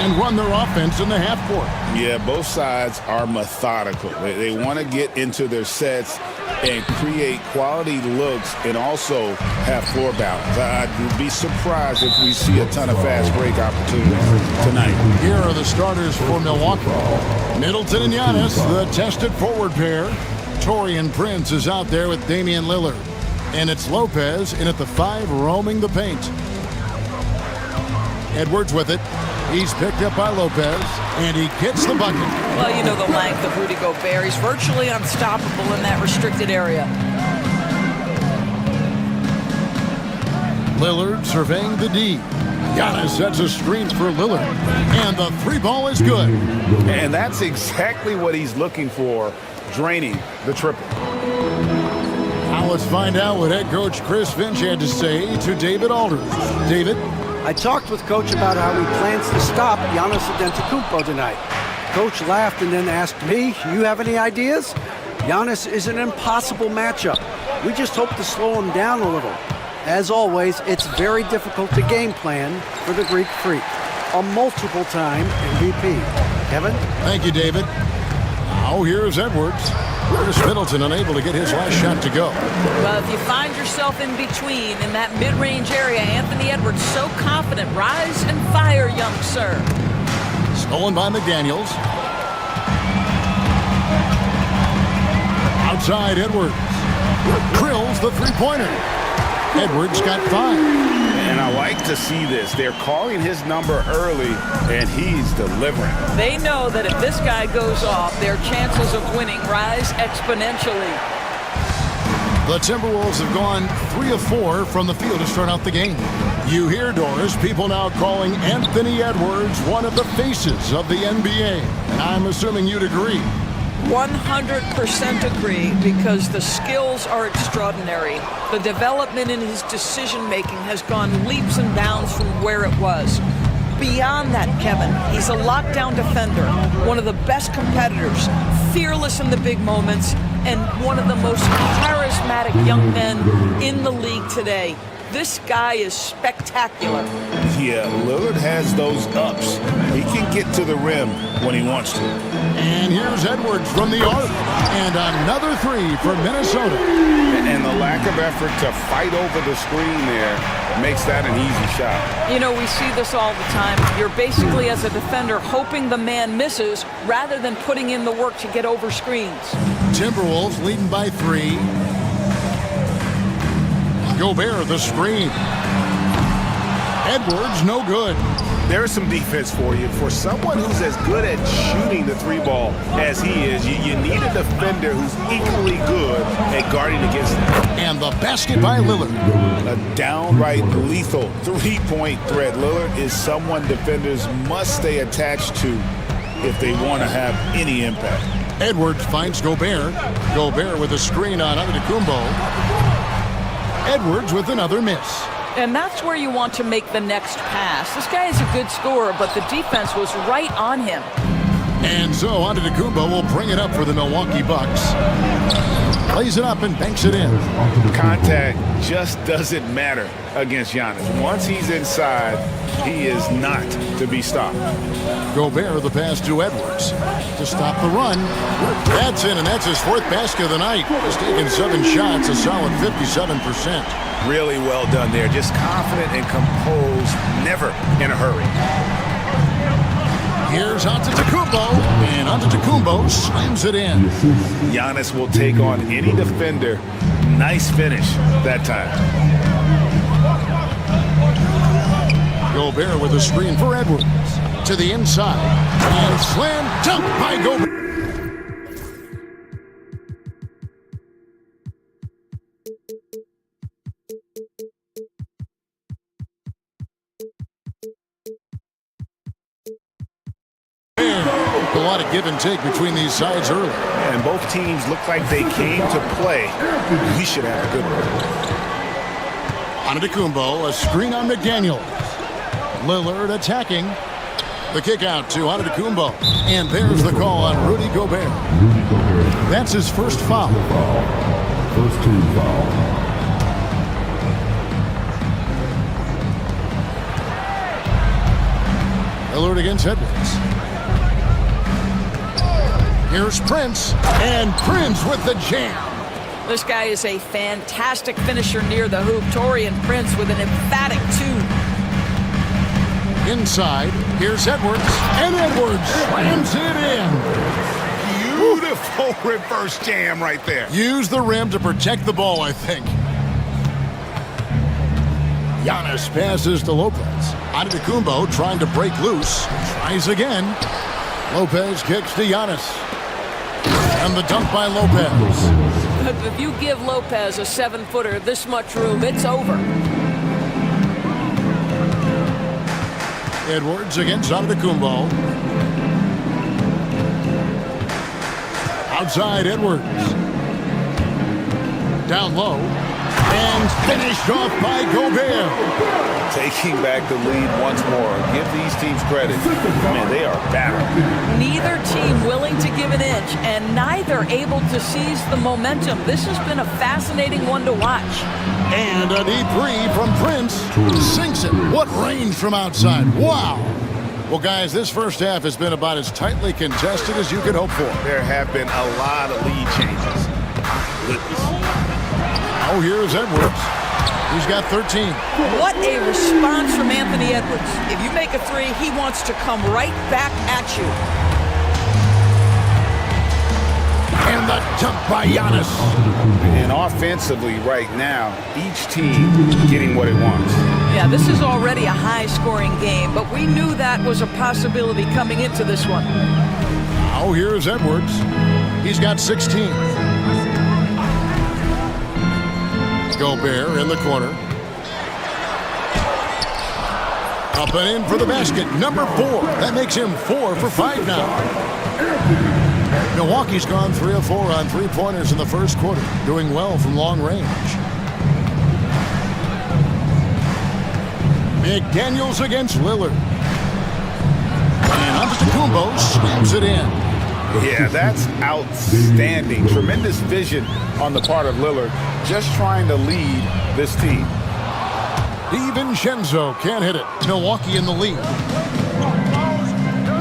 and run their offense in the half court. Yeah, both sides are methodical. They want to get into their sets and create quality looks and also have floor balance. I'd be surprised if we see a ton of fast break opportunities tonight. Here are the starters for Milwaukee. Middleton and Giannis, the tested forward pair. Taurean Prince is out there with Damian Lillard. And it's Lopez in at the 5 roaming the paint. Edwards with it. He's picked up by Lopez, and he gets the bucket. Well, you know the length of Rudy Gobert. He's virtually unstoppable in that restricted area. Lillard surveying the D. Giannis sets a screen for Lillard, and the 3 ball is good. And that's exactly what he's looking for, draining the triple. Now let's find out what head coach Chris Finch had to say to David Aldridge. David? I talked with Coach about how he plans to stop Giannis Antetokounmpo tonight. Coach laughed and then asked me, you have any ideas? Giannis is an impossible matchup. We just hope to slow him down a little. As always, it's very difficult to game plan for the Greek Freak, a multiple-time MVP. Kevin? Thank you, David. Now here's Edwards. Chris Middleton unable to get his last shot to go. Well, if you find yourself in between in that mid-range area, Anthony Edwards so confident. Rise and fire, young sir. Stolen by McDaniels. Outside Edwards. Drills the three-pointer. Edwards got 5. And I like to see this. They're calling his number early, and he's delivering. They know that if this guy goes off, their chances of winning rise exponentially. The Timberwolves have gone 3 of 4 from the field to start out the game. You hear, Doris, people now calling Anthony Edwards one of the faces of the NBA. And I'm assuming you'd agree. 100% agree, because the skills are extraordinary. The development in his decision-making has gone leaps and bounds from where it was. Beyond that, Kevin, he's a lockdown defender, one of the best competitors, fearless in the big moments, and one of the most charismatic young men in the league today. This guy is spectacular. Yeah, Lillard has those ups. He can get to the rim when he wants to. And here's Edwards from the arc. And another 3 for Minnesota. And the lack of effort to fight over the screen there makes that an easy shot. You know, we see this all the time. You're basically, as a defender, hoping the man misses rather than putting in the work to get over screens. Timberwolves leading by 3. Gobert the screen. Edwards no good. There's some defense for you. For someone who's as good at shooting the 3-ball as he is, you need a defender who's equally good at guarding against him. And the basket by Lillard. A downright lethal 3-point threat. Lillard is someone defenders must stay attached to if they want to have any impact. Edwards finds Gobert. Gobert with a screen on Antetokounmpo. Edwards with another miss. And that's where you want to make the next pass. This guy is a good scorer, but the defense was right on him. And so Antetokounmpo will bring it up for the Milwaukee Bucks. Plays it up and banks it in. Contact just doesn't matter against Giannis. Once he's inside, he is not to be stopped. Gobert the pass to Edwards to stop the run. That's in, and that's his 4th basket of the night. He's taken 7 shots, a solid 57%. Really well done there. Just confident and composed, never in a hurry. Here's Antetokounmpo, and Antetokounmpo slams it in. Giannis will take on any defender. Nice finish that time. Gobert with a screen for Edwards. To the inside. And slam dunk by Gobert. A lot of give and take between these sides early. And both teams look like they came to play. We should have a good one. Antetokounmpo, a screen on McDaniels. Lillard attacking. The kick out to Antetokounmpo. And there's the call on Rudy Gobert. That's his first foul. First team foul. Lillard against Edwards. Here's Prince, and Prince with the jam. This guy is a fantastic finisher near the hoop. Taurean Prince with an emphatic 2. Inside, here's Edwards, and Edwards slams it in. Beautiful reverse jam right there. Use the rim to protect the ball, I think. Giannis passes to Lopez. Antetokounmpo trying to break loose. Tries again. Lopez kicks to Giannis. And the dunk by Lopez. If you give Lopez a 7-footer this much room, it's over. Edwards against Antetokounmpo. Outside Edwards. Down low. And finished off by Gobert. Taking back the lead once more. Give these teams credit. Man, they are battling. Neither team willing to give an inch, and neither able to seize the momentum. This has been a fascinating one to watch. And a deep three from Prince. Sinks it. What range from outside. Wow. Well, guys, this first half has been about as tightly contested as you could hope for. There have been a lot of lead changes. Oh, here's Edwards. He's got 13. What a response from Anthony Edwards. If you make a 3, he wants to come right back at you. And the jump by Giannis. And offensively right now, each team getting what it wants. Yeah, this is already a high-scoring game, but we knew that was a possibility coming into this one. Oh, here's Edwards. He's got 16. Gobert in the corner. Up and in for the basket. Number 4. That makes him 4 for 5 now. Milwaukee's gone 3 of 4 on 3-pointers in the first quarter. Doing well from long range. McDaniels against Lillard. And Antetokounmpo slams it in. Yeah, that's outstanding. Tremendous vision on the part of Lillard, just trying to lead this team. DiVincenzo can't hit it. Milwaukee in the lead.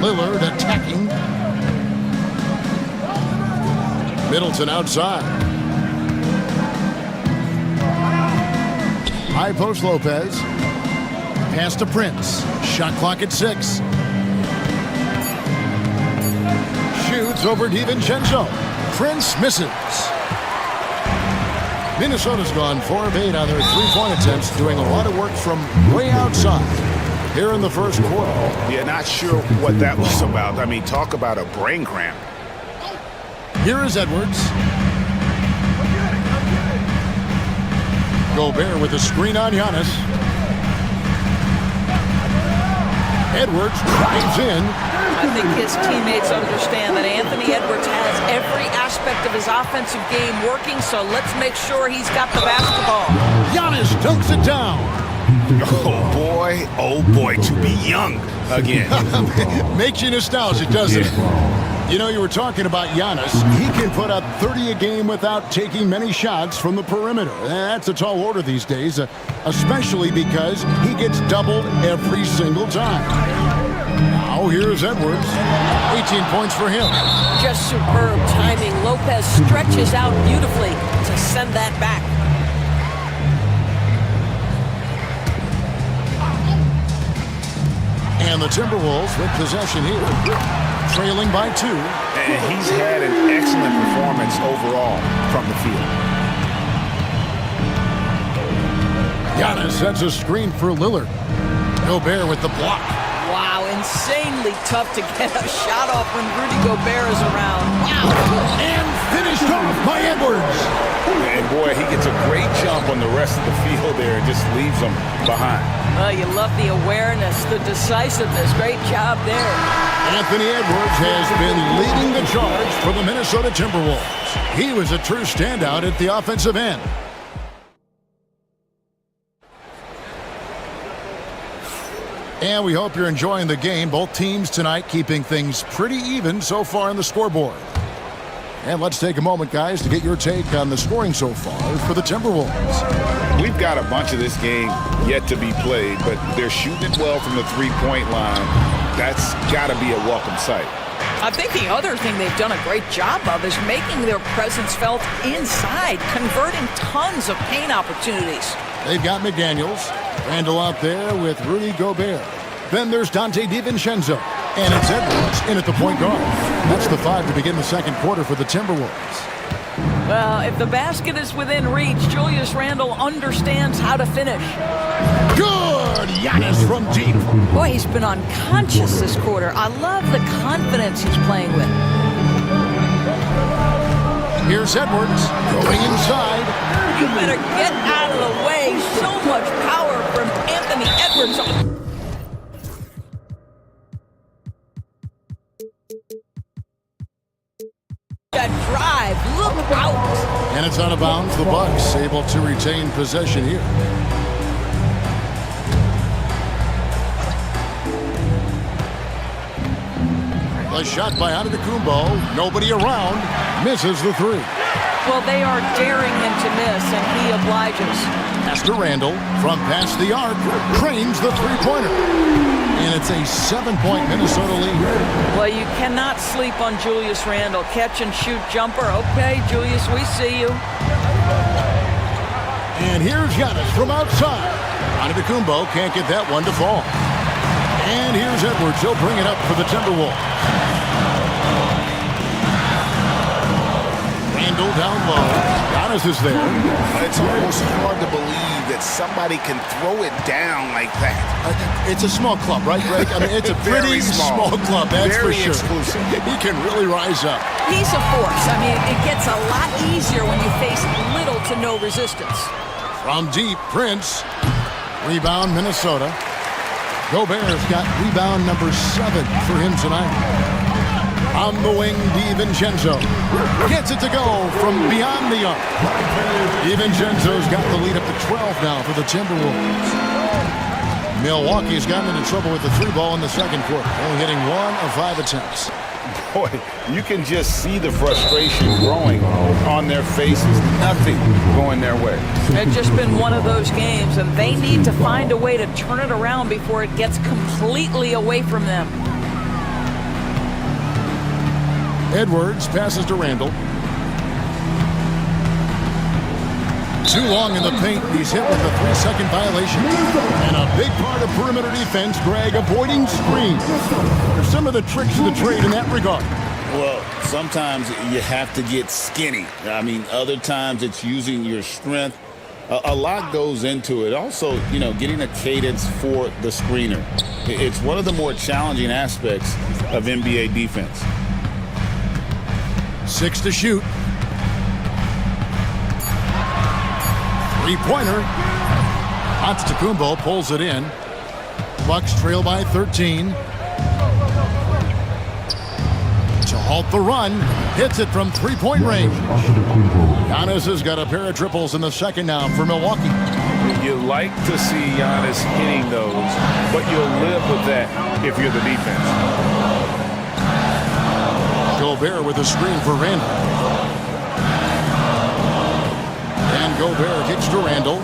Lillard attacking. Middleton outside. High post Lopez. Pass to Prince. Shot clock at 6. Shoots over DiVincenzo. Prince misses. Minnesota's gone 4 of 8 on their 3-point attempts, doing a lot of work from way outside here in the first quarter. Yeah, not sure what that was about. I mean, talk about a brain cramp. Here is Edwards. Gobert with a screen on Giannis. Edwards drives in. I think his teammates understand that Anthony Edwards has every aspect of his offensive game working, so let's make sure he's got the basketball. Giannis dunks it down. Oh boy, to be young again. Makes you nostalgic, doesn't it? You know, you were talking about Giannis. He can put up 30 a game without taking many shots from the perimeter. That's a tall order these days, especially because he gets doubled every single time. Now here's Edwards. 18 points for him. Just superb timing. Lopez stretches out beautifully to send that back. And the Timberwolves with possession here, trailing by 2. And he's had an excellent performance overall from the field. Giannis sets a screen for Lillard. Gobert with the block. Wow, insanely tough to get a shot off when Rudy Gobert is around. Wow. And finished off by Edwards. And boy, he gets a great jump on the rest of the field there and just leaves them behind. You love the awareness, the decisiveness. Great job there. Anthony Edwards has been leading the charge for the Minnesota Timberwolves. He was a true standout at the offensive end. And we hope you're enjoying the game. Both teams tonight keeping things pretty even so far on the scoreboard. And let's take a moment, guys, to get your take on the scoring so far for the Timberwolves. we've got a bunch of this game yet to be played, but they're shooting it well from the three-point line. That's got to be a welcome sight. I think the other thing they've done a great job of is making their presence felt inside, converting tons of paint opportunities. They've got McDaniels. Randall out there with Rudy Gobert. Then there's Dante DiVincenzo. And it's Edwards in at the point guard. That's the 5 to begin the second quarter for the Timberwolves. Well, if the basket is within reach, Julius Randle understands how to finish. Good! Giannis from deep. Boy, he's been unconscious this quarter. I love the confidence he's playing with. Here's Edwards going inside. You better get out of the way. So much power from Anthony Edwards. That drive, look out! And it's out of bounds. The Bucks able to retain possession here. The shot by Antetokounmpo. Nobody around. Misses the three. Well, they are daring him to miss, and he obliges. Pass to Randall from past the arc. Cranes the three-pointer. And it's a 7-point Minnesota lead. Well, you cannot sleep on Julius Randle. Catch and shoot jumper. Okay, Julius, we see you. And here's Giannis from outside. Antetokounmpo can't get that one to fall. And here's Edwards. He'll bring it up for the Timberwolves. Randall down low. Giannis is there. It's almost hard to believe that somebody can throw it down like that. It's a small club, right, Greg? I mean, it's a pretty small club, that's for sure. Exclusive. He can really rise up. He's a force. I mean, it gets a lot easier when you face little to no resistance. From deep, Prince. Rebound, Minnesota. Gobert's got rebound number 7 for him tonight. On the wing, DiVincenzo gets it to go from beyond the arc. DiVincenzo's got the lead up to 12 now for the Timberwolves. Milwaukee's gotten into trouble with the 3 ball in the second quarter, only hitting 1 of 5 attempts. Boy, you can just see the frustration growing on their faces. Nothing going their way. It's just been one of those games, and they need to find a way to turn it around before it gets completely away from them. Edwards passes to Randall. Too long in the paint. He's hit with a 3-second violation. And a big part of perimeter defense, Greg, avoiding screens. There's some of the tricks of the trade in that regard. Well, sometimes you have to get skinny. I mean, other times it's using your strength. A lot goes into it. Also, you know, getting a cadence for the screener. It's one of the more challenging aspects of NBA defense. 6 to shoot. 3-pointer. Antetokounmpo pulls it in. Bucks trail by 13. To halt the run. Hits it from 3-point range. Giannis has got a pair of triples in the second now for Milwaukee. You like to see Giannis hitting those, but you'll live with that if you're the defense. Gobert with a screen for Randall. And Gobert kicks to Randall.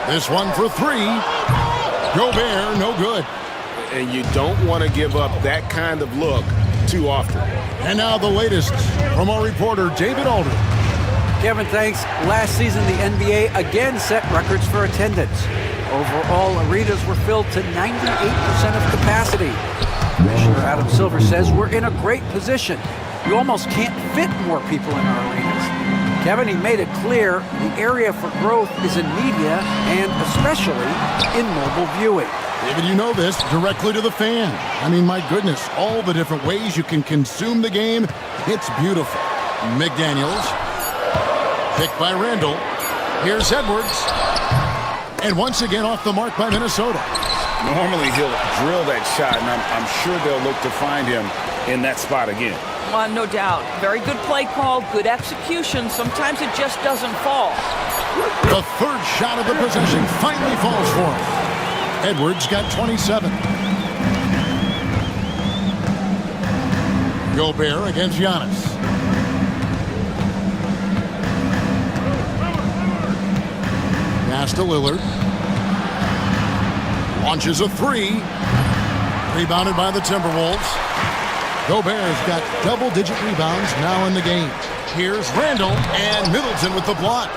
This one for 3. Gobert, no good. And you don't want to give up that kind of look too often. And now the latest from our reporter, David Aldridge. Kevin, thanks. Last season, the NBA again set records for attendance. Overall, arenas were filled to 98% of capacity. Commissioner Adam Silver says we're in a great position. You almost can't fit more people in our arenas. Kevin, he made it clear the area for growth is in media and especially in mobile viewing. David, you know this, directly to the fan. I mean, my goodness, all the different ways you can consume the game. It's beautiful. McDaniels, picked by Randall. Here's Edwards. And once again off the mark by Minnesota. Normally he'll drill that shot, and I'm sure they'll look to find him in that spot again. Well, no doubt. Very good play call, good execution. Sometimes it just doesn't fall. The third shot of the possession finally falls for him. Edwards got 27. Gobert against Giannis. Pass to Lillard. Launches a three. Rebounded by the Timberwolves. Gobert's got double-digit rebounds now in the game. Here's Randall and Middleton with the block.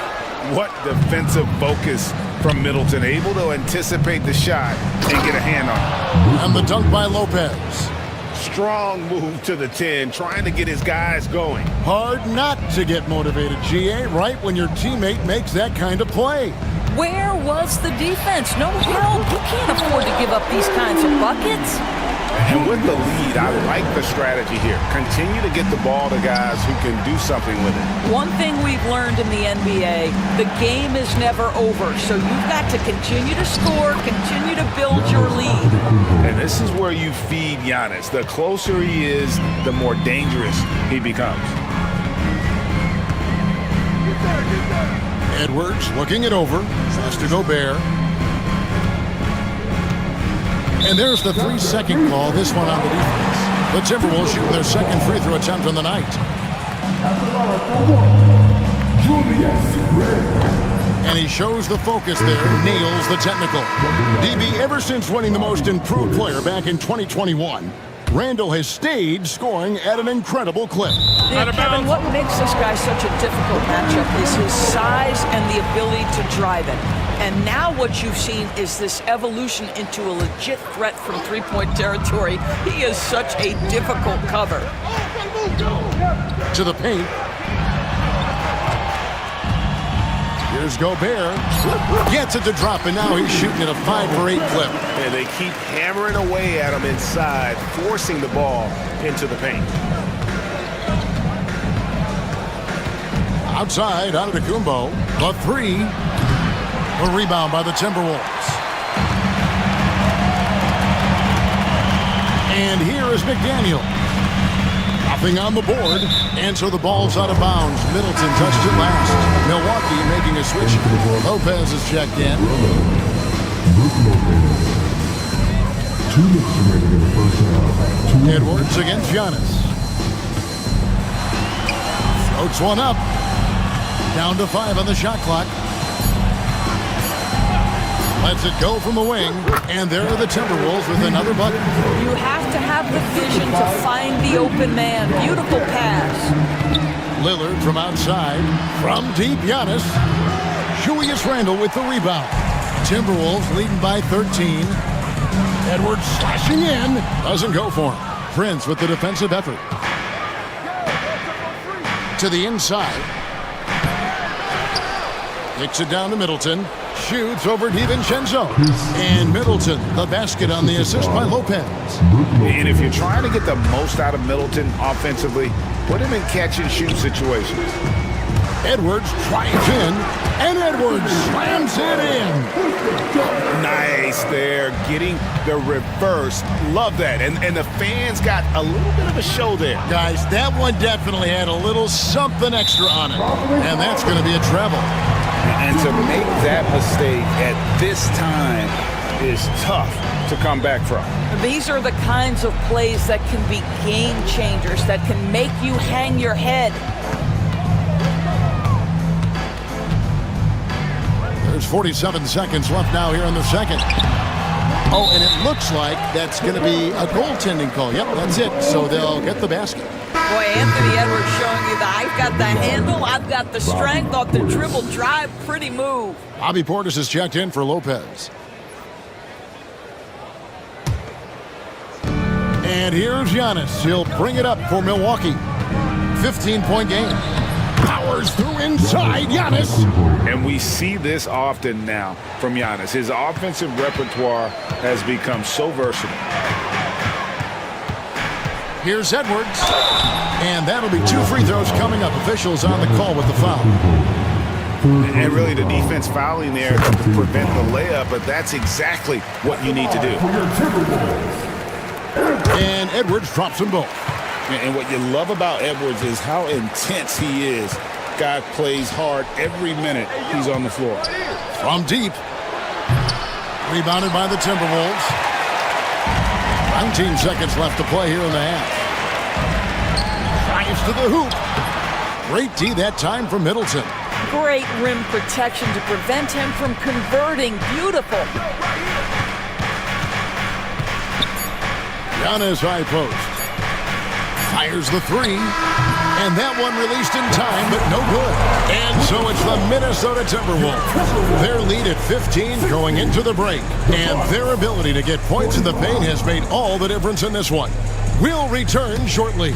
What defensive focus from Middleton, able to anticipate the shot and get a hand on it. And the dunk by Lopez. Strong move to the 10, trying to get his guys going. Hard not to get motivated, GA, right when your teammate makes that kind of play. Where was the defense? No help. You can't afford to give up these kinds of buckets. And with the lead, I like the strategy here. Continue to get the ball to guys who can do something with it. One thing we've learned in the NBA, the game is never over. So you've got to continue to score, continue to build your lead. And this is where you feed Giannis. The closer he is, the more dangerous he becomes. Edwards looking it over. Pass to Gobert. And there's the 3-second call, this one on the defense. The Timberwolves shooting their second free throw attempt on the night. And he shows the focus there, nails the technical. DB, ever since winning the most improved player back in 2021, Randall has stayed scoring at an incredible clip. Yeah, Kevin, what makes this guy such a difficult matchup is his size and the ability to drive it. And now what you've seen is this evolution into a legit threat from three-point territory. He is such a difficult cover. To the paint. Here's Gobert. Gets it to drop, and now he's shooting at a 5-for-8 clip. And they keep hammering away at him inside, forcing the ball into the paint. Outside, Antetokounmpo. The three. A rebound by the Timberwolves. And here is McDaniel. Nothing on the board. And so the ball's out of bounds. Middleton touched it last. Milwaukee making a switch. Lopez is checked in. Edwards against Giannis. Floats one up. Down to 5 on the shot clock. Lets it go from the wing, and there are the Timberwolves with another bucket. You have to have the vision to find the open man. Beautiful pass. Lillard from outside. From deep, Giannis. Julius Randle with the rebound. Timberwolves leading by 13. Edwards slashing in. Doesn't go for him. Prince with the defensive effort. To the inside. Kicks it down to Middleton. Shoots over DiVincenzo. And Middleton, the basket on the assist by Lopez. And if you're trying to get the most out of Middleton offensively, put him in catch-and-shoot situations. Edwards drives in, and Edwards slams it in. Nice there, getting the reverse. Love that. And the fans got a little bit of a show there. Guys, that one definitely had a little something extra on it. And that's going to be a treble. And to make that mistake at this time is tough to come back from. These are the kinds of plays that can be game changers, that can make you hang your head. There's 47 seconds left now here in the second. Oh, and it looks like that's going to be a goaltending call. Yep, that's it. So they'll get the basket. Boy, Anthony Edwards showing you that I've got the handle, I've got the strength off the dribble drive. Pretty move. Bobby Portis is checked in for Lopez. And here's Giannis. He'll bring it up for Milwaukee. 15-point game. Powers through inside. Giannis. And we see this often now from Giannis. His offensive repertoire has become so versatile. Here's Edwards. And that'll be 2 free throws coming up. Officials on the call with the foul. And really the defense fouling there to prevent the layup, but that's exactly what you need to do. And Edwards drops them both. And what you love about Edwards is how intense he is. Guy plays hard every minute he's on the floor. From deep. Rebounded by the Timberwolves. 19 seconds left to play here in the half. Drives to the hoop. Great D that time from Middleton. Great rim protection to prevent him from converting. Beautiful. Giannis high post. Fires the three. And that one released in time, but no good. And so it's the Minnesota Timberwolves. Their lead at 15 going into the break. And their ability to get points in the paint has made all the difference in this one. We'll return shortly.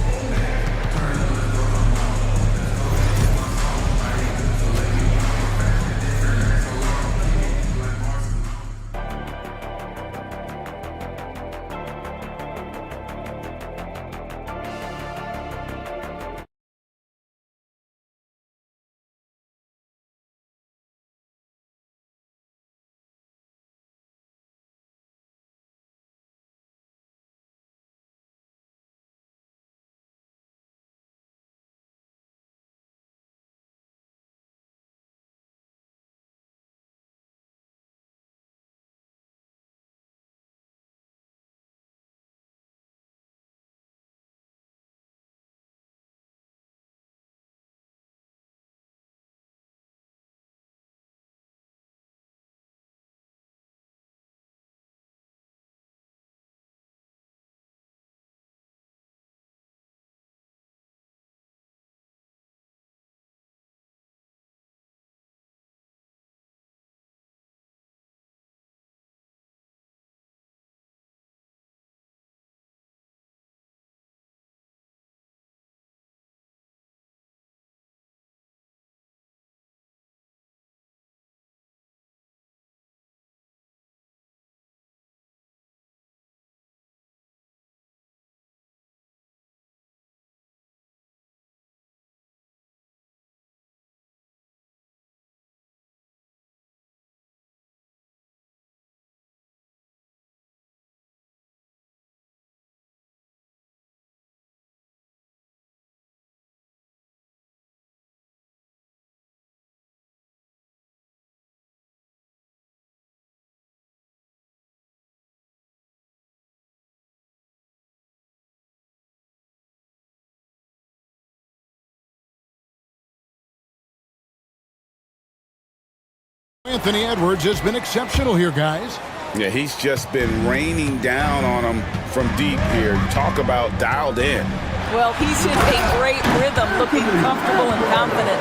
Anthony Edwards has been exceptional here, guys. Yeah, he's just been raining down on them from deep here. Talk about dialed in. Well, he's in a great rhythm, looking comfortable and confident.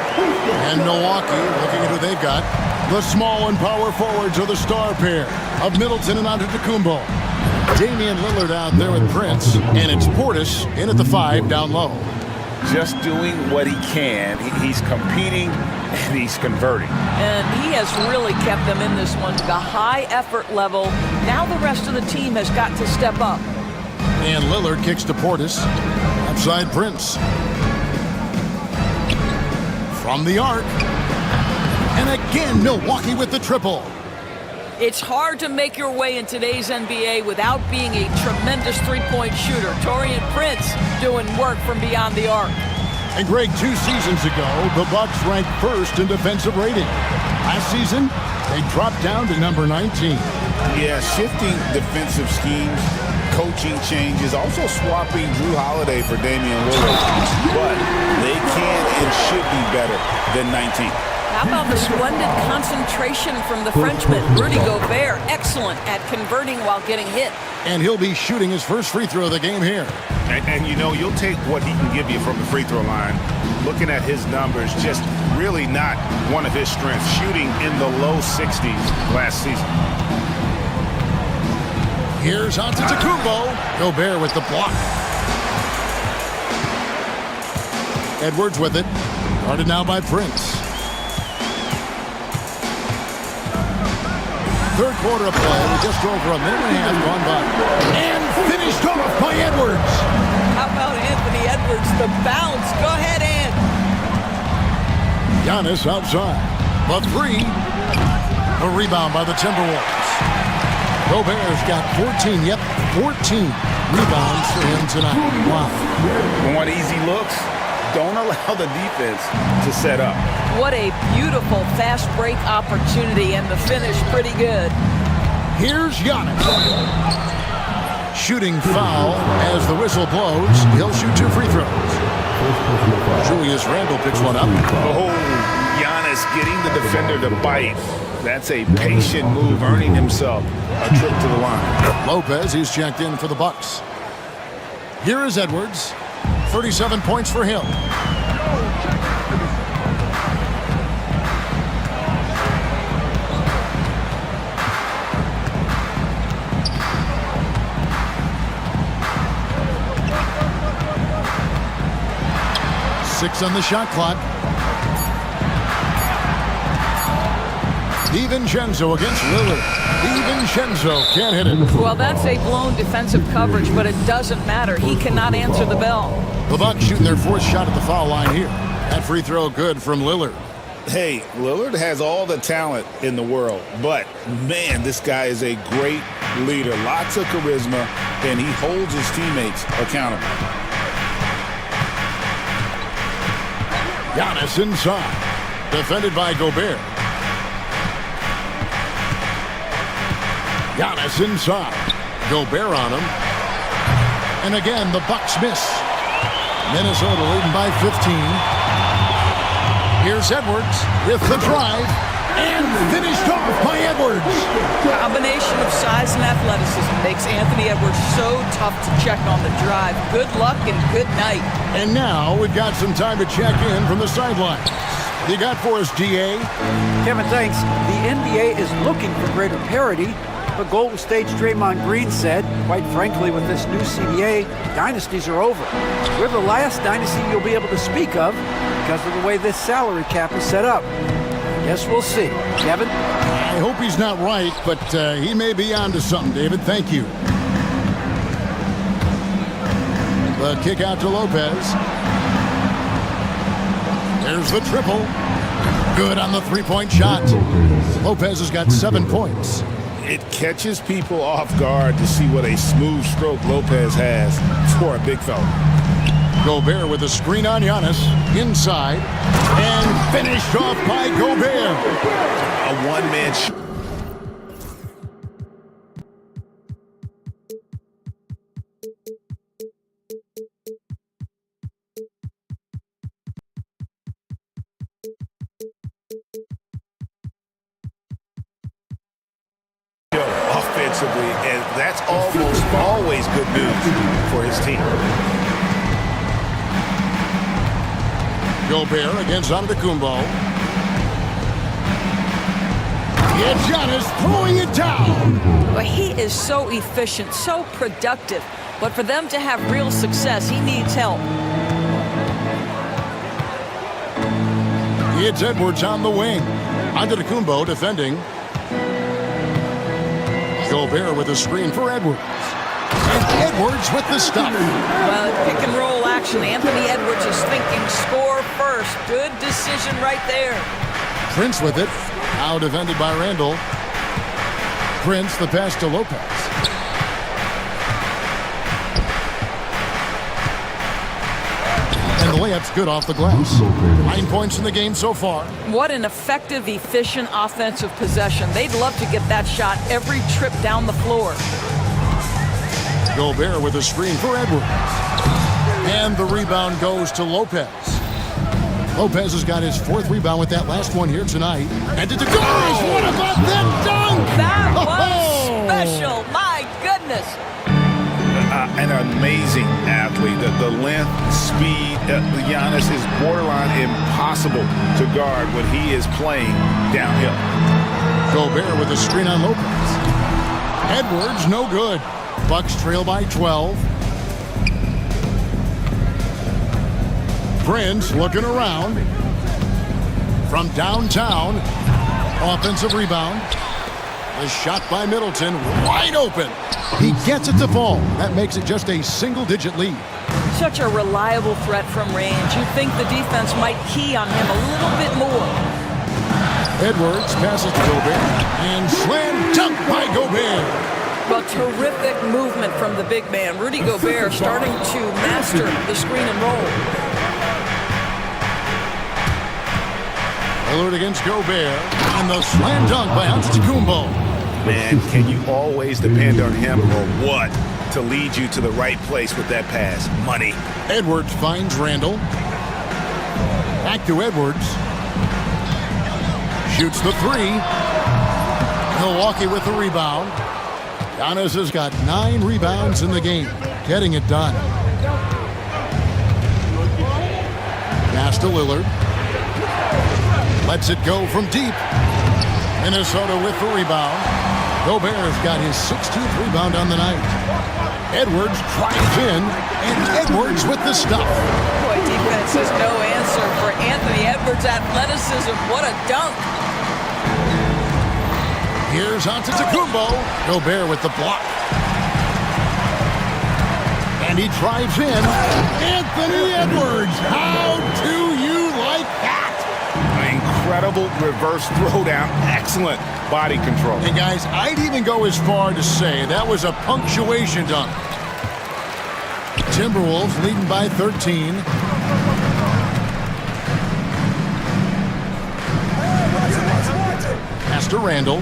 And Milwaukee, looking at who they've got. The small and power forwards are the star pair of Middleton and Antetokounmpo. Damian Lillard out there with Prince, and it's Portis in at the 5 down low. Just doing what he can. He's competing and he's converting. And he has really kept them in this one. The high effort level. Now the rest of the team has got to step up. And Lillard kicks to Portis. Outside Prince. From the arc. And again, Milwaukee with the triple. It's hard to make your way in today's NBA without being a tremendous three-point shooter. Taurean Prince doing work from beyond the arc. And Greg, 2 seasons ago, the Bucks ranked first in defensive rating. Last season, they dropped down to number 19. Yeah, shifting defensive schemes, coaching changes, also swapping Drew Holiday for Damian Lillard. But they can and should be better than 19. How about the splendid concentration from the Frenchman, Rudy Gobert? Excellent at converting while getting hit. And he'll be shooting his first free throw of the game here. And you know, you'll take what he can give you from the free throw line. Looking at his numbers, just really not one of his strengths. Shooting in the low 60s last season. Here's Antetokounmpo. Gobert with the block. Edwards with it. Guarded now by Prince. Third quarter of play, just over a minute and a half gone by. And finished off by Edwards. How about Anthony Edwards, the bounce? Go ahead, Ant. Giannis outside. The 3. A rebound by the Timberwolves. Gobert's got 14, 14 rebounds in tonight. Wow. Want easy looks? Don't allow the defense to set up. What a beautiful fast break opportunity, and the finish pretty good. Here's Giannis. Shooting foul as the whistle blows. He'll shoot 2 free throws. Julius Randle picks one up. Oh, Giannis Giannis getting the defender to bite. That's a patient move, earning himself a trip to the line. Lopez, he's checked in for the Bucks. Here is Edwards. 37 points for him. Six on the shot clock. DiVincenzo against Lillard. DiVincenzo can't hit it. Well, that's a blown defensive coverage, but it doesn't matter. He cannot answer the bell. The Bucks shooting their fourth shot at the foul line here. That free throw good from Lillard. Hey, Lillard has all the talent in the world, but man, this guy is a great leader. Lots of charisma, and he holds his teammates accountable. Giannis inside. Defended by Gobert. Giannis inside. Gobert on him. And again, the Bucks miss. Minnesota leading by 15. Here's Edwards with the drive. And finished off by Edwards. Combination of size and athleticism makes Anthony Edwards so tough to check on the drive. Good luck and good night. And now we've got some time to check in from the sidelines. You got for us, DA? Kevin, thanks. The NBA is looking for greater parity, but Golden State's Draymond Green said, quite frankly, with this new CBA, dynasties are over. We're the last dynasty you'll be able to speak of because of the way this salary cap is set up. Yes, we'll see. Kevin? I hope he's not right, but he may be onto something, David. Thank you. The kick out to Lopez. There's the triple. Good on the three-point shot. Lopez has got 7 points. It catches people off guard to see what a smooth stroke Lopez has for a big fella. Gobert with a screen on Giannis. Inside. And finished off by Gobert. A one-man offensively, and that's almost always good news for his team. Gobert against Antetokounmpo. And Giannis throwing it down. Well, he is so efficient, so productive. But for them to have real success, he needs help. It's Edwards on the wing. Antetokounmpo defending. Gobert with a screen for Edwards. And Edwards with the stop. Well, pick and roll action. Anthony Edwards is thinking score first. Good decision right there. Prince with it. Now defended by Randall. Prince, the pass to Lopez. And the layup's good off the glass. 9 points in the game so far. What an effective, efficient offensive possession. They'd love to get that shot every trip down the floor. Gobert with a screen for Edwards. And the rebound goes to Lopez. Lopez has got his 4th rebound with that last one here tonight. And to the goals! What about that dunk? That was special. My goodness. An amazing athlete. The length, speed, Giannis is borderline impossible to guard when he is playing downhill. Gobert with a screen on Lopez. Edwards, no good. Bucks trail by 12. Prince looking around. From downtown. Offensive rebound. The shot by Middleton, wide open. He gets it to fall. That makes it just a single-digit lead. Such a reliable threat from range. You'd think the defense might key on him a little bit more. Edwards passes to Gobert. And slam dunk by Gobert. Well, terrific movement from the big man. Rudy Gobert starting to master the screen and roll. Alert against Gobert. And the slam dunk by Antetokounmpo. Man, can you always depend on him or what to lead you to the right place with that pass? Money. Edwards finds Randall. Back to Edwards. Shoots the three. Milwaukee with the rebound. Giannis has got 9 rebounds in the game, getting it done. Pass to Lillard. Lets it go from deep. Minnesota with the rebound. Gobert's got his 16th rebound on the night. Edwards drives in, and Edwards with the stuff. Boy, defense has no answer for Anthony Edwards' athleticism. What a dunk. Here's Antetokounmpo. Gobert with the block. And he drives in. Anthony Edwards. How do you like that? Incredible reverse throwdown. Excellent body control. And guys, I'd even go as far to say that was a punctuation dunk. Timberwolves leading by 13. Pass to Randall.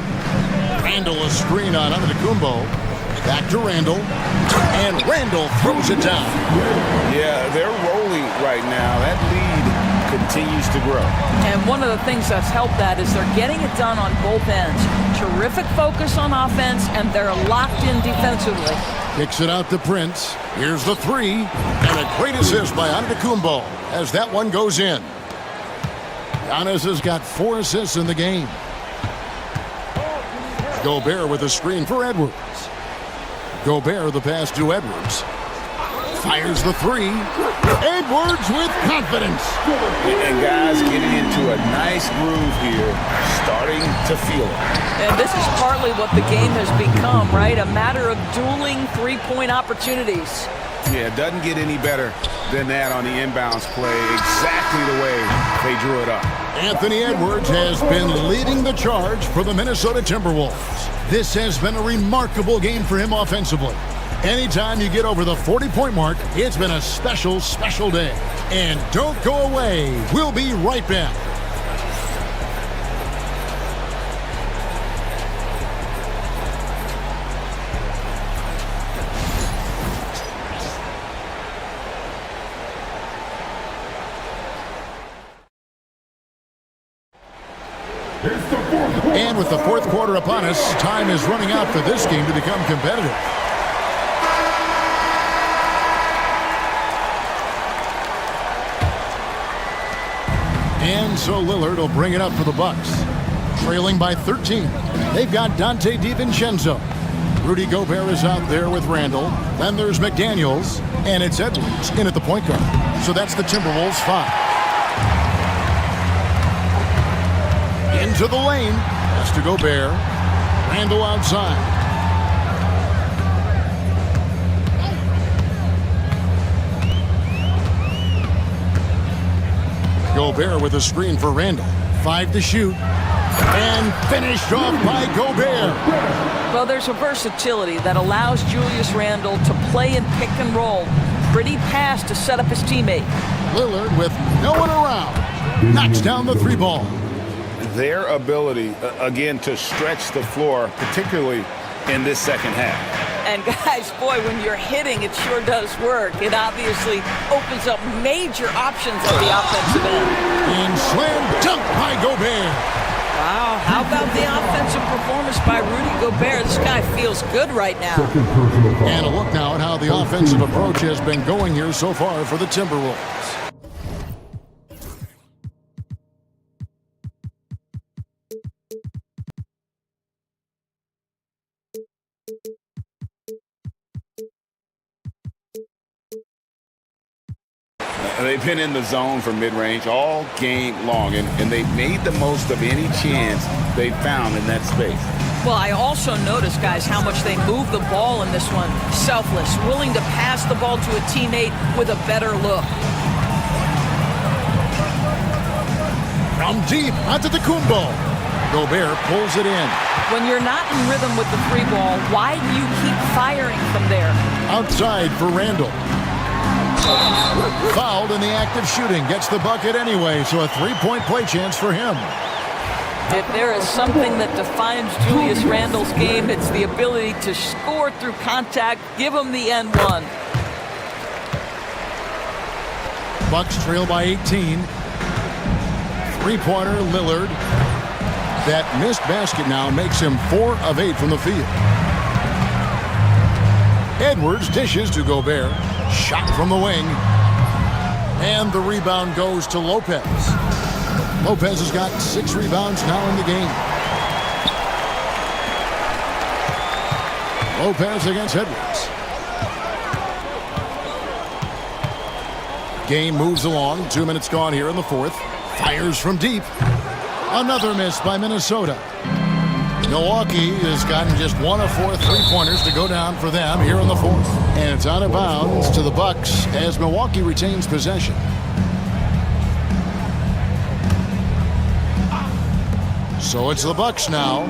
Randall a screen on Antetokounmpo. Back to Randall. And Randall throws it down. Yeah, they're rolling right now. That lead continues to grow. And one of the things that's helped that is they're getting it done on both ends. Terrific focus on offense, and they're locked in defensively. Kicks it out to Prince. Here's the three. And a great assist by Antetokounmpo as that one goes in. Giannis has got 4 assists in the game. Gobert with a screen for Edwards. Gobert the pass to Edwards. Fires the three. Edwards with confidence. And guys getting into a nice groove here, starting to feel it. And this is partly what the game has become, right? A matter of dueling three-point opportunities. Yeah, it doesn't get any better than that on the inbounds play. Exactly the way they drew it up. Anthony Edwards has been leading the charge for the Minnesota Timberwolves. This has been a remarkable game for him offensively. Anytime you get over the 40-point mark, it's been a special, special day. And don't go away. We'll be right back. And with the fourth quarter upon us, time is running out for this game to become competitive. And so Lillard will bring it up for the Bucks. Trailing by 13. They've got Dante DiVincenzo. Rudy Gobert is out there with Randall. Then there's McDaniels. And it's Edwards in at the point guard. So that's the Timberwolves 5. Into the lane. Pass to Gobert. Randall outside. Gobert with a screen for Randall. 5 to shoot. And finished off by Gobert. Well, there's a versatility that allows Julius Randle to play in pick and roll. Pretty pass to set up his teammate. Lillard with no one around. Knocks down the 3 ball. Their ability, again, to stretch the floor, particularly in this second half. And guys, boy, when you're hitting, it sure does work. It obviously opens up major options at the offensive end. And slam dunk by Gobert. Wow, how about the offensive performance by Rudy Gobert? This guy feels good right now. And a look now at how the offensive approach has been going here so far for the Timberwolves. They've been in the zone for mid-range all game long, and they've made the most of any chance they found in that space. Well, I also noticed, guys, how much they move the ball in this one. Selfless, willing to pass the ball to a teammate with a better look. From deep, Antetokounmpo. Gobert pulls it in. When you're not in rhythm with the 3 ball, why do you keep firing from there? Outside for Randall. Fouled in the act of shooting. Gets the bucket anyway, so a 3-point play chance for him. If there is something that defines Julius Randle's game, it's the ability to score through contact. Give him the N1. Bucks trail by 18. 3-pointer, Lillard. That missed basket now makes him 4 of 8 from the field. Edwards dishes to Gobert. Shot from the wing. And the rebound goes to Lopez. Lopez has got 6 rebounds now in the game. Lopez against Edwards. Game moves along. 2 minutes gone here in the fourth. Fires from deep. Another miss by Minnesota. Milwaukee has gotten just 1 of 4 3-pointers to go down for them here in the fourth. And it's out of bounds to the Bucks as Milwaukee retains possession. So it's the Bucks now.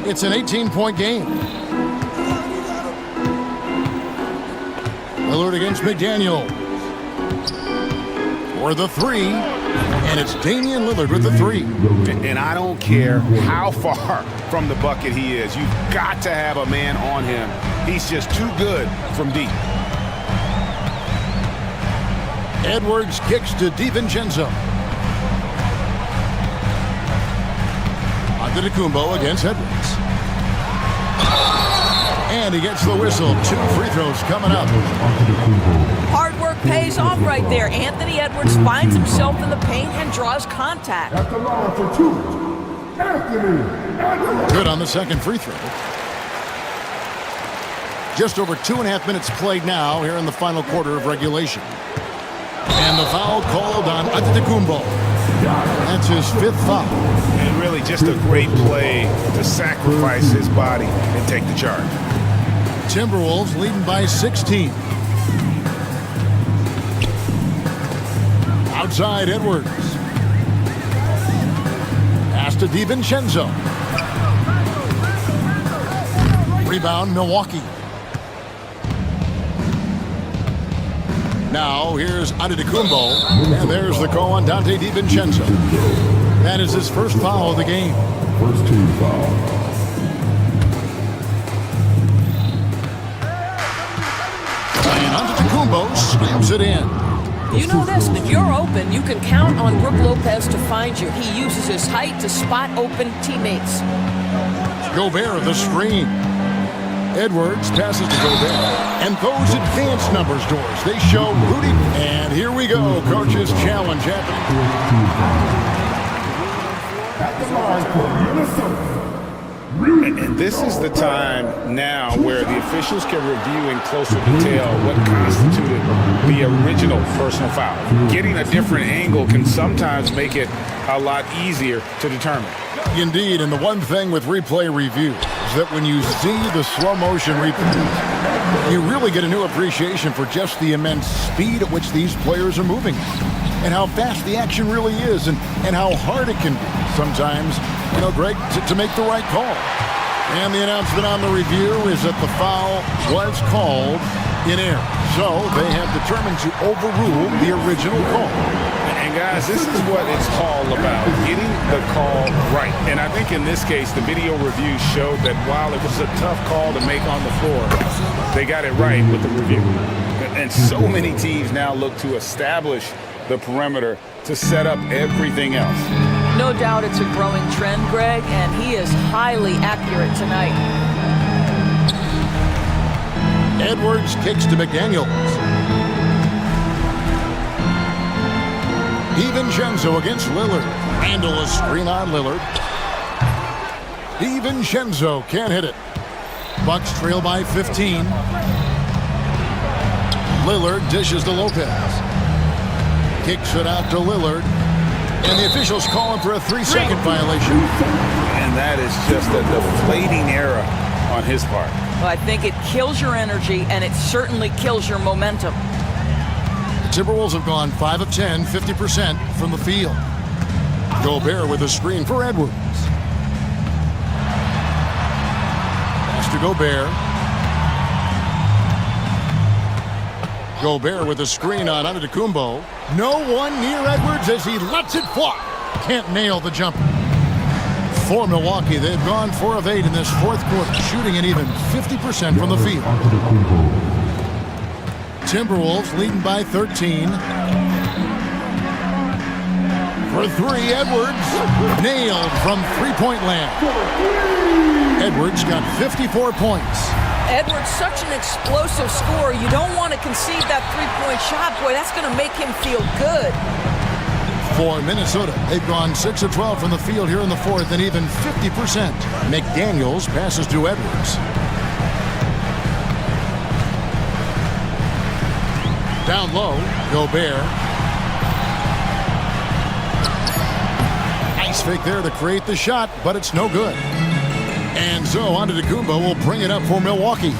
It's an 18-point game. Lillard against McDaniel. For the 3. And it's Damian Lillard with the 3. And I don't care how far from the bucket he is. You've got to have a man on him. He's just too good from deep. Edwards kicks to DiVincenzo. Antetokounmpo against Edwards. And he gets the whistle. 2 free throws coming up. Hard work pays off right there. Anthony Edwards finds himself in the paint and draws contact. At the line for 2, Anthony Edwards. Good on the second free throw. Just over 2.5 minutes played now here in the final quarter of regulation. And the foul called on Antetokounmpo. That's his 5th foul. And really just a great play to sacrifice his body and take the charge. Timberwolves leading by 16. Outside Edwards. Pass to DiVincenzo. Rebound Milwaukee. Now here's Antetokounmpo. And there's the call on Dante DiVincenzo. That is his first foul of the game. First team foul. And Antetokounmpo slams it in. You know this, if you're open, you can count on Brook Lopez to find you. He uses his height to spot open teammates. Gobert the screen. Edwards passes to Gobert. And those advanced numbers doors, they show Rudy. And here we go, coach's challenge happening. At the line for Minnesota. And this is the time now where the officials can review in closer detail what constituted the original personal foul. Getting a different angle can sometimes make it a lot easier to determine. Indeed, and the one thing with replay review is that when you see the slow motion replay, you really get a new appreciation for just the immense speed at which these players are moving and how fast the action really is and how hard it can be sometimes, you know, Greg, to make the right call. And the announcement on the review is that the foul was called in error. So they have determined to overrule the original call. And guys, this is what it's all about, getting the call right. And I think in this case, the video review showed that while it was a tough call to make on the floor, they got it right with the review. And so many teams now look to establish the perimeter to set up everything else. No doubt it's a growing trend, Greg, and he is highly accurate tonight. Edwards kicks to McDaniels. DiVincenzo against Lillard. Randall a screen on Lillard. DiVincenzo can't hit it. Bucks trail by 15. Lillard dishes to Lopez. Kicks it out to Lillard. And the officials call him for a 3-second violation. And that is just a deflating error on his part. Well, I think it kills your energy, and it certainly kills your momentum. The Timberwolves have gone 5 of 10, 50% from the field. Gobert with a screen for Edwards. Pass to Gobert. Gobert with a screen on Antetokounmpo. No one near Edwards as he lets it fly. Can't nail the jumper. For Milwaukee, they've gone 4 of 8 in this fourth quarter, shooting an even 50% from the field. Timberwolves leading by 13. For three, Edwards. Nailed from three-point land. Edwards got 54 points. Edwards, such an explosive scorer. You don't want to concede that three-point shot. Boy, that's going to make him feel good. For Minnesota, they've gone 6 of 12 from the field here in the fourth and even 50%. McDaniels passes to Edwards. Down low, Gobert. Nice fake there to create the shot, but it's no good. And so Antetokounmpo will bring it up for Milwaukee.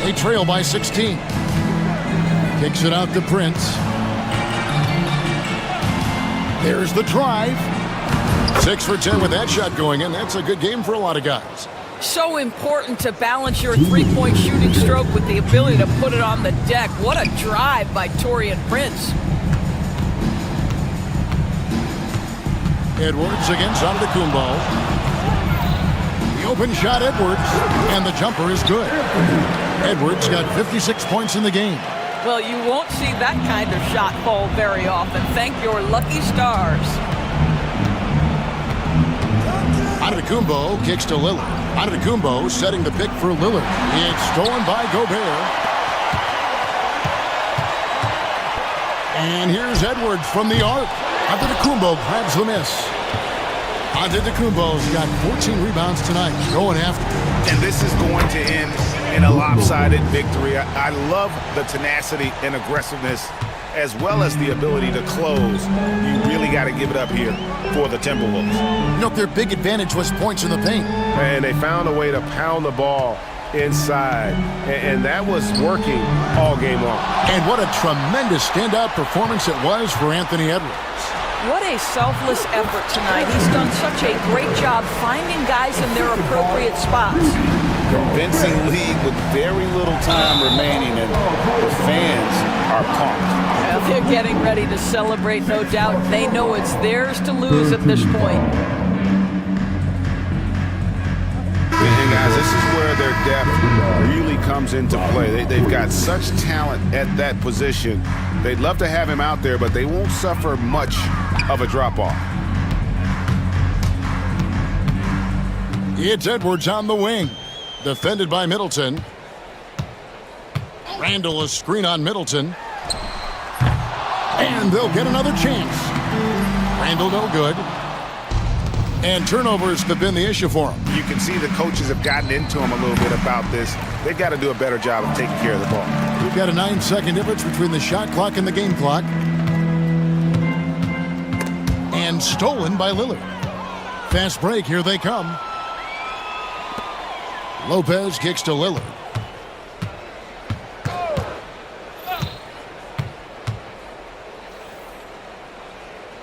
They trail by 16. Kicks it out to Prince. There's the drive. 6 for 10 with that shot going in. That's a good game for a lot of guys. So important to balance your three-point shooting stroke with the ability to put it on the deck. What a drive by Taurean Prince. Edwards against Antetokounmpo. The open shot, Edwards, and the jumper is good. Edwards got 56 points in the game. Well, you won't see that kind of shot fall very often. Thank your lucky stars. Antetokounmpo kicks to Lillard. Antetokounmpo setting the pick for Lillard. It's stolen by Gobert. And here's Edwards from the arc. Antetokounmpo grabs the miss. Antetokounmpo's got 14 rebounds tonight, going after. And this is going to end in a lopsided victory. I love the tenacity and aggressiveness as well as the ability to close. You really got to give it up here for the Timberwolves. You know, their big advantage was points in the paint. And they found a way to pound the ball inside, and that was working all game long. And what a tremendous standout performance it was for Anthony Edwards. What a selfless effort tonight. He's done such a great job finding guys in their appropriate spots. Convincing lead with very little time remaining, and the fans are pumped. Well, they're getting ready to celebrate, no doubt. They know it's theirs to lose at this point. And guys, this is where their depth really comes into play. They've got such talent at that position. They'd love to have him out there, but they won't suffer much of a drop-off. It's Edwards on the wing. Defended by Middleton. Randall a screen on Middleton. And they'll get another chance. Randall no good. And turnovers have been the issue for him. You can see the coaches have gotten into him a little bit about this. They've got to do a better job of taking care of the ball. We've got a 9-second difference between the shot clock and the game clock. And stolen by Lillard. Fast break, here they come. Lopez kicks to Lillard.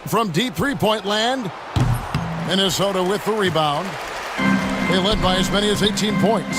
From deep three-point land, Minnesota with the rebound. They led by as many as 18 points.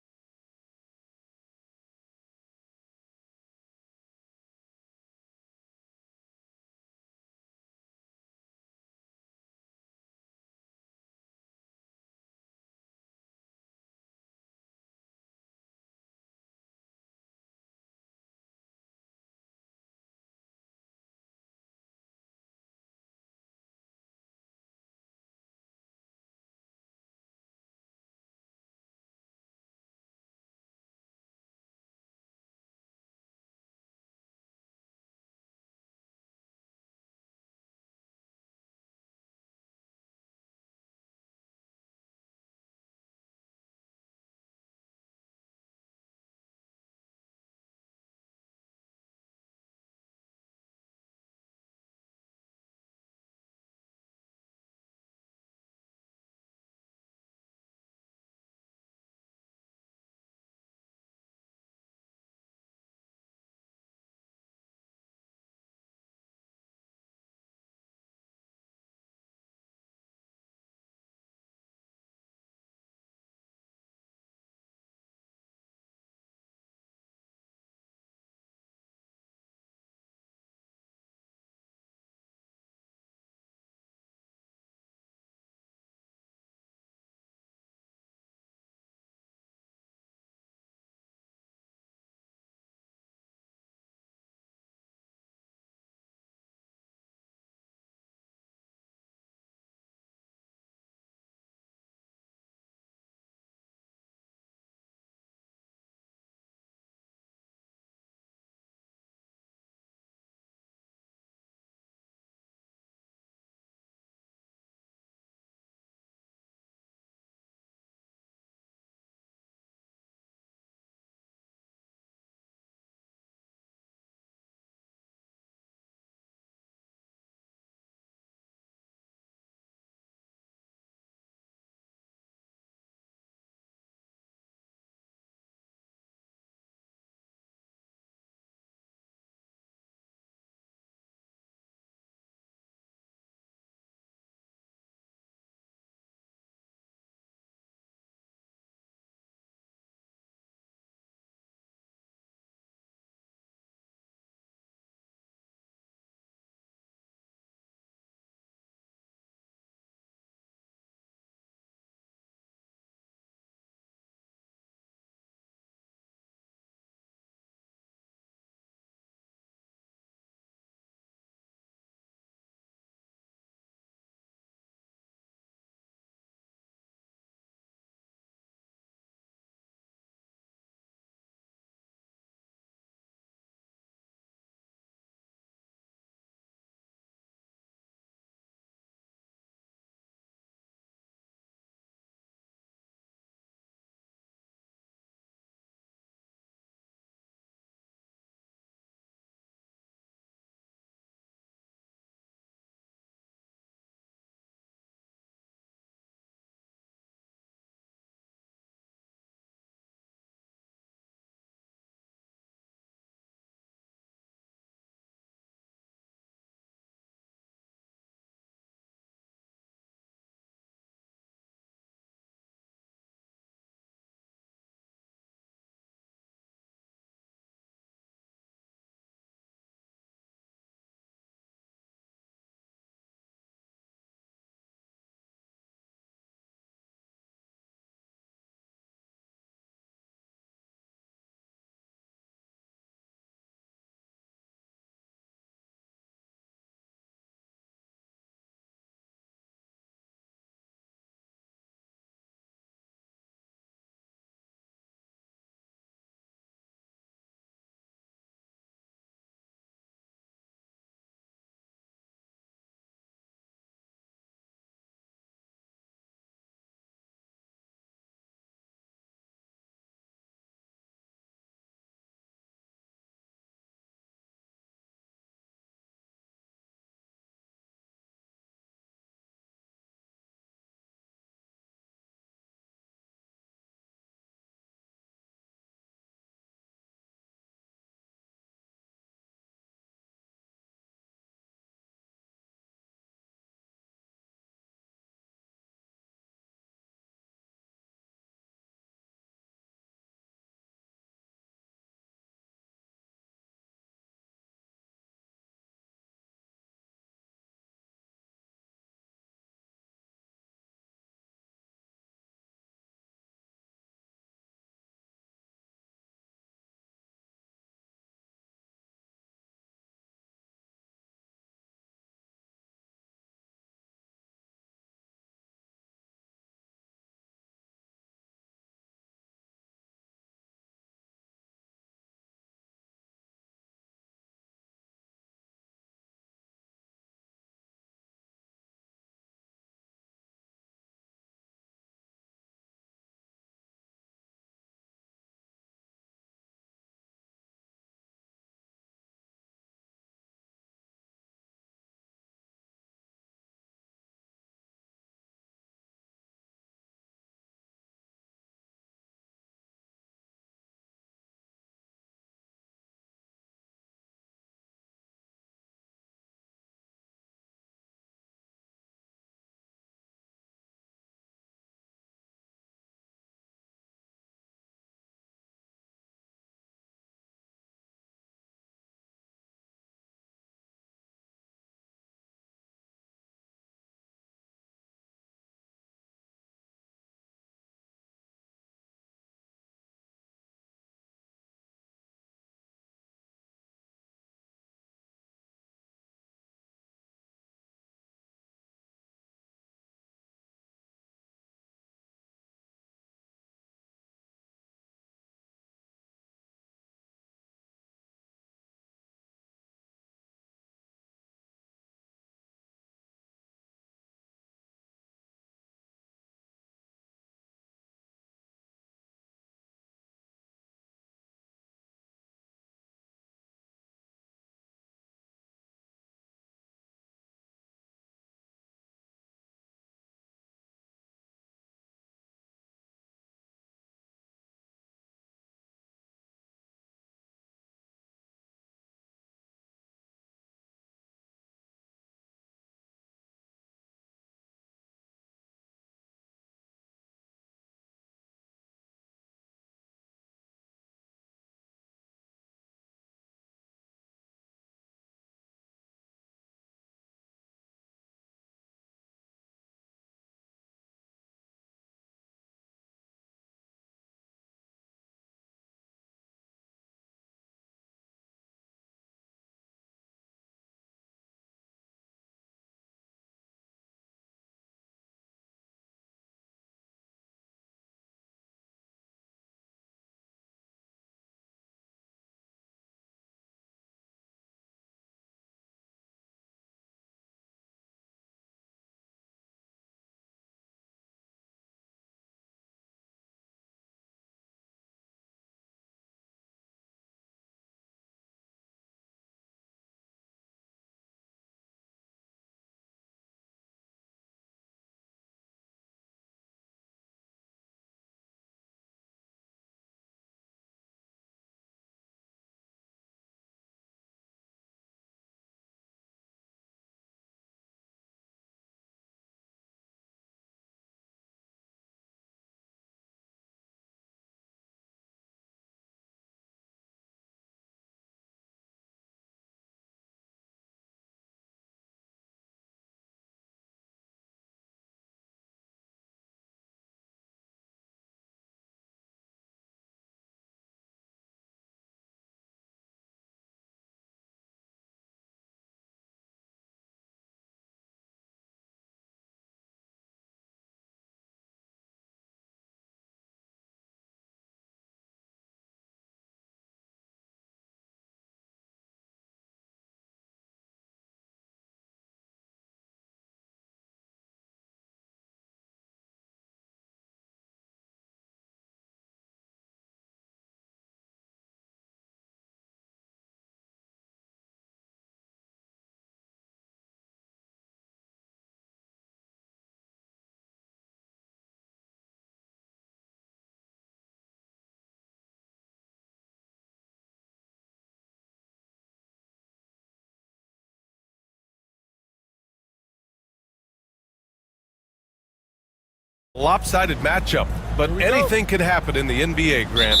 Lopsided matchup, but anything can happen in the NBA, Grant.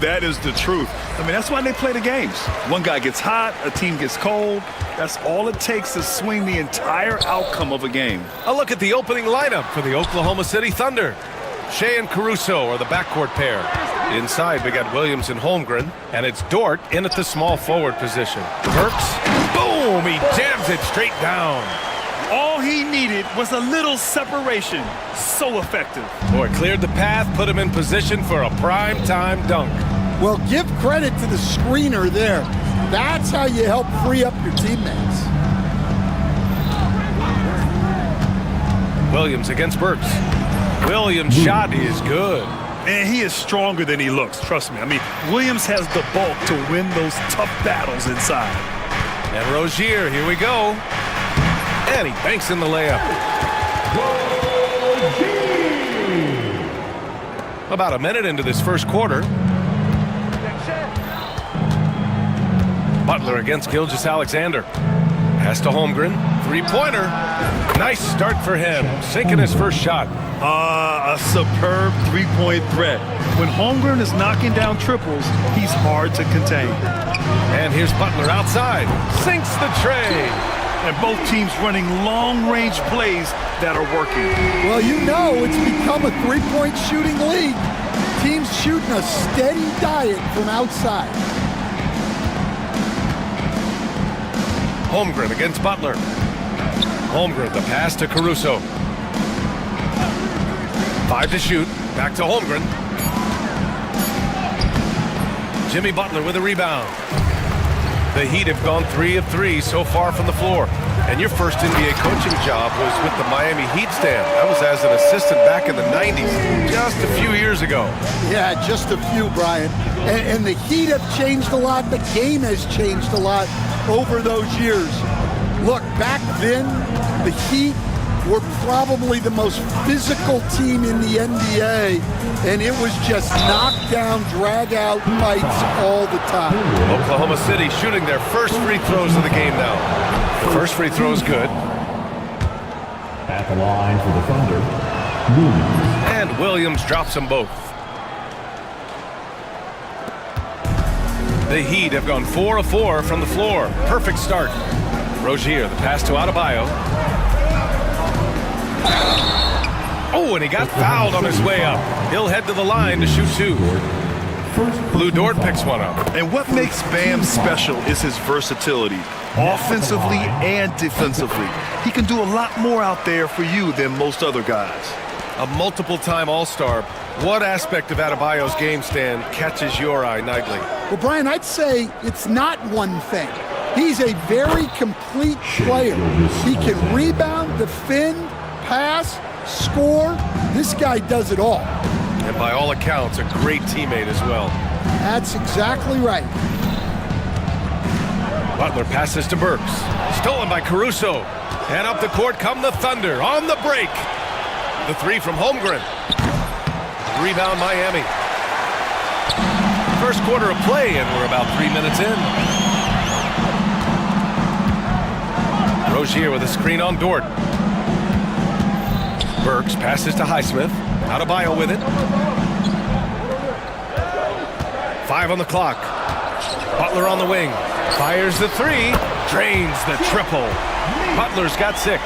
That is the truth. I mean, that's why they play the games. One guy gets hot, a team gets cold. That's all it takes to swing the entire outcome of a game. A look at the opening lineup for the Oklahoma City Thunder. Shea and Caruso are the backcourt pair. Inside, we got Williams and Holmgren, and it's Dort in at the small forward position. Burks, boom, he jams it straight down. All he needed was a little separation. So effective. Boy, cleared the path, put him in position for a prime-time dunk. Well, give credit to the screener there. That's how you help free up your teammates. Williams against Burks. Williams' shot is good. And he is stronger than he looks, trust me. I mean, Williams has the bulk to win those tough battles inside. And Rozier, here we go. And he banks in the layup. About a minute into this first quarter. Butler against Gilgeous-Alexander. Pass to Holmgren. Three-pointer. Nice start for him. Sinking his first shot. A superb three-point threat. When Holmgren is knocking down triples, he's hard to contain. And here's Butler outside. Sinks the tray. And both teams running long-range plays that are working. Well, you know it's become a three-point shooting league. Teams shooting a steady diet from outside. Holmgren against Butler. Holmgren, the pass to Caruso. 5 to shoot. Back to Holmgren. Jimmy Butler with a rebound. The Heat have gone 3 of 3 so far from the floor. And your first NBA coaching job was with the Miami Heat, Stan. That was as an assistant back in the 90s, just a few years ago. Yeah, just a few, Brian. And the Heat have changed a lot. The game has changed a lot over those years. Look, back then, the Heat were probably the most physical team in the NBA, and it was just knockdown, drag-out fights all the time. Oklahoma City shooting their first free throws of the game now. The first free throw is good. At the line for the Thunder, Williams. And Williams drops them both. The Heat have gone 4 of 4 from the floor. Perfect start. Rozier, the pass to Adebayo. Oh, and he got fouled on his way up. He'll head to the line to shoot 2. Lou Dort picks one up. And what makes Bam special is his versatility, offensively and defensively. He can do a lot more out there for you than most other guys. A multiple-time All-Star. What aspect of Adebayo's game, Stan, catches your eye nightly? Well, Brian, I'd say it's not one thing. He's a very complete player. He can rebound, defend, pass, score. This guy does it all. And by all accounts, a great teammate as well. That's exactly right. Butler passes to Burks. Stolen by Caruso. And up the court come the Thunder on the break. The three from Holmgren. Rebound Miami. First quarter of play, and we're about 3 minutes in. Rozier with a screen on Dort. Burks passes to Highsmith. Adebayo with it. 5 on the clock. Butler on the wing. Fires the 3. Drains the triple. Butler's got 6.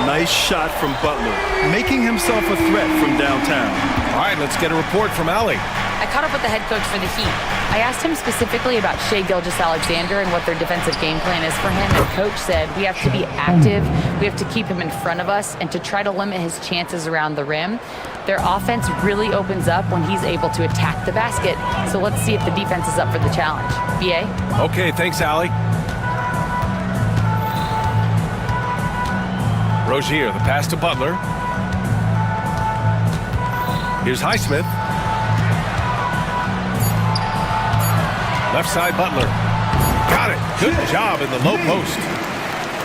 Nice shot from Butler, making himself a threat from downtown. All right, let's get a report from Allie. I caught up with the head coach for the Heat. I asked him specifically about Shai Gilgeous-Alexander and what their defensive game plan is for him. And coach said we have to be active, we have to keep him in front of us, and to try to limit his chances around the rim. Their offense really opens up when he's able to attack the basket. So let's see if the defense is up for the challenge. BA? Okay, thanks, Allie. Rozier, the pass to Butler. Here's Highsmith. Left side, Butler. Got it. Good job in the low post.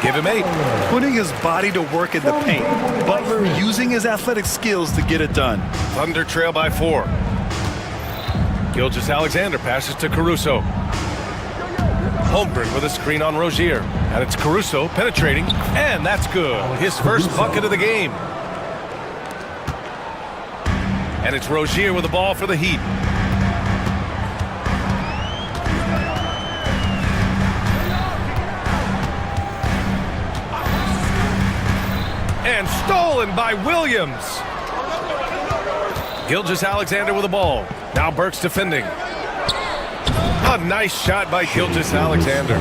Give him 8. Putting his body to work in the paint. Butler using his athletic skills to get it done. Thunder trail by 4. Gilgeous-Alexander passes to Caruso. Holmgren with a screen on Rozier. And it's Caruso penetrating. And that's good. His first bucket of the game. And it's Rozier with the ball for the Heat. And stolen by Williams. Gilgeous-Alexander with the ball. Now Burks defending. A nice shot by Gilgeous-Alexander.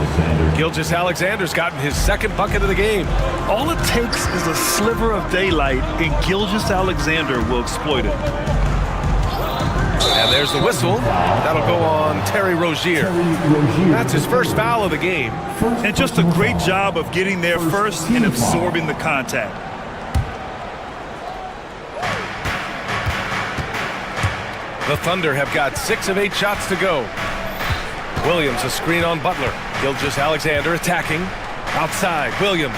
Gilgeous-Alexander's gotten his second bucket of the game. All it takes is a sliver of daylight, and Gilgeous-Alexander will exploit it. And there's the whistle. That'll go on Terry Rozier. That's his first foul of the game. And just a great job of getting there first and absorbing the contact. The Thunder have got 6 of 8 shots to go. Williams, a screen on Butler. Gilgeous-Alexander attacking. Outside, Williams.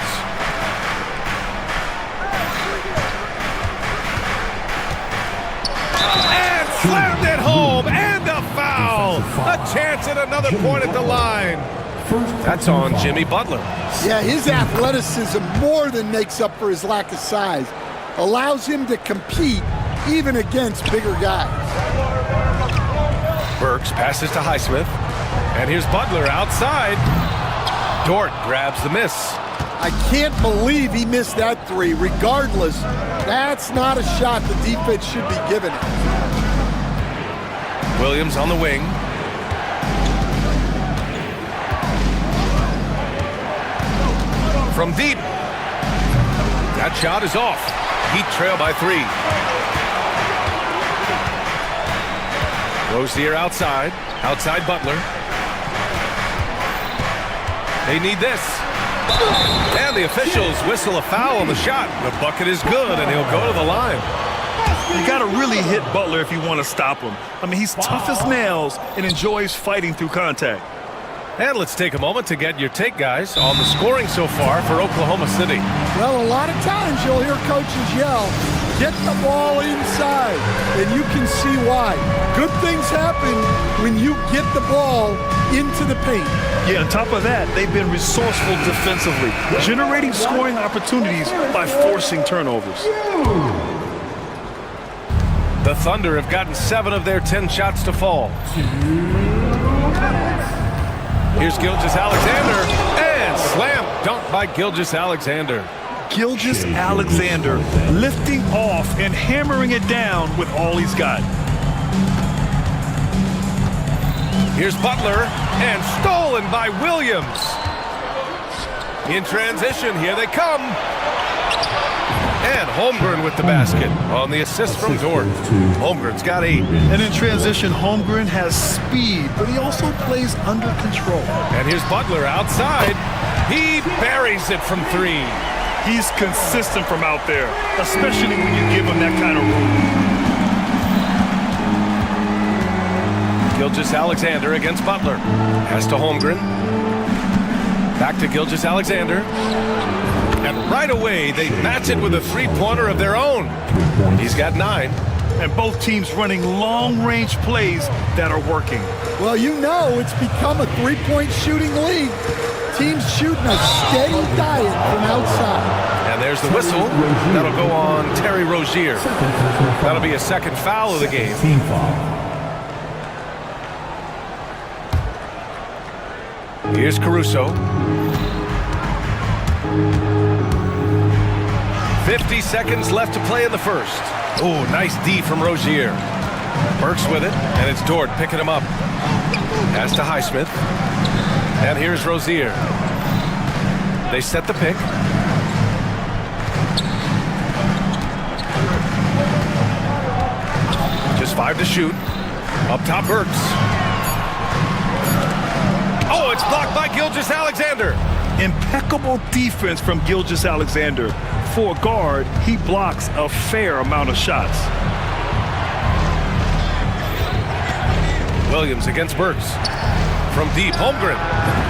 And slammed it home, and a foul. A chance at another point at the line. That's on Jimmy Butler. Yeah, his athleticism more than makes up for his lack of size. Allows him to compete even against bigger guys. Burks passes to Highsmith. And here's Butler outside. Dort grabs the miss. I can't believe he missed that three. Regardless, that's not a shot the defense should be giving him. Williams on the wing. From deep. That shot is off. Heat trail by 3. Rozier outside. Outside Butler. They need this. And the officials whistle a foul on the shot. The bucket is good, and he'll go to the line. You got to really hit Butler if you want to stop him. I mean, he's tough as nails and enjoys fighting through contact. And let's take a moment to get your take, guys, on the scoring so far for Oklahoma City. Well, a lot of times you'll hear coaches yell, get the ball inside, and you can see why. Good things happen when you get the ball into the paint. Yeah, on top of that, they've been resourceful defensively, generating scoring opportunities by forcing turnovers. The Thunder have gotten 7 of their 10 shots to fall. Here's Gilgeous-Alexander, and slam dunk by Gilgeous-Alexander. Gilgeous-Alexander lifting off and hammering it down with all he's got. Here's Butler, and stolen by Williams. In transition, here they come. And Holmgren with the basket on the assist from Dort. Holmgren's got 8. And in transition, Holmgren has speed, but he also plays under control. And here's Butler outside. He buries it from 3. He's consistent from out there, especially when you give him that kind of room. Gilgeous-Alexander against Butler. Pass to Holmgren. Back to Gilgeous-Alexander. And right away, they match it with a three-pointer of their own. He's got 9. And both teams running long-range plays that are working. Well, you know it's become a three-point shooting league. Teams shooting a steady diet from outside. And there's the whistle. That'll go on Terry Rozier. That'll be a second foul of the game. Here's Caruso. 50 seconds left to play in the first. Oh, nice D from Rozier. Burks with it, and it's Dort picking him up. Pass to Highsmith. And here's Rozier. They set the pick. Just 5 to shoot. Up top, Burks. Oh, it's blocked by Gilgeous-Alexander. Impeccable defense from Gilgeous-Alexander. For a guard, he blocks a fair amount of shots. Williams against Burks. From deep, Holmgren.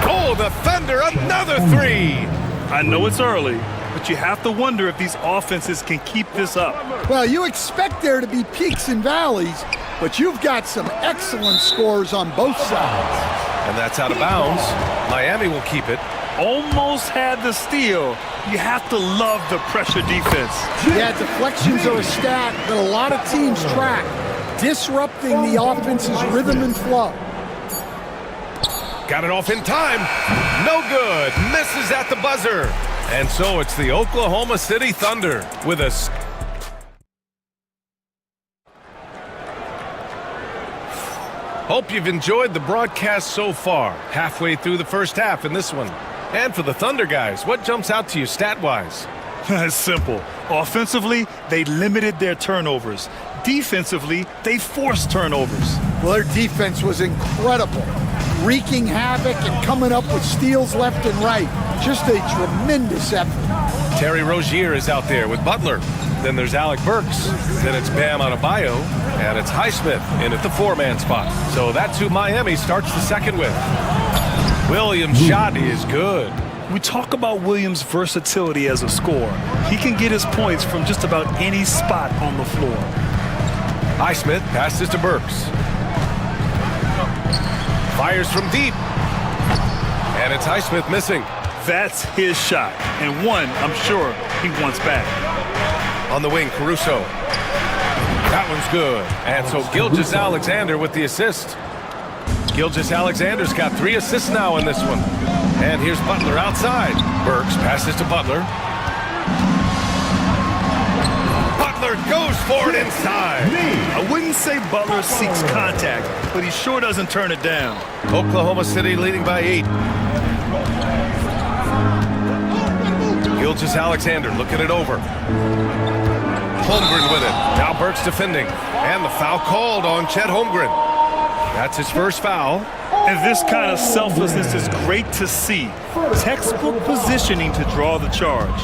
Oh, the Thunder, another 3. I know it's early, but you have to wonder if these offenses can keep this up. Well, you expect there to be peaks and valleys, but you've got some excellent scores on both sides. And that's out of bounds. Miami will keep it. almost had the steal. You have to love the pressure defense. Yeah, deflections are a stat that a lot of teams track, disrupting the offense's rhythm and flow. Got it off in time. No good. Misses at the buzzer. And so it's the Oklahoma City Thunder with a... Hope you've enjoyed the broadcast so far. Halfway through the first half in this one. And for the Thunder guys, what jumps out to you stat-wise? It's simple. Offensively, they limited their turnovers. Defensively, they forced turnovers. Well, their defense was incredible, wreaking havoc and coming up with steals left and right. Just a tremendous effort. Terry Rozier is out there with Butler. Then there's Alec Burks. Then it's Bam Adebayo. And it's Highsmith in at the four-man spot. So that's who Miami starts the second with. Williams' shot is good. We talk about Williams' versatility as a scorer. He can get his points from just about any spot on the floor. Highsmith passes to Burks. Fires from deep. And it's Highsmith missing. That's his shot, and one I'm sure he wants back. On the wing, Caruso. That one's good. And so Gilgeous-Alexander with the assist. Gilgeous-Alexander's got 3 assists now in this one. And here's Butler outside. Burks passes to Butler. Butler goes for it inside. I wouldn't say Butler seeks contact, but he sure doesn't turn it down. Oklahoma City leading by 8. Gilgeous-Alexander looking it over. Holmgren with it. Now Burks defending. And the foul called on Chet Holmgren. That's his first foul. And this kind of selflessness is great to see. Textbook positioning to draw the charge.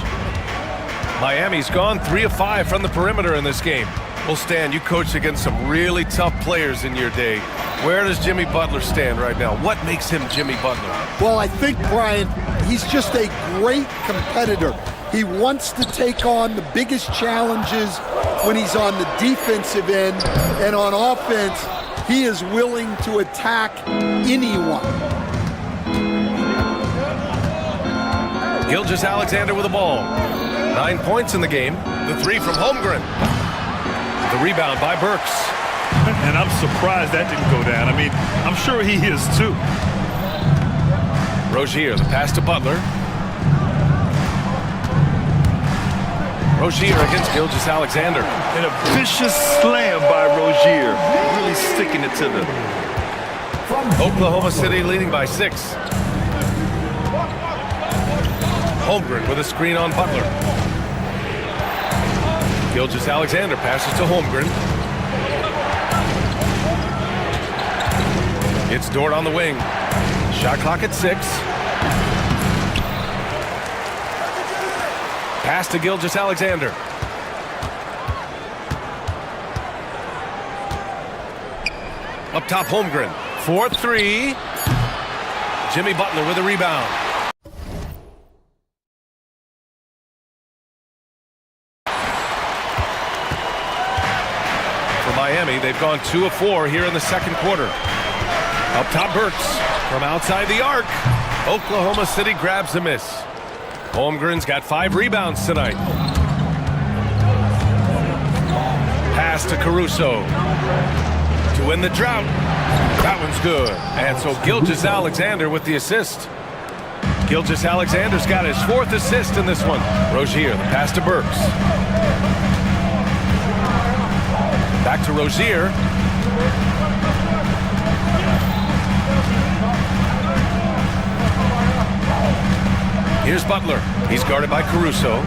Miami's gone 3 of 5 from the perimeter in this game. Well, Stan, you coached against some really tough players in your day. Where does Jimmy Butler stand right now? What makes him Jimmy Butler? Well, I think, Brian, he's just a great competitor. He wants to take on the biggest challenges when he's on the defensive end, and on offense, he is willing to attack anyone. Gilgeous-Alexander with the ball. 9 points in the game. The 3 from Holmgren. The rebound by Burks. And I'm surprised that didn't go down. I mean, I'm sure he is too. Rozier, the pass to Butler. Rozier against Gilgeous-Alexander. And a vicious slam by Rozier. Really sticking it to them. Oklahoma City leading by 6. Holmgren with a screen on Butler. Gilgeous-Alexander passes to Holmgren. It's Dort on the wing. Shot clock at 6. Pass to Gilgeous-Alexander. Up top, Holmgren. 4-3. Jimmy Butler with a rebound. For Miami, they've gone 2 of 4 here in the second quarter. Up top, Burks from outside the arc. Oklahoma City grabs a miss. Holmgren's got 5 rebounds tonight. Pass to Caruso to win the drought. That one's good. And so Gilgeous-Alexander with the assist. Gilgeous-Alexander's got his 4th assist in this one. Rozier, the pass to Burks. Back to Rozier. Here's Butler. He's guarded by Caruso.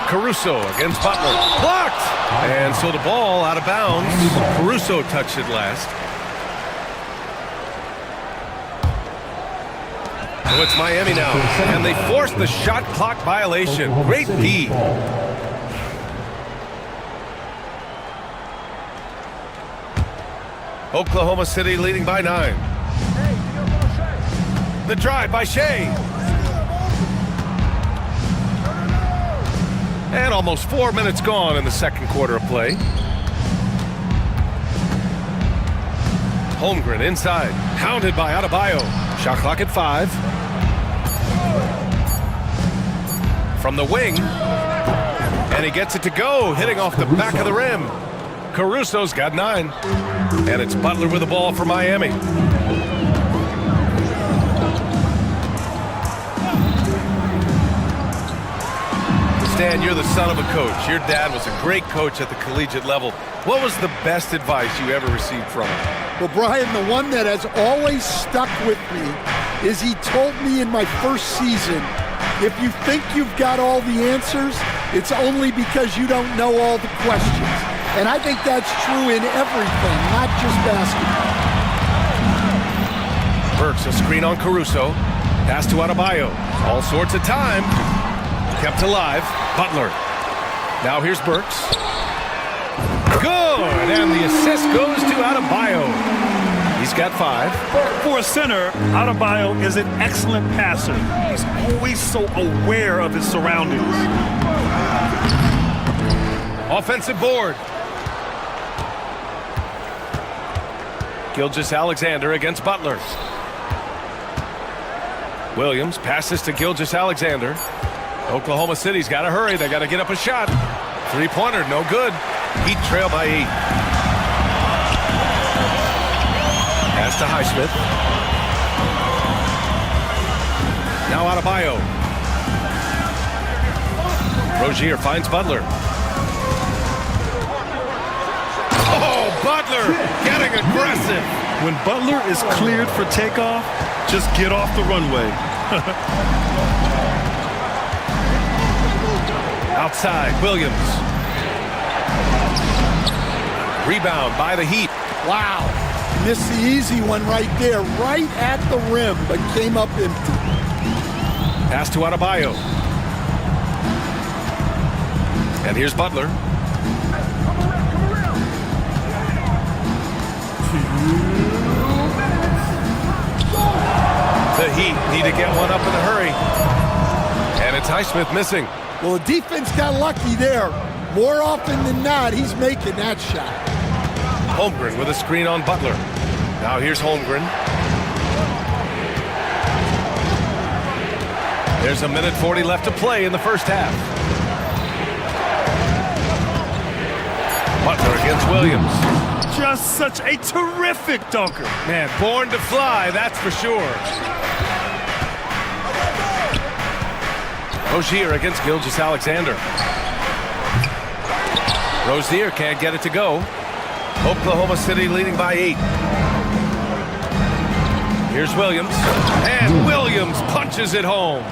Caruso against Butler. Blocked! And so the ball out of bounds. Caruso touched it last. So it's Miami now. And they forced the shot clock violation. Great D. Oklahoma City leading by 9. The drive by Shea. And almost 4 minutes gone in the second quarter of play. Holmgren inside. Hounded by Adebayo. Shot clock at 5. From the wing. And he gets it to go, hitting off the back of the rim. Caruso's got 9. And it's Butler with the ball for Miami. Stan, you're the son of a coach. Your dad was a great coach at the collegiate level. What was the best advice you ever received from him? Well, Brian, the one that has always stuck with me is he told me in my first season, if you think you've got all the answers, it's only because you don't know all the questions. And I think that's true in everything, not just basketball. Burks, a screen on Caruso. Pass to Adebayo. All sorts of time. Kept alive. Butler. Now here's Burks. Good! And the assist goes to Adebayo. He's got 5. For a center, Adebayo is an excellent passer. He's always so aware of his surroundings. Offensive board. Gilgeous-Alexander against Butler. Williams passes to Gilgeous-Alexander. Oklahoma City's got to hurry. They got to get up a shot. Three-pointer, no good. Heat trail by 8. Pass to Highsmith. Now Adebayo. Rozier finds Butler. Oh, Butler getting aggressive. When Butler is cleared for takeoff, just get off the runway. Outside, Williams. Rebound by the Heat. Wow. Missed the easy one right there, right at the rim, but came up empty. Pass to Adebayo. And here's Butler. The Heat need to get one up in a hurry. And it's Highsmith missing. Well, the defense got lucky there. More often than not, he's making that shot. Holmgren with a screen on Butler. Now here's Holmgren. There's a minute 40 left to play in the first half. Butler against Williams. Just such a terrific dunker. Man, born to fly, that's for sure. Rozier against Gilgeous-Alexander. Rozier can't get it to go. Oklahoma City leading by 8. Here's Williams. And Williams punches it home.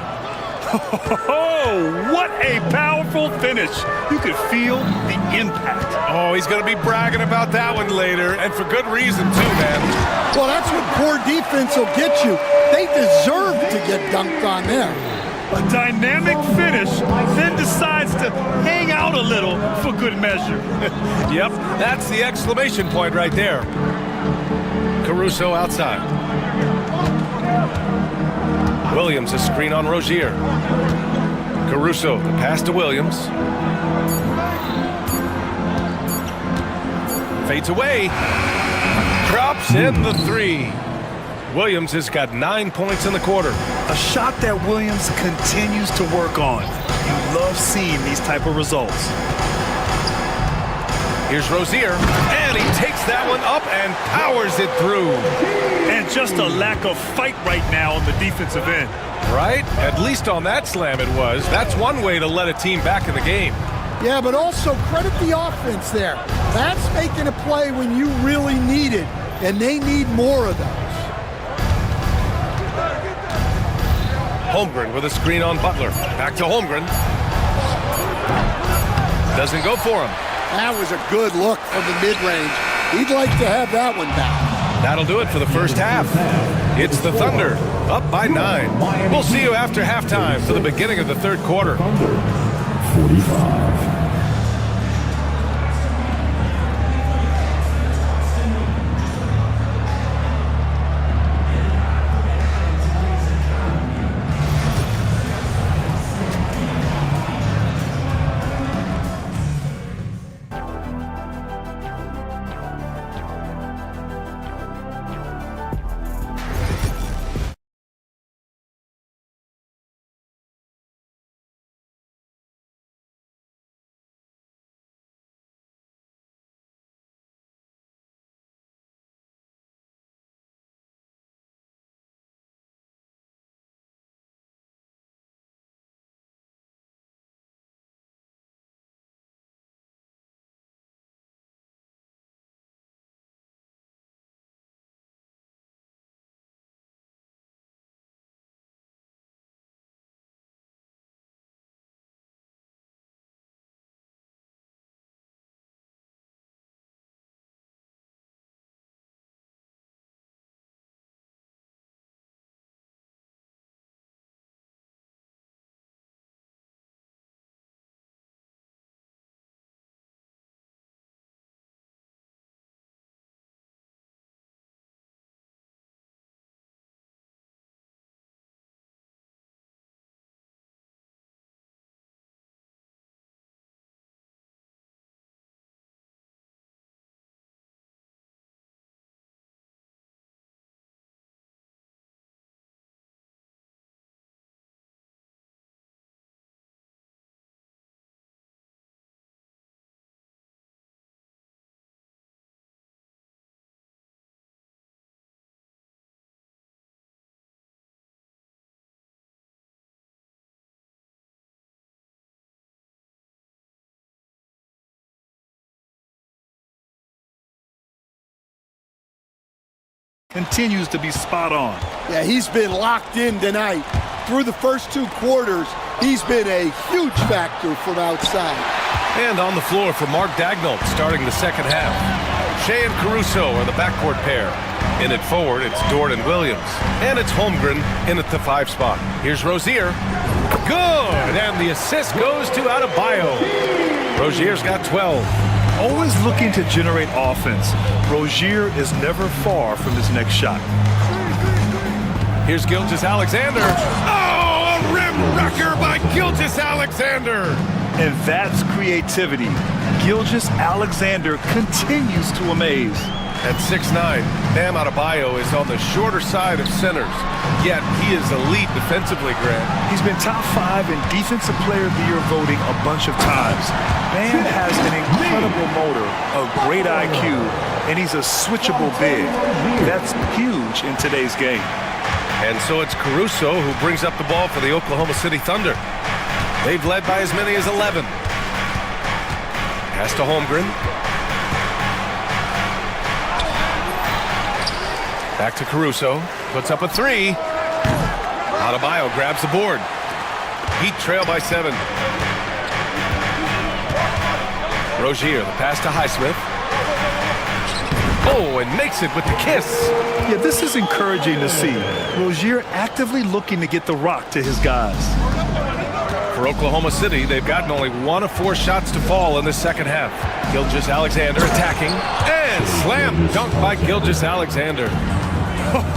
Oh, what a powerful finish. You could feel the impact. Oh, he's going to be bragging about that one later, and for good reason, too, man. Well, that's what poor defense will get you. They deserve to get dunked on there. A dynamic finish, then decides to hang out a little for good measure. Yep, that's the exclamation point right there. Caruso outside. Williams, a screen on Rozier. Caruso, the pass to Williams. Fades away. Drops in the 3. Williams has got 9 points in the quarter. A shot that Williams continues to work on. You love seeing these type of results. Here's Rozier, and he takes that one up and powers it through. And just a lack of fight right now on the defensive end. Right? At least on that slam it was. That's one way to let a team back in the game. Yeah, but also credit the offense there. That's making a play when you really need it, and they need more of those. Holmgren with a screen on Butler. Back to Holmgren. Doesn't go for him. That was a good look from the mid-range. He'd like to have that one back. That'll do it for the first half. It's the Thunder, up by 9. We'll see you after halftime for the beginning of the third quarter. 45. continues to be spot on. Yeah, he's been locked in tonight. Through the first 2 quarters, he's been a huge factor from outside. And on the floor for Mark Dagnall starting the second half. Shea and Caruso are the backcourt pair. In at forward, it's Dort and Williams. And it's Holmgren in at the 5 spot. Here's Rozier. Good! And the assist goes to Adebayo. Rozier's got 12. Always looking to generate offense, Rozier is never far from his next shot. Here's Gilgeous-Alexander. Oh, a rim wrecker by Gilgeous-Alexander. And that's creativity. Gilgeous-Alexander continues to amaze. At 6'9", Bam Adebayo is on the shorter side of centers, yet he is elite defensively, Grant. He's been top 5 in Defensive Player of the Year voting a bunch of times. Bam has an incredible motor, a great IQ, and he's a switchable big. That's huge in today's game. And so it's Caruso who brings up the ball for the Oklahoma City Thunder. They've led by as many as 11. Pass to Holmgren. Back to Caruso. Puts up a 3. Adebayo grabs the board. Heat trail by 7. Rozier, the pass to Highsmith. Oh, and makes it with the kiss. Yeah, this is encouraging to see. Rozier actively looking to get the rock to his guys. For Oklahoma City, they've gotten only 1 of 4 shots to fall in the second half. Gilgeous-Alexander attacking. And slam dunk by Gilgeous-Alexander.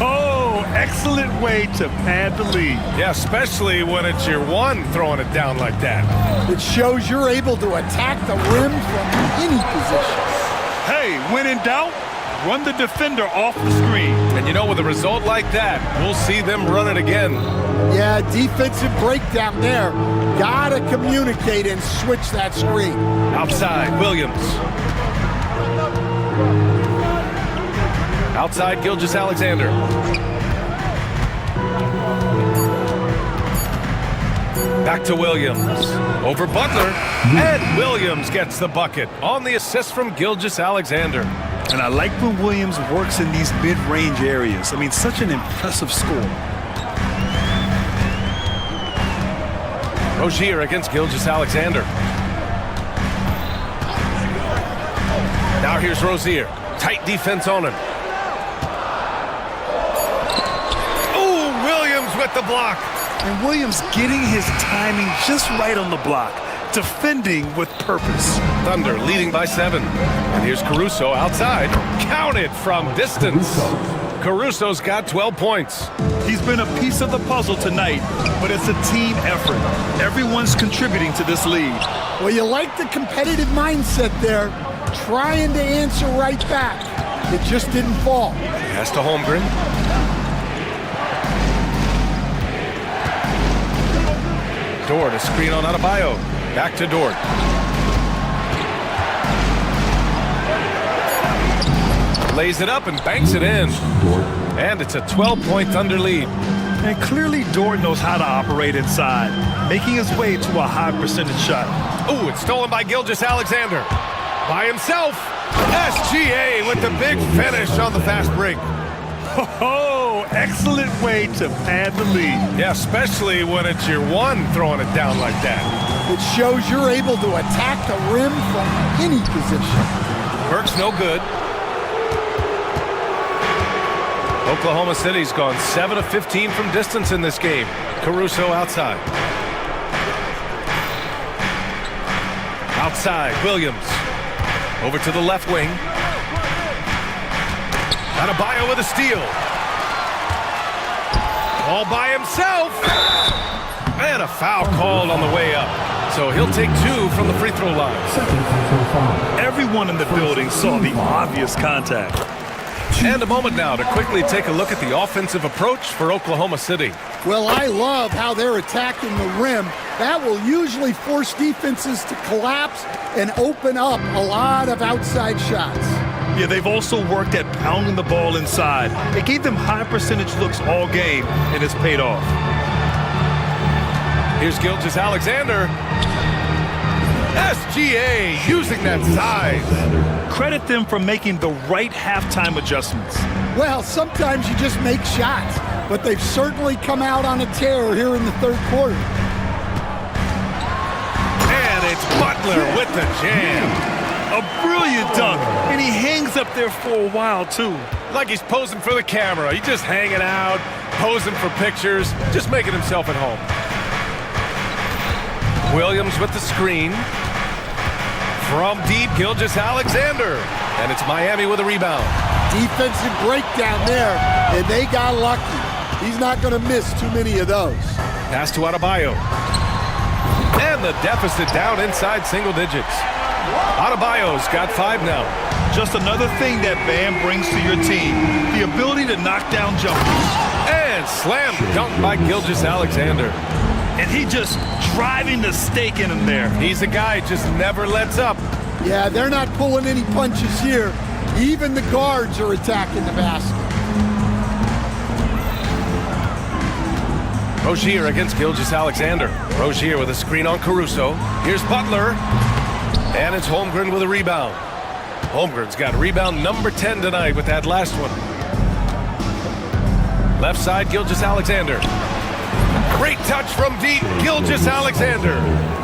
Oh, excellent way to pad the lead. Yeah, especially when it's your one throwing it down like that. It shows you're able to attack the rim from any position. Hey, when in doubt, run the defender off the screen. And you know, with a result like that, we'll see them run it again. Yeah, defensive breakdown there. Gotta communicate and switch that screen. Outside, Williams. Outside, Gilgeous-Alexander. Back to Williams. Over Butler. And Williams gets the bucket on the assist from Gilgeous-Alexander. And I like when Williams works in these mid-range areas. I mean, such an impressive score. Rozier against Gilgeous-Alexander. Now here's Rozier. Tight defense on him. Oh, Williams with the block. And Williams getting his timing just right on the block. Defending with purpose. Thunder leading by 7. And here's Caruso outside. Counted from distance. Caruso's got 12 points. He's been a piece of the puzzle tonight, but it's a team effort. Everyone's contributing to this lead. Well, you like the competitive mindset there, trying to answer right back. It just didn't fall. Pass to Holmgren. Dort, a screen on Adebayo. Back to Dort. Lays it up and banks it in. And it's a 12-point Thunder lead. And clearly Dort knows how to operate inside, making his way to a high percentage shot. Oh, it's stolen by Gilgeous-Alexander. By himself. SGA with the big finish on the fast break. Oh, excellent way to pad the lead. Yeah, especially when it's your one throwing it down like that. It shows you're able to attack the rim from any position. Burke's no good. Oklahoma City's gone 7 of 15 from distance in this game. Caruso outside. Outside, Williams. Over to the left wing. Adebayo with a steal. All by himself. And a foul called on the way up. So he'll take 2 from the free throw line. Everyone in the building saw the obvious contact. And a moment now to quickly take a look at the offensive approach for Oklahoma City. Well, I love how they're attacking the rim. That will usually force defenses to collapse and open up a lot of outside shots. Yeah, they've also worked at pounding the ball inside. It gave them high percentage looks all game, and it's paid off. Here's Gilgeous-Alexander. SGA using that size. Credit them for making the right halftime adjustments. Well, sometimes you just make shots, but they've certainly come out on a tear here in the third quarter. And it's Butler with the jam. A brilliant dunk, and he hangs up there for a while, too. Like he's posing for the camera. He's just hanging out, posing for pictures, just making himself at home. Williams with the screen. From deep, Gilgeous-Alexander. And it's Miami with a rebound. Defensive breakdown there, and they got lucky. He's not going to miss too many of those. Pass to Adebayo. And the deficit down inside single digits. Adebayo's got 5 now. Just another thing that Bam brings to your team, the ability to knock down jumpers. And slam dunk by Gilgeous-Alexander. And he just driving the stake in him there. He's a guy just never lets up. Yeah, they're not pulling any punches here. Even the guards are attacking the basket. Rozier against Gilgeous-Alexander. Rozier with a screen on Caruso. Here's Butler. And it's Holmgren with a rebound. Holmgren's got rebound number 10 tonight with that last one. Left side, Gilgeous-Alexander. Great touch from deep, Gilgeous-Alexander.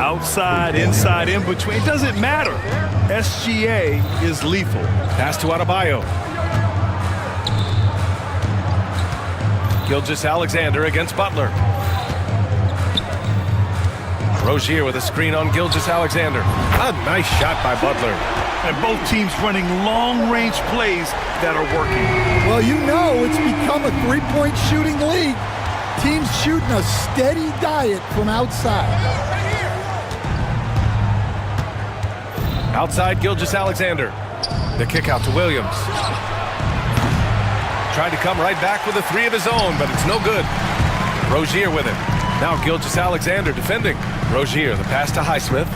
Outside, inside, in between, it doesn't matter. SGA is lethal. Pass to Adebayo. Gilgeous-Alexander against Butler. Rozier with a screen on Gilgeous-Alexander. A nice shot by Butler. And both teams running long-range plays that are working. Well, you know it's become a three-point shooting league. Teams shooting a steady diet from outside. Outside, Gilgeous-Alexander. The kick out to Williams. Tried to come right back with a 3 of his own, but it's no good. Rozier with it. Now Gilgeous-Alexander defending. Rozier, the pass to Highsmith.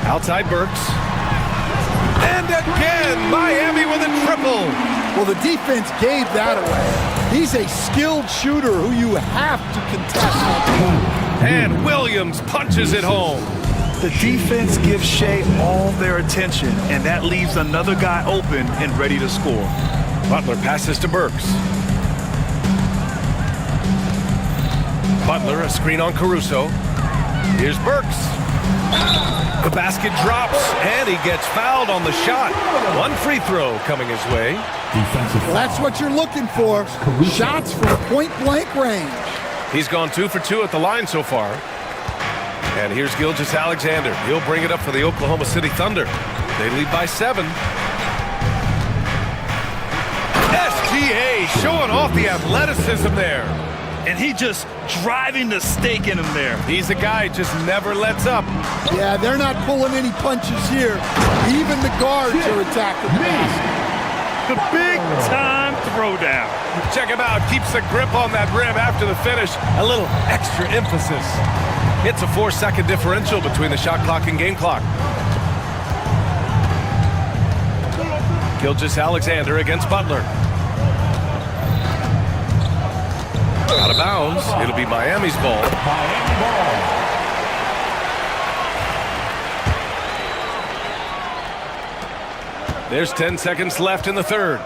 Outside Burks. And again, Miami with a triple. Well, the defense gave that away. He's a skilled shooter who you have to contest. And Williams punches it home. The defense gives Shea all their attention, and that leaves another guy open and ready to score. Butler passes to Burks. Butler, a screen on Caruso. Here's Burks. The basket drops, and he gets fouled on the shot. One free throw coming his way. Well, that's what you're looking for. Shots from point-blank range. He's gone 2 for 2 at the line so far. And here's Gilgeous-Alexander. He'll bring it up for the Oklahoma City Thunder. They lead by 7. SGA showing off the athleticism there. And he just driving the stake in him there. He's a guy who just never lets up. Yeah, they're not pulling any punches here. Even the guards are attacking the basket. The big-time throwdown. Check him out. Keeps the grip on that rim after the finish. A little extra emphasis. It's a 4-second differential between the shot clock and game clock. Gilgeous-Alexander against Butler. Out of bounds. It'll be Miami's ball. There's 10 seconds left in the third.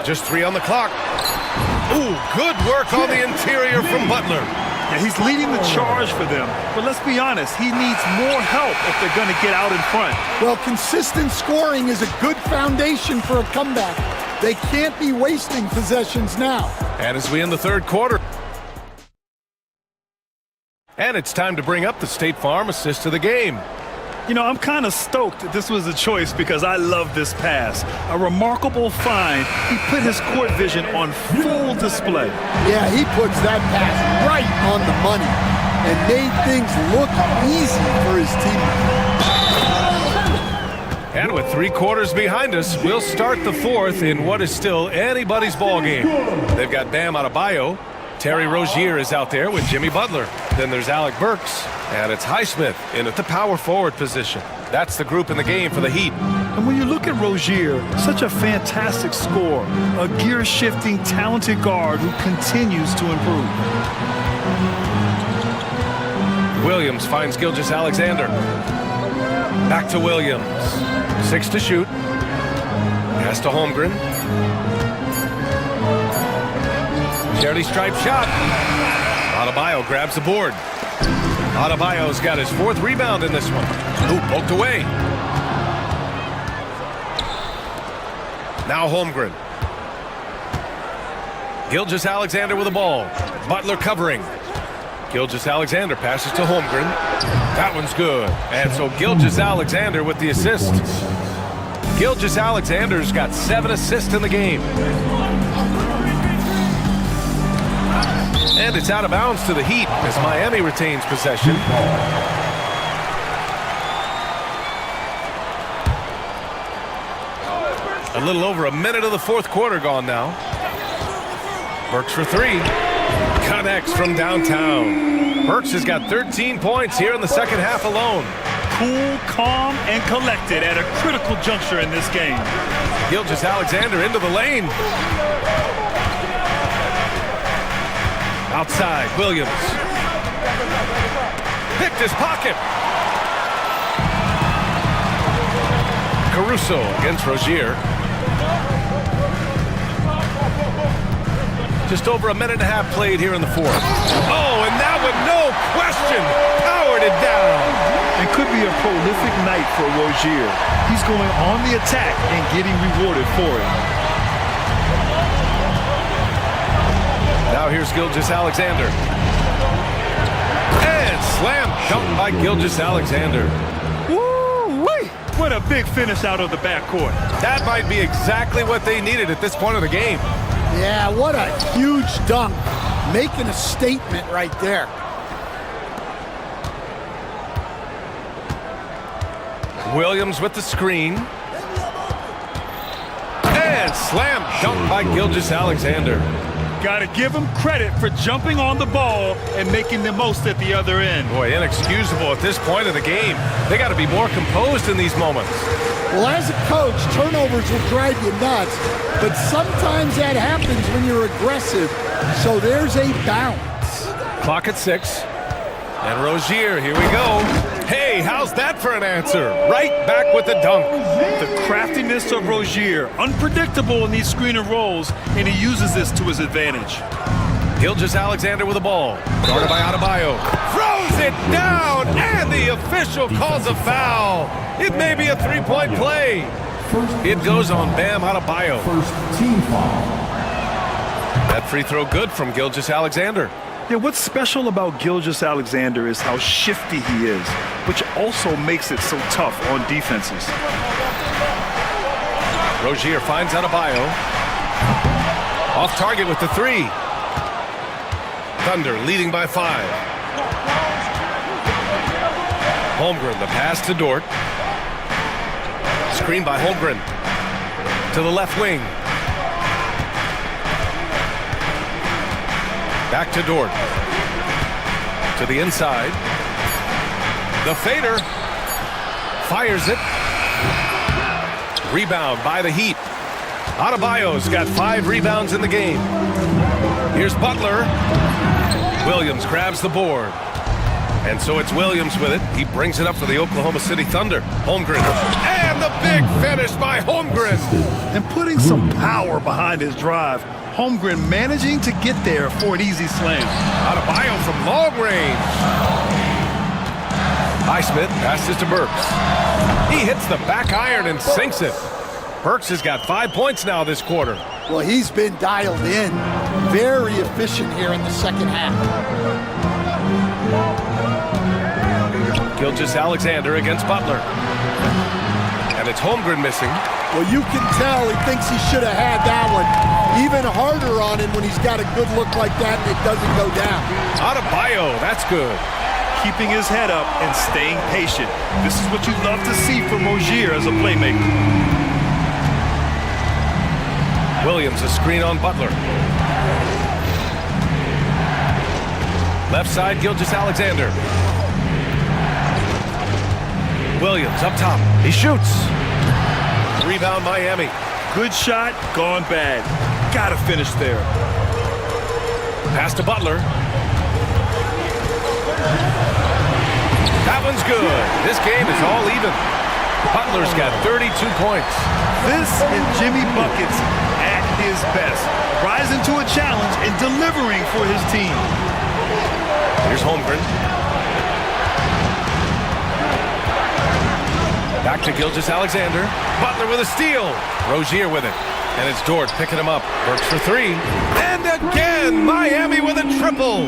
Just 3 on the clock. Ooh, good work on the interior from Butler. Yeah, he's leading the charge for them. But let's be honest, he needs more help if they're going to get out in front. Well, consistent scoring is a good foundation for a comeback. They can't be wasting possessions now. And as we end the third quarter. And it's time to bring up the State Farm assist of the game. You know, I'm kind of stoked that this was a choice because I love this pass. A remarkable find. He put his court vision on full display. Yeah, he puts that pass right on the money and made things look easy for his team. And with 3 quarters behind us, we'll start the fourth in what is still anybody's ball game. They've got Bam Adebayo. Terry Rozier is out there with Jimmy Butler. Then there's Alec Burks, and it's Highsmith in at the power forward position. That's the group in the game for the Heat. And when you look at Rozier, such a fantastic scorer, a gear-shifting, talented guard who continues to improve. Williams finds Gilgeous-Alexander. Back to Williams. 6 to shoot. Pass to Holmgren. Charity stripe shot. Adebayo grabs the board. Adebayo's got his 4th rebound in this one. Ooh, poked away. Now Holmgren. Gilgeous-Alexander with the ball. Butler covering. Gilgeous-Alexander passes to Holmgren. That one's good. And so Gilgeous-Alexander with the assist. Gilgeous-Alexander's got 7 assists in the game. And it's out of bounds to the Heat as Miami retains possession. A little over a minute of the 4th quarter gone now. Burks for 3. Connects from downtown. Burks has got 13 points here in the second half alone. Cool, calm, and collected at a critical juncture in this game. Gilgeous-Alexander into the lane. Outside, Williams. Picked his pocket. Caruso against Rozier. Just over a minute and a half played here in the 4th. Oh, and that one, no question, powered it down. It could be a prolific night for Rozier. He's going on the attack and getting rewarded for it. Now here's Gilgeous-Alexander. And slam dunk by Gilgeous-Alexander. Woo-wee! What a big finish out of the backcourt. That might be exactly what they needed at this point of the game. Yeah, what a huge dunk. Making a statement right there. Williams with the screen. And slam dunk by Gilgeous-Alexander. Got to give him credit for jumping on the ball and making the most at the other end. Boy, inexcusable at this point of the game. They got to be more composed in these moments. Well, as a coach, turnovers will drive you nuts, but sometimes that happens when you're aggressive. So there's a bounce. Clock at 6. And Rozier, here we go. Hey, how's that for an answer? Right back with the dunk. The craftiness of Rozier, unpredictable in these screen and rolls, and he uses this to his advantage. Gilgeous-Alexander with the ball. Guarded by Adebayo. Throws it down, and the official calls a foul. It may be a 3-point play. It goes on Bam Adebayo. First team foul. That free throw good from Gilgeous-Alexander. Yeah, what's special about Gilgeous-Alexander is how shifty he is, which also makes it so tough on defenses. Rozier finds Adebayo. Off target with the 3. Thunder leading by 5. Holmgren, the pass to Dort. Screen by Holmgren. To the left wing. Back to Dort. To the inside. The fader. Fires it. Rebound by the Heat. Adebayo's got 5 rebounds in the game. Here's Butler. Williams grabs the board. And so it's Williams with it. He brings it up for the Oklahoma City Thunder. Holmgren. And the big finish by Holmgren. And putting some power behind his drive. Holmgren managing to get there for an easy slam. Adebayo from long range. Highsmith passes to Burks. He hits the back iron and sinks it. Burks has got 5 points now this quarter. Well, he's been dialed in. Very efficient here in the second half. Gilgeous-Alexander against Butler. And it's Holmgren missing. Well, you can tell he thinks he should have had that one. Even harder on him when he's got a good look like that and it doesn't go down. Adebayo, that's good. Keeping his head up and staying patient. This is what you love to see from Rozier as a playmaker. Williams, a screen on Butler. Left side, Gilgeous-Alexander. Williams up top. He shoots. Rebound, Miami. Good shot, gone bad. Gotta finish there. Pass to Butler. That one's good. This game is all even. Butler's got 32 points. This is Jimmy Buckets at his best. Rising to a challenge and delivering for his team. Here's Holmgren. Back to Gilgeous-Alexander. Butler with a steal. Rozier with it. And it's Dort picking him up. Works for three. And again, Miami with a triple.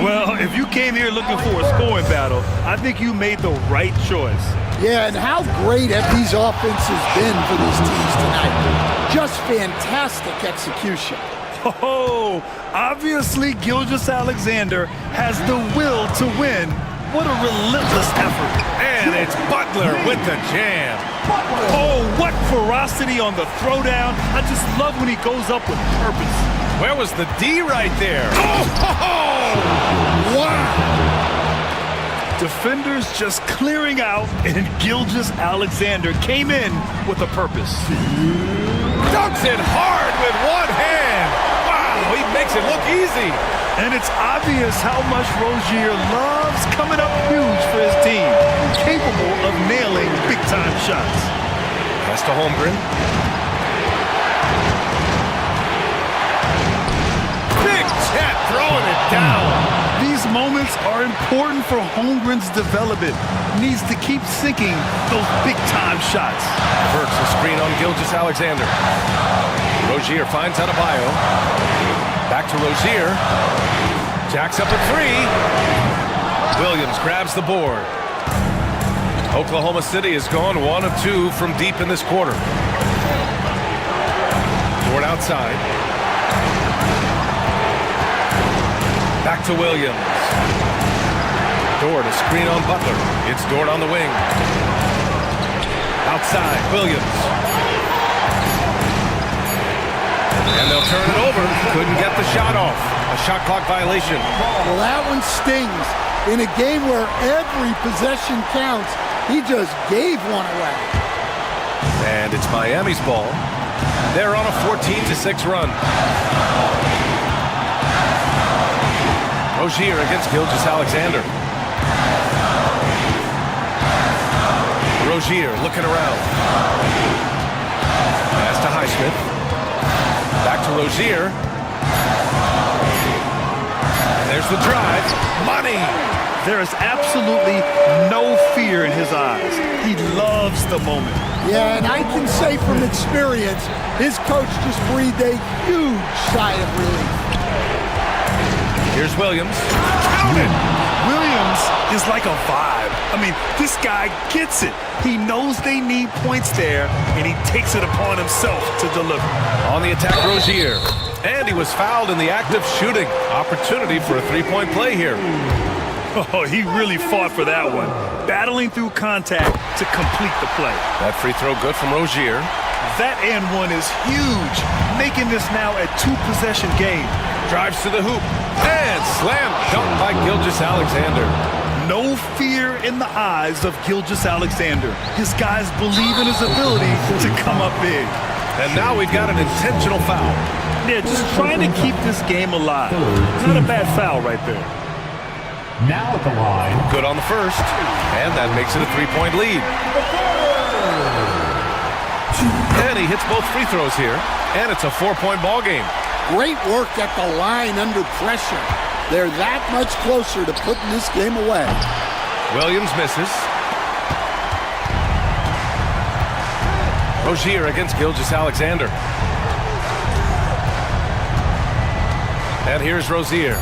Well, if you came here looking for a scoring battle, I think you made the right choice. Yeah, and how great have these offenses been for these teams tonight? Just fantastic execution. Oh, obviously Gilgeous-Alexander has the will to win. What a relentless effort. And it's Butler with the jam. Oh, what ferocity on the throwdown. I just love when he goes up with purpose. Where was the D right there? Oh! Wow! Defenders just clearing out, and Gilgeous-Alexander came in with a purpose. Dunks it hard with one hand. Wow, he makes it look easy. And it's obvious how much Rozier loves coming up huge for his team, capable of nailing big-time shots. Pass to Holmgren. Big Chet throwing it down. These moments are important for Holmgren's development. Needs to keep sinking those big-time shots. Burks a screen on Gilgeous-Alexander. Rozier finds Adebayo. Back to Rozier. Jacks up at three. Williams grabs the board. Oklahoma City has gone 1 of 2 from deep in this quarter. Dort outside. Back to Williams. Dort, a screen on Butler. It's Dort on the wing. Outside, Williams. And they'll turn it over. Couldn't get the shot off. A shot clock violation. Well, that one stings. In a game where every possession counts, he just gave one away. And it's Miami's ball. They're on a 14-6 run. Rozier against Gilgeous-Alexander. Rozier looking around. Pass to Highsmith. Back to Rozier. There's the drive. Money! There is absolutely no fear in his eyes. He loves the moment. Yeah, and I can say from experience, his coach just breathed a huge sigh of relief. Here's Williams. Count it! Williams is like a vibe. I mean, this guy gets it. He knows they need points there, and he takes it upon himself to deliver. On the attack, Rozier. And he was fouled in the act of shooting. Opportunity for a three-point play here. Oh, he really fought for that one. Battling through contact to complete the play. That free throw good from Rozier. That and one is huge, making this now a two-possession game. Drives to the hoop. And slam dunk by Gilgeous-Alexander. No fear in the eyes of Gilgeous-Alexander. His guys believe in his ability to come up big. And now we've got an intentional foul. Yeah, just trying to keep this game alive. Not a bad foul right there. Now at the line. Good on the first. And that makes it a three-point lead. And he hits both free throws here. And it's a four-point ball game. Great work at the line under pressure. They're that much closer to putting this game away. Williams misses. Rozier against Gilgeous-Alexander. And here's Rozier.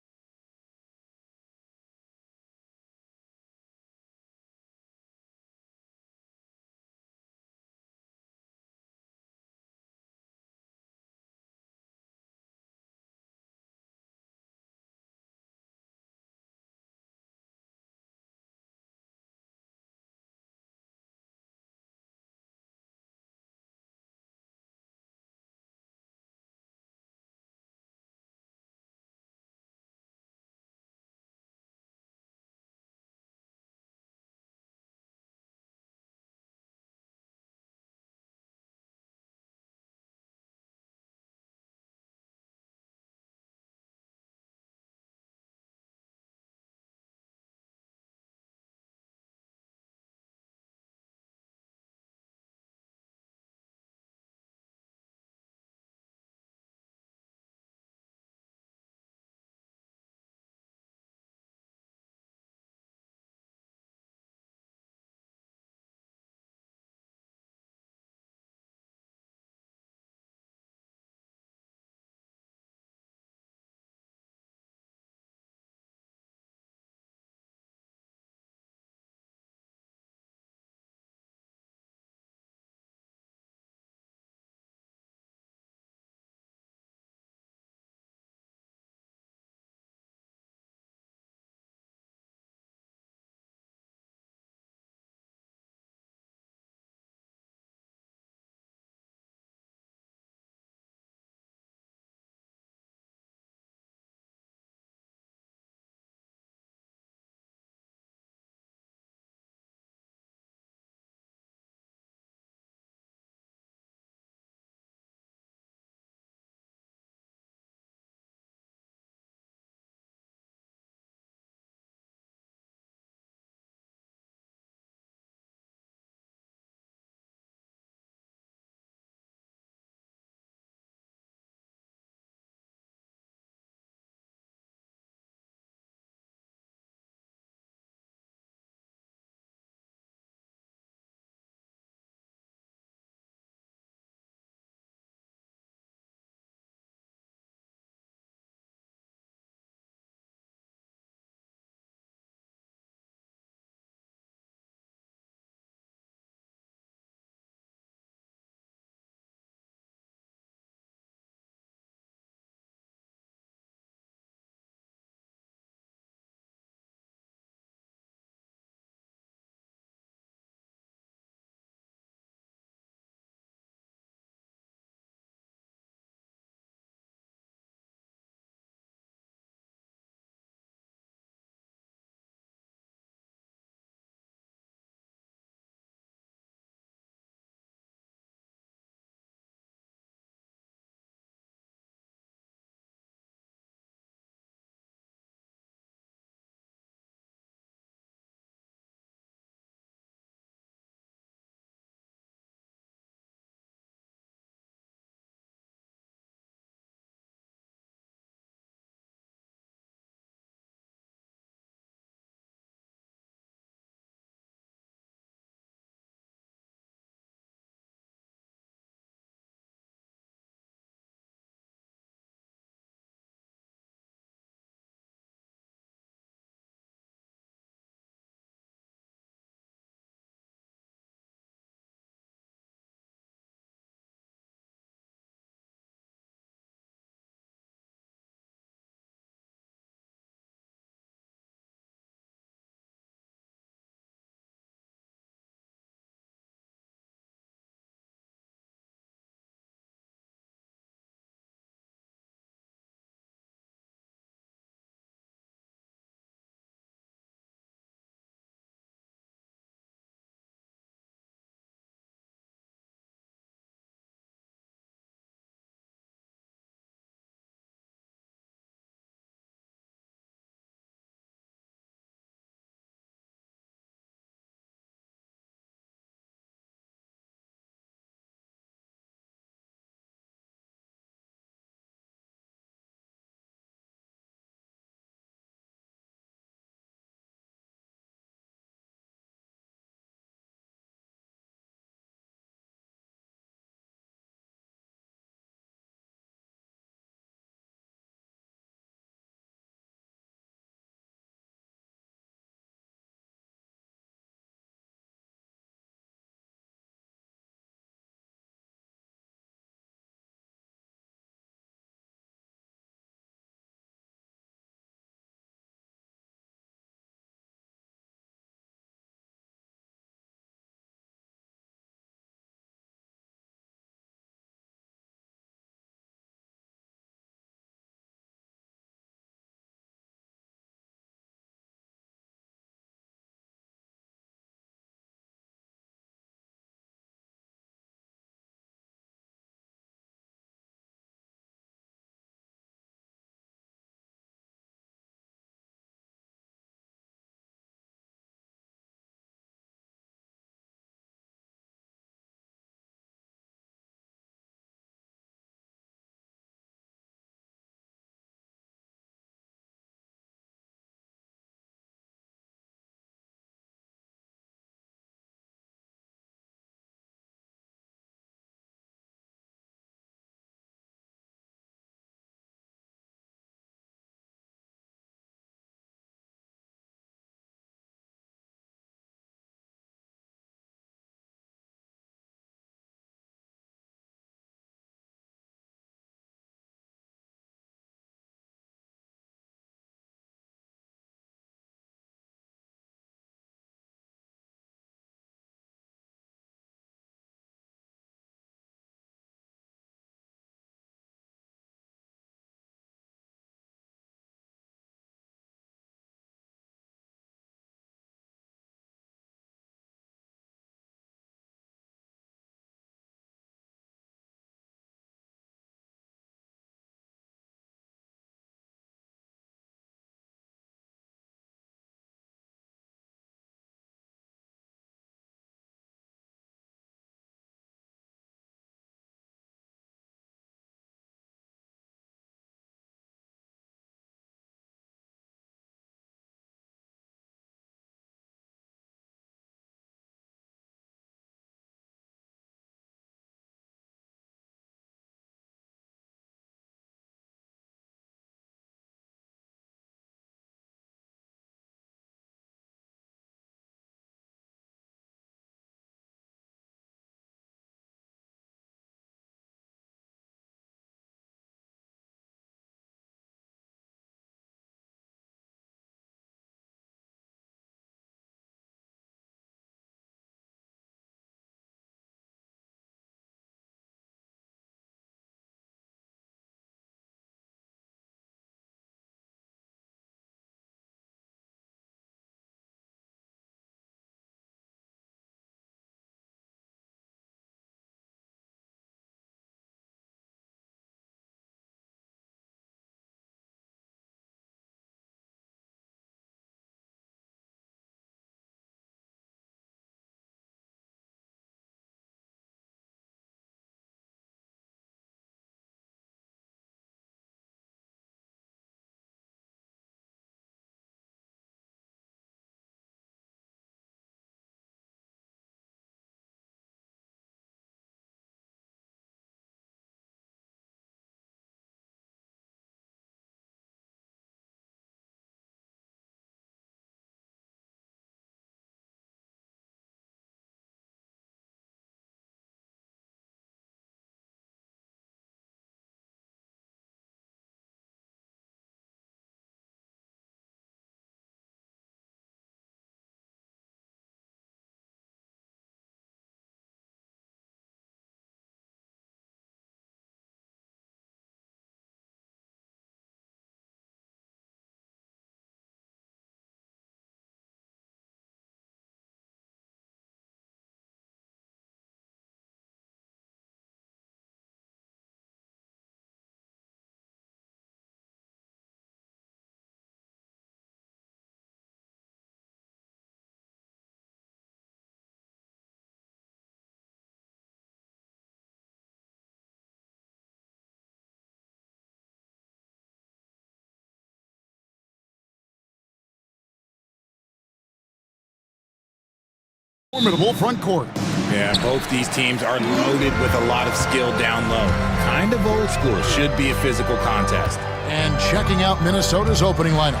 Formidable front court. Yeah, both these teams are loaded with a lot of skill down low. Kind of old school. Should be a physical contest. And checking out Minnesota's opening lineup.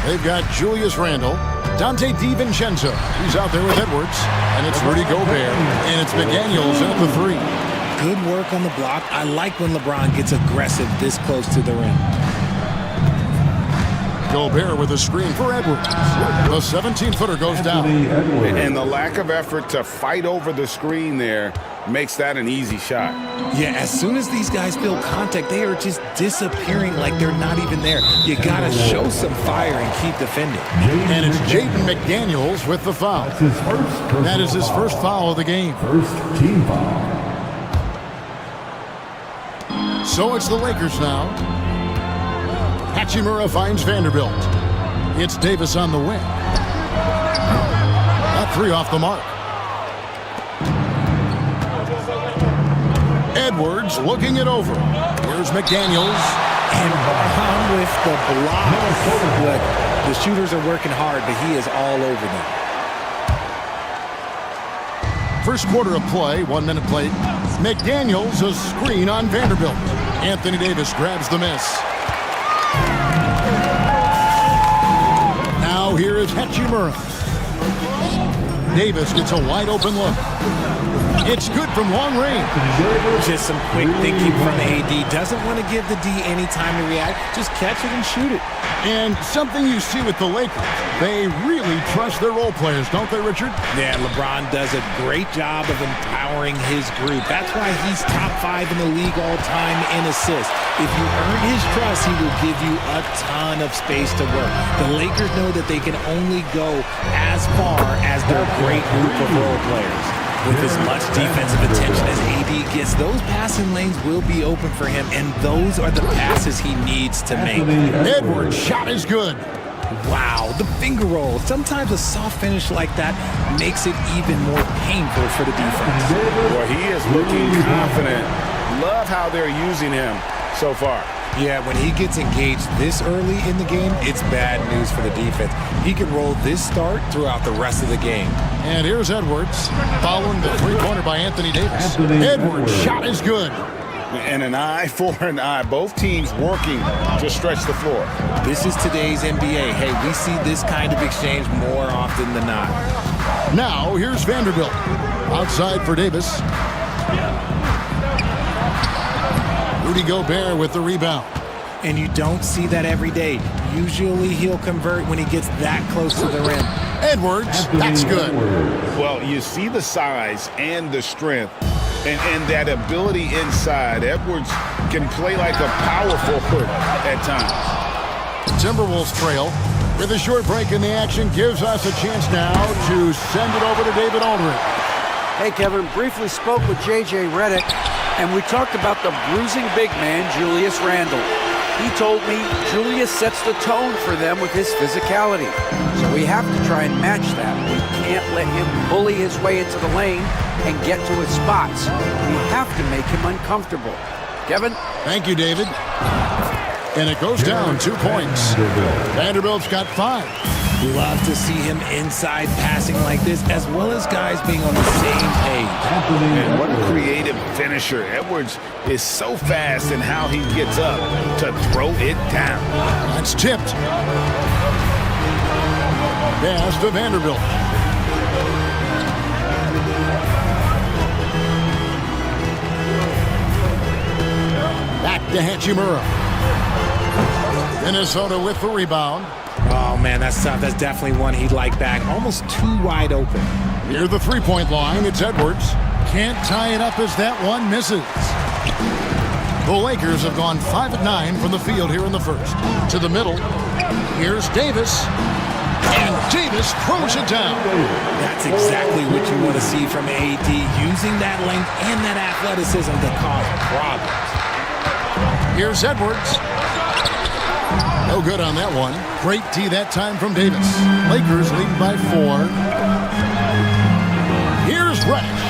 They've got Julius Randle, Dante DiVincenzo. He's out there with Edwards. And it's Rudy Gobert. And it's McDaniels at the 3. Good work on the block. I like when LeBron gets aggressive this close to the rim. Gobert with a screen for Edwards. The 17-footer goes down. And the lack of effort to fight over the screen there makes that an easy shot. Yeah, as soon as these guys feel contact, they are just disappearing like they're not even there. You gotta show some fire and keep defending. And it's Jaden McDaniels with the foul. That is his first foul of the game. First team foul. So it's the Lakers now. Hachimura finds Vanderbilt. It's Davis on the wing. That 3 off the mark. Edwards looking it over. Here's McDaniels. And Brown with the block. Look, the shooters are working hard, but he is all over them. First quarter of play, 1 minute played. McDaniels a screen on Vanderbilt. Anthony Davis grabs the miss. Now here is Hachimura. Davis gets a wide open look. It's good from long range. Just some quick thinking from AD. Doesn't want to give the D any time to react. Just catch it and shoot it. And something you see with the Lakers, they really trust their role players, don't they, Richard? Yeah, LeBron does a great job of empowering his group. That's why he's top 5 in the league all time in assists. If you earn his trust, he will give you a ton of space to work. The Lakers know that they can only go as far as their great group of role players. With as much defensive attention as AD gets, those passing lanes will be open for him, and those are the passes he needs to make. Edwards' shot is good. Wow, the finger roll. Sometimes a soft finish like that makes it even more painful for the defense. Boy, he is looking confident. Love how they're using him so far. Yeah, when he gets engaged this early in the game, it's bad news for the defense. He can roll this start throughout the rest of the game. And here's Edwards, following the three-pointer by Anthony Davis. Edwards' shot is good. And an eye for an eye. Both teams working to stretch the floor. This is today's NBA. Hey, we see this kind of exchange more often than not. Now, here's Vanderbilt. Outside for Davis. Rudy Gobert with the rebound. And you don't see that every day. Usually he'll convert when he gets that close to the rim. Edwards, that's good. Well, you see the size and the strength and that ability inside. Edwards can play like a power forward at times. Timberwolves trail. With a short break in the action, gives us a chance now to send it over to David Aldridge. Hey, Kevin, briefly spoke with J.J. Redick, and we talked about the bruising big man, Julius Randle. He told me Julius sets the tone for them with his physicality. So we have to try and match that. We can't let him bully his way into the lane and get to his spots. We have to make him uncomfortable. Kevin? Thank you, David. And it goes down 2 points. Vanderbilt's got 5. Love to see him inside passing like this, as well as guys being on the same page. Man, what a creative finisher. Edwards is so fast in how he gets up to throw it down. That's tipped. Pass to Vanderbilt. Back to Hachimura. Minnesota with the rebound. Oh, man, that's tough. That's definitely one he'd like back. Almost too wide open. Near the three-point line, it's Edwards. Can't tie it up as that one misses. The Lakers have gone 5 of 9 from the field here in the first. To the middle, here's Davis. And Davis throws it down. That's exactly what you want to see from AD, using that length and that athleticism to cause problems. Here's Edwards. No good on that one. Great D that time from Davis. Lakers lead by 4. Here's Reddish.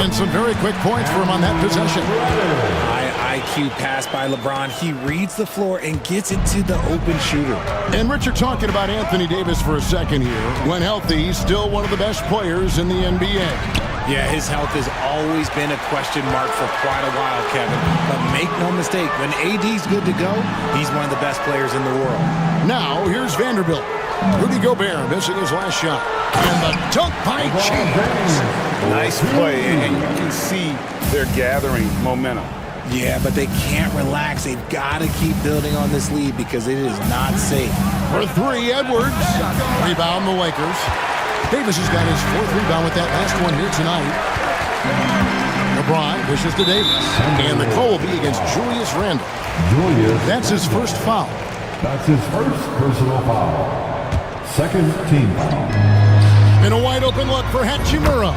And some very quick points for him on that possession. I IQ pass by LeBron. He reads the floor and gets it to the open shooter. And Richard, talking about Anthony Davis for a second here. When healthy, he's still one of the best players in the NBA. Yeah, his health has always been a question mark for quite a while, Kevin. But make no mistake, when AD's good to go, he's one of the best players in the world. Now, here's Vanderbilt. Rudy Gobert missing his last shot. And the dunk by James. Nice play, and you can see they're gathering momentum. Yeah, but they can't relax. They've got to keep building on this lead because it is not safe. For three, Edwards. Rebound the Lakers. Davis has got his fourth rebound with that last one here tonight. LeBron pushes to Davis. And the call will be against Julius Randle. That's his first foul. That's his first personal foul. Second team foul. And a wide open look for Hachimura.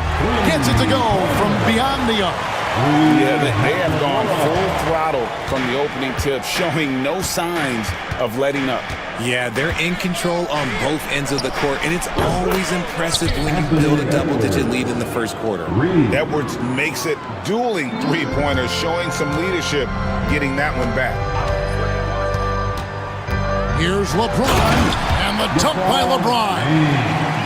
Gets it to go from beyond the arc. Yeah, they have gone full throttle from the opening tip, showing no signs of letting up. Yeah, they're in control on both ends of the court, and it's always impressive when you build a double-digit lead in the first quarter. Edwards makes it dueling three-pointers, showing some leadership, getting that one back. Here's LeBron, and the dunk by LeBron.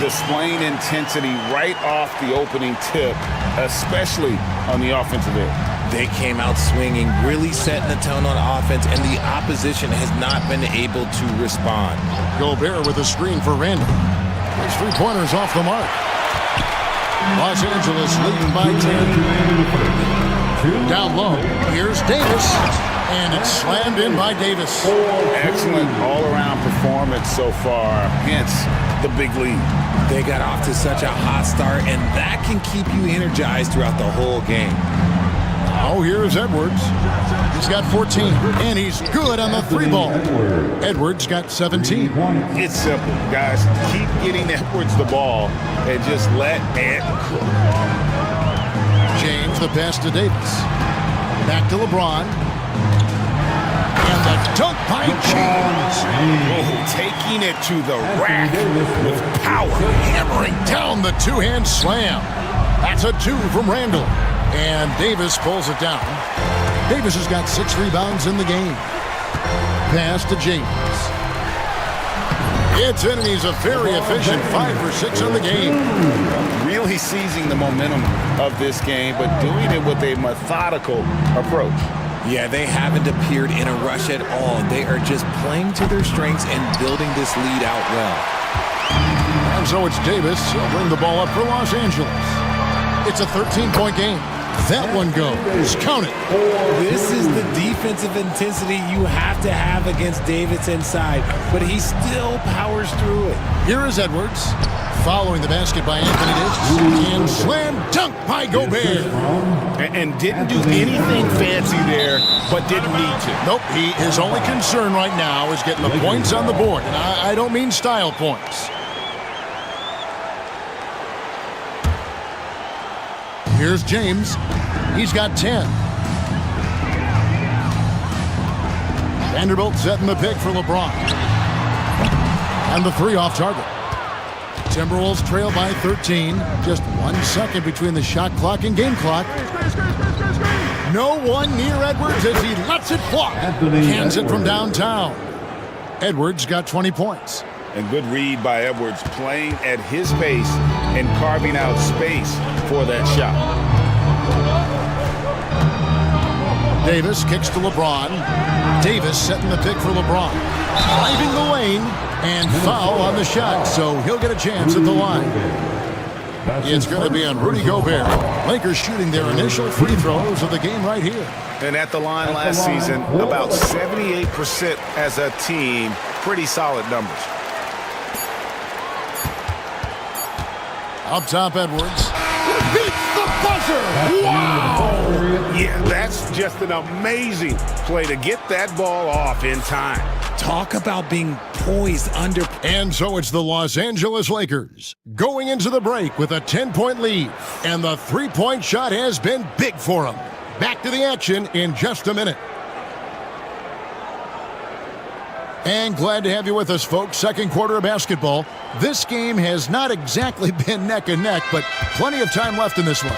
Displaying intensity right off the opening tip, especially on the offensive end. They came out swinging, really setting the tone on offense, and the opposition has not been able to respond. Gobert with a screen for Randle. His three-pointers off the mark. Los Angeles leading by 10. Down low, here's Davis. And it's slammed in by Davis. Excellent all-around performance so far, hence the big lead. They got off to such a hot start, and that can keep you energized throughout the whole game. Oh, here's Edwards. He's got 14, and he's good on the three ball. Edwards got 17. It's simple, guys. Keep getting Edwards the ball and just let Ed cook. James, the pass to Davis. Back to LeBron. And the dunk by James. Oh, taking it to the rack with power. Hammering down the two-hand slam. That's a two from Randle. And Davis pulls it down. Davis has got 6 rebounds in the game. Pass to James. It's in, and he's a very efficient 5 for 6 on the game. Really seizing the momentum of this game, but doing it with a methodical approach. Yeah, they haven't appeared in a rush at all. They are just playing to their strengths and building this lead out well. And so it's Davis. He'll bring the ball up for Los Angeles. It's a 13-point game. That one goes. Count it. This is the defensive intensity you have to have against Davis inside, but he still powers through it. Here is Edwards. Following the basket by Anthony Davis. And slam dunk by Gobert. And didn't do anything fancy there, but didn't need to. Nope, his only concern right now is getting the points on the board. And I don't mean style points. Here's James. He's got 10. Vanderbilt setting the pick for LeBron. And the three off target. Timberwolves trail by 13. Just 1 second between the shot clock and game clock. No one near Edwards as he lets it fly. Cans it from downtown. Edwards got 20 points. And good read by Edwards, playing at his pace and carving out space for that shot. Davis kicks to LeBron. Davis setting the pick for LeBron. Driving the lane and foul on the shot, so he'll get a chance at the line. It's going to be on Rudy Gobert. Lakers shooting their initial free throws of the game right here. And at the line last season, about 78% as a team. Pretty solid numbers. Up top, Edwards. Beats the buzzer! Wow! Yeah, that's just an amazing play to get that ball off in time. Talk about being poised under. And so it's the Los Angeles Lakers going into the break with a 10-point lead. And the three-point shot has been big for them. Back to the action in just a minute. And glad to have you with us, folks. Second quarter of basketball. This game has not exactly been neck and neck, but plenty of time left in this one.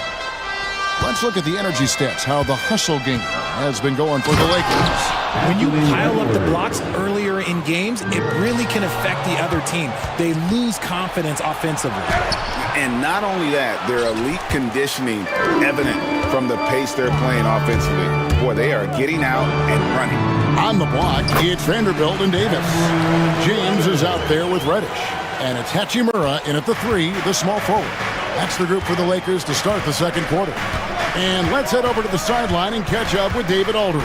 Let's look at the energy stats, how the hustle game has been going for the Lakers. When you pile up the blocks earlier in games, it really can affect the other team. They lose confidence offensively. And not only that, their elite conditioning evident from the pace they're playing offensively. Boy, they are getting out and running. On the block, it's Vanderbilt and Davis. James is out there with Reddish. And it's Hachimura in at the 3, the small forward. That's the group for the Lakers to start the second quarter. And let's head over to the sideline and catch up with David Aldridge.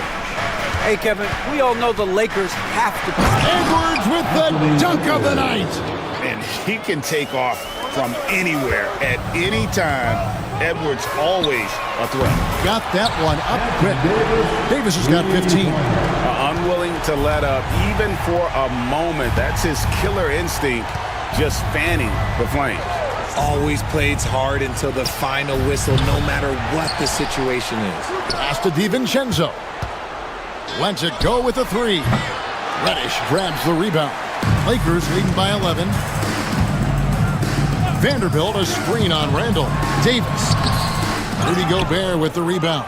Hey, Kevin, we all know the Lakers have to. Edwards with the dunk of the night. And he can take off from anywhere at any time. Edwards always a threat. Got that one up quick. Davis has got 15. Unwilling to let up even for a moment. That's his killer instinct, just fanning the flames. Always plays hard until the final whistle, no matter what the situation is. Pass to DiVincenzo. Lets it go with a 3. Reddish grabs the rebound. Lakers leading by 11. Vanderbilt a screen on Randall. Davis. Rudy Gobert with the rebound.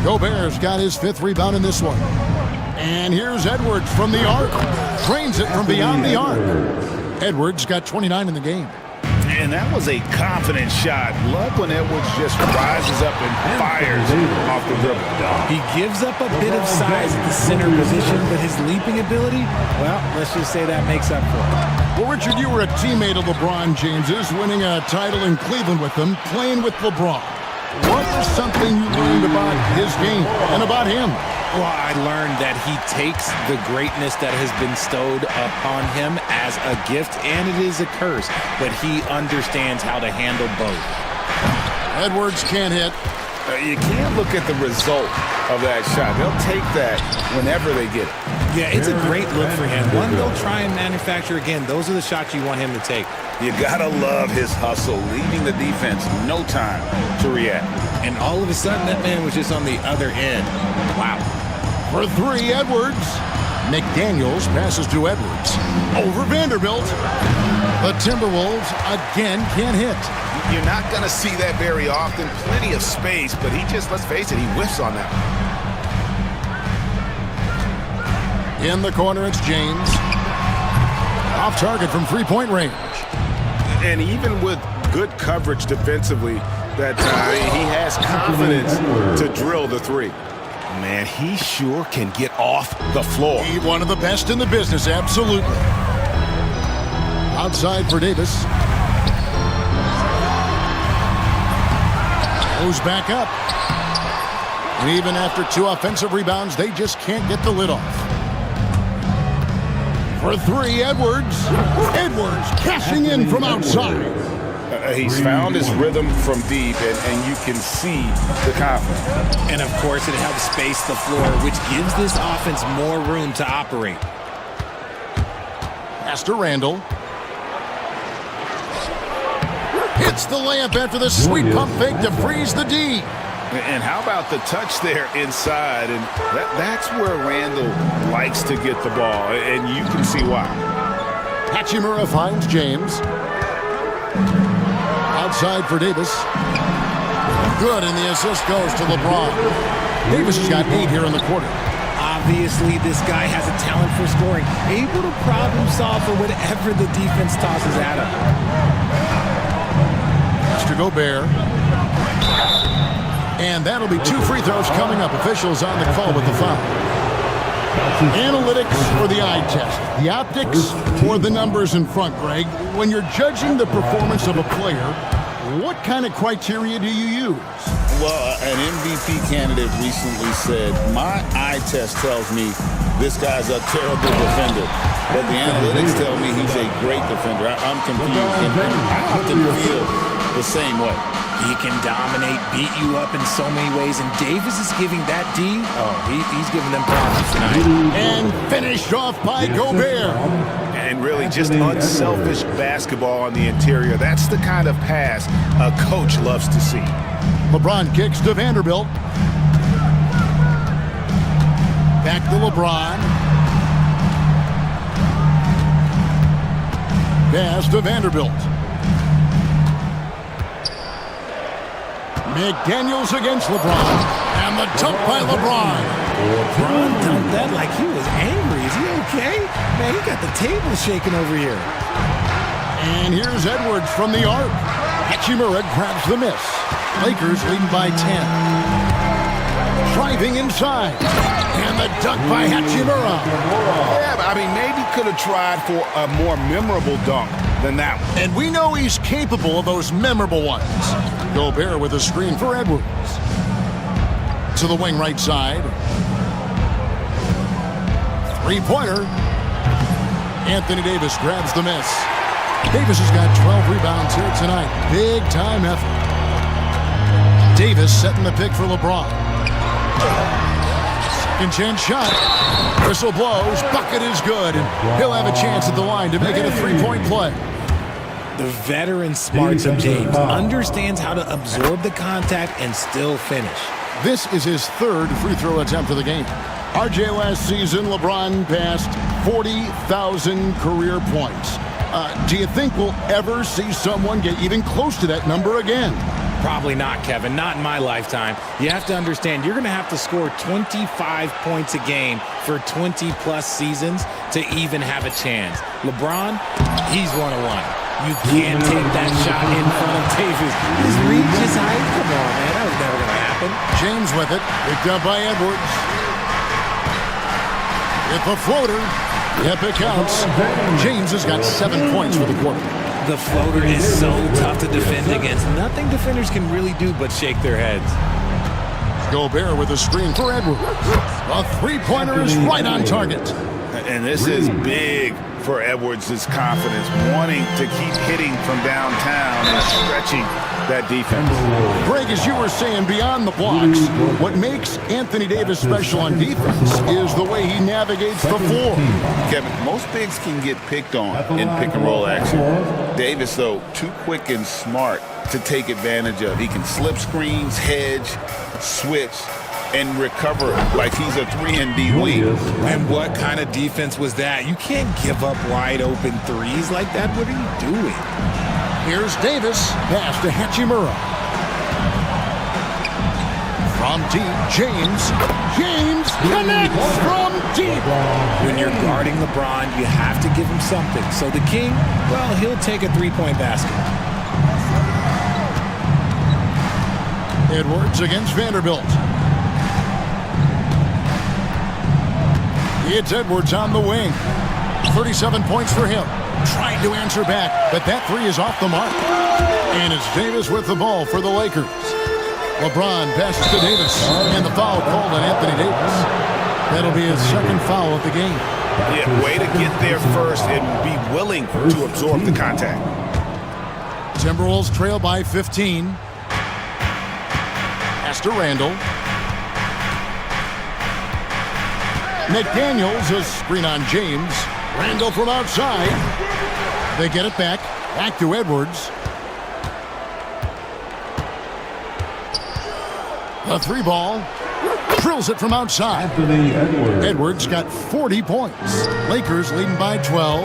Gobert's got his 5th rebound in this one. And here's Edwards from the arc. Drains it from beyond the arc. Edwards got 29 in the game. And that was a confident shot. Love when Edwards just rises up and fires off the dribble. He gives up a bit of size at the center position, but his leaping ability, well, let's just say that makes up for it. Well, Richard, you were a teammate of LeBron James's, winning a title in Cleveland with him, playing with LeBron. What was something you learned about his game and about him? Well, I learned that he takes the greatness that has been bestowed upon him as a gift, and it is a curse, but he understands how to handle both. Edwards can't hit. You can't look at the result of that shot. They'll take that whenever they get it. Yeah, it's a great look for him. One they'll try and manufacture again. Those are the shots you want him to take. You gotta love his hustle, leaving the defense no time to react. And all of a sudden, that man was just on the other end. Wow. For 3, Edwards. McDaniels passes to Edwards. Over Vanderbilt. The Timberwolves again can't hit. You're not going to see that very often. Plenty of space, but he just, let's face it, he whiffs on that one. In the corner, it's James. Off target from 3-point range. And even with good coverage defensively, that he has confidence to drill the 3. Man, he sure can get off the floor. He's one of the best in the business, absolutely. Outside for Davis. Goes back up. And even after 2 offensive rebounds, they just can't get the lid off. For 3, Edwards. Edwards cashing in from outside. He's found his rhythm from deep, and you can see the confidence. And, of course, it helps space the floor, which gives this offense more room to operate. Pass to Randall. Hits the layup after the sweet pump fake to freeze the D. And how about the touch there inside? And that's where Randall likes to get the ball, and you can see why. Hachimura finds James. Outside for Davis. Good, and the assist goes to LeBron. Davis has got 8 here in the quarter. Obviously, this guy has a talent for scoring, able to problem solve for whatever the defense tosses at him. Mr. Gobert. And that'll be 2 free throws coming up. Officials on the call with the foul. Analytics or the eye test? The optics or the numbers in front, Greg? When you're judging the performance of a player, what kind of criteria do you use? Well, an MVP candidate recently said, my eye test tells me this guy's a terrible defender, but the analytics tell me he's a great defender. I'm confused, and I often feel the same way. He can dominate, beat you up in so many ways, and Davis is giving that D. He's giving them problems tonight. And finished off by Gobert. And really just unselfish basketball on the interior. That's the kind of pass a coach loves to see. LeBron kicks to Vanderbilt. Back to LeBron. Pass to Vanderbilt. McDaniels against LeBron. And the dunk by LeBron. LeBron dunked that like he was angry. Is he okay? Man, he got the table shaking over here. And here's Edwards from the arc. Hachimura grabs the miss. Lakers leading by 10. Driving inside. And the dunk by Hachimura. Yeah, but I mean, maybe could have tried for a more memorable dunk than that one. And we know he's capable of those memorable ones. Gobert with a screen for Edwards. To the wing right side. Three-pointer. Anthony Davis grabs the miss. Davis has got 12 rebounds here tonight. Big-time effort. Davis setting the pick for LeBron. Second chance shot. Whistle blows. Bucket is good. And he'll have a chance at the line to make it a three-point play. The veteran smarts of James understands how to absorb the contact and still finish. This is his third free throw attempt of the game. RJ, last season, LeBron passed 40,000 career points. Do you think we'll ever see someone get even close to that number again? Probably not, Kevin. Not in my lifetime. You have to understand, you're going to have to score 25 points a game for 20-plus seasons to even have a chance. LeBron, he's one-on-one. You can't take that shot in front of Davis. His reach is high. Come on, man. That was never going to happen. James with it. Picked up by Edwards. With the floater. Yep, it counts. James has got 7 points for the quarter. The floater is so tough to defend against. Nothing defenders can really do but shake their heads. Gobert with a screen for Edwards. A three-pointer is right on target. And this is big for Edwards' confidence, wanting to keep hitting from downtown and stretching that defense. Greg, as you were saying, beyond the blocks, what makes Anthony Davis special on defense is the way he navigates the floor. Kevin, most bigs can get picked on in pick-and-roll action. Davis, though, too quick and smart to take advantage of. He can slip screens, hedge, switch, and recover like he's a 3-and-D wing. And what kind of defense was that? You can't give up wide open threes like that. What are you doing? Here's Davis. Pass to Hachimura. From deep, James. James connects from deep. When you're guarding LeBron, you have to give him something. So the King, well, he'll take a three-point basket. Edwards against Vanderbilt. It's Edwards on the wing. 37 points for him. Trying to answer back, but that three is off the mark. And it's Davis with the ball for the Lakers. LeBron passes to Davis, and the foul called on Anthony Davis. That'll be his second foul of the game. Yeah, way to get there first and be willing to absorb the contact. Timberwolves trail by 15. Pass to Randall. McDaniels, a screen on James. Randall from outside. They get it back. Back to Edwards. The three ball. Drills it from outside. Anthony Edwards. Edwards got 40 points. Lakers leading by 12.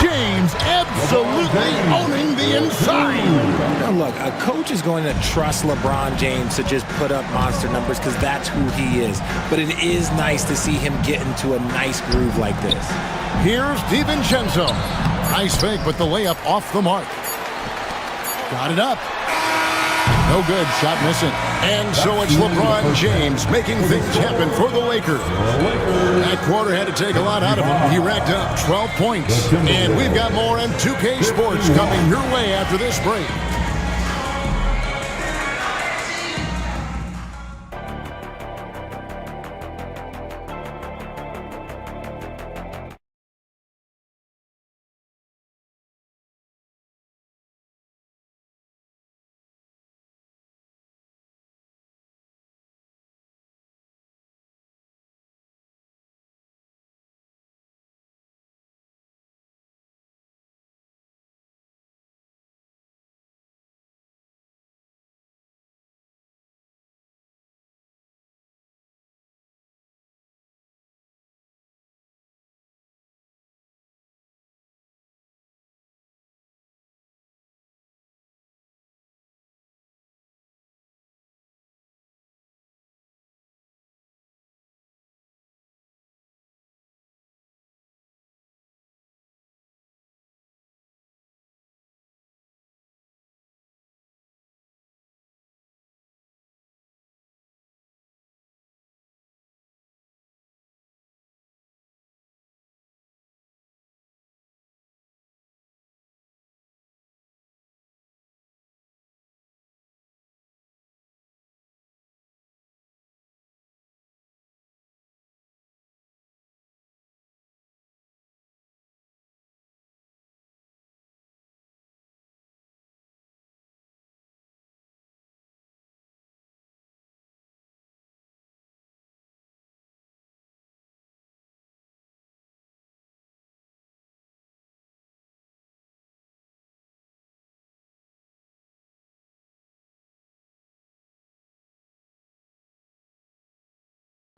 James absolutely owning the inside. Now look, a coach is going to trust LeBron James to just put up monster numbers because that's who he is. But it is nice to see him get into a nice groove like this. Here's DiVincenzo. Nice fake, but the layup off the mark. Got it up. No good. Shot missing. And so it's LeBron James making things happen for the Lakers. That quarter had to take a lot out of him. He racked up 12 points. And we've got more on 2K Sports coming your way after this break.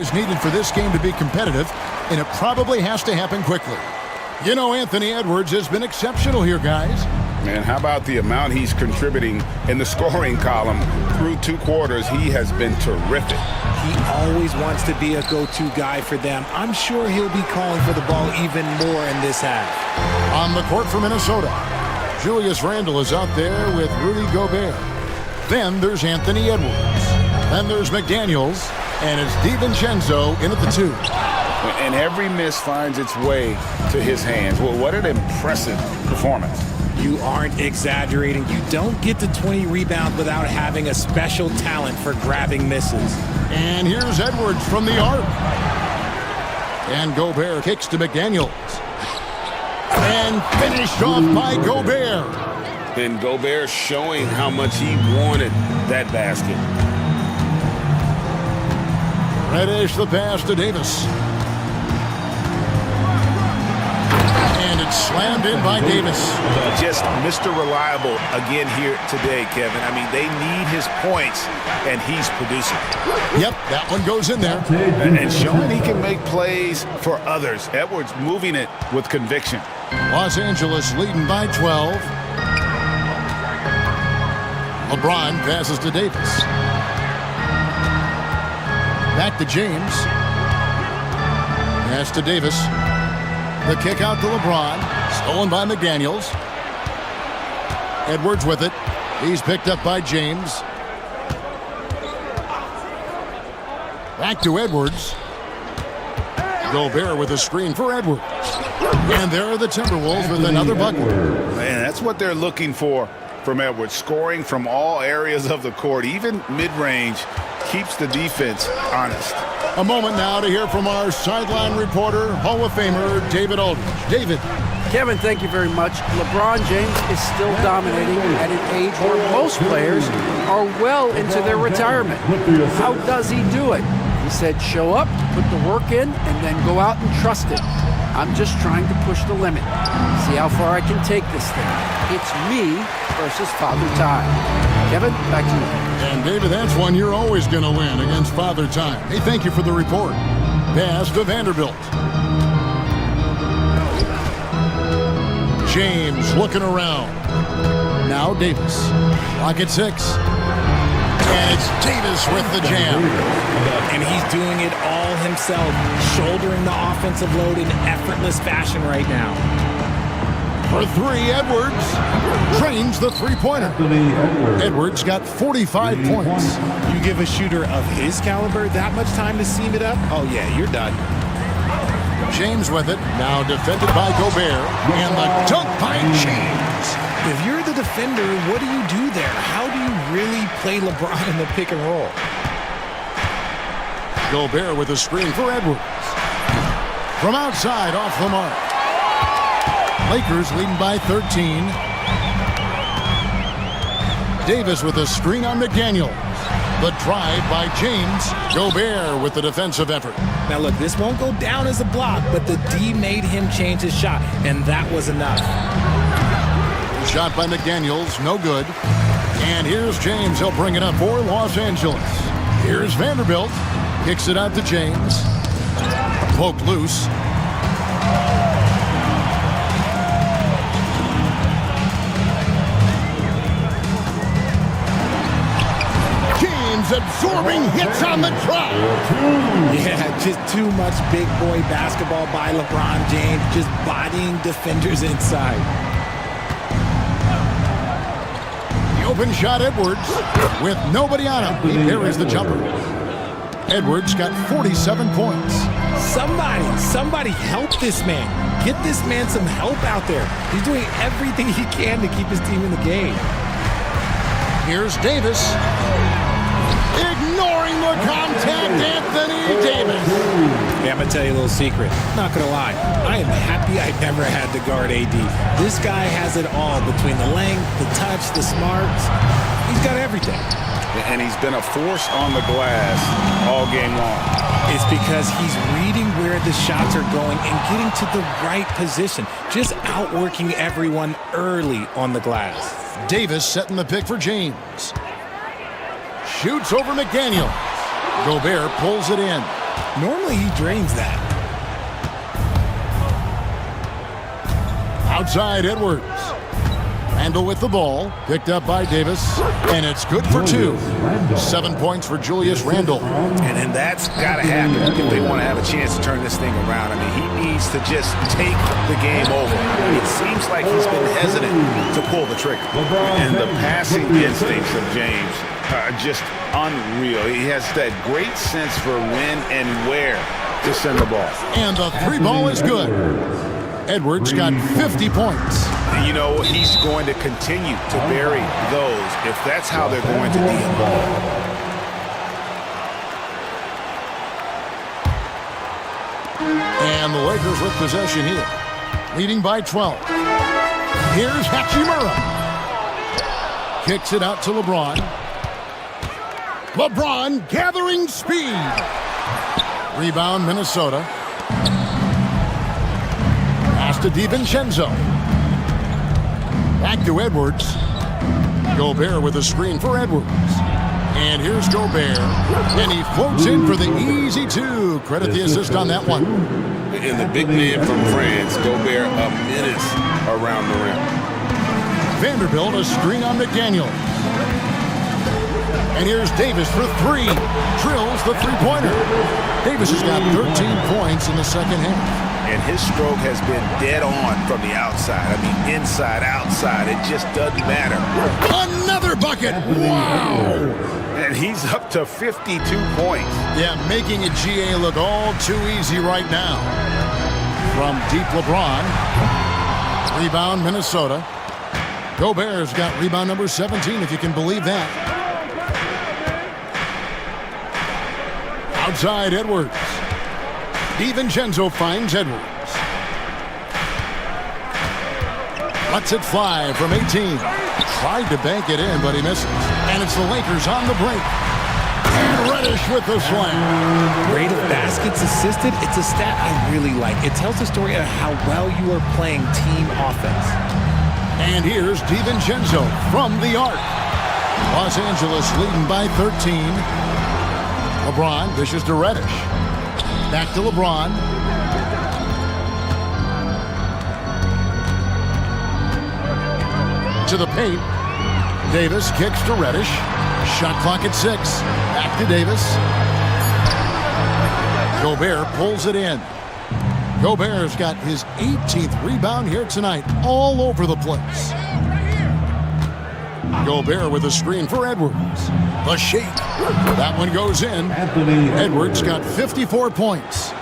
is needed for this game to be competitive, and it probably has to happen quickly. You know, Anthony Edwards has been exceptional here, guys. Man, how about the amount he's contributing in the scoring column through 2 quarters? He has been terrific. He always wants to be a go-to guy for them. I'm sure he'll be calling for the ball even more in this half. On the court for Minnesota, Julius Randle is out there with Rudy Gobert. Then there's Anthony Edwards. Then there's McDaniels, and it's DiVincenzo in at the 2. And every miss finds its way to his hands. Well, what an impressive performance. You aren't exaggerating. You don't get to 20 rebounds without having a special talent for grabbing misses. And here's Edwards from the arc. And Gobert kicks to McDaniels. And finished off by Gobert. And Gobert showing how much he wanted that basket. Reddish the pass to Davis. And it's slammed in by Davis. Just Mr. Reliable again here today, Kevin. I mean, they need his points, and he's producing. Yep, that one goes in there. And showing he can make plays for others. Edwards moving it with conviction. Los Angeles leading by 12. LeBron passes to Davis. Back to James. Pass to Davis. The kick out to LeBron. Stolen by McDaniels. Edwards with it. He's picked up by James. Back to Edwards. Gobert with a screen for Edwards. And there are the Timberwolves with another bucket. Man, that's what they're looking for from Edwards. Scoring from all areas of the court, even mid-range, keeps the defense honest. A moment now to hear from our sideline reporter, Hall of Famer David Aldridge. David. Kevin, thank you very much. LeBron James is still dominating at an age where most players are well into their retirement. How does he do it? He said, show up, put the work in, and then go out and trust it. I'm just trying to push the limit. See how far I can take this thing. It's me versus Father Time. Kevin, back to you. And David, that's one you're always going to win against Father Time. Hey, thank you for the report. Pass to Vanderbilt. James looking around. Now Davis. Clock at 6. And it's Davis with the jam. And he's doing it all himself, shouldering the offensive load in effortless fashion right now. For 3, Edwards trains the three-pointer. Edwards got 45 points. You give a shooter of his caliber that much time to seam it up? Oh, yeah, you're done. James with it, now defended by Gobert, and the dunk by James. If you're the defender, what do you do there? How do you really play LeBron in the pick and roll? Gobert with a screen for Edwards. From outside, off the mark. Lakers leading by 13. Davis with a screen on McDaniels. The drive by James. Gobert with the defensive effort. Now look, this won't go down as a block, but the D made him change his shot, and that was enough. Shot by McDaniels, no good. And here's James. He'll bring it up for Los Angeles. Here's Vanderbilt. Kicks it out to James. Poked loose. Absorbing hits on the drive. Yeah, just too much big boy basketball by LeBron James, just bodying defenders inside. The open shot, Edwards, with nobody on him. He parries the jumper. Edwards got 47 points. Somebody help this man. Get this man some help out there. He's doing everything he can to keep his team in the game. Here's Davis. Ignoring the contact, Anthony Davis. Yeah, I'm going to tell you a little secret. Not going to lie. I am happy I never had to guard AD. This guy has it all between the length, the touch, the smarts. He's got everything. And he's been a force on the glass all game long. It's because he's reading where the shots are going and getting to the right position. Just outworking everyone early on the glass. Davis setting the pick for James. Shoots over McDaniels. Gobert pulls it in. Normally he drains that. Outside Edwards. Randall with the ball, picked up by Davis, and it's good for 2. 7 points for Julius Randle. And that's got to happen if they want to have a chance to turn this thing around. I mean, he needs to just take the game over. It seems like he's been hesitant to pull the trigger. And the passing instincts of James are just unreal. He has that great sense for when and where to send the ball. And the 3 ball is good. Edwards got 50 points. You know, he's going to continue to bury those if that's how they're going to deal. And the Lakers with possession here, leading by 12. Here's Hachimura. Kicks it out to LeBron. LeBron gathering speed. Rebound, Minnesota. Pass to DiVincenzo. Back to Edwards. Gobert with a screen for Edwards. And here's Gobert. And he floats in for the easy 2. Credit the assist on that one. And the big man from France, Gobert, a menace around the rim. Vanderbilt, a screen on McDaniel. And here's Davis for 3. Drills the three-pointer. Davis has got 13 points in the second half. And his stroke has been dead on from the outside. I mean, inside, outside, it just doesn't matter. Another bucket! Wow! And he's up to 52 points. Yeah, making a GA look all too easy right now. From deep LeBron. Rebound, Minnesota. Gobert's got rebound number 17, if you can believe that. Outside Edwards. DiVincenzo finds Edwards. Lets it fly from 18. Tried to bank it in, but he misses. And it's the Lakers on the break. And Reddish with the slam. Rate of baskets assisted, it's a stat I really like. It tells the story of how well you are playing team offense. And here's DiVincenzo from the arc. Los Angeles leading by 13. LeBron dishes to Reddish. Back to LeBron. To the paint. Davis kicks to Reddish. Shot clock at 6. Back to Davis. Gobert pulls it in. Gobert's got his 18th rebound here tonight, all over the place. Gobert with a screen for Edwards. The shake. That one goes in. Edwards got 54 points.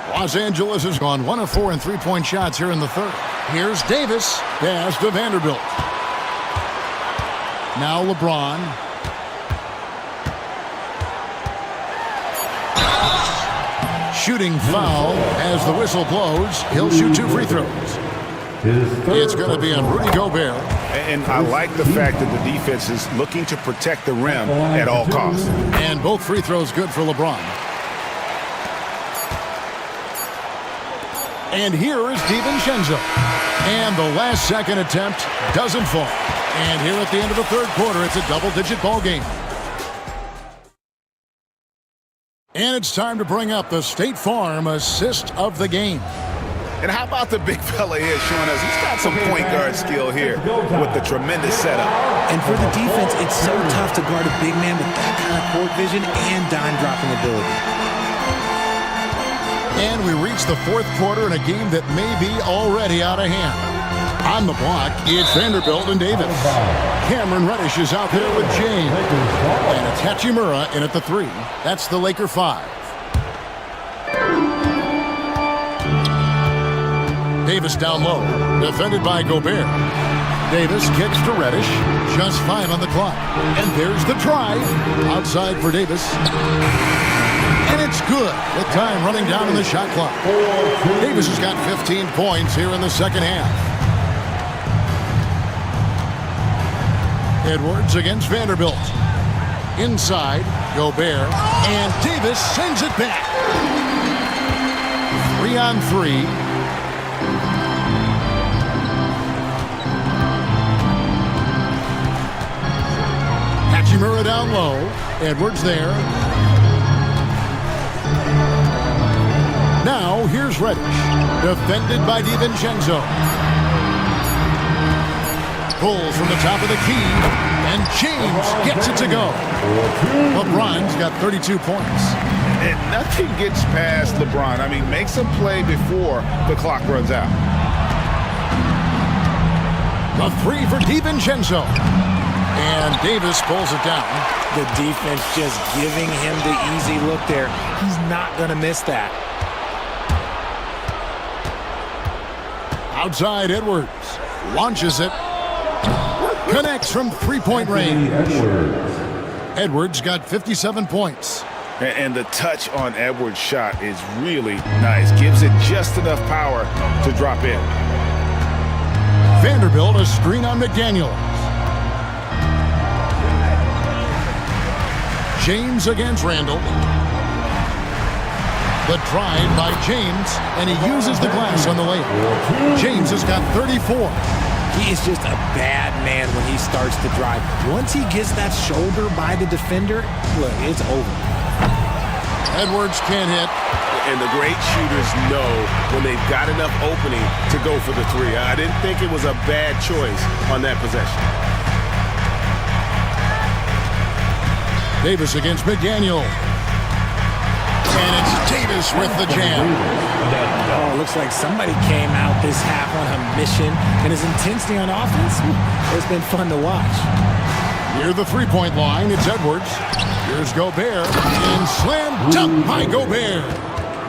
Los Angeles has gone 1 of 4 in three-point shots here in the third. Here's Davis. Pass to Vanderbilt. Now LeBron. Shooting foul as the whistle blows. He'll shoot 2 free throws. It's going to be on Rudy Gobert. And I like the fact that the defense is looking to protect the rim at all costs. And both free throws good for LeBron. And here is DiVincenzo. And the last second attempt doesn't fall. And here at the end of the third quarter, it's a double-digit ball game. And it's time to bring up the State Farm assist of the game. And how about the big fella here showing us he's got some point guard skill here with the tremendous setup. And for the defense, it's so tough to guard a big man with that kind of court vision and dime-dropping ability. And we reach the fourth quarter in a game that may be already out of hand. On the block, it's Vanderbilt and Davis. Cameron Reddish is out there with James. And it's Hachimura in at the 3. That's the Laker 5. Davis down low, defended by Gobert. Davis kicks to Reddish, just 5 on the clock. And there's the try, outside for Davis. And it's good, with time running down in the shot clock. Davis has got 15 points here in the second half. Edwards against Vanderbilt. Inside, Gobert, and Davis sends it back. 3 on 3. Hachimura down low. Edwards there. Now here's Reddish, defended by DiVincenzo. Pulls from the top of the key, and James gets it to go. LeBron's got 32 points. And nothing gets past LeBron. I mean, makes a play before the clock runs out. The three for DiVincenzo. And Davis pulls it down. The defense just giving him the easy look there. He's not going to miss that. Outside Edwards. Launches it. Connects from three-point range. Edwards got 57 points. And the touch on Edwards' shot is really nice. Gives it just enough power to drop in. Vanderbilt a screen on McDaniels. James against Randall. The drive by James, and he uses the glass on the layup. James has got 34. He is just a bad man when he starts to drive. Once he gets that shoulder by the defender, look, it's over. Edwards can't hit. And the great shooters know when they've got enough opening to go for the three. I didn't think it was a bad choice on that possession. Davis against McDaniel. And it's Davis with the jam. Oh, looks like somebody came out this half on a mission, and his intensity on offense, it's been fun to watch. Near the three-point line, it's Edwards. Here's Gobert, and slam dunk by Gobert.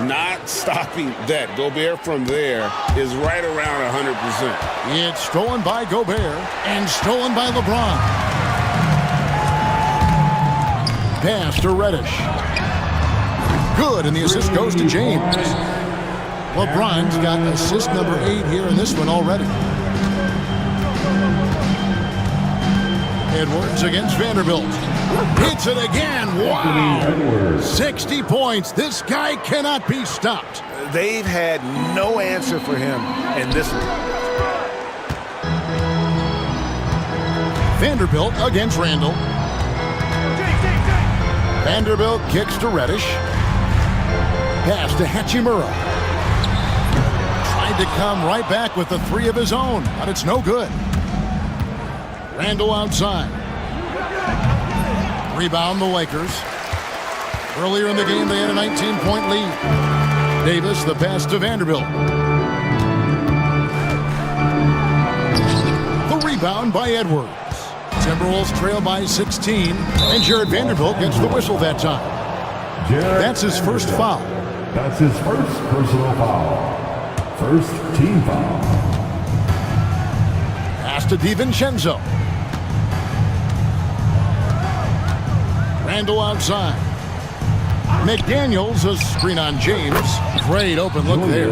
Not stopping that. Gobert from there is right around 100%. It's stolen by Gobert and stolen by LeBron. Pass to Reddish. Good, and the assist goes to James. LeBron's got assist number 8 here in this one already. Edwards against Vanderbilt. Hits it again. Wow. 60 points. This guy cannot be stopped. They've had no answer for him in this one. Vanderbilt against Randall. Vanderbilt kicks to Reddish. Pass to Hachimura. Tried to come right back with the three of his own, but it's no good. Randall outside. Rebound the Lakers. Earlier in the game, they had a 19-point lead. Davis, the pass to Vanderbilt. The rebound by Edwards. Timberwolves trail by 16, and Jared Vanderbilt gets the whistle that time. That's his first foul. That's his first personal foul. First team foul. Pass to DiVincenzo. Randall outside. McDaniels, a screen on James. Great open look there.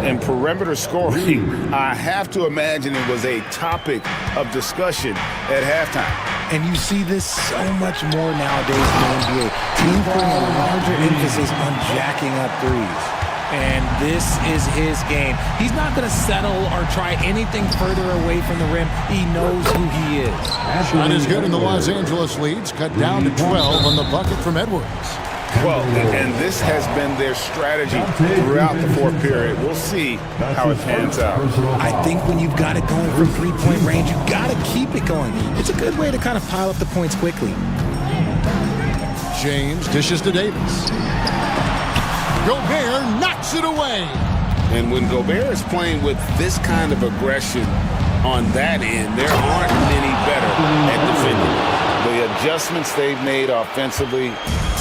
And perimeter scoring, I have to imagine it was a topic of discussion at halftime. And you see this so much more nowadays in the NBA. Teams putting a larger emphasis on jacking up threes. And this is his game. He's not going to settle or try anything further away from the rim. He knows who he is. Shot is good, and the Los Angeles leads cut down to 12 on the bucket from Edwards. Well, and this has been their strategy throughout the fourth period. We'll see how it pans out. I think when you've got it going from three-point range, you've got to keep it going. It's a good way to kind of pile up the points quickly. James dishes to Davis. Gobert knocks it away. And when Gobert is playing with this kind of aggression on that end, there aren't many better at defending. The adjustments they've made offensively,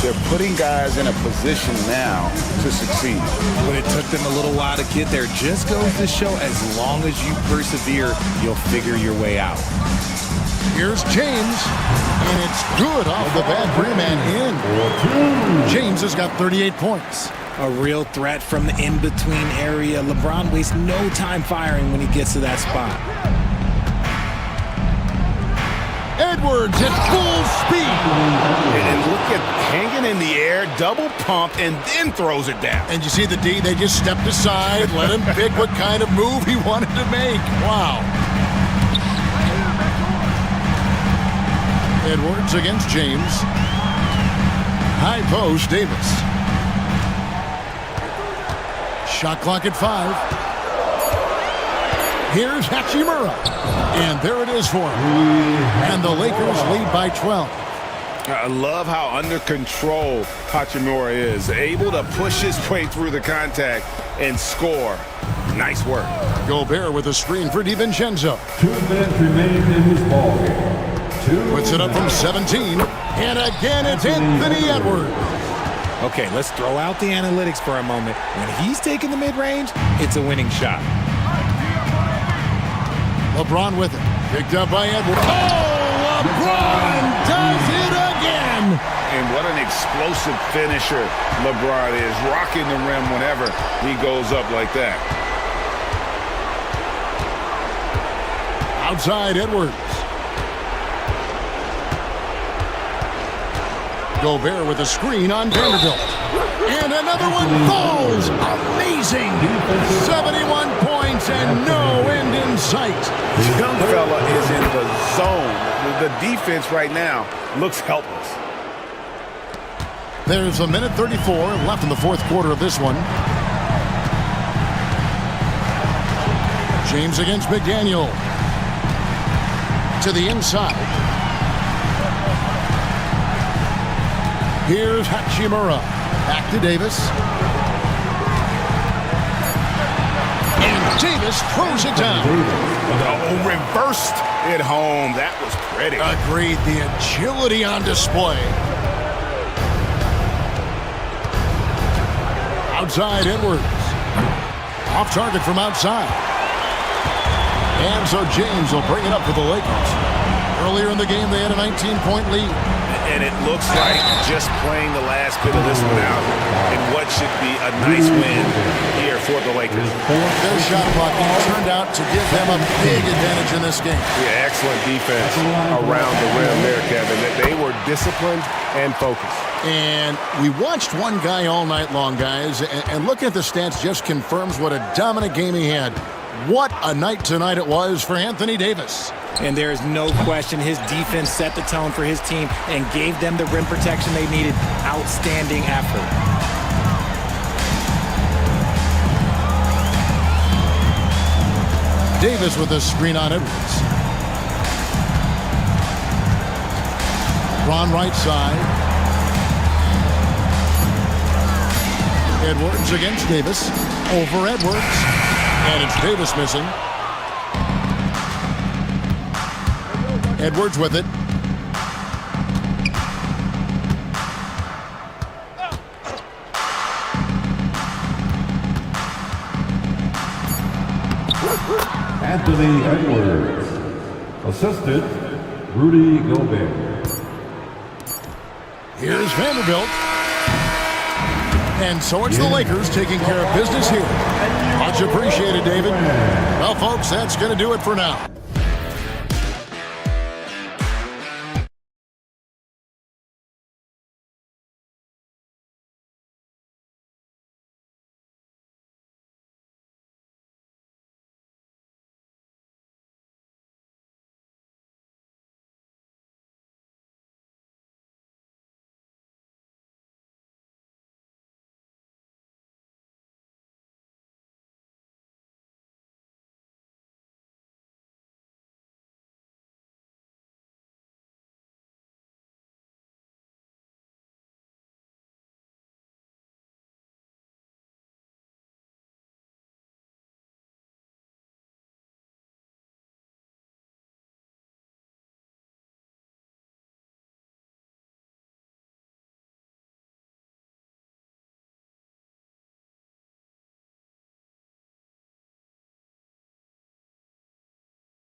they're putting guys in a position now to succeed. But it took them a little while to get there. Just goes to show as long as you persevere, you'll figure your way out. Here's James, and it's good off the bad rim and in. James has got 38 points. A real threat from the in-between area. LeBron wastes no time firing when he gets to that spot. Edwards at full speed. And look at hanging in the air, double pump, and then throws it down. And you see the D, they just stepped aside, let him pick what kind of move he wanted to make. Wow. Edwards against James. High post, Davis. Shot clock at 5. Here's Hachimura. And there it is for him. And the Lakers lead by 12. I love how under control Hachimura is. Able to push his way through the contact and score. Nice work. Gobert with a screen for DiVincenzo. 2 minutes remain in this ballgame. Puts it up from 17. And again, it's Anthony Edwards. Okay, let's throw out the analytics for a moment. When he's taking the mid-range, it's a winning shot. LeBron with it. Picked up by Edwards. Oh, LeBron does it again. And what an explosive finisher LeBron is. Rocking the rim whenever he goes up like that. Outside Edwards. Gobert with a screen on Vanderbilt. And another one falls. Amazing. 71 points and no end in sight. The young fella is in the zone. The defense right now looks helpless. There's a minute 34 left in the fourth quarter of this one. James against McDaniel. To the inside. Here's Hachimura. Back to Davis. And Davis throws it down. Oh, reversed it home. That was pretty. Agreed. The agility on display. Outside Edwards. Off target from outside. And so James will bring it up for the Lakers. Earlier in the game, they had a 19-point lead. And it looks like just playing the last bit of this one out in what should be a nice win here for the Lakers. Their shot clock turned out to give them a big advantage in this game. Yeah, excellent defense around the rim there, Kevin. They were disciplined and focused. And we watched one guy all night long, guys, and looking at the stats just confirms what a dominant game he had. What a night tonight it was for Anthony Davis. And there is no question his defense set the tone for his team and gave them the rim protection they needed. Outstanding effort. Davis with a screen on Edwards. Ron right side. Edwards against Davis. Over Edwards. And it's Davis missing. Edwards with it. Anthony Edwards. Assistant, Rudy Gobert. Here's Vanderbilt. And so it's the Lakers taking care of business here. Much appreciated, David. Well, folks, that's going to do it for now.